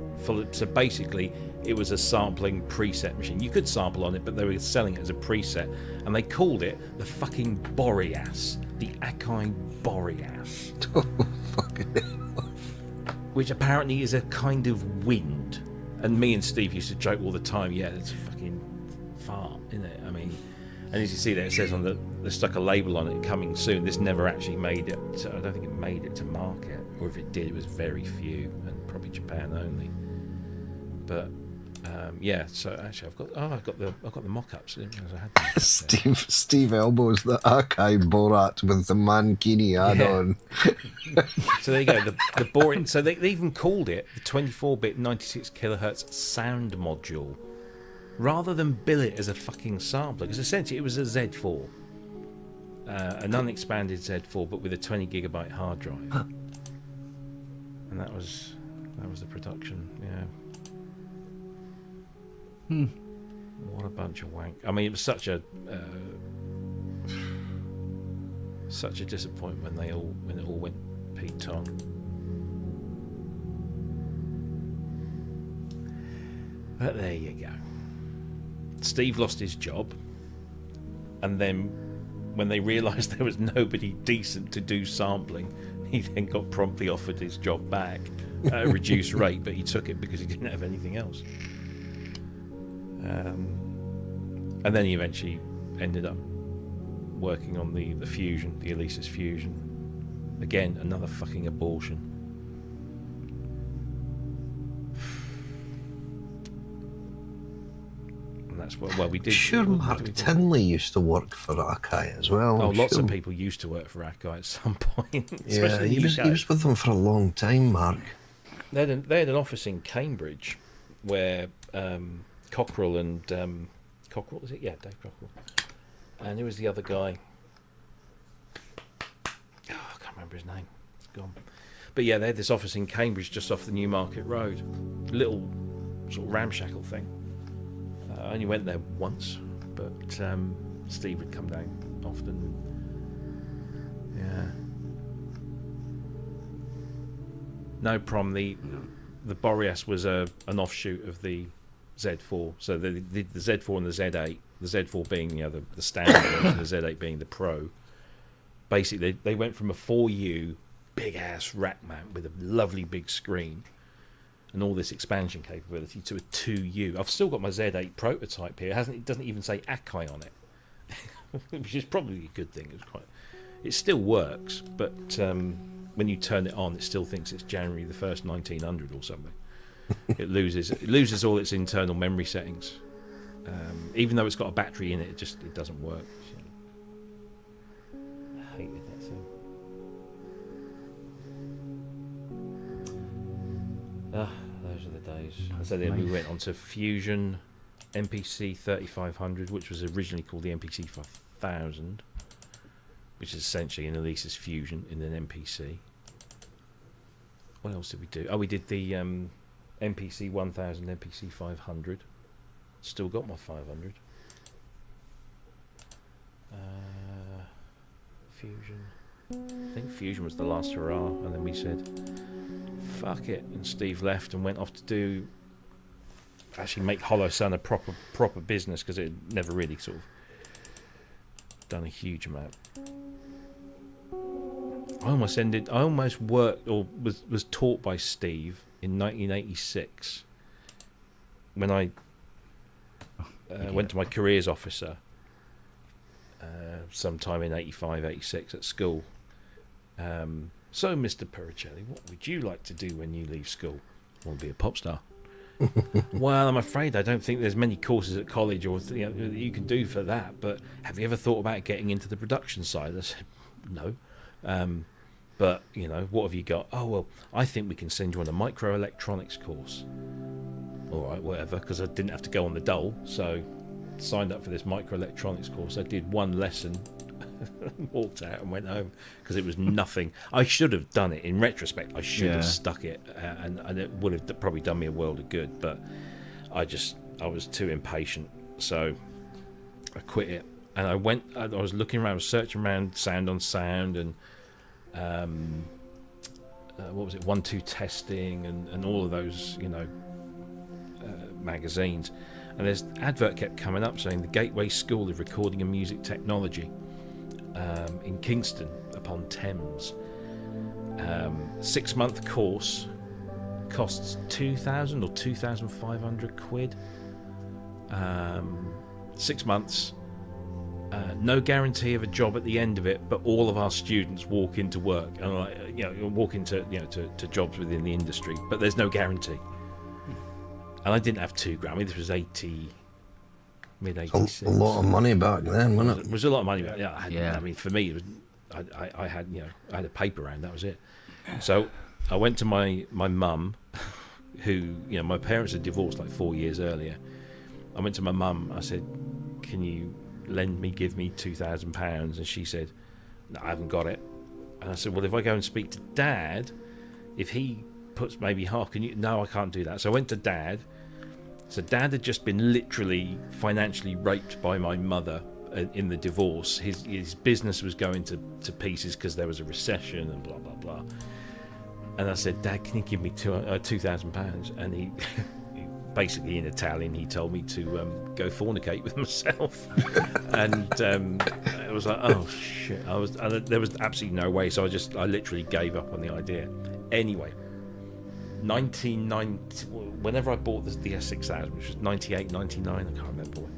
So basically, it was a sampling preset machine. You could sample on it, but they were selling it as a preset, and they called it the fucking Boreas, the Akai Boreas. Oh, fucking hell. Which apparently is a kind of wind. And me and Steve used to joke all the time, yeah, it's a fucking fart, isn't it? I mean, and as you see there, it says they stuck a label on it, coming soon. This never actually made it, so I don't think it made it to market, or if it did, it was very few, and probably Japan only. But yeah, so actually I've got the mock-ups. I didn't realise I had them. Steve elbows the Akai Borat with the Mankini add-on. So there you go, the boring. So they even called it the 24-bit 96 kilohertz sound module, rather than bill it as a fucking sampler, because essentially it was a Z4, an unexpanded Z4, but with a 20 gigabyte hard drive, and that was the production. Yeah. What a bunch of wank. I mean, it was such a disappointment when it all went Pete on. But there you go. Steve lost his job, and then when they realised there was nobody decent to do sampling, he then got promptly offered his job back at a reduced rate, but he took it because he didn't have anything else. And then he eventually ended up working on the Fusion, the Alesis Fusion. Again, another fucking abortion. And that's what we did. Sure, Mark Tinley used to work for Akai as well. Oh, lots of people used to work for Akai at some point. Yeah, he was with them for a long time, Mark. They had an office in Cambridge where Cockrell and Cockrell, was it? Yeah, Dave Cockrell. And who was the other guy? Oh, I can't remember his name. It's gone. But yeah, they had this office in Cambridge just off the Newmarket Road. Little sort of ramshackle thing. I only went there once, but Steve would come down often. Yeah. No problem. The Boreas was an offshoot of the Z4. So the Z4 and the Z8, the Z4 being the standard version, the Z8 being the Pro. Basically, they went from a 4U big ass rack mount with a lovely big screen and all this expansion capability to a 2U. I've still got my Z8 prototype here. It doesn't even say Akai on it, which is probably a good thing. It still works, but when you turn it on, it still thinks it's January the 1st, 1900 or something. It loses all its internal memory settings, even though it's got a battery in it. It doesn't work. I hated that thing. Those are the days. So then we went on to Fusion MPC 3500, which was originally called the MPC 5000, which is essentially an Alesis Fusion in an MPC. What else did we do? Oh, we did the MPC 1000, MPC 500. Still got my 500. Fusion. I think Fusion was the last hurrah, and then we said, fuck it. And Steve left and went off to actually make Hollow Sun a proper business, because it had never really sort of done a huge amount. I almost worked or was taught by Steve in 1986 when I went to my careers officer sometime in 85, 86 at school. So, Mr. Pericelli, what would you like to do when you leave school? I want to be a pop star. Well, I'm afraid I don't think there's many courses at college or that you can do for that. But have you ever thought about getting into the production side? I said, no. But, what have you got? Oh, well, I think we can send you on a microelectronics course. All right, whatever, because I didn't have to go on the dole. So signed up for this microelectronics course. I did one lesson, walked out and went home because it was nothing. I should have done it. In retrospect, I should have stuck it, and it would have probably done me a world of good. But I was too impatient. So I quit it. And I was looking around, I was searching around Sound on Sound and what was it, 1-2 Testing and all of those, magazines. And this advert kept coming up saying the Gateway School of Recording and Music Technology in Kingston upon Thames. 6-month course costs 2,000 or 2,500 quid. 6 months. No guarantee of a job at the end of it, but all of our students walk into work and walk into to jobs within the industry, but there's no guarantee. And I didn't have $2,000. I mean, this was mid-86. A lot of money back then, wasn't it? It was a lot of money back. I mean, for me, it was, I had I had a paper round. That was it. So I went to my mum, who my parents had divorced like 4 years earlier. I went to my mum. I said, "Can you give me £2,000?" And she said, "No, I haven't got it." And I said, "Well, if I go and speak to Dad, if he puts maybe half, can you?" "No, I can't do that." So I went to Dad. So Dad had just been literally financially raped by my mother in the divorce. His business was going to pieces because there was a recession and blah blah blah. And I said, "Dad, can you give me £2,000?" And he basically, in Italian, he told me to go fornicate with myself. And it was like, oh shit! There was absolutely no way. So I literally gave up on the idea. Anyway, 1990, whenever I bought the S6000, which was 98, 99, I can't remember when,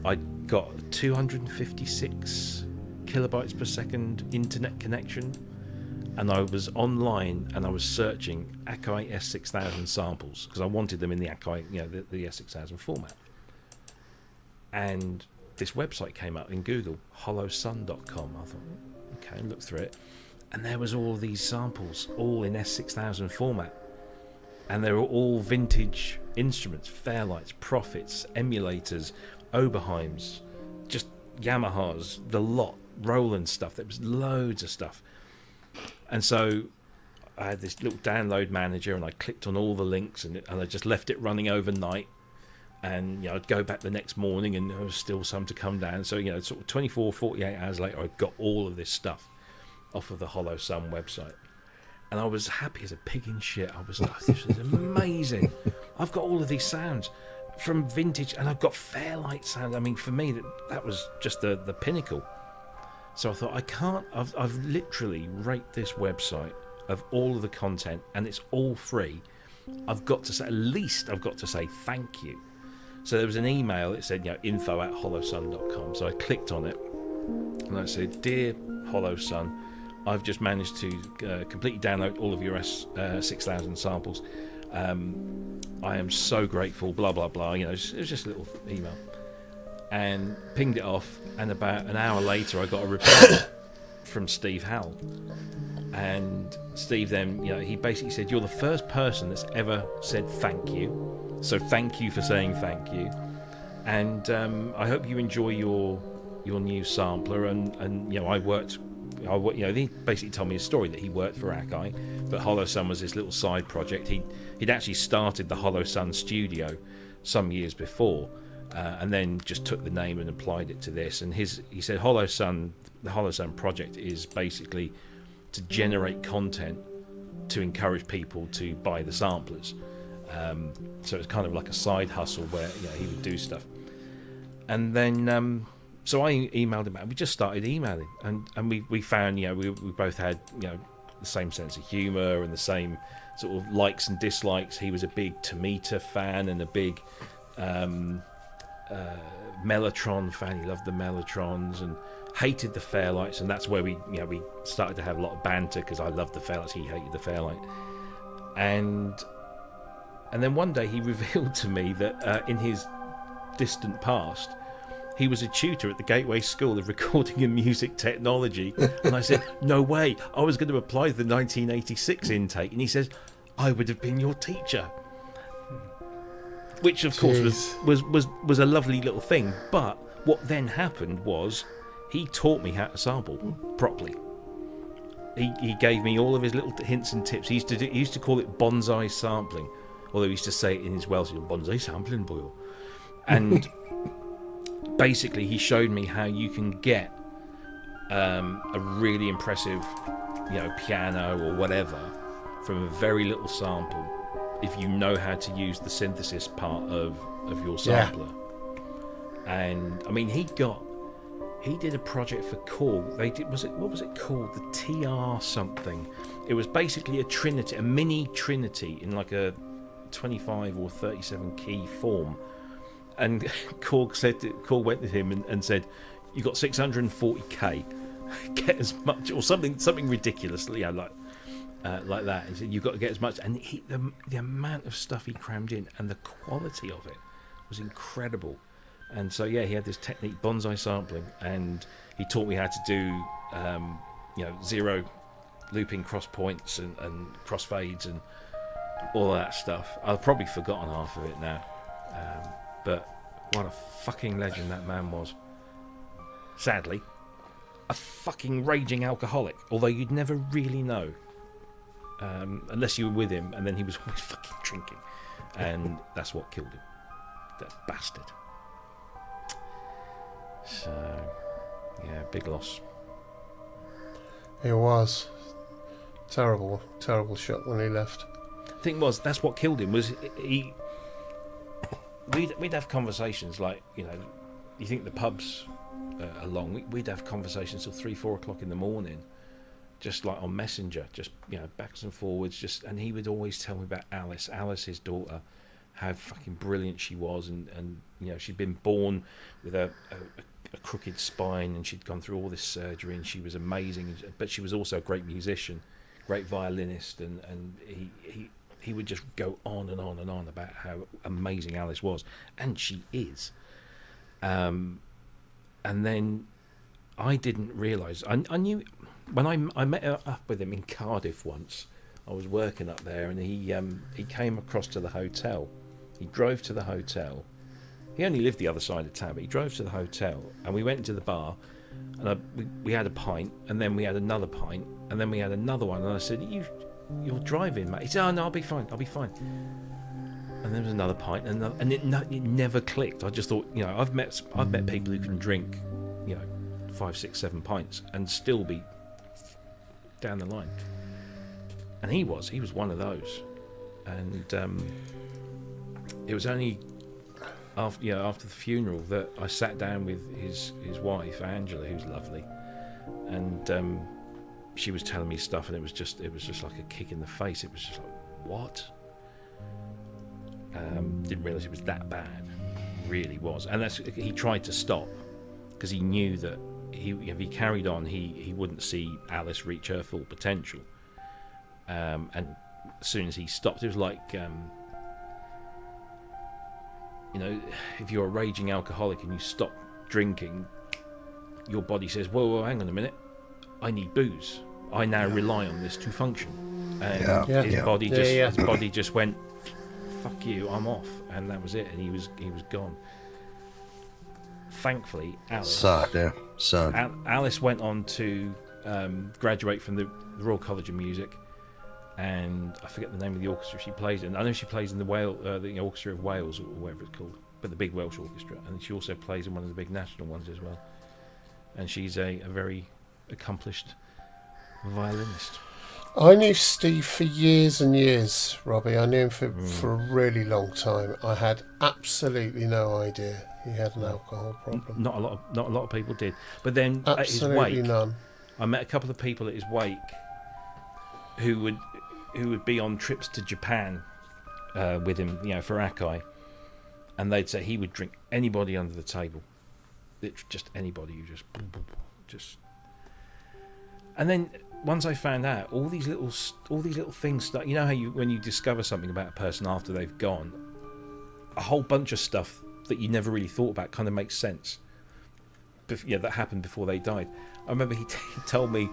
I got 256 kilobytes per second internet connection, and I was online and I was searching Akai S6000 samples because I wanted them in the Akai, the S6000 format. And this website came up in Google, hollowsun.com. I thought, okay, look through it. And there was all these samples, all in S6000 format. And they were all vintage instruments, Fairlights, Profits, emulators, Oberheims, just Yamahas, the lot, Roland stuff. There was loads of stuff. And so I had this little download manager, and I clicked on all the links, and I just left it running overnight. And I'd go back the next morning, and there was still some to come down. So sort of 24, 48 hours later, I got all of this stuff off of the Hollow Sun website, and I was happy as a pig in shit. I was like, this is amazing. I've got all of these sounds from vintage, and I've got Fairlight sounds. I mean, for me, that was just the pinnacle. So I thought, I've literally raped this website of all of the content, and it's all free. I've got to say thank you. So there was an email. It said info@hollowsun.com. So I clicked on it, and I said, "Dear Hollow Sun, I've just managed to completely download all of your S6000 samples. I am so grateful, blah blah blah." It was just a little email, and pinged it off. And about an hour later, I got a reply from Steve Howell. And Steve then, he basically said, "You're the first person that's ever said thank you. So thank you for saying thank you. And I hope you enjoy your new sampler." And he basically told me a story that he worked for Akai, but Hollow Sun was this little side project. He'd actually started the Hollow Sun studio some years before, and then just took the name and applied it to this. And he said the Hollow Sun project is basically to generate content to encourage people to buy the samplers. So it's kind of like a side hustle where he would do stuff. And then so I emailed him out. We just started emailing, and we found we both had the same sense of humour and the same sort of likes and dislikes. He was a big Tomita fan and a big Mellotron fan. He loved the Mellotrons and hated the Fairlights, and that's where we started to have a lot of banter because I loved the Fairlights, he hated the Fairlight. And And then one day he revealed to me that in his distant past, he was a tutor at the Gateway School of Recording and Music Technology. And I said, no way, I was going to apply for the 1986 intake. And he says, I would have been your teacher. Which, of course, was a lovely little thing. But what then happened was he taught me how to sample properly. He gave me all of his little hints and tips. He used to call it bonsai sampling. Although he used to say it in his Welsh, bonsai sampling, boy. And basically, he showed me how you can get a really impressive, piano or whatever from a very little sample, if you know how to use the synthesis part of your sampler. Yeah. And I mean, he did a project for Korg. What was it called? The TR something. It was basically a mini Trinity in like a 25 or 37 key form. And Korg went to him and said, "You got 640k, get as much," or something ridiculous, like that. He said, "You've got to get as much." And the amount of stuff he crammed in and the quality of it was incredible. And so he had this technique, bonsai sampling, and he taught me how to do zero looping cross points and cross fades and all that stuff. I've probably forgotten half of it now. But what a fucking legend that man was. Sadly, a fucking raging alcoholic, although you'd never really know unless you were with him, and then he was always fucking drinking, and that's what killed him, that bastard. So big loss. It was terrible shock when he left. Thing was, that's what killed him. Was we'd have conversations like, you think the pubs are long. We'd have conversations till 3-4 o'clock in the morning, just like on Messenger, just backs and forwards. And he would always tell me about Alice, his daughter, how fucking brilliant she was, and she'd been born with a crooked spine, and she'd gone through all this surgery, and she was amazing. But she was also a great musician, great violinist, and he would just go on and on and on about how amazing Alice was, and she is. And then I didn't realise. I knew when I met up with him in Cardiff once. I was working up there, and he came across to the hotel. He drove to the hotel. He only lived the other side of town, but he drove to the hotel, and we went into the bar, and we had a pint, and then we had another pint, and then we had another one, and I said, "You're driving, mate." He said, "Oh no, I'll be fine. And there was another pint, and it never clicked. I just thought, I've met people who can drink, 5, 6, 7 pints and still be down the line. And he was one of those. And it was only after the funeral that I sat down with his wife Angela, who's lovely, and she was telling me stuff, and it was just like a kick in the face. It was just like, what? Didn't realise it was that bad. Really was. And he tried to stop because he knew that if he carried on, he wouldn't see Alice reach her full potential. And as soon as he stopped, it was like, if you're a raging alcoholic and you stop drinking, your body says, whoa, hang on a minute, I need booze. I now rely on this to function. And his body just went, fuck you, I'm off. And that was it. And he was gone. Thankfully, Alice. Sad. Alice went on to graduate from the Royal College of Music, and I forget the name of the orchestra she plays in. I know she plays in the Orchestra of Wales, or whatever it's called, but the big Welsh orchestra, and she also plays in one of the big national ones as well. And she's a very accomplished violinist. I knew Steve for years and years, Robbie. I knew him for a really long time. I had absolutely no idea he had an alcohol problem. Not a lot of people did. But then absolutely at his wake, none. I met a couple of people at his wake who would be on trips to Japan with him, for Akai, and they'd say he would drink anybody under the table, just anybody who just. And then once I found out all these little things, that, you know how when you discover something about a person after they've gone, a whole bunch of stuff that you never really thought about kind of makes sense. That happened before they died. I remember he told me,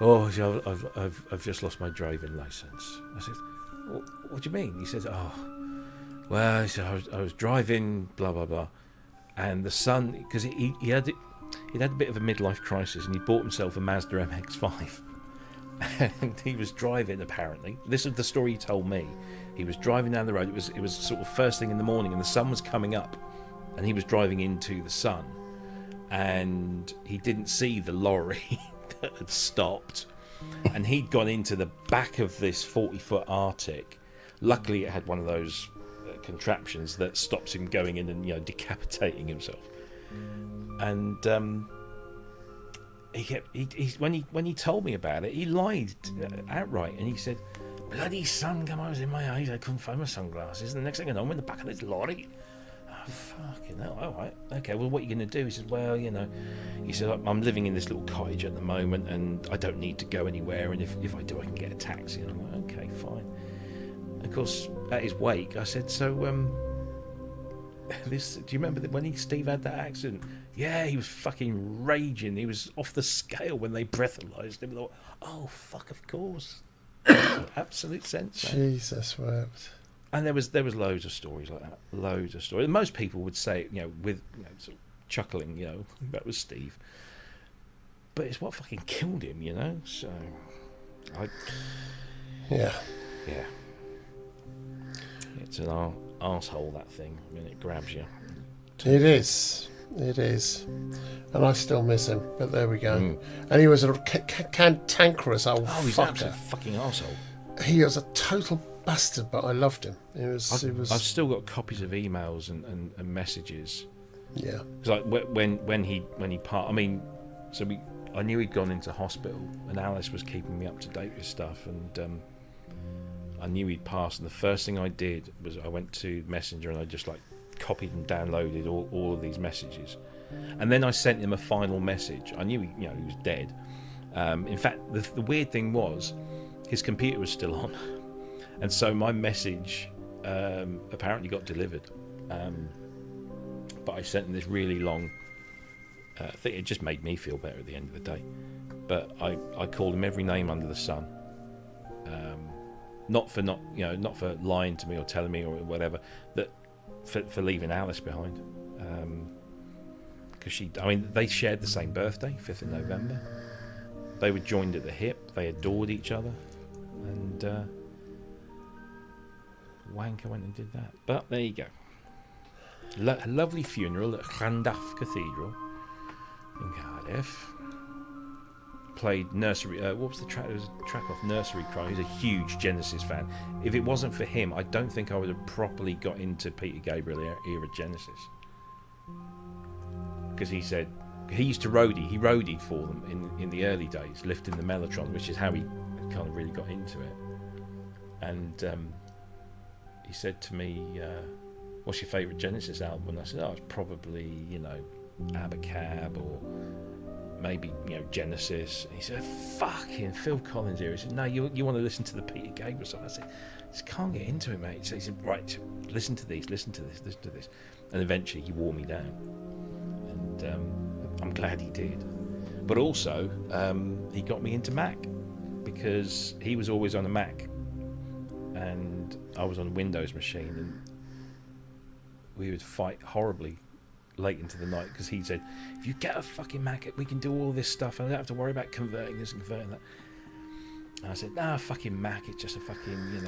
"Oh, I've just lost my driving license." I said, "What do you mean?" He says, "Oh, well," he said, I was driving, blah blah blah, and the son, because he'd had a bit of a midlife crisis, and he bought himself a Mazda MX-5, and he was driving. Apparently, this is the story he told me. He was driving down the road. It was sort of first thing in the morning, and the sun was coming up, and he was driving into the sun. And he didn't see the lorry that had stopped, and he'd gone into the back of this 40-foot Arctic. Luckily, it had one of those contraptions that stops him going in and decapitating himself. And when he told me about it, he lied outright, and he said, "Bloody sun came out in my eyes. I couldn't find my sunglasses, and the next thing I know, I'm in the back of this lorry." Fucking hell, all right. Okay, well, what are you going to do? He said, well, he said, I'm living in this little cottage at the moment, and I don't need to go anywhere, and if I do, I can get a taxi. And I'm like, okay, fine. Of course, at his wake, I said, so, do you remember when Steve had that accident? Yeah, he was fucking raging. He was off the scale when they breathalyzed him. I thought, oh, fuck, of course. Absolute sense. Jesus wept. And there was loads of stories like that, loads of stories. Most people would say, with sort of chuckling, that was Steve. But it's what fucking killed him, So, yeah. It's an arsehole, that thing. I mean, it grabs you. It is, and I still miss him. But there we go. And he was a cantankerous old fucker. He's an absolute fucking arsehole. He was a total bastard, but I loved him. I've still got copies of emails and messages. Yeah. Because when he parted, I mean, I knew he'd gone into hospital, and Alice was keeping me up to date with stuff, and I knew he'd passed. And the first thing I did was I went to Messenger and I just copied and downloaded all of these messages, and then I sent him a final message. I knew he was dead. In fact, the weird thing was his computer was still on. And so my message apparently got delivered. But I sent him this really long thing. It just made me feel better at the end of the day. But I called him every name under the sun. Not for lying to me or telling me or whatever, that for leaving Alice behind. Because they shared the same birthday, 5th of November. They were joined at the hip. They adored each other. And wanker went and did that. But there you go. A lovely funeral at Llandaff Cathedral in Cardiff. Played nursery. What was the track? It was a track off Nursery Cry. He's a huge Genesis fan. If it wasn't for him, I don't think I would have properly got into Peter Gabriel era Genesis. Because he said he used to roadie. He roadied for them in the early days, lifting the Mellotron, which is how he kind of really got into it. And he said to me, what's your favourite Genesis album? And I said, it's probably, Abacab or maybe, Genesis. And he said, fucking Phil Collins here. He said, no, you want to listen to the Peter Gabriel stuff? I said, just can't get into it, mate. So he said, right, listen to these, listen to this. And eventually he wore me down. And I'm glad he did. But also, he got me into Mac, because he was always on a Mac and I was on a Windows machine, and we would fight horribly late into the night, because he said, if you get a fucking Mac, we can do all this stuff and I don't have to worry about converting this and converting that. And I said, nah, fucking Mac, it's just a fucking,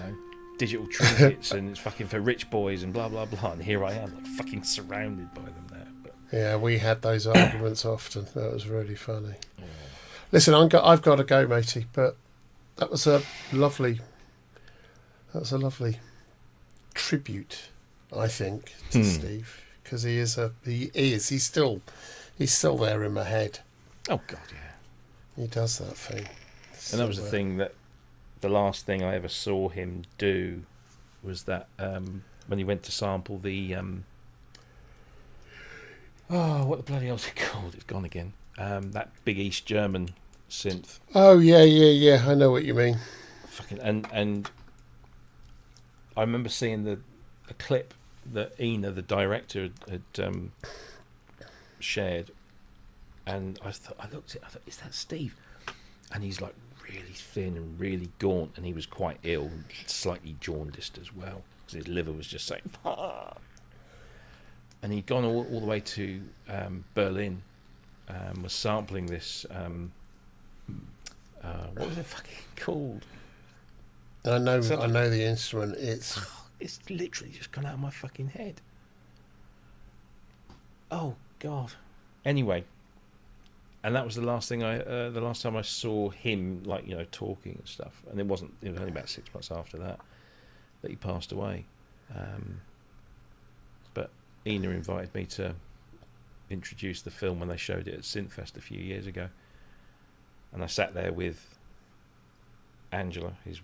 digital trinkets and it's fucking for rich boys and blah blah blah. And here I am, fucking surrounded by them now. But yeah, we had those arguments often. That was really funny. Yeah. Listen, I've got to go, matey, but that was a lovely tribute, I think, to Steve, because he's still there in my head. Oh God, yeah. He does that thing. And that was the thing, that the last thing I ever saw him do was that when he went to sample the what the bloody hell's it called? It's gone again. That big East German synth. Oh yeah. I know what you mean. Fucking and I remember seeing the clip that Ina, the director, had shared, and I looked at it, I thought, is that Steve? And he's like really thin and really gaunt, and he was quite ill, slightly jaundiced as well, because his liver was just saying, fuck. And he'd gone all the way to Berlin, was sampling this, what was it fucking called? I know the instrument. It's literally just gone out of my fucking head. Oh God. Anyway, and that was the last thing the last time I saw him, like, you know, talking and stuff. And it was only about 6 months after that he passed away. But Ina invited me to introduce the film when they showed it at Synthfest a few years ago, and I sat there with Angela, his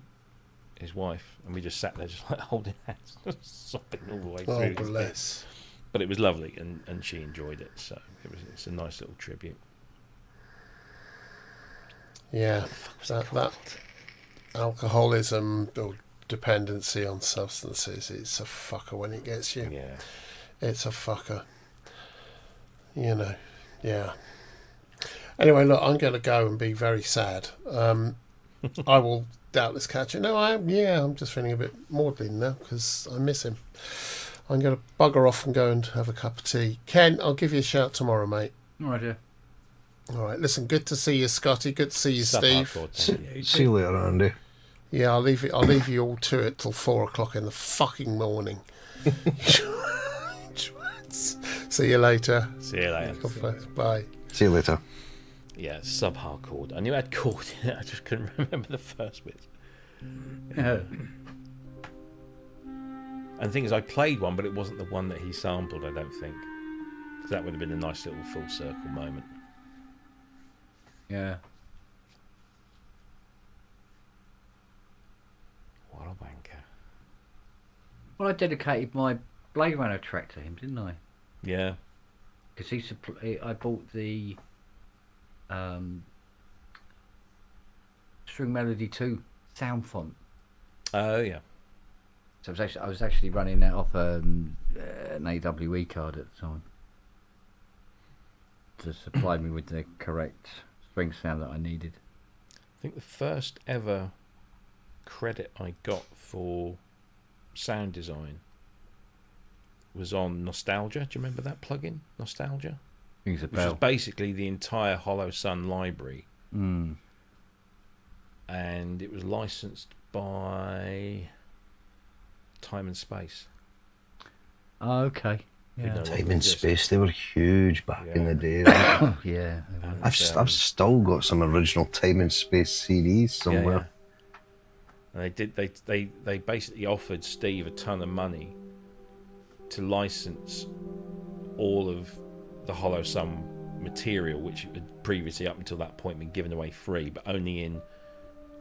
wife, and we just sat there just like holding hands, sobbing all the way through. Oh, bless. But it was lovely, and she enjoyed it, so it's a nice little tribute. Yeah, that alcoholism or dependency on substances, it's a fucker when it gets you. Yeah, it's a fucker. You know, yeah. Anyway, look, I'm going to go and be very sad. I will doubtless catch it. No, I'm just feeling a bit maudlin now because I miss him. I'm going to bugger off and go and have a cup of tea. Ken, I'll give you a shout tomorrow, mate. All right, yeah. All right, listen, good to see you, Scotty. Good to see you, Steve. See you later, Andy. Yeah, I'll leave you all to it till 4 o'clock in the fucking morning. See you later. See you later. Bye. See you later. Yeah, sub-hard chord. I knew it had chord in it, I just couldn't remember the first bit. And the thing is, I played one, but it wasn't the one that he sampled, I don't think. Because that would have been a nice little full circle moment. Yeah. What a wanker. Well, I dedicated my Blade Runner track to him, didn't I? Yeah. Because I bought the String Melody 2 sound font. Oh, yeah. So I was actually running that off an AWE card at the time to supply me with the correct string sound that I needed. I think the first ever credit I got for sound design was on Nostalgia. Do you remember that plugin, Nostalgia? Rings a Which bell. was basically the entire Hollow Sun library. Mm. And it was licensed by Time and Space. Oh, okay. Yeah. Time and Space, they were huge back in the day. Yeah. I've still got some original Time and Space CDs somewhere. Yeah. And they basically offered Steve a ton of money to license all of the Hollow Sun material, which had previously up until that point been given away free, but only in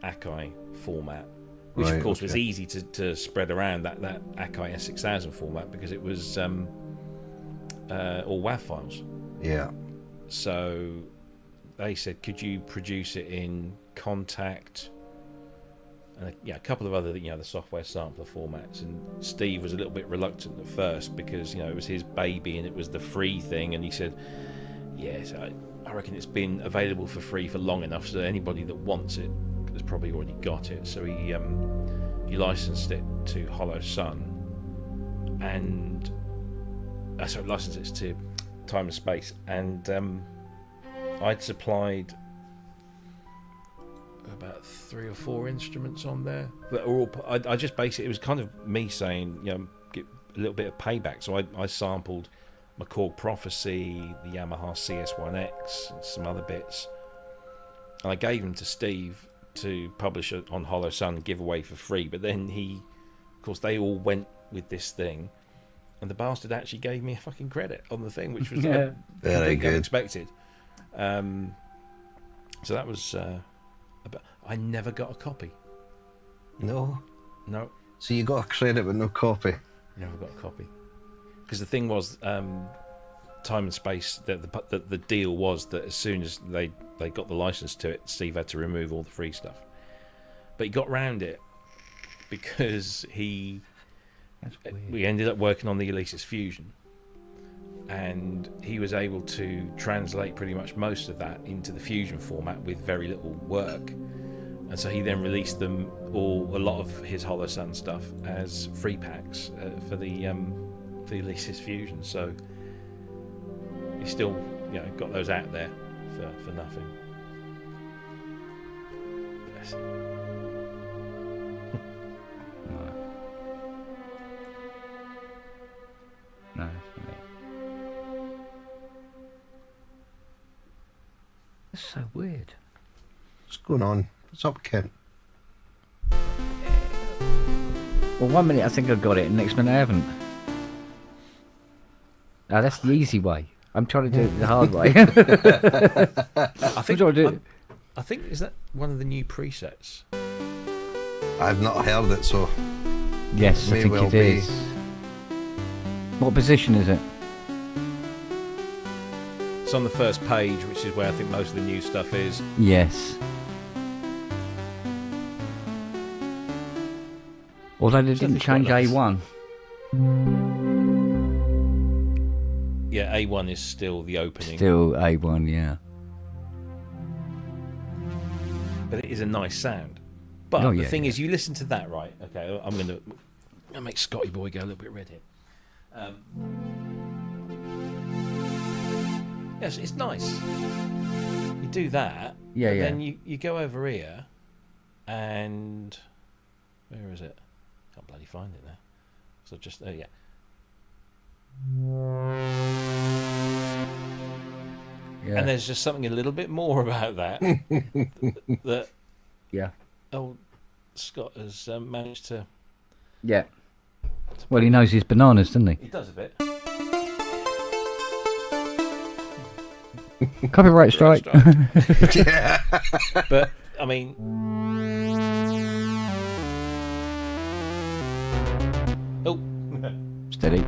Akai format, which of course was easy to spread around, that Akai S6000 format, because it was all WAV files. Yeah. So they said, could you produce it in Contact and a couple of other, the software sampler formats? And Steve was a little bit reluctant at first because it was his baby and it was the free thing, and he said, yes, I reckon it's been available for free for long enough, so anybody that wants it has probably already got it. So he licensed it to Hollow Sun, and licensed it to Time and Space, and I'd supplied about 3 or 4 instruments on there that are all. I just basically, it was kind of me saying, get a little bit of payback. So I sampled McCall Prophecy, the Yamaha CS1X, and some other bits, and I gave them to Steve to publish it on Hollow Sun and give away for free. But then of course, they all went with this thing, and the bastard actually gave me a fucking credit on the thing, which was very good, unexpected. So that was. I never got a copy. No. So you got a credit but no copy? Never got a copy. Because the thing was, time and space. The deal was that as soon as they got the license to it, Steve had to remove all the free stuff. But he got round it because we ended up working on the Alesis Fusion, and he was able to translate pretty much most of that into the Fusion format with very little work. And so he then released them a lot of his HoloSun stuff as free packs for the Alesis Fusion. So he still, got those out there for nothing. Bless him. No, that's so weird. What's going on? What's up, Ken? Well, 1 minute I think I got it, and next minute I haven't. That's the easy way. I'm trying to do it the hard way. I think is that one of the new presets? I've not heard it, so yes, I think it is. What position is it? It's on the first page, which is where I think most of the new stuff is. Yes. Although they didn't change A1. Yeah, A1 is still the opening. Still A1, yeah. But it is a nice sound. But the thing is, you listen to that, right? Okay, I'm going to make Scotty Boy go a little bit red here. Yes, it's nice. You do that. Yeah, yeah. Then you go over here, and where is it? Can't bloody find it now. So just yeah. Yeah. And there's just something a little bit more about that that old Scott has managed to. Yeah. Well, he knows his bananas, doesn't he? He does a bit. Copyright strike. Yeah. But I mean, steady.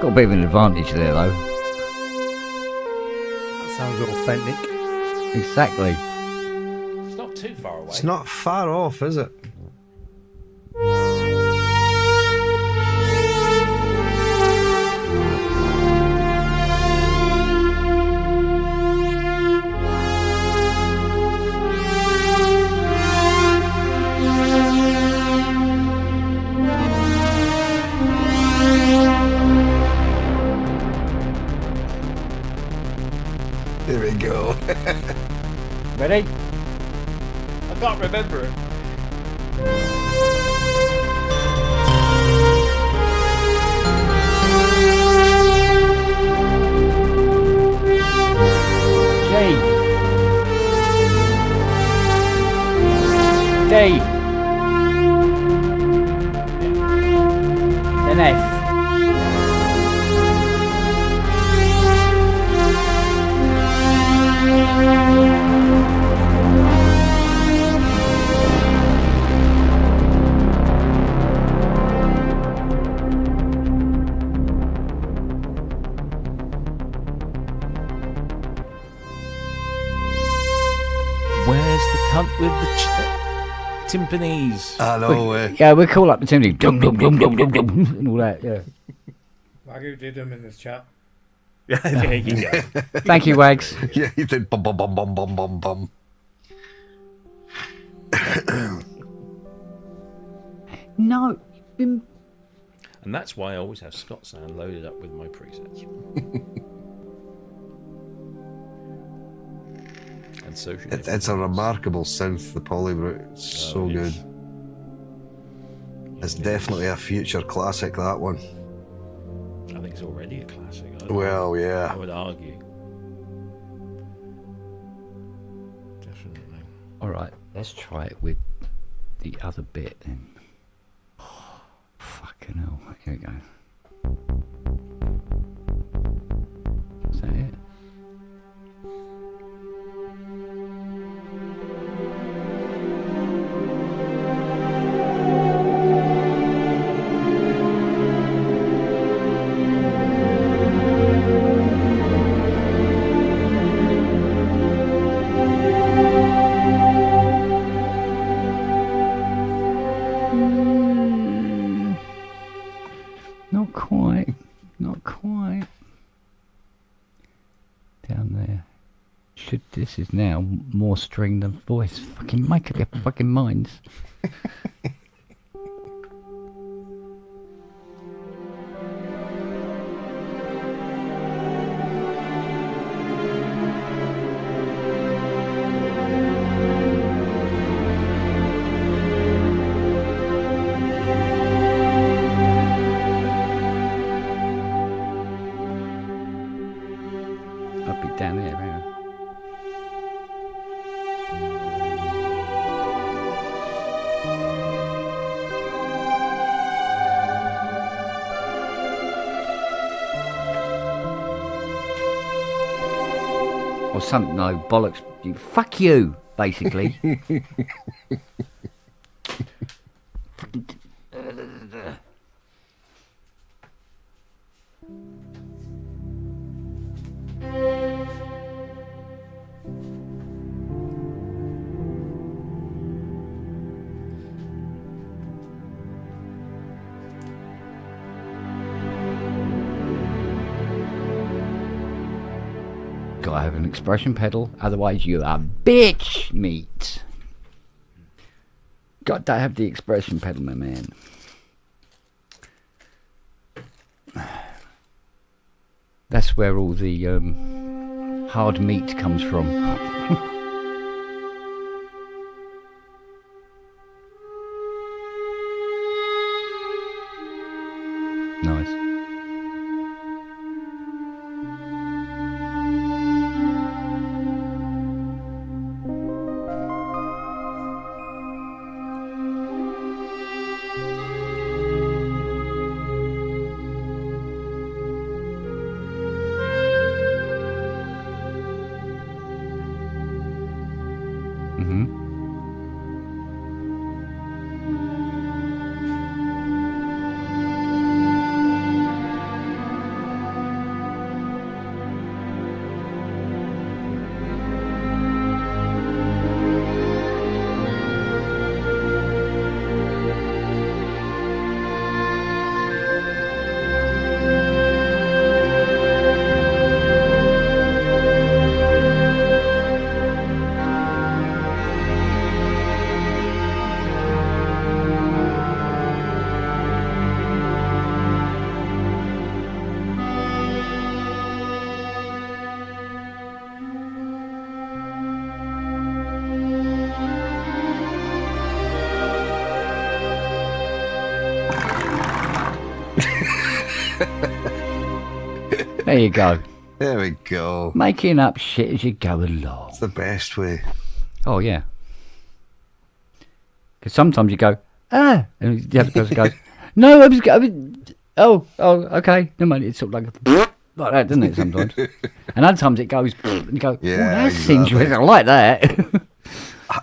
Got a bit of an advantage there, though. That sounds authentic. Exactly. it's not too far away. It's not far off, is it? There we go. Ready? I can't remember it. G. D. Then F. Where's the cunt with the timpanis? I know. Yeah, we'll call up the timpani. Dum dum dum dum dum dum and all that. Yeah. Wagyu did them in this chat. Yeah, there you go. Thank you, Wags. Yeah, he did bum bum bum bum bum bum bum. No. And that's why I always have Scott sound loaded up with my presets. And so should It's a remarkable synth, the Polybrute. It's so good. It's definitely a future classic, that one. I think it's already a classic. Well, yeah. I would argue. Definitely. All right, let's try it with the other bit then. Oh, fucking hell. Here we go. Is that it? should. This is now more string than voice. Fucking make up your fucking minds. I'll be down here, hang on. Or something, no, bollocks. Fuck you, basically. Gotta have an expression pedal, otherwise you are bitch meat. Got to have the expression pedal, my man. That's where all the hard meat comes from. Nice. There you go. There we go. Making up shit as you go along. It's the best way. Oh, yeah. Because sometimes you go, and the other person goes, no, I was okay. No, man, it's sort of like that, doesn't it, sometimes? And other times it goes, and you go, that exactly. seems weird. I like that.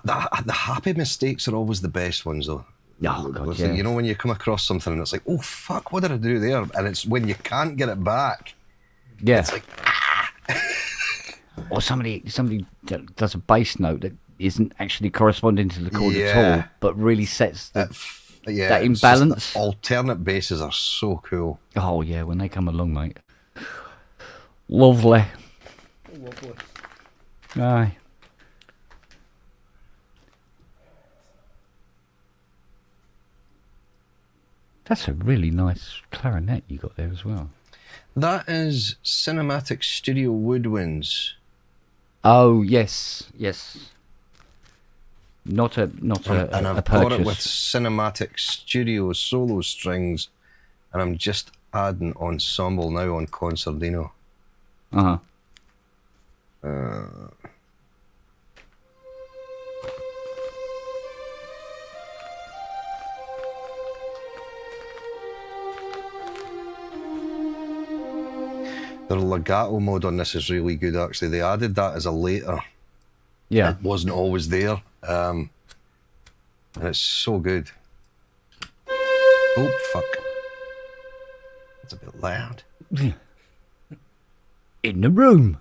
The happy mistakes are always the best ones, though. Oh, God, You know, when you come across something and it's like, oh, fuck, what did I do there? And it's when you can't get it back. Yeah. It's like, Or somebody does a bass note that isn't actually corresponding to the chord at all, but really sets that imbalance. Alternate basses are so cool. Oh, yeah, when they come along, mate. Lovely. Aye. That's a really nice clarinet you got there as well. That is Cinematic Studio Woodwinds. Oh, yes. Not a and I've purchase. got it with Cinematic Studio solo strings, and I'm just adding ensemble now on Concertino. The legato mode on this is really good, actually. They added that as a later. Yeah. It wasn't always there. And it's so good. Oh, fuck. It's a bit loud. In the room.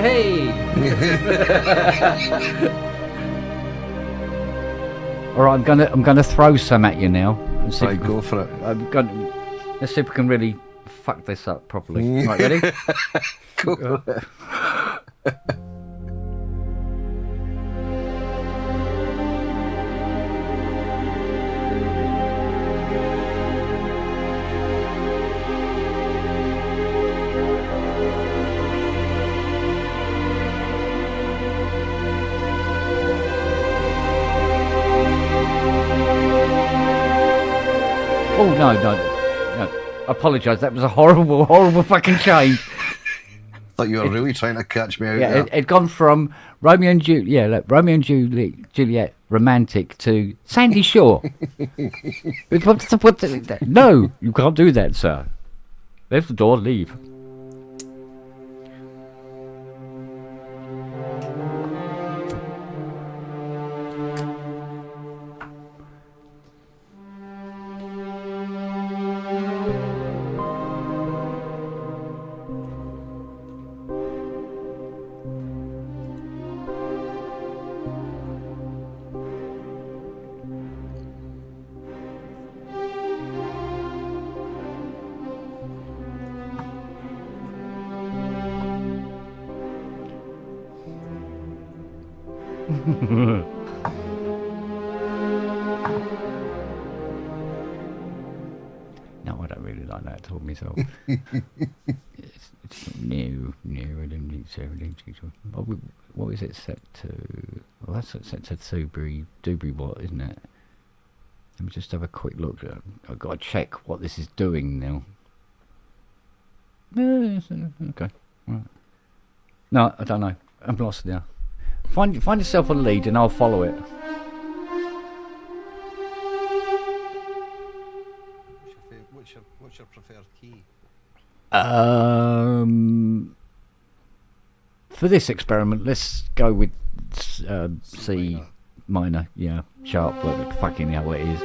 hey. All right, I'm gonna throw some at you now. Right, go for it. Let's see if we can really fuck this up properly. Right, ready? Go. Oh, no. I apologise. That was a horrible fucking change. Thought you were really trying to catch me out. Yeah, there. it'd gone from Romeo and Juliet romantic to Sandy Shore. No, you can't do that, sir. There's the door. Leave. No, I don't really like that at all myself. No, I don't think so. What is it set to? Well, that's set to Dewberry what, isn't it? Let me just have a quick look. I've got to check what this is doing now. Okay. Right. No, I don't know. I'm lost now. Find yourself a lead and I'll follow it. What's your preferred key? For this experiment, let's go with C minor. Yeah, sharp. Whatever the fucking hell it is.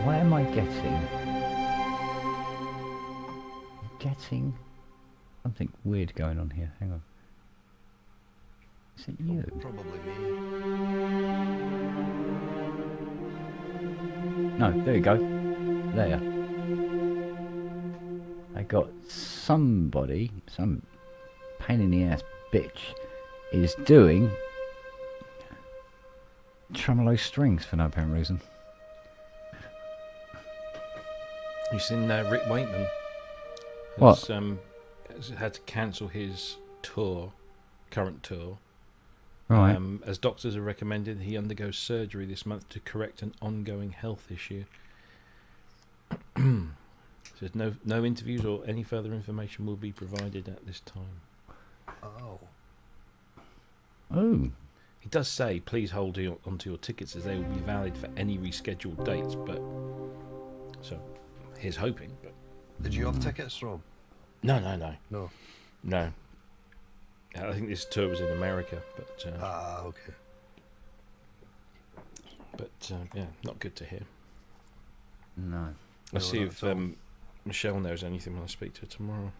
What am I getting something weird going on here. Hang on. Is it you? Probably me. No, there you go. There. I got somebody, some pain in the ass bitch, is doing tremolo strings for no apparent reason. You've seen Rick Wakeman What? has had to cancel his current tour. Right. As doctors have recommended, he undergoes surgery this month to correct an ongoing health issue. Says no interviews or any further information will be provided at this time. Oh. He does say, please hold onto your tickets as they will be valid for any rescheduled dates. But so here's hoping. But did you have tickets, Rob? No. No. I think this tour was in America, but okay. But yeah, not good to hear. No. I'll see if Michelle knows anything when I speak to her tomorrow.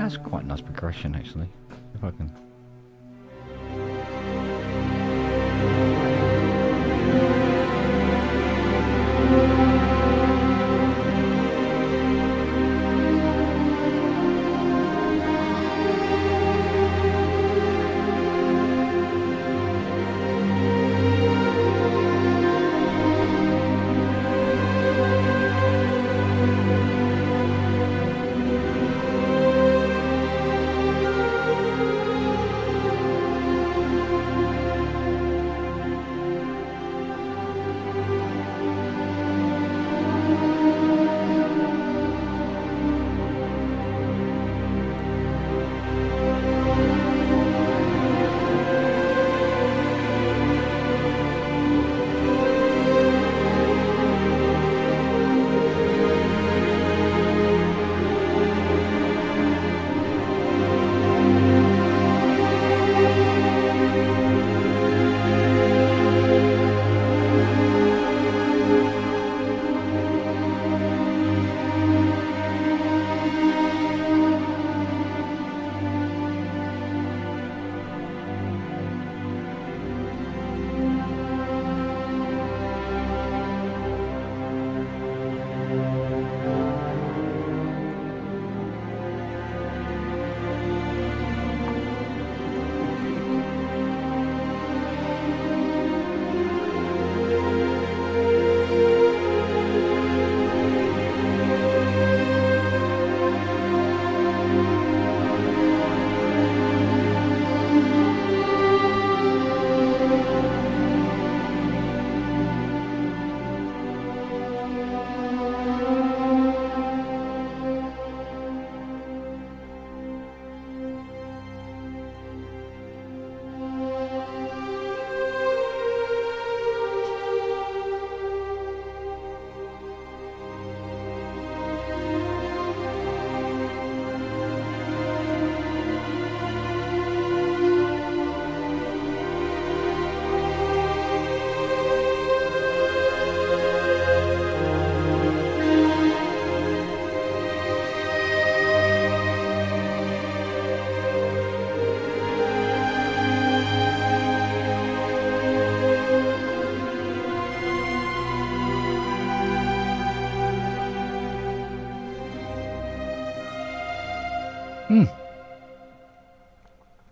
That's quite a nice progression, actually. If I can.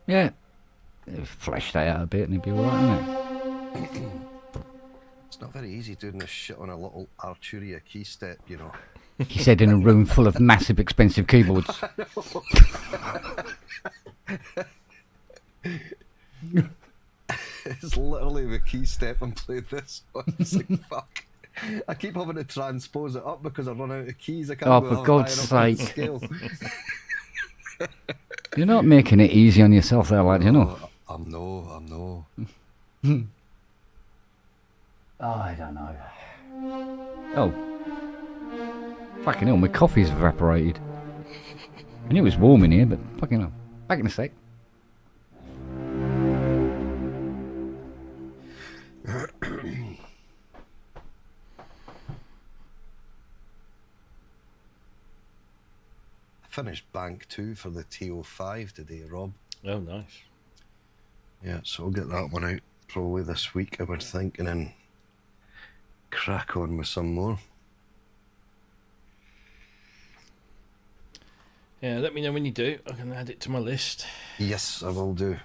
Yeah. Flesh that out a bit and it'd be alright, wouldn't it? It's not very easy doing this shit on a little Arturia key step, you know. He said in a room full of massive, expensive keyboards. It's literally the key step I'm playing this one. It's like, fuck. I keep having to transpose it up because I run out of keys. I can't Oh, go for God's sake. scale. You're not making it easy on yourself there, lad, you know. I'm no. Oh, I don't know. Oh. Fucking hell, my coffee's evaporated. I knew it was warm in here, but fucking hell. Back in a sec. I finished Bank 2 for the TO5 today, Rob. Oh, nice. Yeah, so I'll get that one out probably this week, I would think, and then crack on with some more. Yeah, let me know when you do. I can add it to my list. Yes, I will do.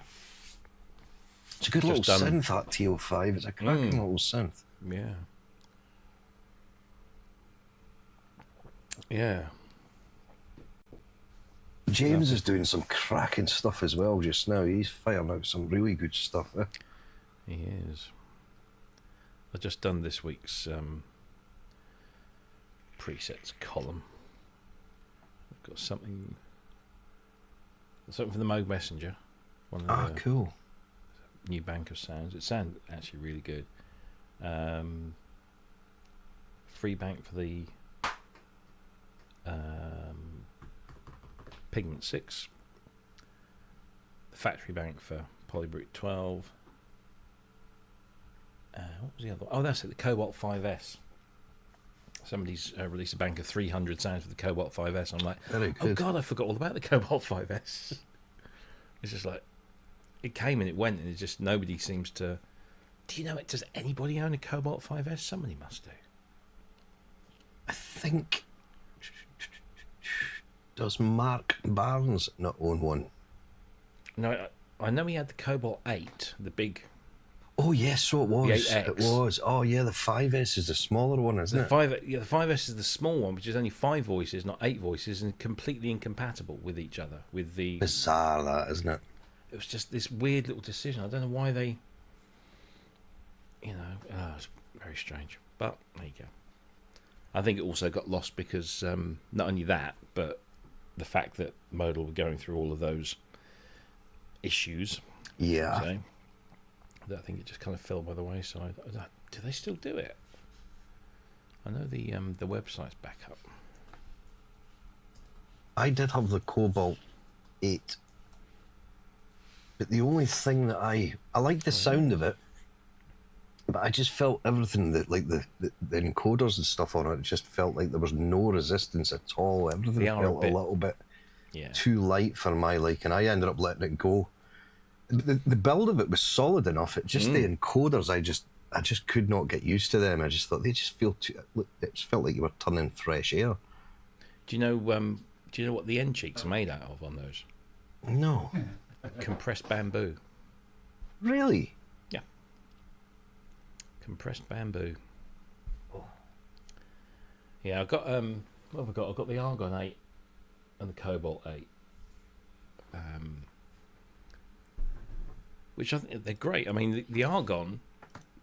It's a good Just little done. synth, that TO5. It's a cracking little synth. Yeah. Yeah. James is doing some cracking stuff as well just now. He's firing out some really good stuff. He is. I've just done this week's presets column. I've got something for the Moog Messenger. One of the Cool. new bank of sounds. It sounds actually really good. Free bank for the Pigment 6. The factory bank for Polybrute 12. What was the other one? Oh, that's it, the Cobalt 5S. somebody's released a bank of 300 sounds for the Cobalt 5S. I'm like, Very oh good. God, I forgot all about the Cobalt 5S. It's just like, it came and it went, and it just, nobody seems to... Do you know it? Does anybody own a Cobalt 5S? Somebody must do. I think... Does Mark Barnes not own one? No, I know he had the Cobalt 8, the big... Oh, yes, so it was. The 8X. It was. Oh, yeah, the 5S is the smaller one, isn't it? The 5S is the small one, which is only 5 voices, not 8 voices, and completely incompatible with each other. With the... Bizarre, that, isn't it? It was just this weird little decision. I don't know why they... it's very strange. But there you go. I think it also got lost because not only that, but the fact that Modal were going through all of those issues. Yeah. So, I think it just kind of fell by the wayside. Do they still do it? I know the website's back up. I did have the Cobalt 8. But the only thing that I like the sound of it, but I just felt everything that, like the encoders and stuff on it, just felt like there was no resistance at all. Everything felt a little bit too light for my liking. I ended up letting it go. The build of it was solid enough. It just the encoders, I just could not get used to them. I just thought they just feel too. It just felt like you were turning fresh air. Do you know what the end cheeks are made out of on those? No. Compressed bamboo. Really? Yeah. Compressed bamboo. Oh. Yeah, I got what have I got? I've got the Argon 8 and the Cobalt 8. Which I think they're great. I mean, the Argon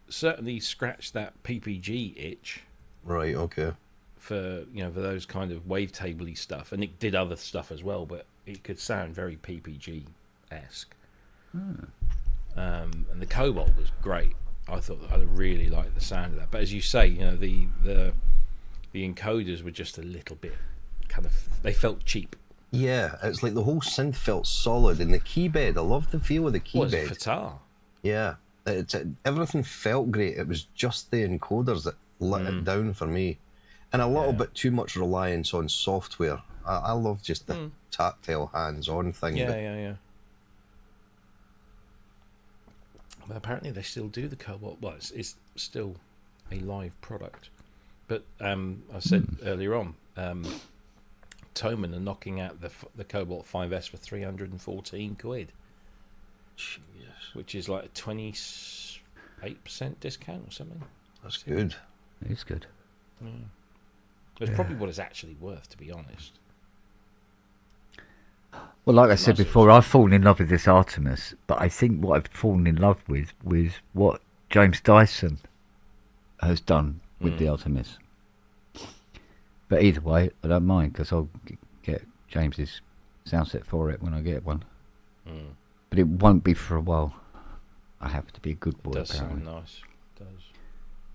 certainly scratched that PPG itch. Right. Okay. For for those kind of wavetabley stuff, and it did other stuff as well, but it could sound very PPG-esque. And the Cobalt was great. I thought I really liked the sound of that. But as you say, the encoders were just a little bit they felt cheap. Yeah, it's like the whole synth felt solid, and the key bed, I love the feel of the key bed. It's Fatar. Yeah, everything felt great. It was just the encoders that let it down for me, and a little bit too much reliance on software. I love just the tactile, hands-on thing. Yeah. But apparently they still do the Cobalt. Well, it's still a live product. But I said earlier on, Thomann are knocking out the Cobalt 5S for 314 quid. Jeez. Which is like a 28% discount or something. That's good. It is good. Yeah. It's probably what it's actually worth, to be honest. Well, like I said before, I've fallen in love with this Artemis, but I think what I've fallen in love with what James Dyson has done with the Artemis. But either way, I don't mind, because I'll get James's sound set for it when I get one. But it won't be for a while. I have to be a good boy, It does apparently. sound nice. It does.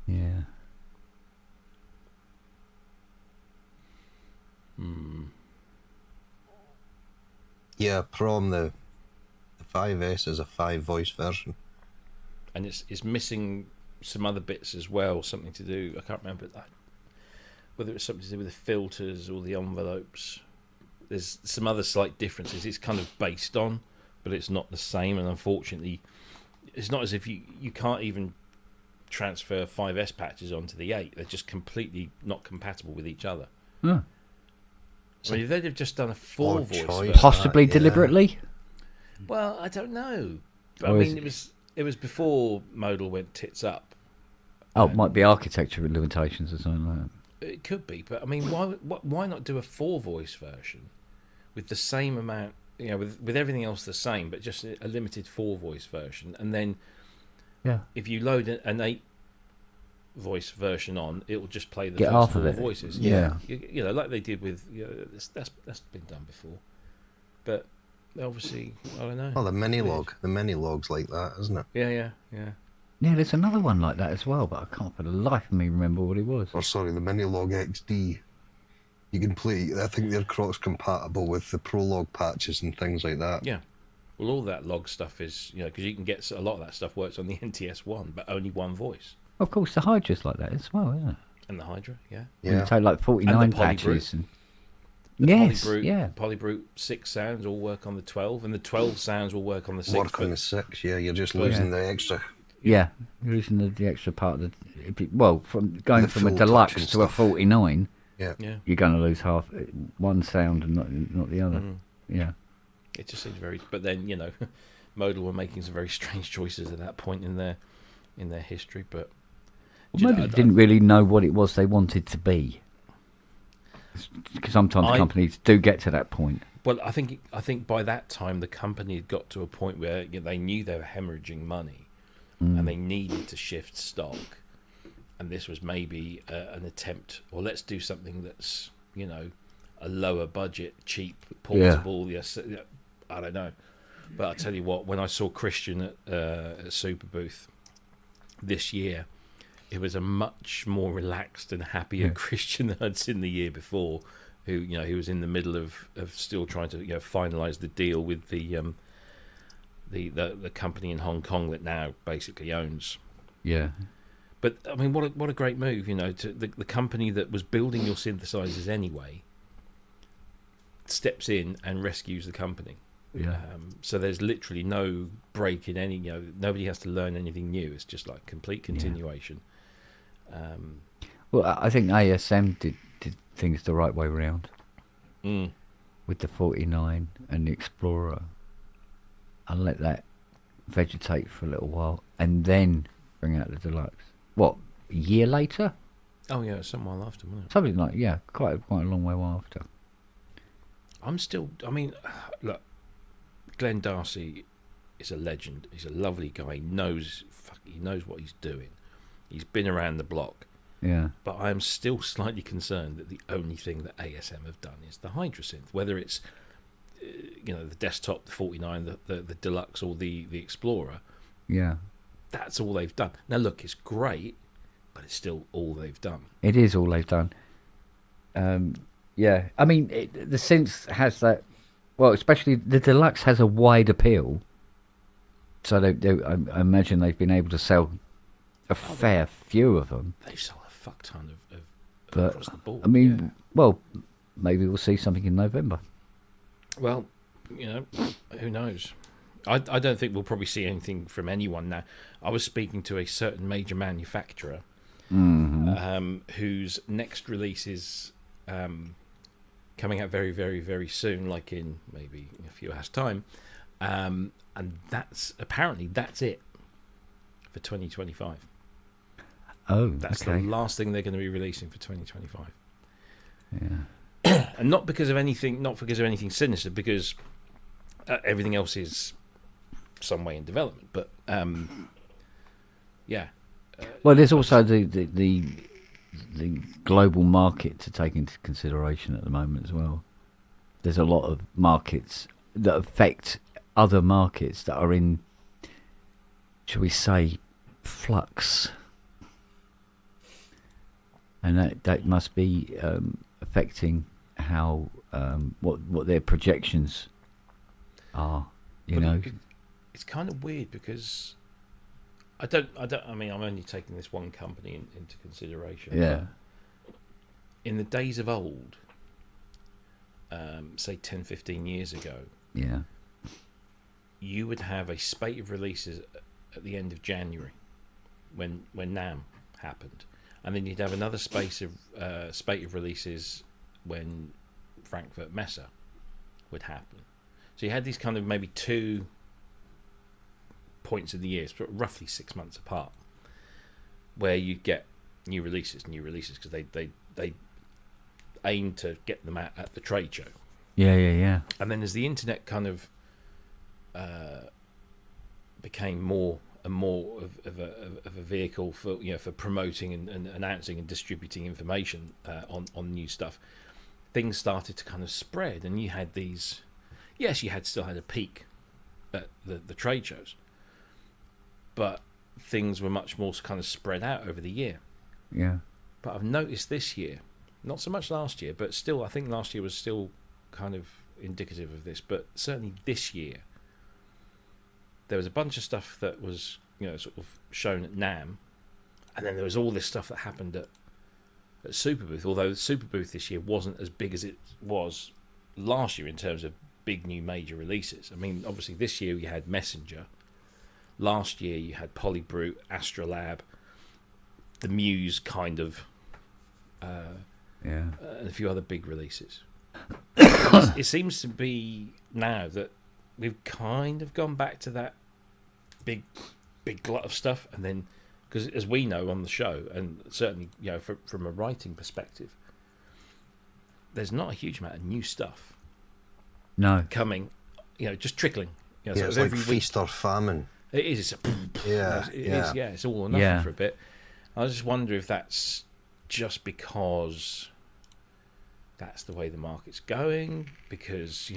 Yeah. Yeah, Prom, the 5S is a 5-voice version. And it's missing some other bits as well, something to do, I can't remember whether it's something to do with the filters or the envelopes. There's some other slight differences it's kind of based on, but it's not the same, and unfortunately it's not as if you can't even transfer 5S patches onto the 8. They're just completely not compatible with each other. Yeah. I mean, if they'd have just done a 4-voice version, Possibly deliberately? well, I don't know. But, I mean, it was before Modal went tits up. Oh, it might be architecture limitations or something like that. It could be, but I mean, why not do a 4-voice version with the same amount, with everything else the same, but just a limited 4-voice version, and then if you load an 8-voice version on, it will just play the first 4 voices. Yeah, like they did with that's been done before, but obviously I don't know. Oh, the Minilog's like that, isn't it? Yeah. Yeah, there's another one like that as well, but I can't for the life of me remember what it was. Or sorry, the Minilog XD. You can play. I think they're cross compatible with the Prolog patches and things like that. Yeah. Well, all that log stuff is, because you can get a lot of that stuff works on the NTS1, but only one voice. Of course, the Hydra's like that as well, yeah. And the Hydra, yeah. You take like 49 patches. And yes, Polybrute 6 sounds all work on the 12, and the 12 sounds will work on the 6. Work on the 6, yeah. You're just losing the extra. Yeah, you're losing the extra part of the. Well, from going from a full deluxe to a 49, yeah, you're going to lose half one sound and not the other. Yeah, it just seems very. But then Modal were making some very strange choices at that point in their history. But Modal didn't really know what it was they wanted to be. Because sometimes companies do get to that point. Well, I think by that time the company had got to a point where they knew they were hemorrhaging money, and they needed to shift stock. And this was maybe an attempt, or let's do something that's a lower budget, cheap, portable. Yes, I don't know, but I tell you what, when I saw Christian at Super Booth this year, it was a much more relaxed and happier Christian than I'd seen the year before. Who he was in the middle of still trying to finalise the deal with the company in Hong Kong that now basically owns. Yeah. But I mean, what a great move, to the company that was building your synthesizers anyway steps in and rescues the company. Yeah. So there's literally no break in any. Nobody has to learn anything new. It's just like complete continuation. Well, I think ASM did things the right way round with the 49 and the Explorer, and let that vegetate for a little while, and then bring out the Deluxe. What, a year later? Oh yeah, some while after, wasn't it? Something like quite a long way after. Look, Glenn Darcy is a legend. He's a lovely guy. He knows what he's doing. He's been around the block. Yeah. But I am still slightly concerned that the only thing that ASM have done is the Hydra synth, whether it's the desktop, the 49, the Deluxe, or the Explorer. Yeah. That's all they've done. Now look, it's great, but it's still all they've done. It is all they've done. Yeah. I mean, the synth has that. Well, especially the Deluxe has a wide appeal. So I imagine they've been able to sell a fair few of them. They've sold a fuck ton of across the board. I mean, well, maybe we'll see something in November. Well, who knows? I don't think we'll probably see anything from anyone now. I was speaking to a certain major manufacturer whose next release is coming out very, very, very soon, like in maybe a few hours' time. And that's it for 2025. Oh, that's okay. the last thing they're going to be releasing for 2025. Yeah, and not because of anything sinister, because everything else is some way in development. But well, there's also the global market to take into consideration at the moment as well. There's a lot of markets that affect other markets that are in, shall we say, flux. And that must be affecting how what their projections are. It's kind of weird because I mean, I'm only taking this one company into consideration. Yeah. In the days of old, say 10, 15 years ago, yeah, you would have a spate of releases at the end of January when NAMM happened. And then you'd have another spate of releases when Frankfurt Messe would happen. So you had these kind of maybe 2 points of the year, roughly 6 months apart, where you get new releases because they aim to get them at the trade show. Yeah. And then as the internet kind of became more and more of a vehicle for for promoting and announcing and distributing information on new stuff, things started to kind of spread, and you had these. Yes, you still had a peak at the trade shows, but things were much more kind of spread out over the year. Yeah. But I've noticed this year, not so much last year, but still, I think last year was still kind of indicative of this, but certainly this year, there was a bunch of stuff that was, sort of shown at NAMM, and then there was all this stuff that happened at at Super Booth. Although the Super Booth this year wasn't as big as it was last year in terms of big new major releases. I mean, obviously this year you had Messenger. Last year you had Polybrute, Astrolab, the Muse kind of, and a few other big releases. It seems to be now that we've kind of gone back to that big glut of stuff, and then because as we know on the show, and certainly from a writing perspective, there's not a huge amount of new stuff. No, coming, just trickling. Yeah, so it's every like week, feast or famine. It is. It's all or nothing for a bit. I just wonder if that's just because that's the way the market's going, because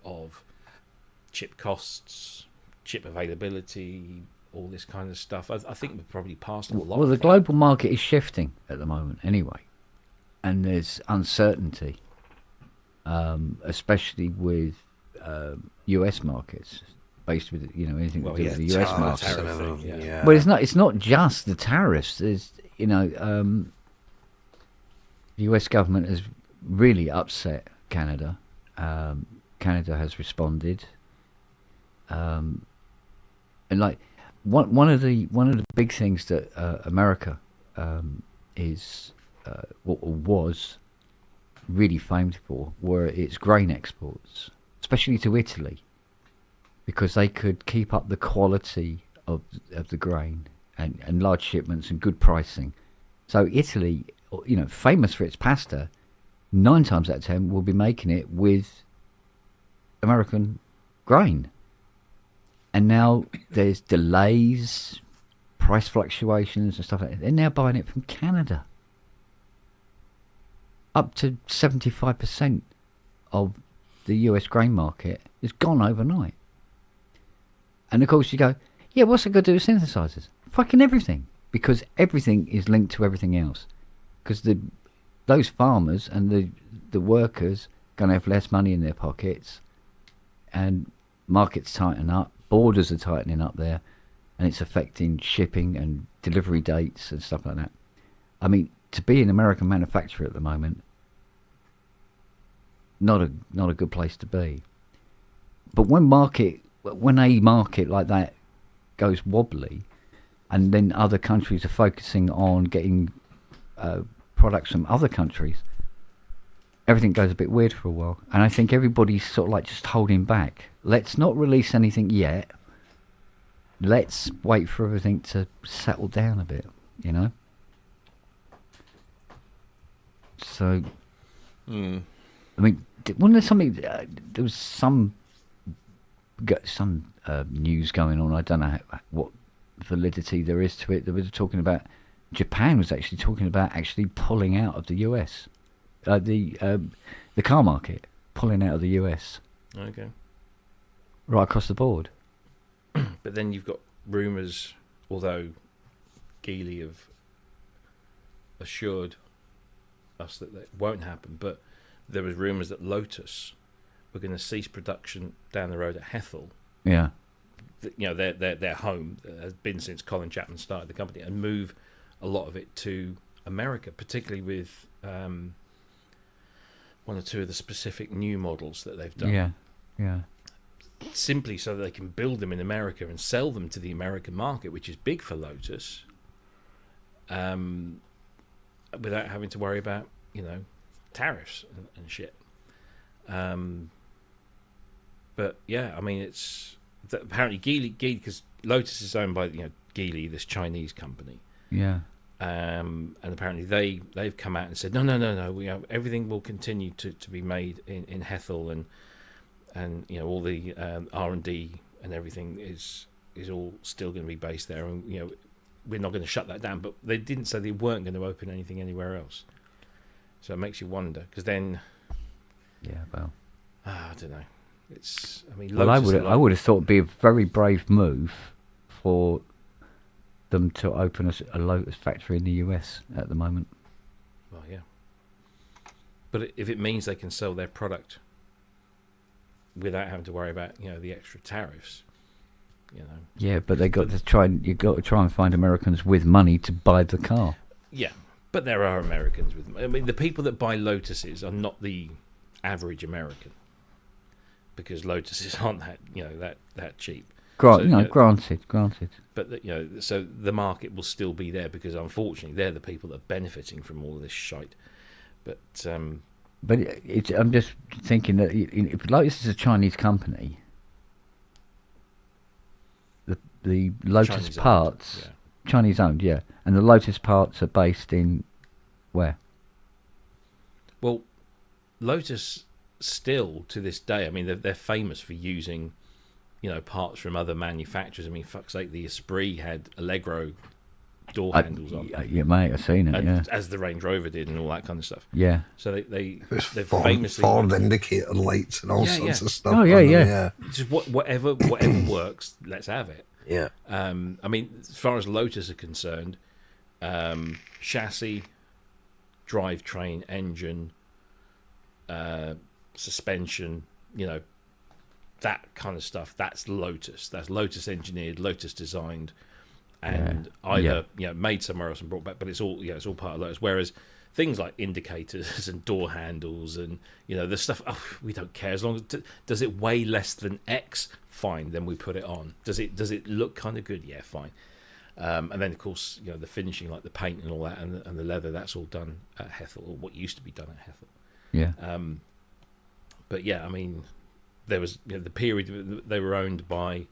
of chip costs, chip availability, all this kind of stuff. I think we've probably passed a lot. Well, the global market is shifting at the moment anyway, and there's uncertainty, especially with US markets, based with anything to do with the US market. Well, it's not just the tariffs. There's the US government has really upset Canada. Canada has responded, and like one of the big things that America is was really famed for were its grain exports, especially to Italy, because they could keep up the quality of the grain and large shipments and good pricing. So Italy, famous for its pasta, 9 times out of 10 will be making it with American grain. And now there's delays, price fluctuations and stuff like that. They're now buying it from Canada. Up to 75% of the US grain market is gone overnight. And of course you go, yeah, what's it got to do with synthesizers? Fucking everything. Because everything is linked to everything else. Because those farmers and the workers going to have less money in their pockets, and markets tighten up, borders are tightening up there, and it's affecting shipping and delivery dates and stuff like that. I mean, to be an American manufacturer at the moment, not a good place to be. But when a market like that goes wobbly, and then other countries are focusing on getting products from other countries, everything goes a bit weird for a while. And I think everybody's sort of like just holding back. Let's not release anything yet. Let's wait for everything to settle down a bit, So, I mean, wasn't there something? There was some news going on. I don't know what validity there is to it. They were talking about Japan was actually talking about pulling out of the US, the car market, pulling out of the US. Okay. Right across the board. But then you've got rumours, although Geely have assured us that won't happen, but there was rumours that Lotus were going to cease production down the road at Hethel. Yeah. Their home has been since Colin Chapman started the company, and move a lot of it to America, particularly with one or two of the specific new models that they've done. Yeah. Simply so that they can build them in America and sell them to the American market, which is big for Lotus, without having to worry about tariffs and shit. But yeah, I mean, it's apparently Geely, because Lotus is owned by Geely, this Chinese company. Yeah. And apparently they've come out and said no, everything will continue to be made in Hethel, and all the R&D and everything is all still going to be based there, and we're not going to shut that down. But they didn't say they weren't going to open anything anywhere else. So it makes you wonder, because then, I don't know. I would have thought it'd be a very brave move for them to open a Lotus factory in the US at the moment. Well, yeah. But if it means they can sell their product without having to worry about the extra tariffs, Yeah, but you've got to try and find Americans with money to buy the car. Yeah, But there are Americans with them. I mean, the people that buy Lotuses are not the average American, because Lotuses aren't that cheap. Granted. But so the market will still be there, because unfortunately they're the people that are benefiting from all of this shite. But I'm just thinking that if Lotus is a Chinese company, the Lotus Chinese parts, owned, Chinese owned, yeah, and the Lotus parts are based in where? Well, Lotus still to this day, I mean, they're famous for using, parts from other manufacturers. I mean, fuck's sake, the Esprit had Allegro door handles on. Yeah, mate, I've seen it. As the Range Rover did, and all that kind of stuff. Yeah. So they've famously Ford indicator lights and all sorts of stuff. Oh yeah. Just whatever works, let's have it. Yeah. I mean, as far as Lotus are concerned, chassis, drivetrain, engine, suspension, that kind of stuff, that's Lotus. That's Lotus engineered, Lotus designed, and either made somewhere else and brought back. But it's all it's all part of Lotus. Whereas things like indicators and door handles and the stuff, we don't care, as long as does it weigh less than X, fine, then we put it on. Does it look kind of good? Yeah, fine. And then of course the finishing, like the paint and all that, and the leather, that's all done at Hethel, or what used to be done at Hethel. Yeah. But yeah, I mean, there was the period they were owned by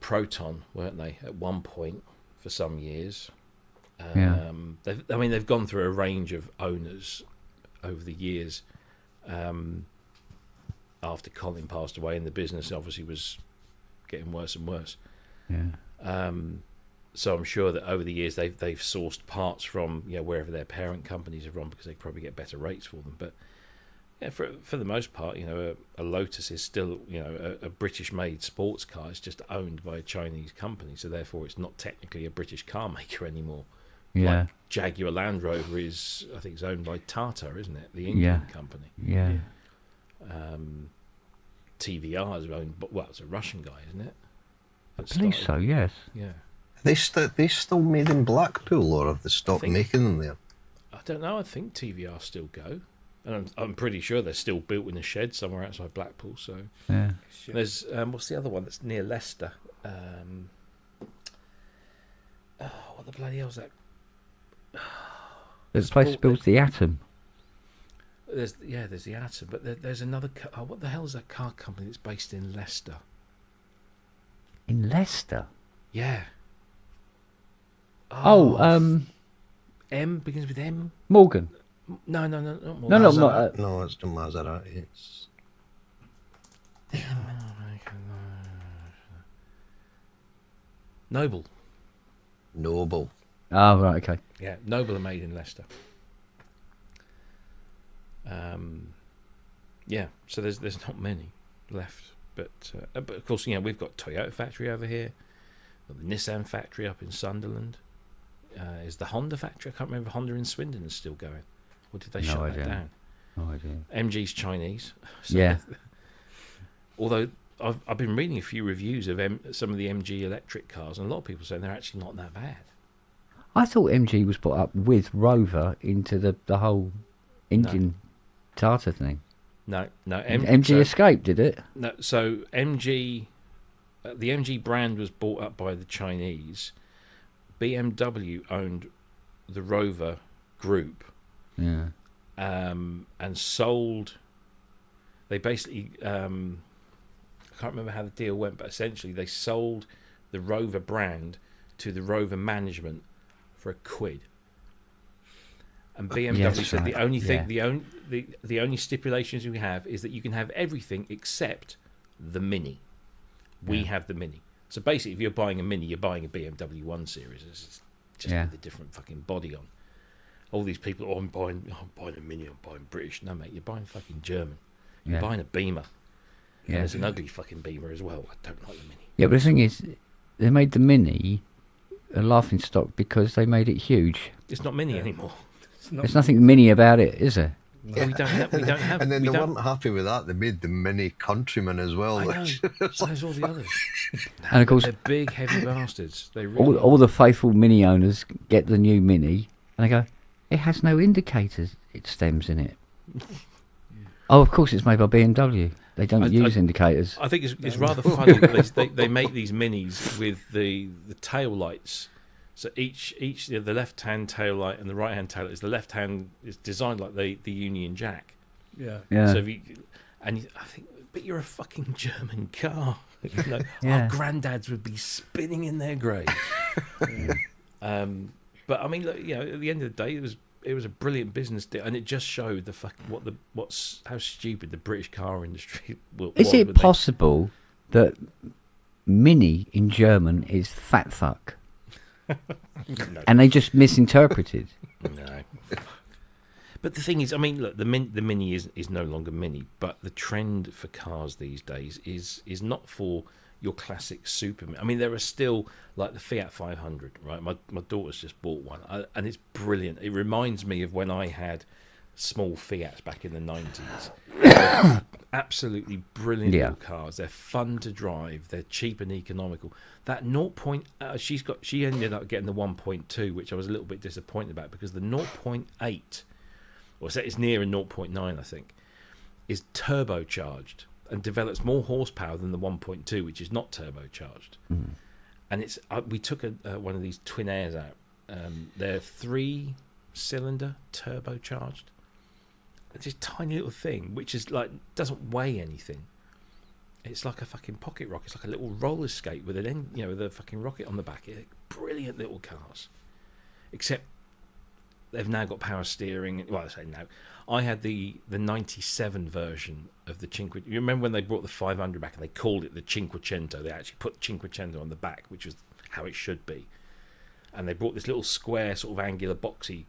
Proton, weren't they, at one point for some years? They've gone through a range of owners over the years. After Colin passed away, and the business obviously was getting worse and worse. Yeah. So I'm sure that over the years they've sourced parts from wherever their parent companies are from, because they probably get better rates for them. But yeah, for the most part, a Lotus is still a British-made sports car. It's just owned by a Chinese company, so therefore it's not technically a British car maker anymore. Yeah. Like Jaguar Land Rover is, I think, it's owned by Tata, isn't it? The Indian company. Yeah. TVR is owned, well, it's a Russian guy, isn't it? I believe so. Yes. Yeah. They still made in Blackpool, or have they stopped making them there? I don't know. I think TVR still go, and I'm pretty sure they're still built in a shed somewhere outside Blackpool. So yeah. There's what's the other one that's near Leicester? What the bloody hell's that? There's a place that builds the Atom. There's the Atom, but there's another. What the hell is that car company that's based in Leicester? In Leicester? Yeah. M begins with M. Morgan. No, not Morgan. No, no, it's the Maserati. It's Noble. Oh, right, okay. Yeah, Noble are made in Leicester. Yeah, so there's not many left, but of course, we've got Toyota factory over here, got the Nissan factory up in Sunderland. Is the Honda factory? I can't remember if Honda in Swindon is still going, or did they shut that down? No idea. MG's Chinese. So yeah. Although I've been reading a few reviews of some of the MG electric cars, and a lot of people saying they're actually not that bad. I thought MG was brought up with Rover into the whole Indian Tata thing. No. MG escaped, did it? No. So MG, the MG brand was bought up by the Chinese. BMW owned the Rover group. Yeah. And sold. They basically, I can't remember how the deal went, but essentially they sold the Rover brand to the Rover management for £1. And BMW said the only thing, the only stipulations we have is that you can have everything except the Mini. We have the Mini. So basically, if you're buying a Mini, you're buying a BMW 1 Series. It's just with a different fucking body on. All these people, I'm buying a Mini, I'm buying British. No, mate, you're buying fucking German. You're buying a Beamer. And there's an ugly fucking Beamer as well. I don't like the Mini. Yeah, but the thing is, they made the Mini a laughing stock because they made it huge. It's not Mini anymore. There's nothing Mini about it, is there? Well, we don't have. And then they weren't happy with that. They made the Mini Countryman as well. I know. So there's all the others. And of course, they're big, heavy bastards. They really all the faithful Mini owners get the new Mini, and they go, "It has no indicators. It stems in it." Oh, of course, it's made by BMW. They don't use indicators. I think it's rather funny that they make these Minis with the tail lights. So each the left-hand tail light and the right-hand tail light, the left hand is designed like the Union Jack. Yeah. So I think, but you're a fucking German car. You know, Yeah. Our granddads would be spinning in their graves. But I mean, look, you know, at the end of the day, it was a brilliant business deal, and it just showed how stupid the British car industry was. Is it possible that Mini in German is fat fuck? No. And they just misinterpreted. No. But the thing is, I mean, look, the Mini is no longer Mini, but the trend for cars these days is not for your classic super. I mean, there are still like the Fiat 500, right? My daughter's just bought one, and it's brilliant. It reminds me of when I had small Fiats back in the 90s. Absolutely brilliant little cars. They're fun to drive. They're cheap and economical. That she ended up getting the 1.2, which I was a little bit disappointed about, because the 0.8, or it's near a 0.9, I think, is turbocharged and develops more horsepower than the 1.2, which is not turbocharged. And we took one of these twin airs out. They're 3-cylinder turbocharged. It's this tiny little thing, which is like doesn't weigh anything. It's like a fucking pocket rocket. It's like a little roller skate with with a fucking rocket on the back. Brilliant little cars, except they've now got power steering. Well, I say no. I had the 97 version of the Cinque. You remember when they brought the 500 back and they called it the Cinquecento? They actually put Cinquecento on the back, which was how it should be. And they brought this little square, sort of angular, boxy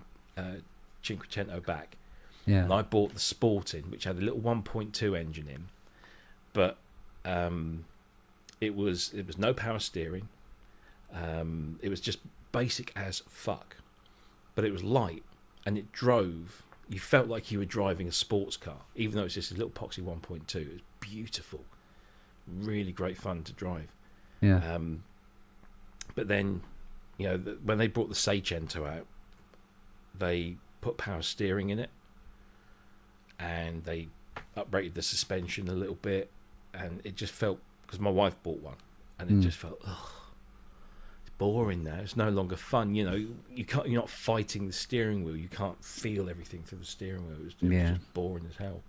Cinquecento back. Yeah. And I bought the Sporting, which had a little 1.2 engine in, but it was no power steering. It was just basic as fuck, but it was light and it drove. You felt like you were driving a sports car, even though it's just a little poxy 1.2. It was beautiful, really great fun to drive. Yeah. But then, when they brought the Seicento out, they put power steering in it, and they uprated the suspension a little bit, and it just felt, because my wife bought one, and it just felt, it's boring now. It's no longer fun. You're not fighting the steering wheel. You can't feel everything through the steering wheel. It was just boring as hell.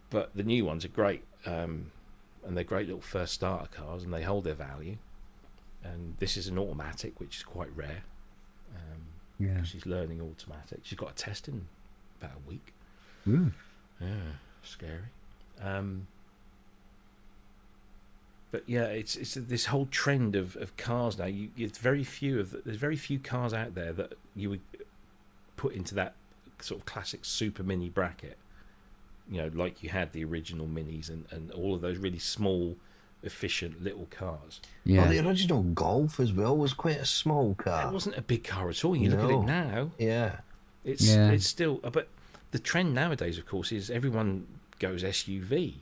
But the new ones are great, and they're great little first starter cars, and they hold their value. And this is an automatic, which is quite rare. She's learning automatic. She's got a test in about a week. Yeah, scary. But yeah, it's this whole trend of cars now. There's very few cars out there that you would put into that sort of classic super mini bracket. Like you had the original minis and all of those really small, efficient little cars. Yeah. Well, the original Golf as well was quite a small car. It wasn't a big car at all. You look at it now. Yeah. It's still, but the trend nowadays, of course, is everyone goes SUV.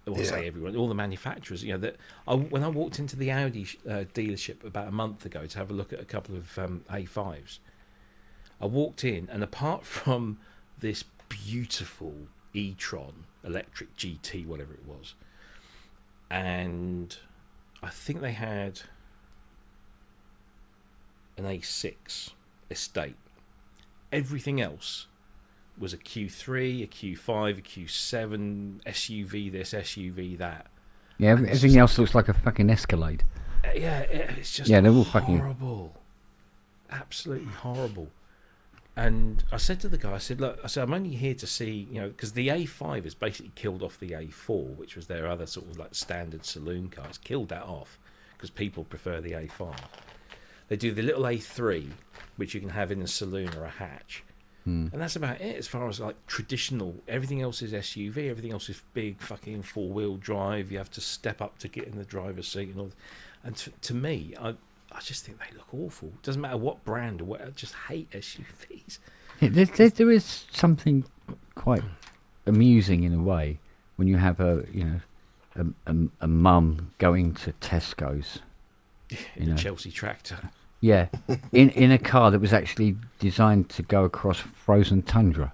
I say everyone, all the manufacturers. When I walked into the Audi dealership about a month ago to have a look at a couple of A5s, I walked in, and apart from this beautiful e-tron electric GT, whatever it was, and I think they had an A6 estate. Everything else was a Q3, a Q5, a Q7, SUV this, SUV that. Yeah, everything else looks like a fucking Escalade. Yeah, it's just they're all horrible. Absolutely horrible. And I said to the guy, I said, I'm only here to see, because the A5 has basically killed off the A4, which was their other sort of like standard saloon car. It's killed that off because people prefer the A5. They do the little A3, which you can have in a saloon or a hatch. And that's about it as far as like traditional. Everything else is SUV. Everything else is big fucking 4-wheel drive. You have to step up to get in the driver's seat and all. And to me, I just think they look awful. It doesn't matter what brand or what. I just hate SUVs. There is something quite amusing in a way when you have a mum going to Tesco's in a Chelsea tractor. Yeah, in a car that was actually designed to go across frozen tundra.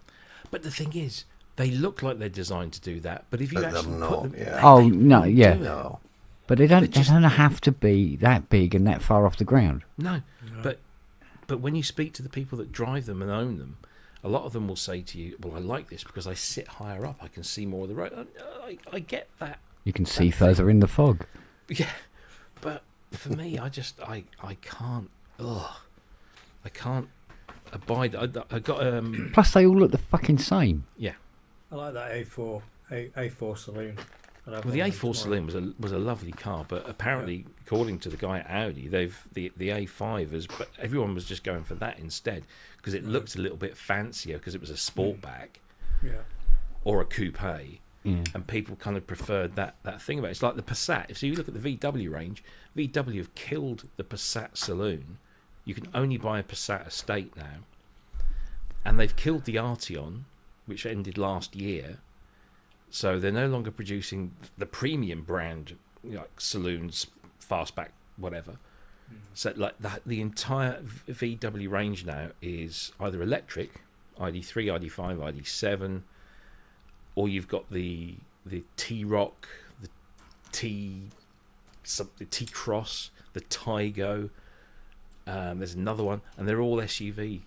But the thing is, they look like they're designed to do that. But if you actually put them, no. But they don't have to be that big and that far off the ground. No. But when you speak to the people that drive them and own them, a lot of them will say to you, "Well, I like this because I sit higher up. I can see more of the road." I get that. You can see further in the fog. Yeah, but for me, I can't. I can't abide. I got Plus, they all look the fucking same. Yeah. I like that A4 saloon. Well, the A4 saloon was a lovely car, but apparently, according to the guy at Audi, the A5 is. But everyone was just going for that instead because it looked a little bit fancier because it was a sportback, or a coupe, and people kind of preferred that thing about it. It's like the Passat. If you look at the VW range, VW have killed the Passat saloon. You can only buy a Passat estate now, and they've killed the Arteon, which ended last year. So they're no longer producing the premium brand, like saloons, fastback, whatever. So like the entire VW range now is either electric, ID3, ID5, ID7, or you've got the T-Roc, the T-Cross, the Tygo. There's another one, and they're all SUV,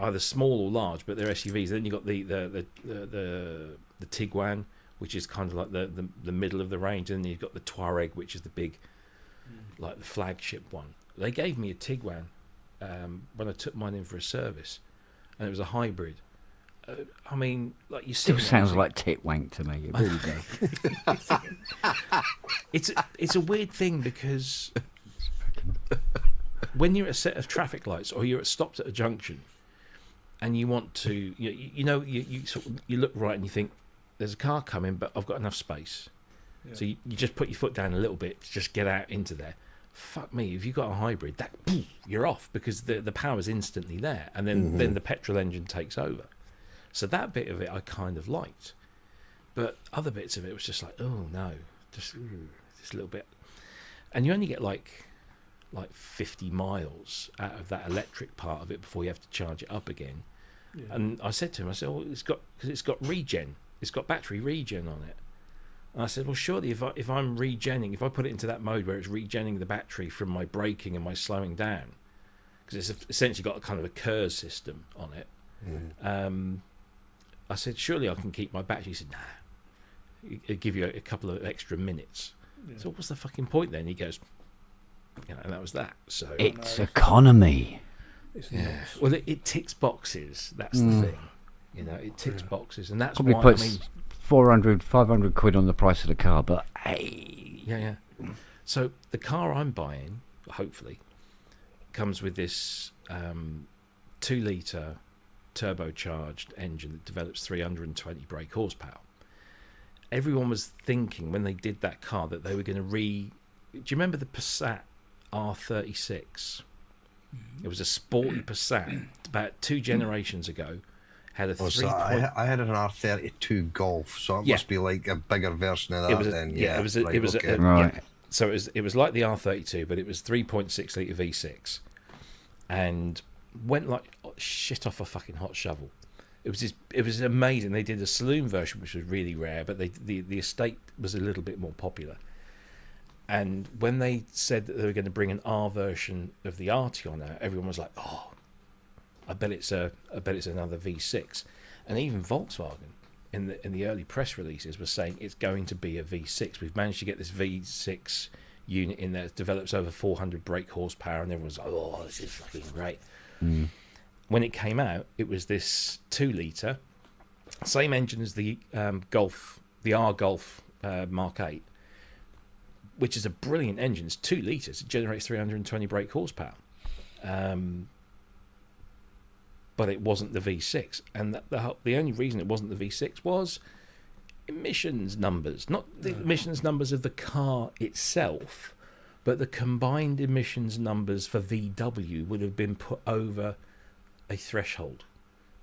either small or large, but they're SUVs. Then you've got the Tiguan, which is kind of like the middle of the range, and then you've got the Touareg, which is the big, like the flagship one. They gave me a Tiguan when I took mine in for a service, and it was a hybrid. I mean, like you still sounds like tit wank to me. It really does. It's a weird thing because when you're at a set of traffic lights or you're stopped at a junction, and you want to, you look right and you think, there's a car coming, but I've got enough space. Yeah. So you just put your foot down a little bit to just get out into there. Fuck me, if you've got a hybrid, that you're off because the power's instantly there, and then the petrol engine takes over. So that bit of it I kind of liked, but other bits of it was just like, oh no, just a little bit. And you only get like 50 miles out of that electric part of it before you have to charge it up again. Yeah. And I said to him, well, it's got regen. It's got battery regen on it. And I said, well, surely if I'm regenning, if I put it into that mode where it's regenning the battery from my braking and my slowing down, because it's essentially got a kind of a KERS system on it. I said, surely I can keep my battery. He said, nah, it'll give you a couple of extra minutes. Yeah. So what's the fucking point then? He goes, and that was that. So it's economy. Well, it ticks boxes. That's the thing. It ticks boxes, and that's probably why puts 400, 500 quid on the price of the car. But hey, yeah. So the car I'm buying, hopefully, comes with this 2-litre turbocharged engine that develops 320 brake horsepower. Everyone was thinking when they did that car that they were going to Do you remember the Passat R36? It was a sporty Passat about 2 generations ago. Had a I had an R32 Golf, so it must be like a bigger version of that. Right. So it was like the R32, but it was 3.6 litre V6, and went like shit off a fucking hot shovel. It was amazing. They did a saloon version, which was really rare, but the estate was a little bit more popular. And when they said that they were going to bring an R version of the Arteon out, everyone was like, "Oh, I bet it's another V6." And even Volkswagen in the early press releases was saying it's going to be a V6. We've managed to get this V6 unit in there. It develops over 400 brake horsepower, and everyone's like, "Oh, this is fucking great." When it came out, it was this 2-litre, same engine as the Golf, the R Golf Mark 8, which is a brilliant engine. It's 2 litres. It generates 320 brake horsepower. But it wasn't the V6. And the only reason it wasn't the V6 was emissions numbers. Not the emissions numbers of the car itself, but the combined emissions numbers for VW would have been put over a threshold.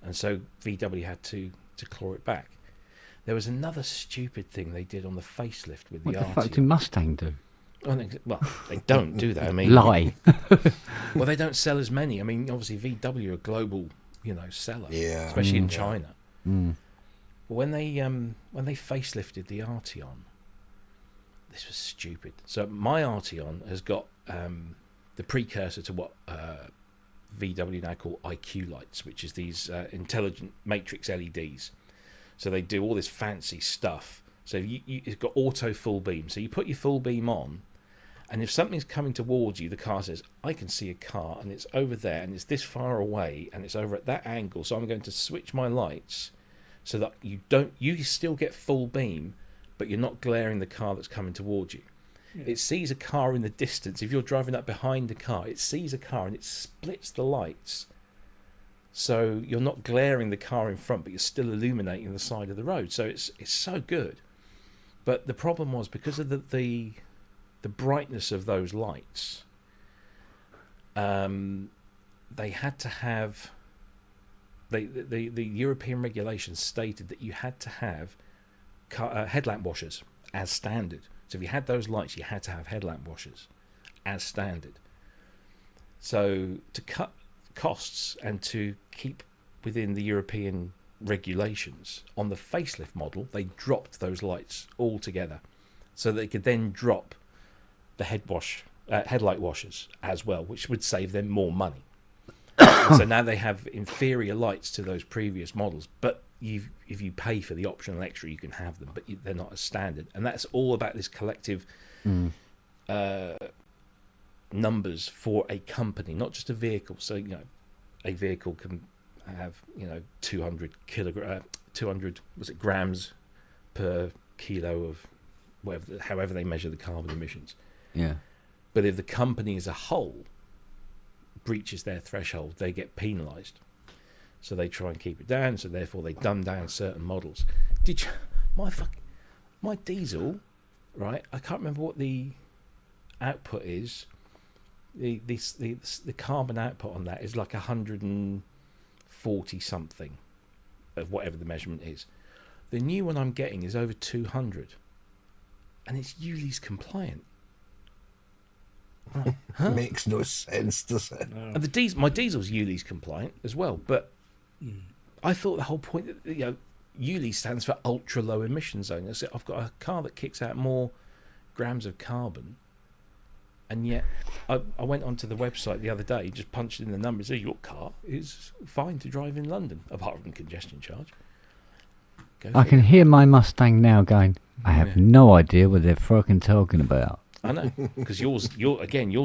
And so VW had to to claw it back. There was another stupid thing they did on the facelift with What the the fuck Arteon. did Mustang do? Well, they don't do that. I mean, lie. Well, they don't sell as many. I mean, obviously VW are a global, seller, especially in China. Mm. But when they facelifted the Arteon, this was stupid. So my Arteon has got the precursor to what VW now call IQ lights, which is these intelligent matrix LEDs. So they do all this fancy stuff. So it's got auto full beam. So you put your full beam on, and if something's coming towards you, the car says, I can see a car, and it's over there, and it's this far away, and it's over at that angle, so I'm going to switch my lights so that you still get full beam, but you're not glaring the car that's coming towards you. Yeah. It sees a car in the distance. If you're driving up behind a car, it sees a car, and it splits the lights. So you're not glaring the car in front, but you're still illuminating the side of the road. So it's so good. But the problem was, because of the brightness of those lights, they had to have the European regulations stated that you had to have headlamp washers as standard. So if you had those lights, you had to have headlamp washers as standard. So to cut costs and to keep within the European regulations, on the facelift model, they dropped those lights altogether, so they could then drop the headlight washers as well, which would save them more money. So now they have inferior lights to those previous models, but if you pay for the optional extra, you can have them, but they're not as standard. And that's all about this collective numbers for a company, not just a vehicle. So a vehicle can have 200 grams per kilo of however they measure the carbon emissions. Yeah. But if the company as a whole breaches their threshold, they get penalised. So they try and keep it down. So therefore they dumb down certain models. My diesel, right? I can't remember what the output is. The carbon output on that is like 140 something of whatever the measurement is. The new one I'm getting is over 200, and it's ULEZ compliant. Right. Huh? Makes no sense, does it? No. And my diesel's ULEZ compliant as well, but I thought the whole point that ULEZ stands for ultra low emission zone. So I've got a car that kicks out more grams of carbon, and yet I went onto the website the other day, just punched in the numbers. So your car is fine to drive in London, apart from congestion charge. I can hear my Mustang now going, I have no idea what they're fucking talking about. I know, because yours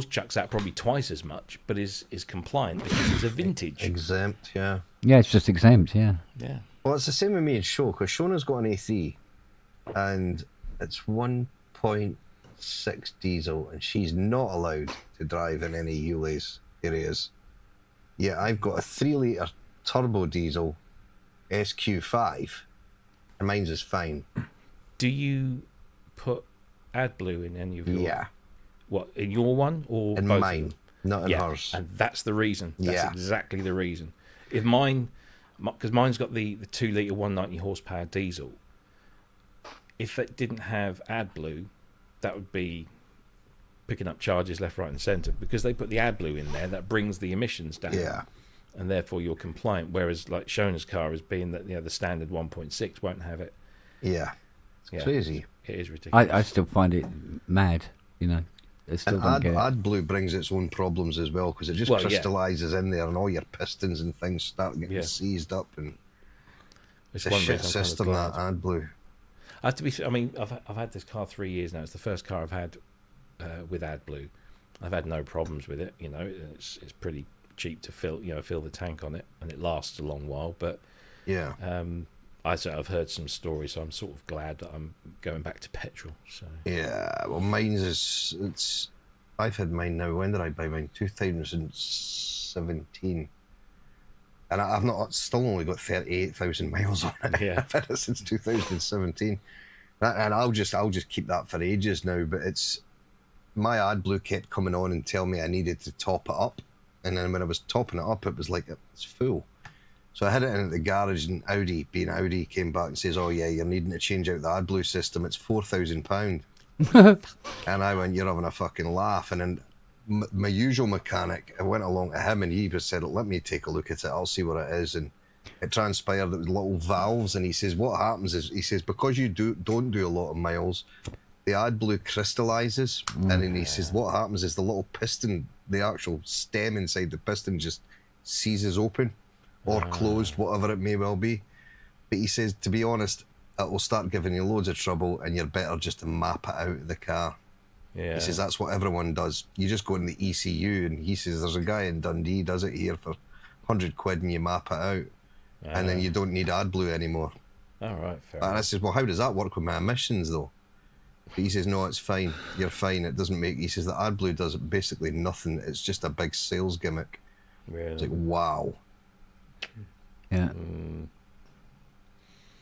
chucks out probably twice as much, but is compliant because it's a vintage. Exempt, yeah. Yeah, it's just exempt, yeah. Yeah. Well, it's the same with me and Sho, because Shona's got an A3, and it's 1.6 diesel, and she's not allowed to drive in any ULEZ areas. Yeah, I've got a 3-litre turbo diesel SQ5, and mine's is fine. Do you put AdBlue in any of your... Yeah. What, in your one or in both? Mine, not in hers. And that's the reason. That's exactly the reason. If mine, because mine's got the 2-litre 190 horsepower diesel, if it didn't have AdBlue, that would be picking up charges left, right and centre, because they put the AdBlue in there that brings the emissions down. Yeah. And therefore you're compliant, whereas like Shona's car is being that the standard 1.6 won't have it. Yeah. It's crazy. It is ridiculous. I still find it mad, It's still AdBlue brings its own problems as well, because it just crystallises in there, and all your pistons and things start getting seized up, and it's a shit system, that AdBlue. I have to be. I mean, I've had this car 3 years now. It's the first car I've had with AdBlue. I've had no problems with it. It's pretty cheap to fill the tank on it, and it lasts a long while. But yeah. I've heard some stories, so I'm sort of glad that I'm going back to petrol. So yeah, well, I've had mine now. When did I buy mine? 2017, and I've still only got 38,000 miles on it. Yeah, I've had it since 2017, and I'll just keep that for ages now. But my AdBlue kept coming on and telling me I needed to top it up, and then when I was topping it up, it was like it's full. So I had it in at the garage, and Audi, being Audi, came back and says, "Oh yeah, you're needing to change out the AdBlue system. It's £4,000." And I went, "You're having a fucking laugh." And then my usual mechanic, I went along to him, and he just said, "Let me take a look at it. I'll see what it is." And it transpired it was little valves. And he says, "What happens is," he says, "because you don't do a lot of miles, the AdBlue crystallizes." And then he says, "What happens is the little piston, the actual stem inside the piston, just seizes open or closed, whatever it may well be." But he says, to be honest, it will start giving you loads of trouble, and you're better just to map it out of the car. Yeah. He says that's what everyone does. You just go in the ECU, and he says there's a guy in Dundee does it here for £100 and you map it out, and then you don't need AdBlue anymore. All right, fair. And I says, "Well, how does that work with my emissions though?" But he says, "No, it's fine. You're fine. It doesn't make." He says the AdBlue does basically nothing. It's just a big sales gimmick. Really? It's like, wow. Yeah.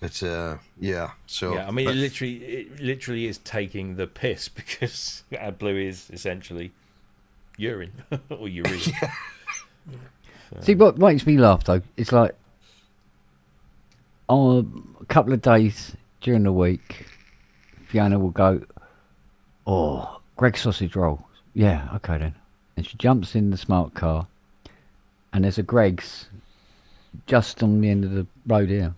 It's yeah. So yeah, I mean, it literally is taking the piss, because AdBlue is essentially urine or urine. So. See, what makes me laugh though, it's like on a couple of days during the week, Fiona will go, "Oh, Greg's sausage roll." Yeah, okay then. And she jumps in the smart car, and there's a Greg's just on the end of the road here.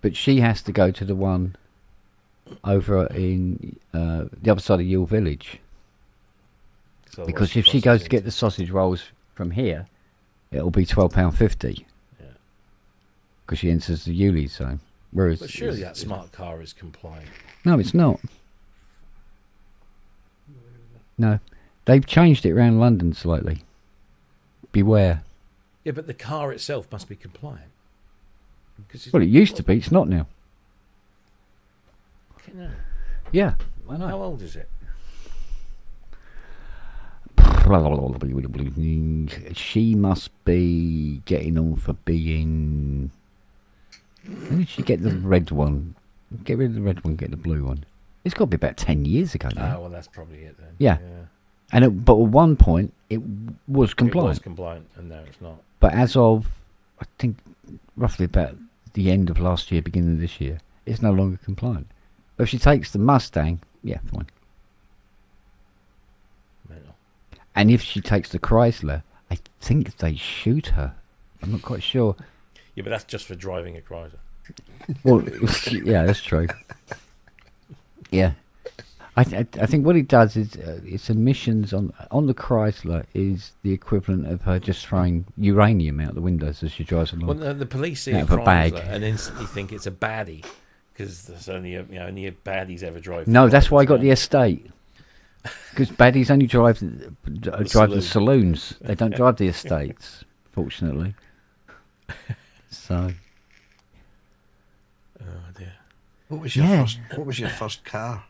But she has to go to the one over in the other side of Yule Village. So because if she goes to get the sausage rolls from here, it'll be £12.50. Yeah. Because she enters the Yule's zone. Whereas, but surely that smart car is compliant. No, it's not. No. They've changed it around London slightly. Beware. Yeah, but the car itself must be compliant. Well, it used to be. It's not now. Yeah, I know. How old is it? She must be getting on for being... When did she get the red one? Get rid of the red one, get the blue one. It's got to be about 10 years ago now. Oh, well, that's probably it then. Yeah. And but at one point, it was compliant. It was compliant, and now it's not. But as of, I think, roughly about the end of last year, beginning of this year, it's no longer compliant. But if she takes the Mustang, yeah, fine. And if she takes the Chrysler, I think they shoot her. I'm not quite sure. Yeah, but that's just for driving a Chrysler. Well, yeah, that's true. Yeah. I think what it does is its emissions on the Chrysler is the equivalent of her just throwing uranium out the windows as she drives along. Well, the police see a Chrysler and instantly think it's a baddie, because there's only only baddies ever drive. No, that's why I got the estate. Because baddies only drive the saloons. They don't drive the estates, fortunately. So. Oh dear. What was your first car?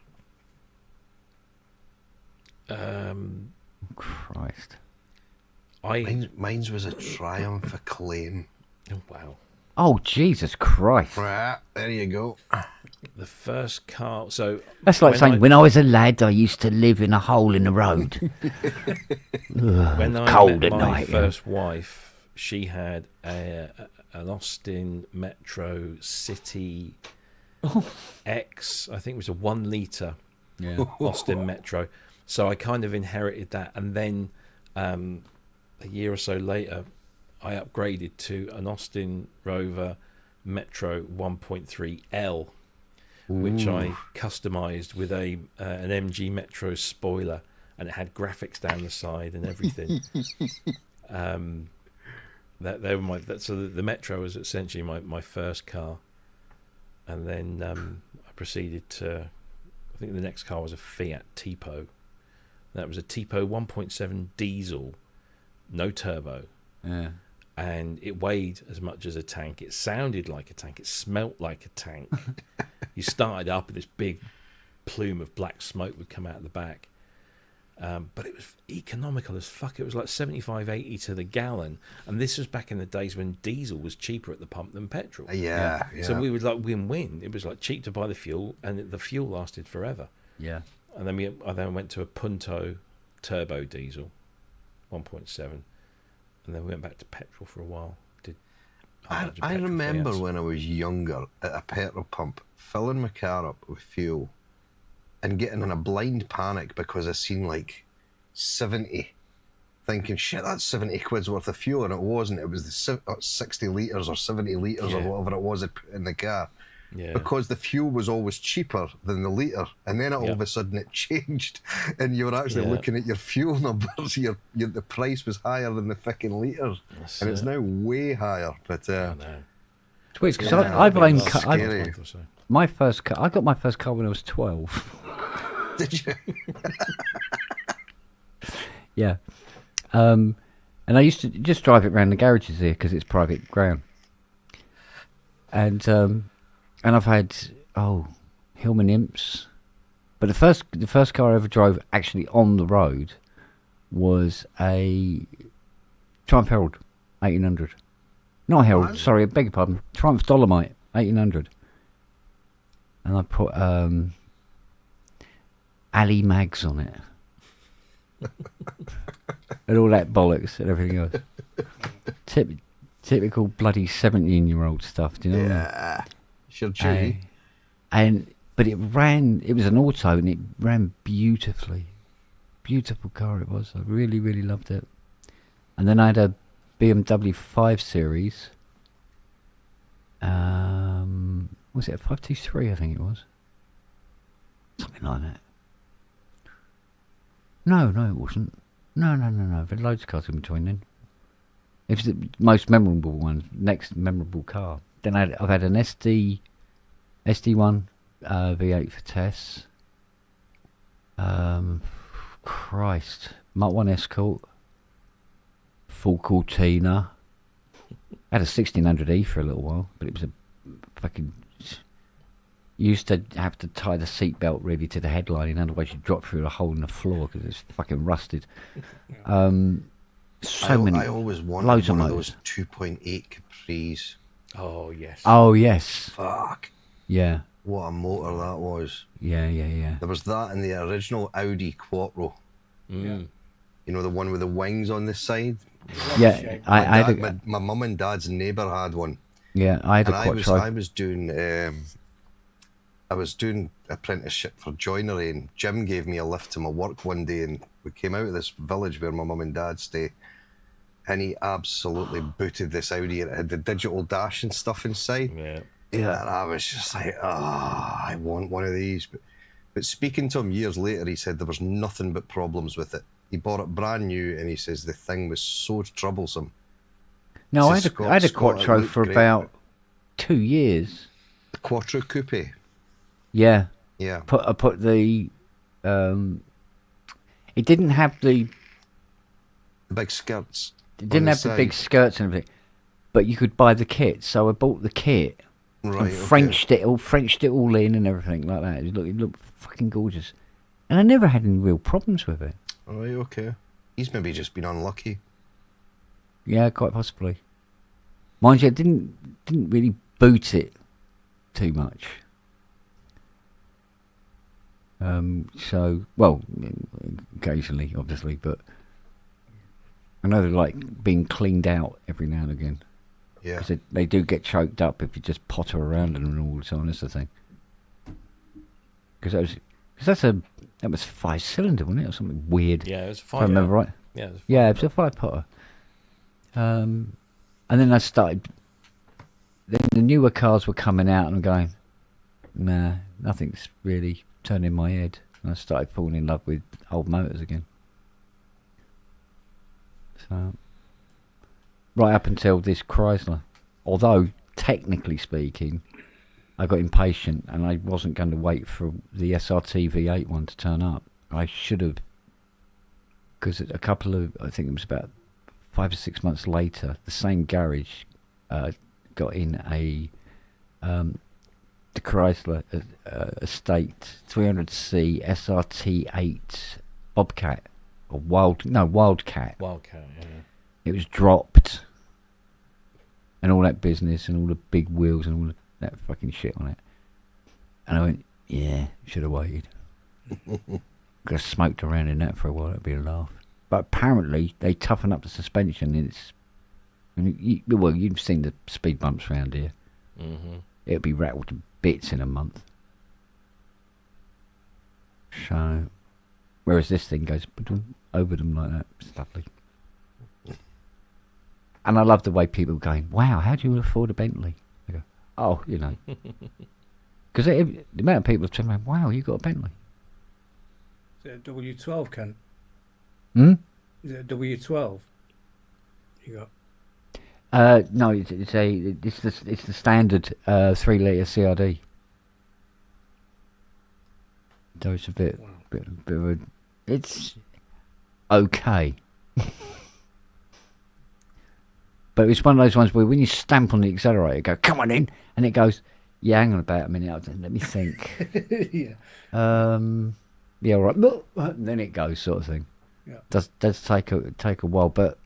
Christ. Mine's was a Triumph Acclaim. Oh, wow. Oh, Jesus Christ. Right, there you go. The first car... So that's like saying, when I was a lad, I used to live in a hole in the road. When I cold met at my night, first wife, she had an Austin Metro City X. I think it was a 1 litre Austin Metro. So I kind of inherited that. And then a year or so later, I upgraded to an Austin Rover Metro 1.3L, which I customized with an MG Metro spoiler, and it had graphics down the side and everything. So the Metro was essentially my first car, and then I proceeded to, I think the next car was a Fiat Tipo. That was a Tipo 1.7 diesel, no turbo. Yeah. And it weighed as much as a tank. It sounded like a tank. It smelt like a tank. You started up, and this big plume of black smoke would come out of the back. But it was economical as fuck. It was like 75-80 to the gallon. And this was back in the days when diesel was cheaper at the pump than petrol. Yeah. So we would like win-win. It was like cheap to buy the fuel, and the fuel lasted forever. Yeah. And then I went to a Punto turbo diesel, 1.7. And then we went back to petrol for a while. I remember when I was younger at a petrol pump, filling my car up with fuel and getting in a blind panic because I seen like 70, thinking, shit, that's 70 quid's worth of fuel, and it wasn't. It was the 60 litres or 70 litres or whatever it was I put in the car. Yeah. Because the fuel was always cheaper than the litre, and then all of a sudden it changed, and you were actually looking at your fuel numbers. The price was higher than the fucking litres, and it's now way higher. But I know. It's weird because I blame my first car. I got my first car when I was 12. Did you? Yeah, and I used to just drive it around the garages here because it's private ground, and I've had Hillman Imps, but the first car I ever drove actually on the road was a Triumph Herald 1800. Not Herald, sorry, I beg your pardon. Triumph Dolomite 1800, and I put Ali Mags on it. And all that bollocks and everything else. Typical bloody 17-year-old stuff, do you know what I mean? Yeah. Sure, Judy. But it was an auto and it ran beautifully. Beautiful car it was. I really, really loved it. And then I had a BMW 5 Series. Was it a 523, I think it was? Something like that. No, it wasn't. No. There were loads of cars in between then. It was the most memorable one, next memorable car. Then I've had an SD1 V8 for Tess. Christ. Mark 1 Escort. Full Cortina. I had a 1600E for a little while, but it was a fucking... You used to have to tie the seatbelt really to the headlining, otherwise you'd drop through a hole in the floor because it's fucking rusted. I always wanted loads one of of those 2.8 Capris. Oh, yes. Oh, yes. Fuck. Yeah. What a motor that was. Yeah. There was that in the original Audi Quattro. Mm. You know, the one with the wings on the side? Yeah. My mum and dad's neighbour had one. Yeah, I had a Quattro. I was doing apprenticeship for joinery, and Jim gave me a lift to my work one day, and we came out of this village where my mum and dad stay, and he absolutely booted this Audi. It had the digital dash and stuff inside. Yeah. And I was just like, I want one of these. But speaking to him years later, he said there was nothing but problems with it. He bought it brand new, and he says the thing was so troublesome. No, I had a Quattro for about 2 years. The Quattro Coupe. Yeah. Yeah. I put the it didn't have the big skirts. It didn't have the big skirts and everything, but you could buy the kit. So I bought the kit and Frenched it all in and everything like that. It looked fucking gorgeous, and I never had any real problems with it. Right, okay. He's maybe just been unlucky. Yeah, quite possibly. Mind you, I didn't really boot it too much. Occasionally, obviously, but I know they like being cleaned out every now and again. Yeah. Because they do get choked up if you just potter around in them all the time. That's the thing. Because that was 5-cylinder, wasn't it, or something weird? Yeah, it was 5. If I remember right. Yeah, it was a 5-potter. And then I started. Then the newer cars were coming out, and I'm going, nah, nothing's really turning my head. And I started falling in love with old motors again. So, right up until this Chrysler. Although, technically speaking, I got impatient and I wasn't going to wait for the SRT V8 one to turn up. I should have. Because I think it was about 5 or 6 months later, the same garage got in the Chrysler estate 300C SRT8 Bobcat or Wildcat. Wildcat, yeah. It was dropped, and all that business, and all the big wheels, and all that fucking shit on it. And I went, yeah, should have waited. Could have smoked around in that for a while. That'd be a laugh. But apparently they toughen up the suspension, and And you've seen the speed bumps around here. Mm-hmm. It'll be rattled to bits in a month. So, whereas this thing goes over them like that. It's lovely. And I love the way people are going, wow, how do you afford a Bentley? I go, oh, Because the amount of people have turned around, wow, you got a Bentley. Is it a W12, Ken? Hmm? Is it a W12? You got? No, it's the standard 3 litre CRD. So it's a bit of a, it's okay. But it's one of those ones where when you stamp on the accelerator, you go, come on in, and it goes, yeah, hang on about a minute, let me think. Yeah. Yeah, all right. And then it goes, sort of thing. Yeah. Does take a while, but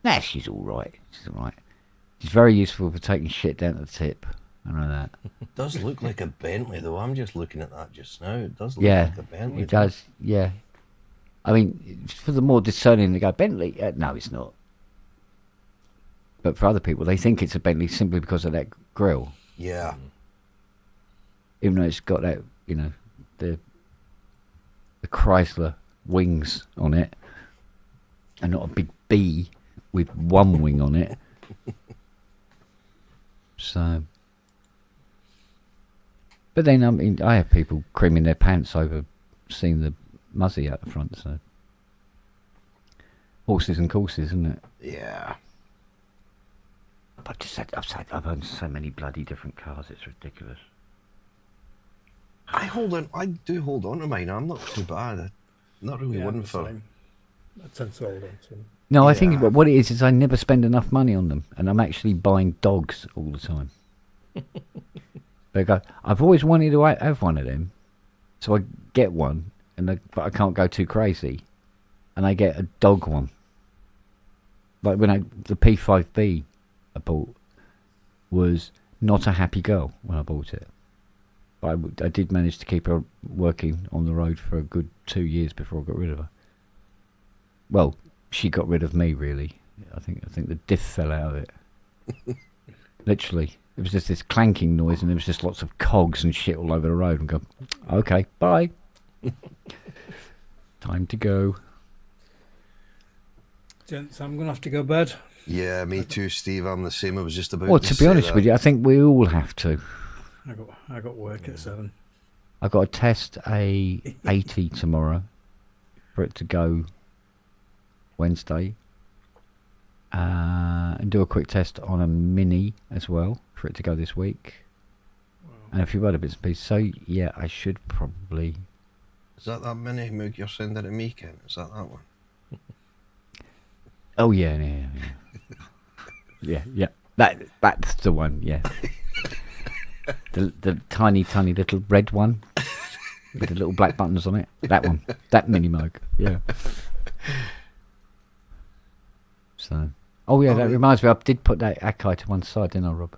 nah, she's all right. She's all right. She's very useful for taking shit down to the tip. I know that. It does look like a Bentley, though. I'm just looking at that just now. It does look like a Bentley. It does, yeah. I mean, for the more discerning, they go, Bentley? No, it's not. But for other people, they think it's a Bentley simply because of that grille. Yeah. Even though it's got that, the Chrysler wings on it, and not a big B with one wing on it. So, but then I mean, I have people creaming their pants over seeing the muzzy out the front. So, horses and courses, isn't it? Yeah. I've owned so many bloody different cars. It's ridiculous. I do hold on to mine. I'm not too bad. I'm not really one for. I tend to hold on to them. No, I think what it is I never spend enough money on them, and I'm actually buying dogs all the time. They go, I've always wanted to have one of them, so I get one, but I can't go too crazy, and I get a dog one. Like the P5B I bought was not a happy girl when I bought it. But I did manage to keep her working on the road for a good 2 years before I got rid of her. Well, she got rid of me, really. I think the diff fell out of it. Literally. It was just this clanking noise, and there was just lots of cogs and shit all over the road. And go, okay, bye. Time to go. Gents, I'm going to have to go to bed. Yeah, me too, Steve. I'm the same. I was just about to be honest with you, I think we all have to. I got work at 7. I got to test a 80 tomorrow for it to go Wednesday, and do a quick test on a Mini as well for it to go this week, and a few other bits and pieces. So yeah, I should probably. Is that Mini Moog you're sending to me, Ken? Is that one? Oh yeah. Yeah. That's the one. Yeah. The tiny little red one with the little black buttons on it. That one. That Mini Moog. Yeah. So. Oh yeah, that reminds me. I did put that Akai to one side, didn't I, Rob?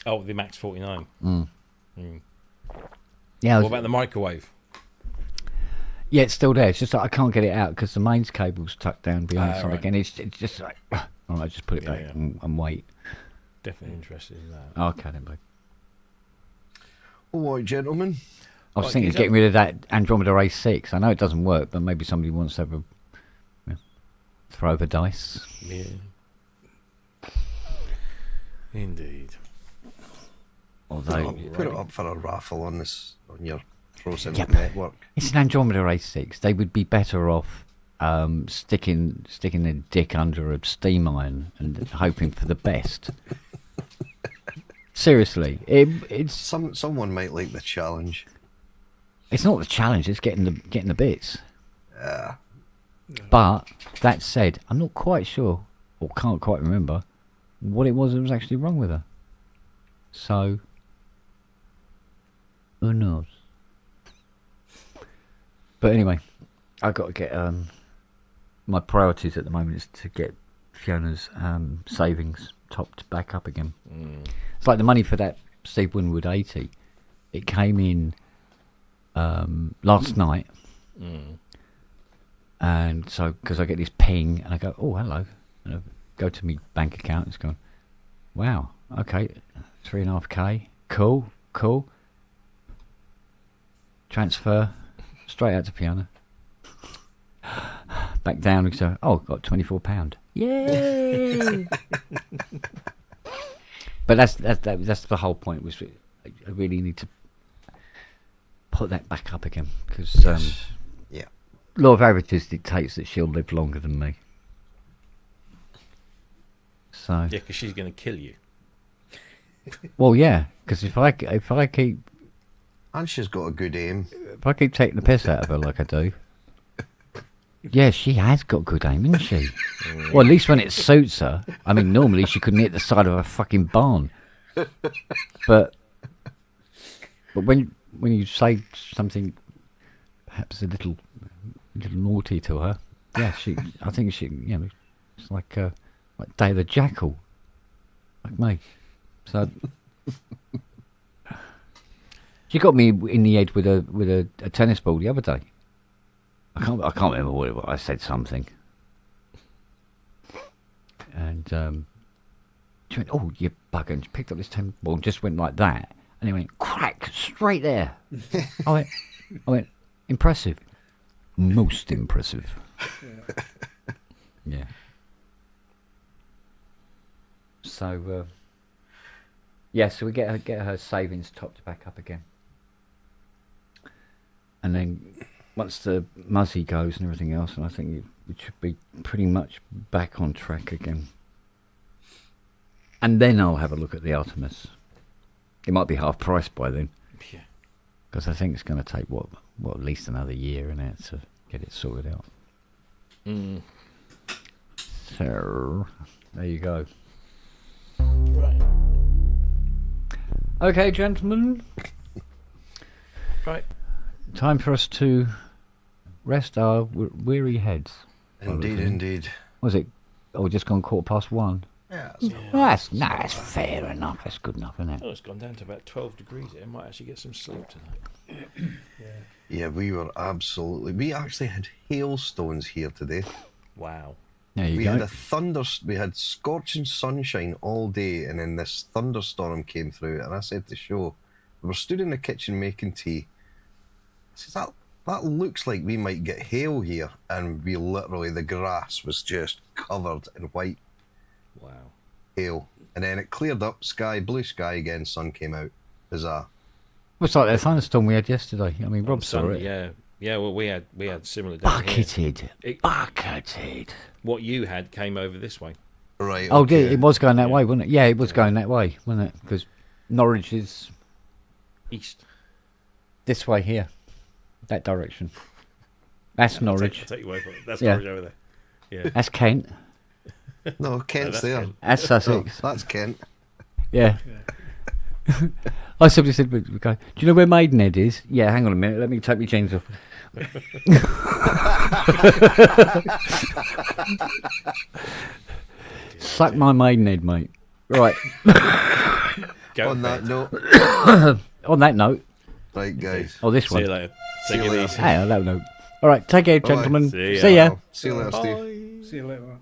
Oh, the Max 49. Yeah. What about the microwave? Yeah, it's still there. It's just like I can't get it out because the mains cable's tucked down behind something, and it's just like, all right, just put it back and wait. Definitely interested in that. Okay, then, babe. All right, gentlemen. I was thinking of getting rid of that Andromeda A6. I know it doesn't work, but maybe somebody wants to have a throw of a dice. Yeah. Indeed. Although put it up for a raffle on your ProSim network. It's an Andromeda A6. They would be better off sticking their dick under a steam iron and hoping for the best. Seriously, it's someone might like the challenge. It's not the challenge; it's getting the bits. Yeah. But that said, I'm not quite sure, or can't quite remember, what it was that was actually wrong with her. So, who knows? But anyway, I've got to get my priorities at the moment is to get Fiona's savings topped back up again. It's like the money for that Steve Winwood 80. It came in last night, and so because I get this ping and I go, oh hello, go to my bank account. It's gone. Wow. Okay. 3.5k. Cool. Transfer straight out to piano. Back down. So, got £24. Yay! But that's the whole point. Was I really need to put that back up again because law of averages dictates that she'll live longer than me. So yeah, because she's going to kill you. Well, yeah, because if I keep and she's got a good aim. If I keep taking the piss out of her like I do, yeah, she has got good aim, isn't she? Well, at least when it suits her. I mean, normally she couldn't hit the side of a fucking barn. But when you say something perhaps a little naughty to her, yeah, I think she, it's like Day of the Jackal, like me. So she got me in the head with a tennis ball the other day. I can't remember what I said something, and she went, "Oh, you bugger!" And she picked up this tennis ball and just went like that, and it went crack straight there. I went, impressive, most impressive. Yeah. So, so we get her savings topped back up again, and then once the Muzzy goes and everything else, and I think it should be pretty much back on track again. And then I'll have a look at the Artemis. It might be half price by then. Yeah. Because I think it's going to take at least another year in it to get it sorted out. Mm. So there you go. Right. Okay, gentlemen. Right. Time for us to rest our weary heads. Indeed. Was it? Oh, just gone 1:15. Yeah. That's fair enough. That's good enough, isn't it? Oh, it's gone down to about 12 degrees here. I might actually get some sleep tonight. Yeah, we actually had hailstones here today. Wow. There you go. We had scorching sunshine all day, and then this thunderstorm came through, and I said to Sho, we were stood in the kitchen making tea. I said, that looks like we might get hail here, and we literally, the grass was just covered in white. Wow. Hail. And then it cleared up, blue sky again, sun came out. Huzzah. It's like that thunderstorm we had yesterday. I mean, Rob saw it. Yeah. Well, we had similar. Bucketed. What you had came over this way. Right. Oh, okay. it was going that way, wasn't it? Yeah, it was going that way, wasn't it? Because Norwich is east. This way here, that direction. That's Norwich. I'll take you away from it. That's Norwich over there. Yeah. That's Kent. No, Kent's there. Kent. That's Sussex. That's Kent. Yeah. I simply said, "Do you know where Maidenhead is?" Yeah, hang on a minute. Let me take my jeans off. Suck my Maidenhead, mate. Right. On that note. On that note. Right, guys. Oh, this one. See you later. See you later. Hey, on that note. All right, take care, gentlemen. See ya. See ya. See you later, Steve. See you later.